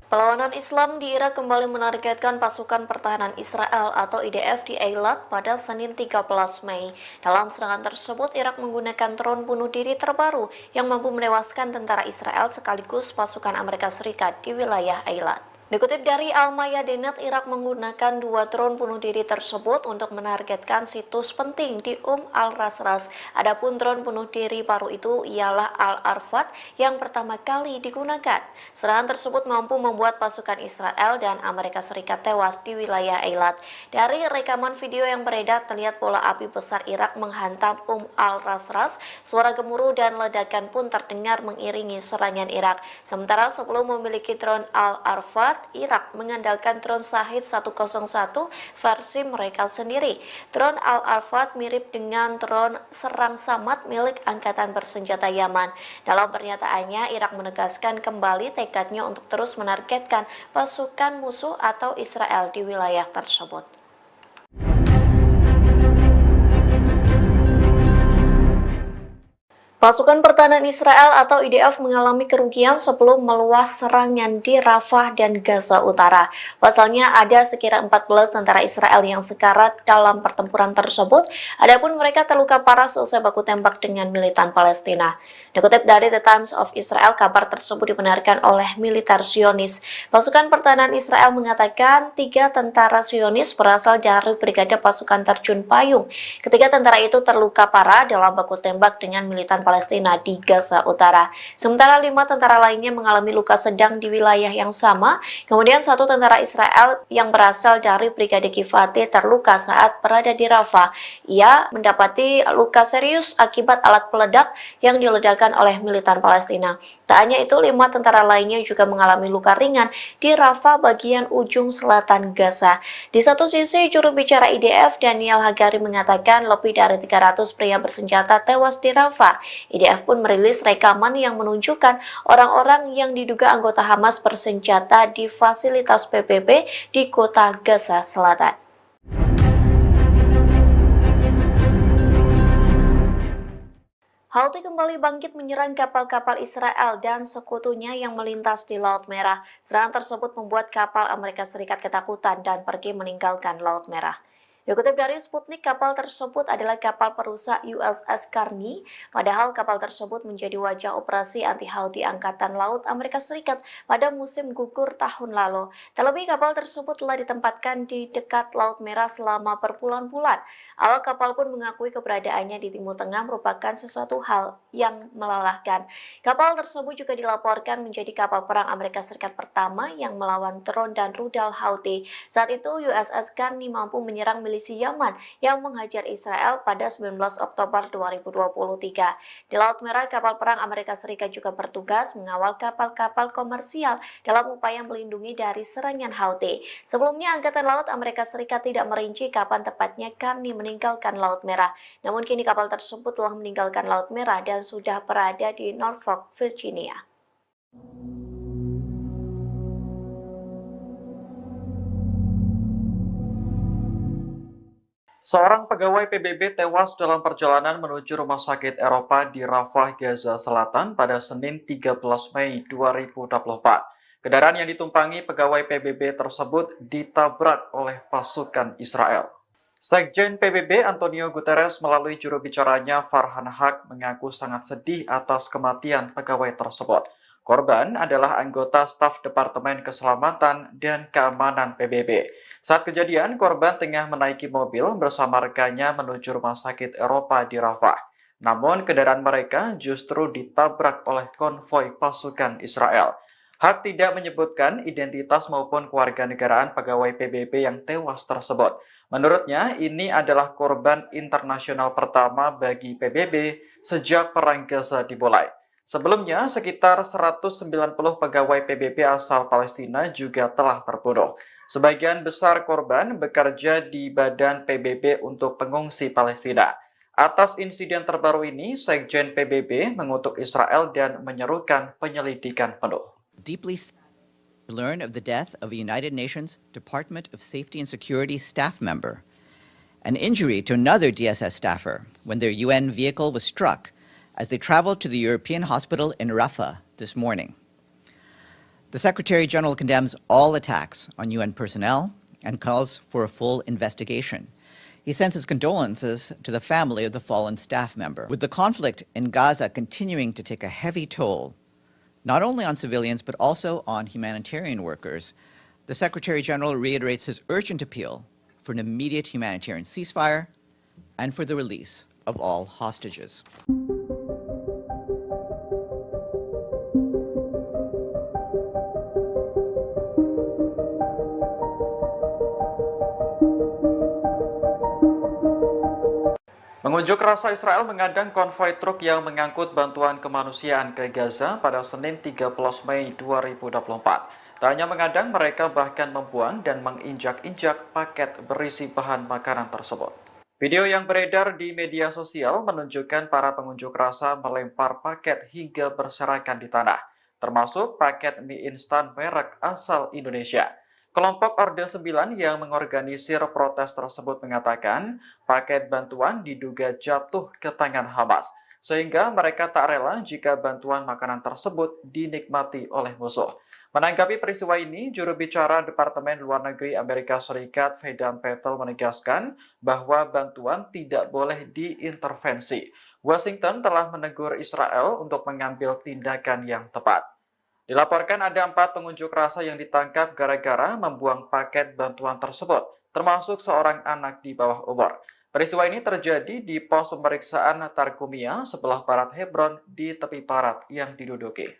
Perlawanan Islam di Irak kembali menargetkan pasukan pertahanan Israel atau IDF di Eilat pada Senin 13 Mei. Dalam serangan tersebut, Irak menggunakan drone bunuh diri terbaru yang mampu menewaskan tentara Israel sekaligus pasukan Amerika Serikat di wilayah Eilat. Dikutip dari Al-Mayadinat, Irak menggunakan 2 drone bunuh diri tersebut untuk menargetkan situs penting di al-Rasras. Adapun drone bunuh diri baru itu ialah Al-Arfat yang pertama kali digunakan. Serangan tersebut mampu membuat pasukan Israel dan Amerika Serikat tewas di wilayah Eilat. Dari rekaman video yang beredar terlihat bola api besar Irak menghantam al-Rasras. Suara gemuruh dan ledakan pun terdengar mengiringi serangan Irak. Sementara sebelum memiliki drone Al-Arfat, Irak mengandalkan drone Shahid 101 versi mereka sendiri. Drone Al-Arfat mirip dengan drone serang samad milik Angkatan Bersenjata Yaman. Dalam pernyataannya, Irak menegaskan kembali tekadnya untuk terus menargetkan pasukan musuh atau Israel di wilayah tersebut. Pasukan pertahanan Israel atau IDF mengalami kerugian sebelum meluas serangan di Rafah dan Gaza Utara. Pasalnya ada sekira 14 tentara Israel yang sekarat dalam pertempuran tersebut, adapun mereka terluka parah seusai baku tembak dengan militan Palestina. Dikutip dari The Times of Israel, kabar tersebut dibenarkan oleh militer Zionis. Pasukan pertahanan Israel mengatakan 3 tentara Zionis berasal dari Brigade Pasukan Terjun Payung. Ketiga tentara itu terluka parah dalam baku tembak dengan militan Palestina di Gaza Utara. Sementara 5 tentara lainnya mengalami luka sedang di wilayah yang sama. Kemudian 1 tentara Israel yang berasal dari Brigade Givati terluka saat berada di Rafah. Ia mendapati luka serius akibat alat peledak yang diledakkan oleh militan Palestina. Tak hanya itu, 5 tentara lainnya juga mengalami luka ringan di Rafah bagian ujung selatan Gaza. Di satu sisi, juru bicara IDF Daniel Hagari mengatakan lebih dari 300 pria bersenjata tewas di Rafah. IDF pun merilis rekaman yang menunjukkan orang-orang yang diduga anggota Hamas bersenjata di fasilitas PBB di kota Gaza Selatan. Houthi kembali bangkit menyerang kapal-kapal Israel dan sekutunya yang melintas di Laut Merah. Serangan tersebut membuat kapal Amerika Serikat ketakutan dan pergi meninggalkan Laut Merah. Dikutip dari Sputnik, kapal tersebut adalah kapal perusak USS Carney, padahal kapal tersebut menjadi wajah operasi anti-Houthi Angkatan Laut Amerika Serikat pada musim gugur tahun lalu. Terlebih, kapal tersebut telah ditempatkan di dekat Laut Merah selama berbulan-bulan. Awak kapal pun mengakui keberadaannya di Timur Tengah merupakan sesuatu hal yang melelahkan. Kapal tersebut juga dilaporkan menjadi kapal perang Amerika Serikat pertama yang melawan drone dan rudal Houthi. Saat itu, USS Carney mampu menyerang milisi Yaman yang menghajar Israel pada 19 Oktober 2023. Di Laut Merah, kapal perang Amerika Serikat juga bertugas mengawal kapal-kapal komersial dalam upaya melindungi dari serangan Houthi. Sebelumnya, Angkatan Laut Amerika Serikat tidak merinci kapan tepatnya Carney meninggalkan Laut Merah. Namun kini kapal tersebut telah meninggalkan Laut Merah dan sudah berada di Norfolk, Virginia. Seorang pegawai PBB tewas dalam perjalanan menuju rumah sakit Eropa di Rafah, Gaza Selatan pada Senin 13 Mei 2024. Kendaraan yang ditumpangi pegawai PBB tersebut ditabrak oleh pasukan Israel. Sekjen PBB Antonio Guterres melalui juru bicaranya Farhan Haq mengaku sangat sedih atas kematian pegawai tersebut. Korban adalah anggota staf Departemen Keselamatan dan Keamanan PBB. Saat kejadian, korban tengah menaiki mobil bersama rekannya menuju rumah sakit Eropa di Rafah. Namun, kendaraan mereka justru ditabrak oleh konvoi pasukan Israel. Haq tidak menyebutkan identitas maupun kewarganegaraan pegawai PBB yang tewas tersebut. Menurutnya, ini adalah korban internasional pertama bagi PBB sejak Perang Gaza dimulai. Sebelumnya, sekitar 190 pegawai PBB asal Palestina juga telah terbunuh. Sebagian besar korban bekerja di Badan PBB untuk Pengungsi Palestina. Atas insiden terbaru ini, Sekjen PBB mengutuk Israel dan menyerukan penyelidikan penuh. Deeply to learn of the death of a United Nations Department of Safety and Security staff member, an injury to another DSS staffer when their UN vehicle was struck as they traveled to the European hospital in Rafah this morning. The Secretary General condemns all attacks on UN personnel and calls for a full investigation. He sends his condolences to the family of the fallen staff member. With the conflict in Gaza continuing to take a heavy toll, not only on civilians but also on humanitarian workers, the Secretary General reiterates his urgent appeal for an immediate humanitarian ceasefire and for the release of all hostages. Pengunjuk rasa Israel mengadang konvoi truk yang mengangkut bantuan kemanusiaan ke Gaza pada Senin 13 Mei 2024. Tak hanya mengadang, mereka bahkan membuang dan menginjak-injak paket berisi bahan makanan tersebut. Video yang beredar di media sosial menunjukkan para pengunjuk rasa melempar paket hingga berserakan di tanah, termasuk paket mie instan merek asal Indonesia. Kelompok Orde 9 yang mengorganisir protes tersebut mengatakan paket bantuan diduga jatuh ke tangan Hamas, sehingga mereka tak rela jika bantuan makanan tersebut dinikmati oleh musuh. Menanggapi peristiwa ini, juru bicara Departemen Luar Negeri Amerika Serikat Vedant Patel menegaskan bahwa bantuan tidak boleh diintervensi. Washington telah menegur Israel untuk mengambil tindakan yang tepat. Dilaporkan ada 4 pengunjuk rasa yang ditangkap gara-gara membuang paket bantuan tersebut, termasuk seorang anak di bawah umur. Peristiwa ini terjadi di pos pemeriksaan Tarkumia sebelah barat Hebron di tepi barat yang diduduki.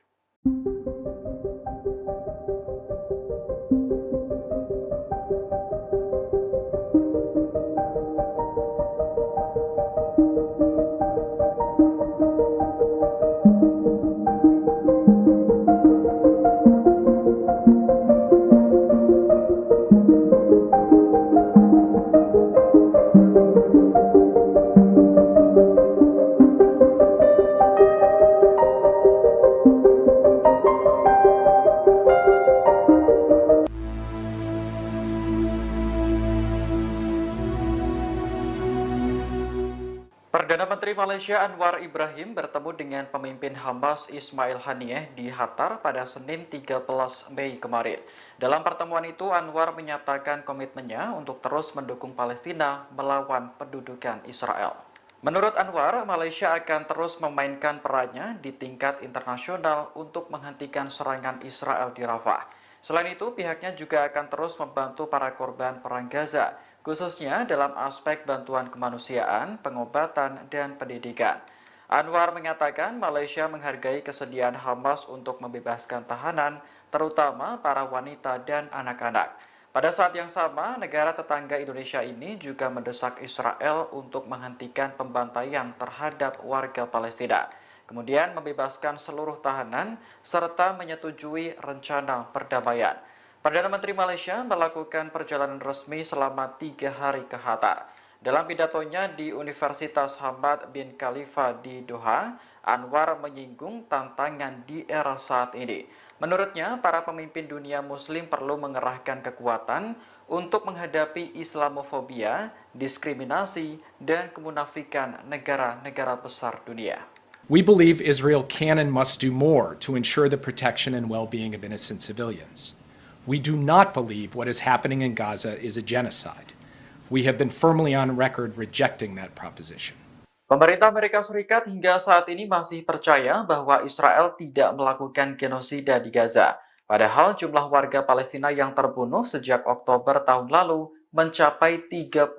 Perdana Menteri Malaysia Anwar Ibrahim bertemu dengan pemimpin Hamas Ismail Haniyeh di Qatar pada Senin 13 Mei kemarin. Dalam pertemuan itu, Anwar menyatakan komitmennya untuk terus mendukung Palestina melawan pendudukan Israel. Menurut Anwar, Malaysia akan terus memainkan perannya di tingkat internasional untuk menghentikan serangan Israel di Rafah. Selain itu, pihaknya juga akan terus membantu para korban perang Gaza, khususnya dalam aspek bantuan kemanusiaan, pengobatan, dan pendidikan. Anwar mengatakan Malaysia menghargai kesediaan Hamas untuk membebaskan tahanan, terutama para wanita dan anak-anak. Pada saat yang sama, negara tetangga Indonesia ini juga mendesak Israel untuk menghentikan pembantaian terhadap warga Palestina, kemudian membebaskan seluruh tahanan, serta menyetujui rencana perdamaian. Perdana Menteri Malaysia melakukan perjalanan resmi selama 3 hari ke Qatar. Dalam pidatonya di Universitas Hamad bin Khalifa di Doha, Anwar menyinggung tantangan di era saat ini. Menurutnya, para pemimpin dunia Muslim perlu mengerahkan kekuatan untuk menghadapi Islamofobia, diskriminasi, dan kemunafikan negara-negara besar dunia. We believe Israel can and must do more to ensure the protection and well-being of innocent civilians. We do not believe what is happening in Gaza is a genocide. We have been firmly on record rejecting that proposition. Pemerintah Amerika Serikat hingga saat ini masih percaya bahwa Israel tidak melakukan genosida di Gaza. Padahal jumlah warga Palestina yang terbunuh sejak Oktober tahun lalu mencapai 35.000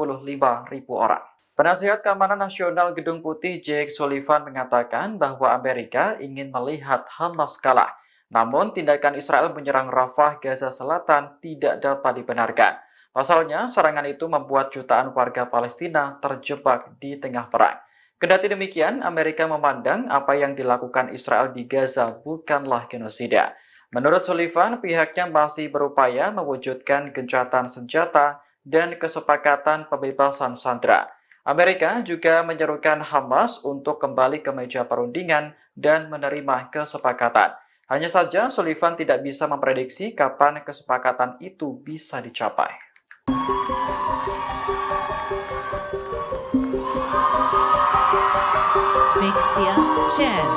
orang. Penasihat Keamanan Nasional Gedung Putih Jake Sullivan mengatakan bahwa Amerika ingin melihat Hamas kalah. Namun, tindakan Israel menyerang Rafah, Gaza Selatan tidak dapat dibenarkan. Pasalnya, serangan itu membuat jutaan warga Palestina terjebak di tengah perang. Kendati demikian, Amerika memandang apa yang dilakukan Israel di Gaza bukanlah genosida. Menurut Sullivan, pihaknya masih berupaya mewujudkan gencatan senjata dan kesepakatan pembebasan sandera. Amerika juga menyerukan Hamas untuk kembali ke meja perundingan dan menerima kesepakatan. Hanya saja, Sullivan tidak bisa memprediksi kapan kesepakatan itu bisa dicapai. Mixia Share.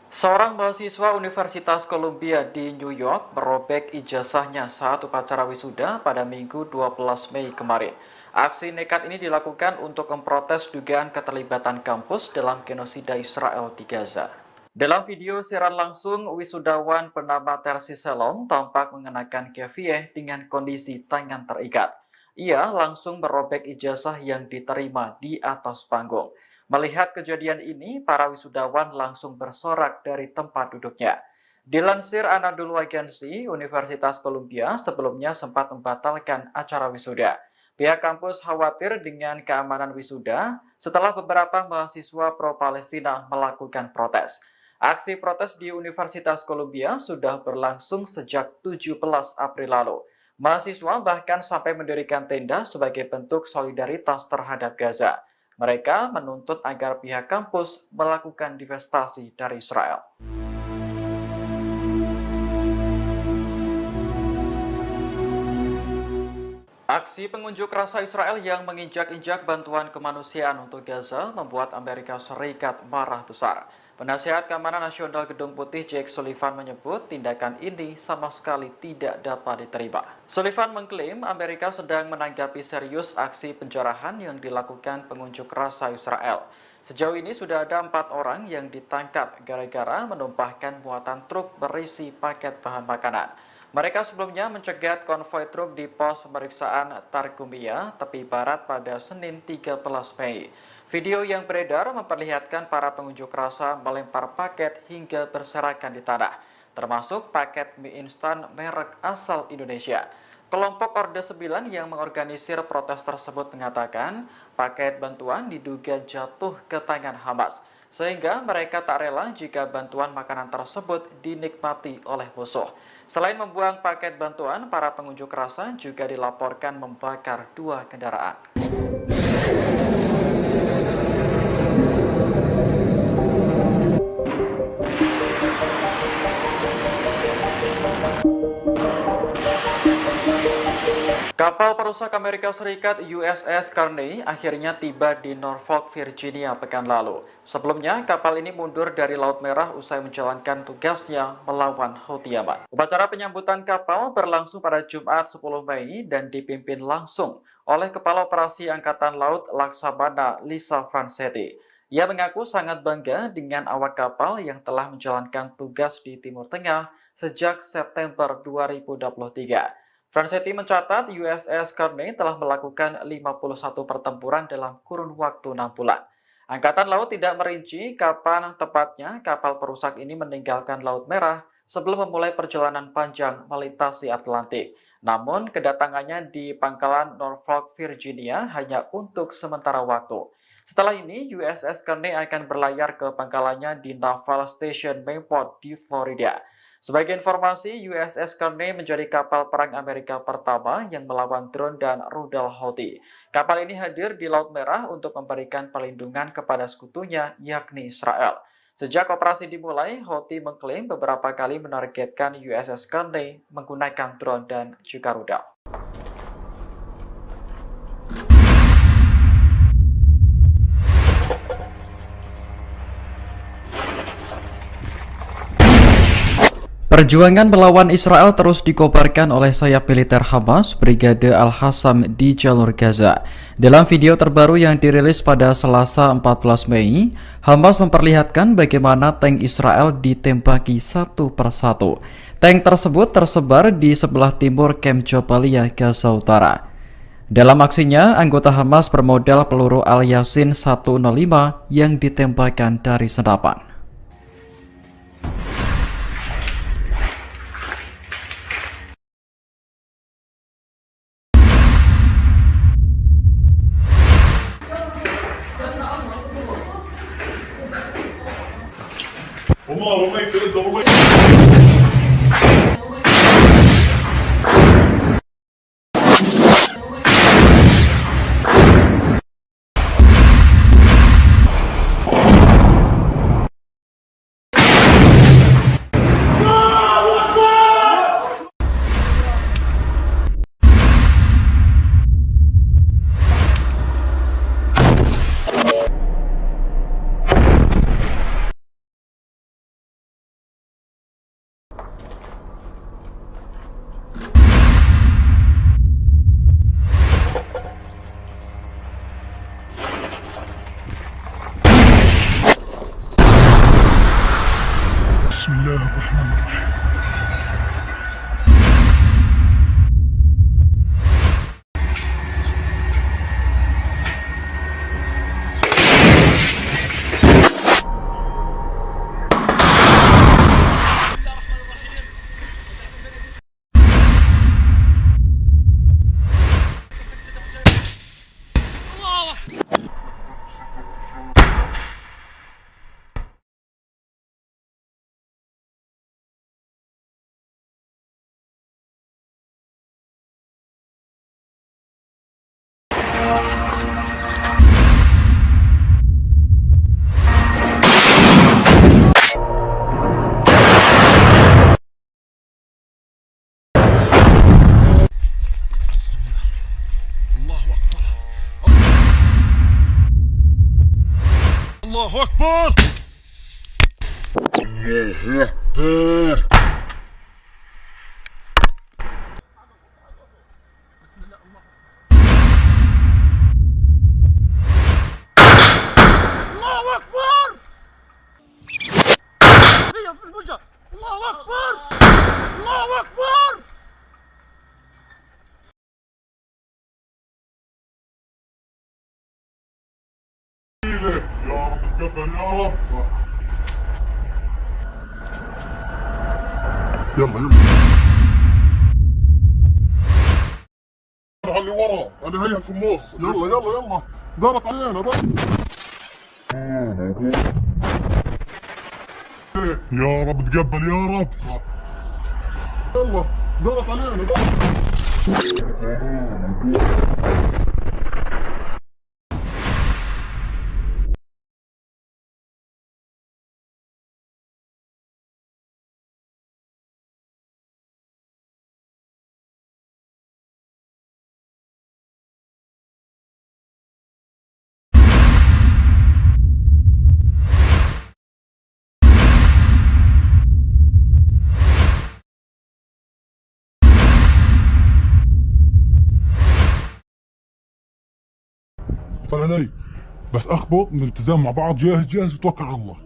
Seorang mahasiswa Universitas Columbia di New York merobek ijazahnya saat upacara wisuda pada Minggu 12 Mei kemarin. Aksi nekat ini dilakukan untuk memprotes dugaan keterlibatan kampus dalam genosida Israel di Gaza. Dalam video siaran langsung, wisudawan bernama Tersi Selom tampak mengenakan kefieh dengan kondisi tangan terikat. Ia langsung merobek ijazah yang diterima di atas panggung. Melihat kejadian ini, para wisudawan langsung bersorak dari tempat duduknya. Dilansir Anadolu Agency, Universitas Columbia sebelumnya sempat membatalkan acara wisuda. Pihak kampus khawatir dengan keamanan wisuda setelah beberapa mahasiswa pro-Palestina melakukan protes. Aksi protes di Universitas Columbia sudah berlangsung sejak 17 April lalu. Mahasiswa bahkan sampai mendirikan tenda sebagai bentuk solidaritas terhadap Gaza. Mereka menuntut agar pihak kampus melakukan divestasi dari Israel. Aksi pengunjuk rasa Israel yang menginjak-injak bantuan kemanusiaan untuk Gaza membuat Amerika Serikat marah besar. Penasihat Keamanan Nasional Gedung Putih Jake Sullivan menyebut tindakan ini sama sekali tidak dapat diterima. Sullivan mengklaim Amerika sedang menanggapi serius aksi penjarahan yang dilakukan pengunjuk rasa Israel. Sejauh ini sudah ada 4 orang yang ditangkap gara-gara menumpahkan muatan truk berisi paket bahan makanan. Mereka sebelumnya mencegat konvoi truk di pos pemeriksaan Targumia, tepi barat pada Senin 13 Mei. Video yang beredar memperlihatkan para pengunjuk rasa melempar paket hingga berserakan di tanah, termasuk paket mie instan merek asal Indonesia. Kelompok Orde 9 yang mengorganisir protes tersebut mengatakan paket bantuan diduga jatuh ke tangan Hamas, sehingga mereka tak rela jika bantuan makanan tersebut dinikmati oleh musuh. Selain membuang paket bantuan, para pengunjuk rasa juga dilaporkan membakar 2 kendaraan. Kapal perusak Amerika Serikat USS Carney akhirnya tiba di Norfolk, Virginia pekan lalu. Sebelumnya, kapal ini mundur dari Laut Merah usai menjalankan tugasnya melawan Houthi Yaman. Upacara penyambutan kapal berlangsung pada Jumat 10 Mei dan dipimpin langsung oleh Kepala Operasi Angkatan Laut Laksamana Lisa Francetti. Ia mengaku sangat bangga dengan awak kapal yang telah menjalankan tugas di Timur Tengah sejak September 2023. Francetti mencatat USS Carney telah melakukan 51 pertempuran dalam kurun waktu 6 bulan. Angkatan Laut tidak merinci kapan tepatnya kapal perusak ini meninggalkan Laut Merah sebelum memulai perjalanan panjang melintasi Atlantik. Namun, kedatangannya di pangkalan Norfolk, Virginia hanya untuk sementara waktu. Setelah ini, USS Carney akan berlayar ke pangkalannya di Naval Station Mayport di Florida. Sebagai informasi, USS Carney menjadi kapal perang Amerika pertama yang melawan drone dan rudal Houthi. Kapal ini hadir di Laut Merah untuk memberikan perlindungan kepada sekutunya, yakni Israel. Sejak operasi dimulai, Houthi mengklaim beberapa kali menargetkan USS Carney menggunakan drone dan juga rudal. Perjuangan melawan Israel terus dikobarkan oleh sayap militer Hamas, Brigade Al-Qassam di jalur Gaza. Dalam video terbaru yang dirilis pada Selasa 14 Mei, Hamas memperlihatkan bagaimana tank Israel ditembaki satu persatu. Tank tersebut tersebar di sebelah timur Kem Jabalia, Gaza Utara. Dalam aksinya, anggota Hamas bermodal peluru Al-Yasin 105 yang ditembakkan dari senapan. وما رميت انت رميت الله أكبر. الله أكبر. يا رب تقبل يا رب. يلا يلا اللي ورا انا هيا في النص. يلا يلا يلا دارت علينا بقى. يا رب تقبل يا رب. يلا دارت علينا بقى. طلع علي بس اخبط من الالتزام مع بعض. جاهز جاهز وتوكل على الله.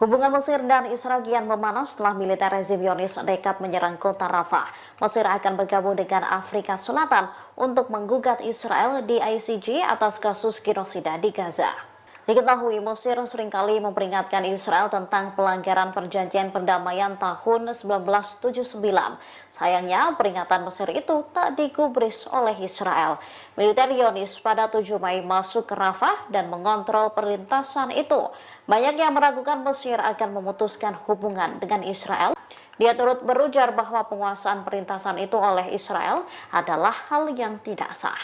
Hubungan Mesir dan Israel kian memanas setelah militer rezim Zionis nekat menyerang kota Rafah. Mesir akan bergabung dengan Afrika Selatan untuk menggugat Israel di ICJ atas kasus genosida di Gaza. Diketahui Mesir seringkali memperingatkan Israel tentang pelanggaran perjanjian perdamaian tahun 1979. Sayangnya peringatan Mesir itu tak digubris oleh Israel. Militer Zionis pada 7 Mei masuk ke Rafah dan mengontrol perlintasan itu. Banyak yang meragukan Mesir akan memutuskan hubungan dengan Israel. Dia turut berujar bahwa penguasaan perlintasan itu oleh Israel adalah hal yang tidak sah.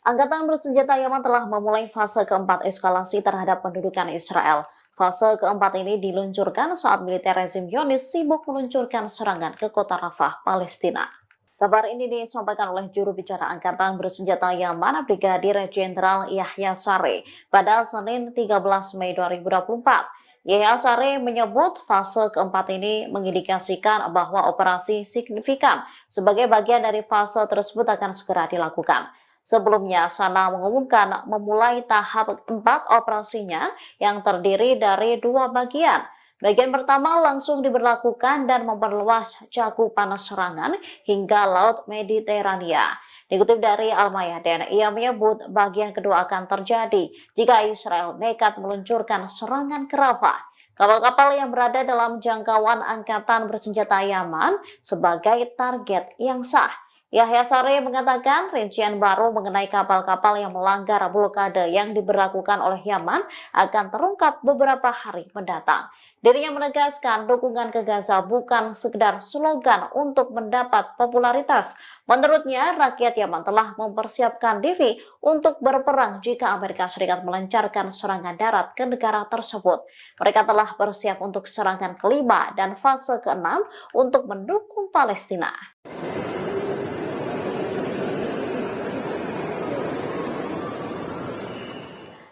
Angkatan bersenjata Yaman telah memulai fase keempat eskalasi terhadap pendudukan Israel. Fase keempat ini diluncurkan saat militer rezim Zionis sibuk meluncurkan serangan ke kota Rafah, Palestina. Kabar ini disampaikan oleh juru bicara Angkatan bersenjata Yaman, Brigadir Jenderal Yahya Saree, pada Senin 13 Mei 2024. Yahya Saree menyebut fase keempat ini mengindikasikan bahwa operasi signifikan sebagai bagian dari fase tersebut akan segera dilakukan. Sebelumnya, Sana mengumumkan memulai tahap 4 operasinya yang terdiri dari 2 bagian. Bagian pertama langsung diberlakukan dan memperluas cakupan serangan hingga Laut Mediterania. Dikutip dari Al-Mayadin, ia menyebut bagian kedua akan terjadi jika Israel nekat meluncurkan serangan ke Rafah. Kapal-kapal yang berada dalam jangkauan angkatan bersenjata Yaman sebagai target yang sah. Yahya Saree mengatakan rincian baru mengenai kapal-kapal yang melanggar blokade yang diberlakukan oleh Yaman akan terungkap beberapa hari mendatang. Dirinya menegaskan dukungan ke Gaza bukan sekedar slogan untuk mendapat popularitas. Menurutnya, rakyat Yaman telah mempersiapkan diri untuk berperang jika Amerika Serikat melancarkan serangan darat ke negara tersebut. Mereka telah bersiap untuk serangan kelima dan fase keenam untuk mendukung Palestina.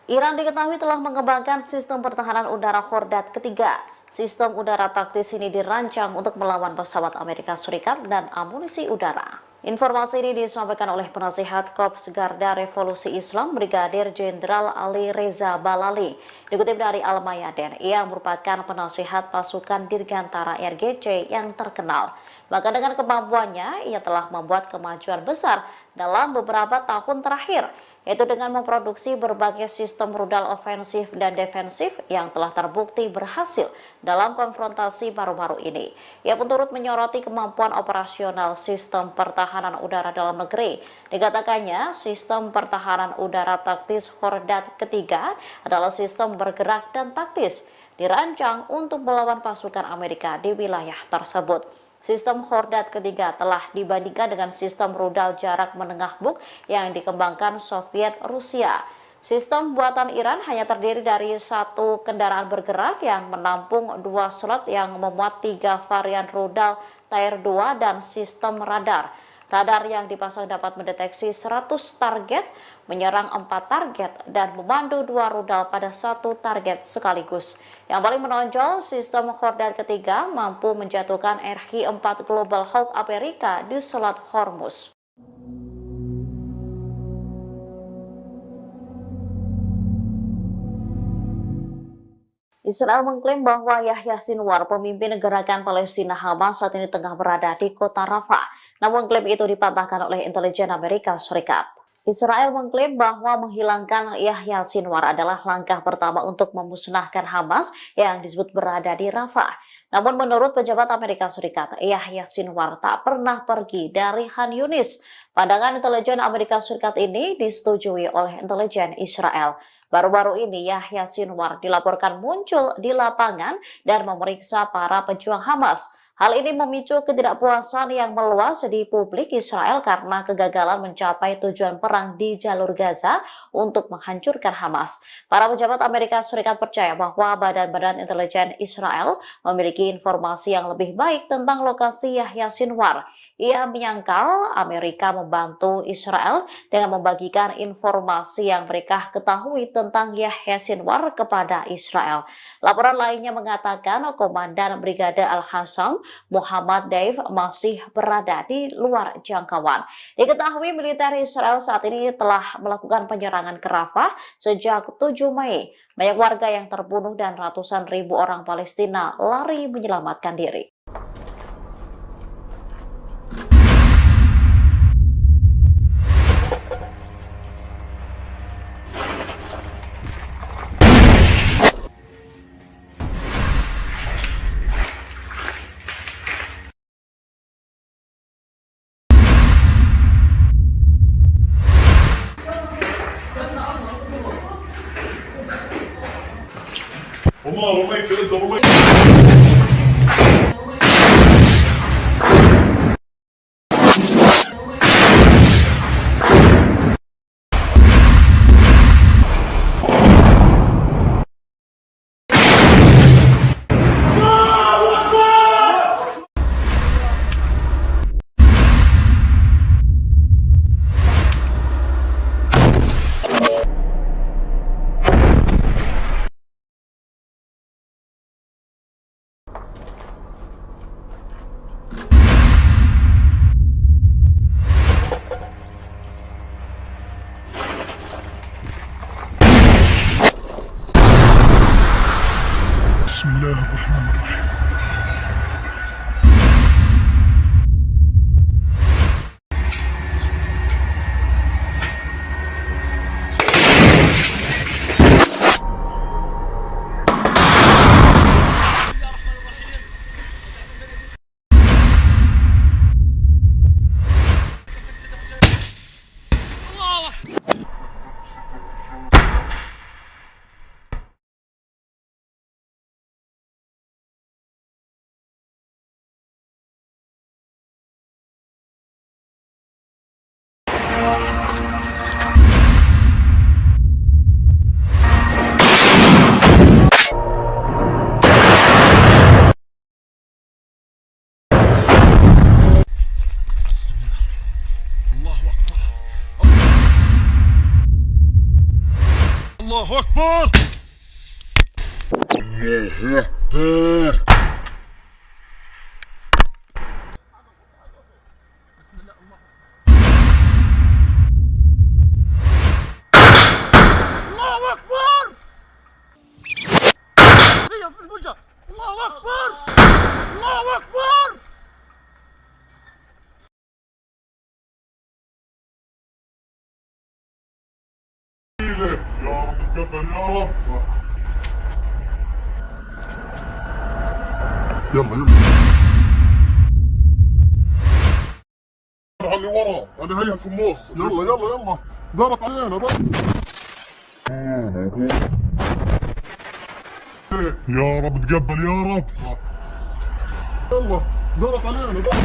Iran diketahui telah mengembangkan sistem pertahanan udara Khordad ketiga. Sistem udara taktis ini dirancang untuk melawan pesawat Amerika Serikat dan amunisi udara. Informasi ini disampaikan oleh penasihat Korps Garda Revolusi Islam Brigadir Jenderal Ali Reza Balali. Dikutip dari Al Mayadin, ia merupakan penasihat pasukan Dirgantara RGC yang terkenal. Maka dengan kemampuannya, ia telah membuat kemajuan besar dalam beberapa tahun terakhir, yaitu dengan memproduksi berbagai sistem rudal ofensif dan defensif yang telah terbukti berhasil dalam konfrontasi baru-baru ini. Ia pun turut menyoroti kemampuan operasional sistem pertahanan udara dalam negeri. Dikatakannya, sistem pertahanan udara taktis Khordad ketiga adalah sistem bergerak dan taktis, dirancang untuk melawan pasukan Amerika di wilayah tersebut. Sistem Khordad ketiga telah dibandingkan dengan sistem rudal jarak menengah Buk yang dikembangkan Soviet Rusia. Sistem buatan Iran hanya terdiri dari satu kendaraan bergerak yang menampung 2 slot yang memuat 3 varian rudal Tier 2 dan sistem radar. Radar yang dipasang dapat mendeteksi 100 target, menyerang 4 target, dan memandu 2 rudal pada 1 target sekaligus. Yang paling menonjol, sistem Khordad ketiga mampu menjatuhkan RH-4 Global Hawk Amerika di Selat Hormuz. Israel mengklaim bahwa Yahya Sinwar, pemimpin gerakan Palestina Hamas, saat ini tengah berada di kota Rafah. Namun klaim itu dipatahkan oleh intelijen Amerika Serikat. Israel mengklaim bahwa menghilangkan Yahya Sinwar adalah langkah pertama untuk memusnahkan Hamas yang disebut berada di Rafah. Namun menurut pejabat Amerika Serikat, Yahya Sinwar tak pernah pergi dari Khan Yunis. Pandangan intelijen Amerika Serikat ini disetujui oleh intelijen Israel. Baru-baru ini Yahya Sinwar dilaporkan muncul di lapangan dan memeriksa para pejuang Hamas. Hal ini memicu ketidakpuasan yang meluas di publik Israel karena kegagalan mencapai tujuan perang di jalur Gaza untuk menghancurkan Hamas. Para pejabat Amerika Serikat percaya bahwa badan-badan intelijen Israel memiliki informasi yang lebih baik tentang lokasi Yahya Sinwar. Ia menyangkal Amerika membantu Israel dengan membagikan informasi yang mereka ketahui tentang Yahya Sinwar kepada Israel. Laporan lainnya mengatakan Komandan Brigade Al-Qassam Muhammad Daif masih berada di luar jangkauan. Diketahui militer Israel saat ini telah melakukan penyerangan ke Rafah sejak 7 Mei. Banyak warga yang terbunuh dan ratusan ribu orang Palestina lari menyelamatkan diri. وما رميت انت رميت. بسم الله الرحمن الرحيم. الله أكبر. الله أكبر. تقبل يا رب. يلا يلا اللي ورا، انا هيا في النص. يلا يلا يلا دارت علينا بقى. يا رب تقبل يا رب. يلا دارت علينا بقى.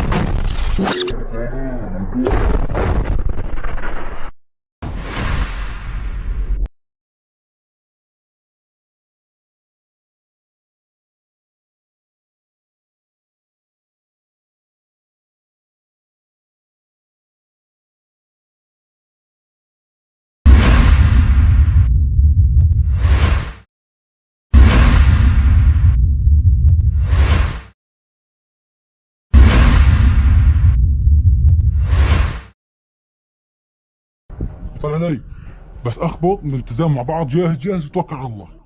طلع علي بس اخبط من التزام مع بعض. جاهز جاهز وتوكل على الله.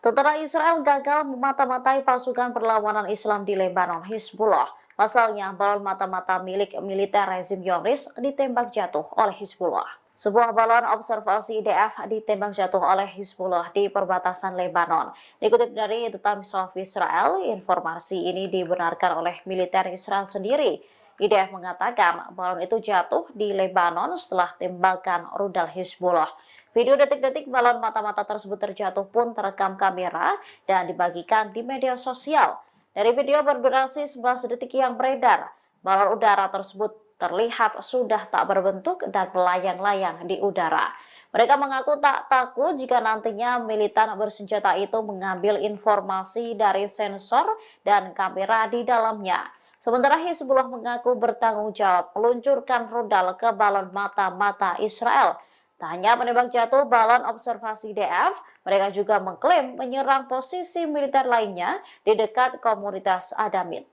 Tentara Israel gagal memata-matai pasukan perlawanan Islam di Lebanon, Hizbullah. Pasalnya, balon mata-mata milik militer rezim Zionis ditembak jatuh oleh Hizbullah. Sebuah balon observasi IDF ditembak jatuh oleh Hizbullah di perbatasan Lebanon. Dikutip dari The Times of Israel, informasi ini dibenarkan oleh militer Israel sendiri. IDF mengatakan balon itu jatuh di Lebanon setelah tembakan rudal Hizbullah. Video detik-detik balon mata-mata tersebut terjatuh pun terekam kamera dan dibagikan di media sosial. Dari video berdurasi 11 detik yang beredar, balon udara tersebut terlihat sudah tak berbentuk dan melayang-layang di udara. Mereka mengaku tak takut jika nantinya militan bersenjata itu mengambil informasi dari sensor dan kamera di dalamnya. Sementara Hizbullah mengaku bertanggung jawab meluncurkan rudal ke balon mata-mata Israel. Tak hanya menembak jatuh balon observasi IDF, mereka juga mengklaim menyerang posisi militer lainnya di dekat komunitas Adamit.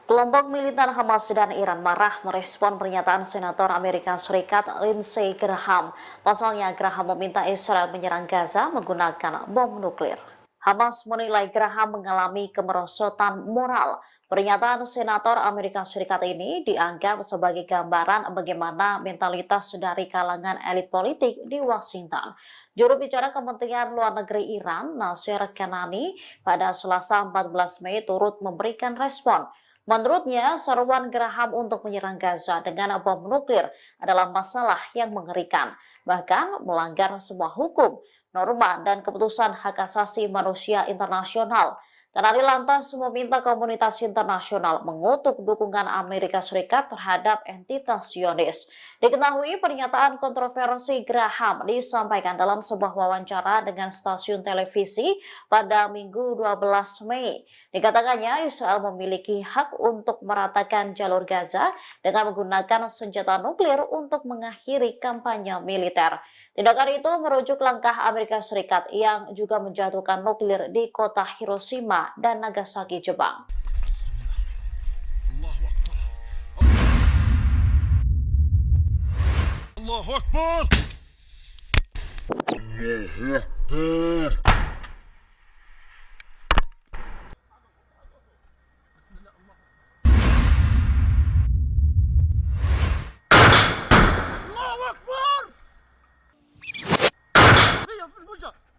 Kelompok militer Hamas dan Iran marah merespon pernyataan Senator Amerika Serikat Lindsey Graham. Pasalnya, Graham meminta Israel menyerang Gaza menggunakan bom nuklir. Hamas menilai Graham mengalami kemerosotan moral. Pernyataan Senator Amerika Serikat ini dianggap sebagai gambaran bagaimana mentalitas dari kalangan elit politik di Washington. Juru bicara Kementerian Luar Negeri Iran, Nasir Kanani, pada Selasa 14 Mei turut memberikan respon. Menurutnya, seruan Graham untuk menyerang Gaza dengan bom nuklir adalah masalah yang mengerikan, bahkan melanggar semua hukum, norma, dan keputusan hak asasi manusia internasional. Kanani lantas meminta komunitas internasional mengutuk dukungan Amerika Serikat terhadap entitas Zionis. Diketahui pernyataan kontroversi Graham disampaikan dalam sebuah wawancara dengan stasiun televisi pada Minggu 12 Mei. Dikatakannya Israel memiliki hak untuk meratakan jalur Gaza dengan menggunakan senjata nuklir untuk mengakhiri kampanye militer. Tindakan itu merujuk langkah Amerika Serikat yang juga menjatuhkan nuklir di kota Hiroshima dan Nagasaki, Jepang. Allahu Akbar. Allahu Akbar.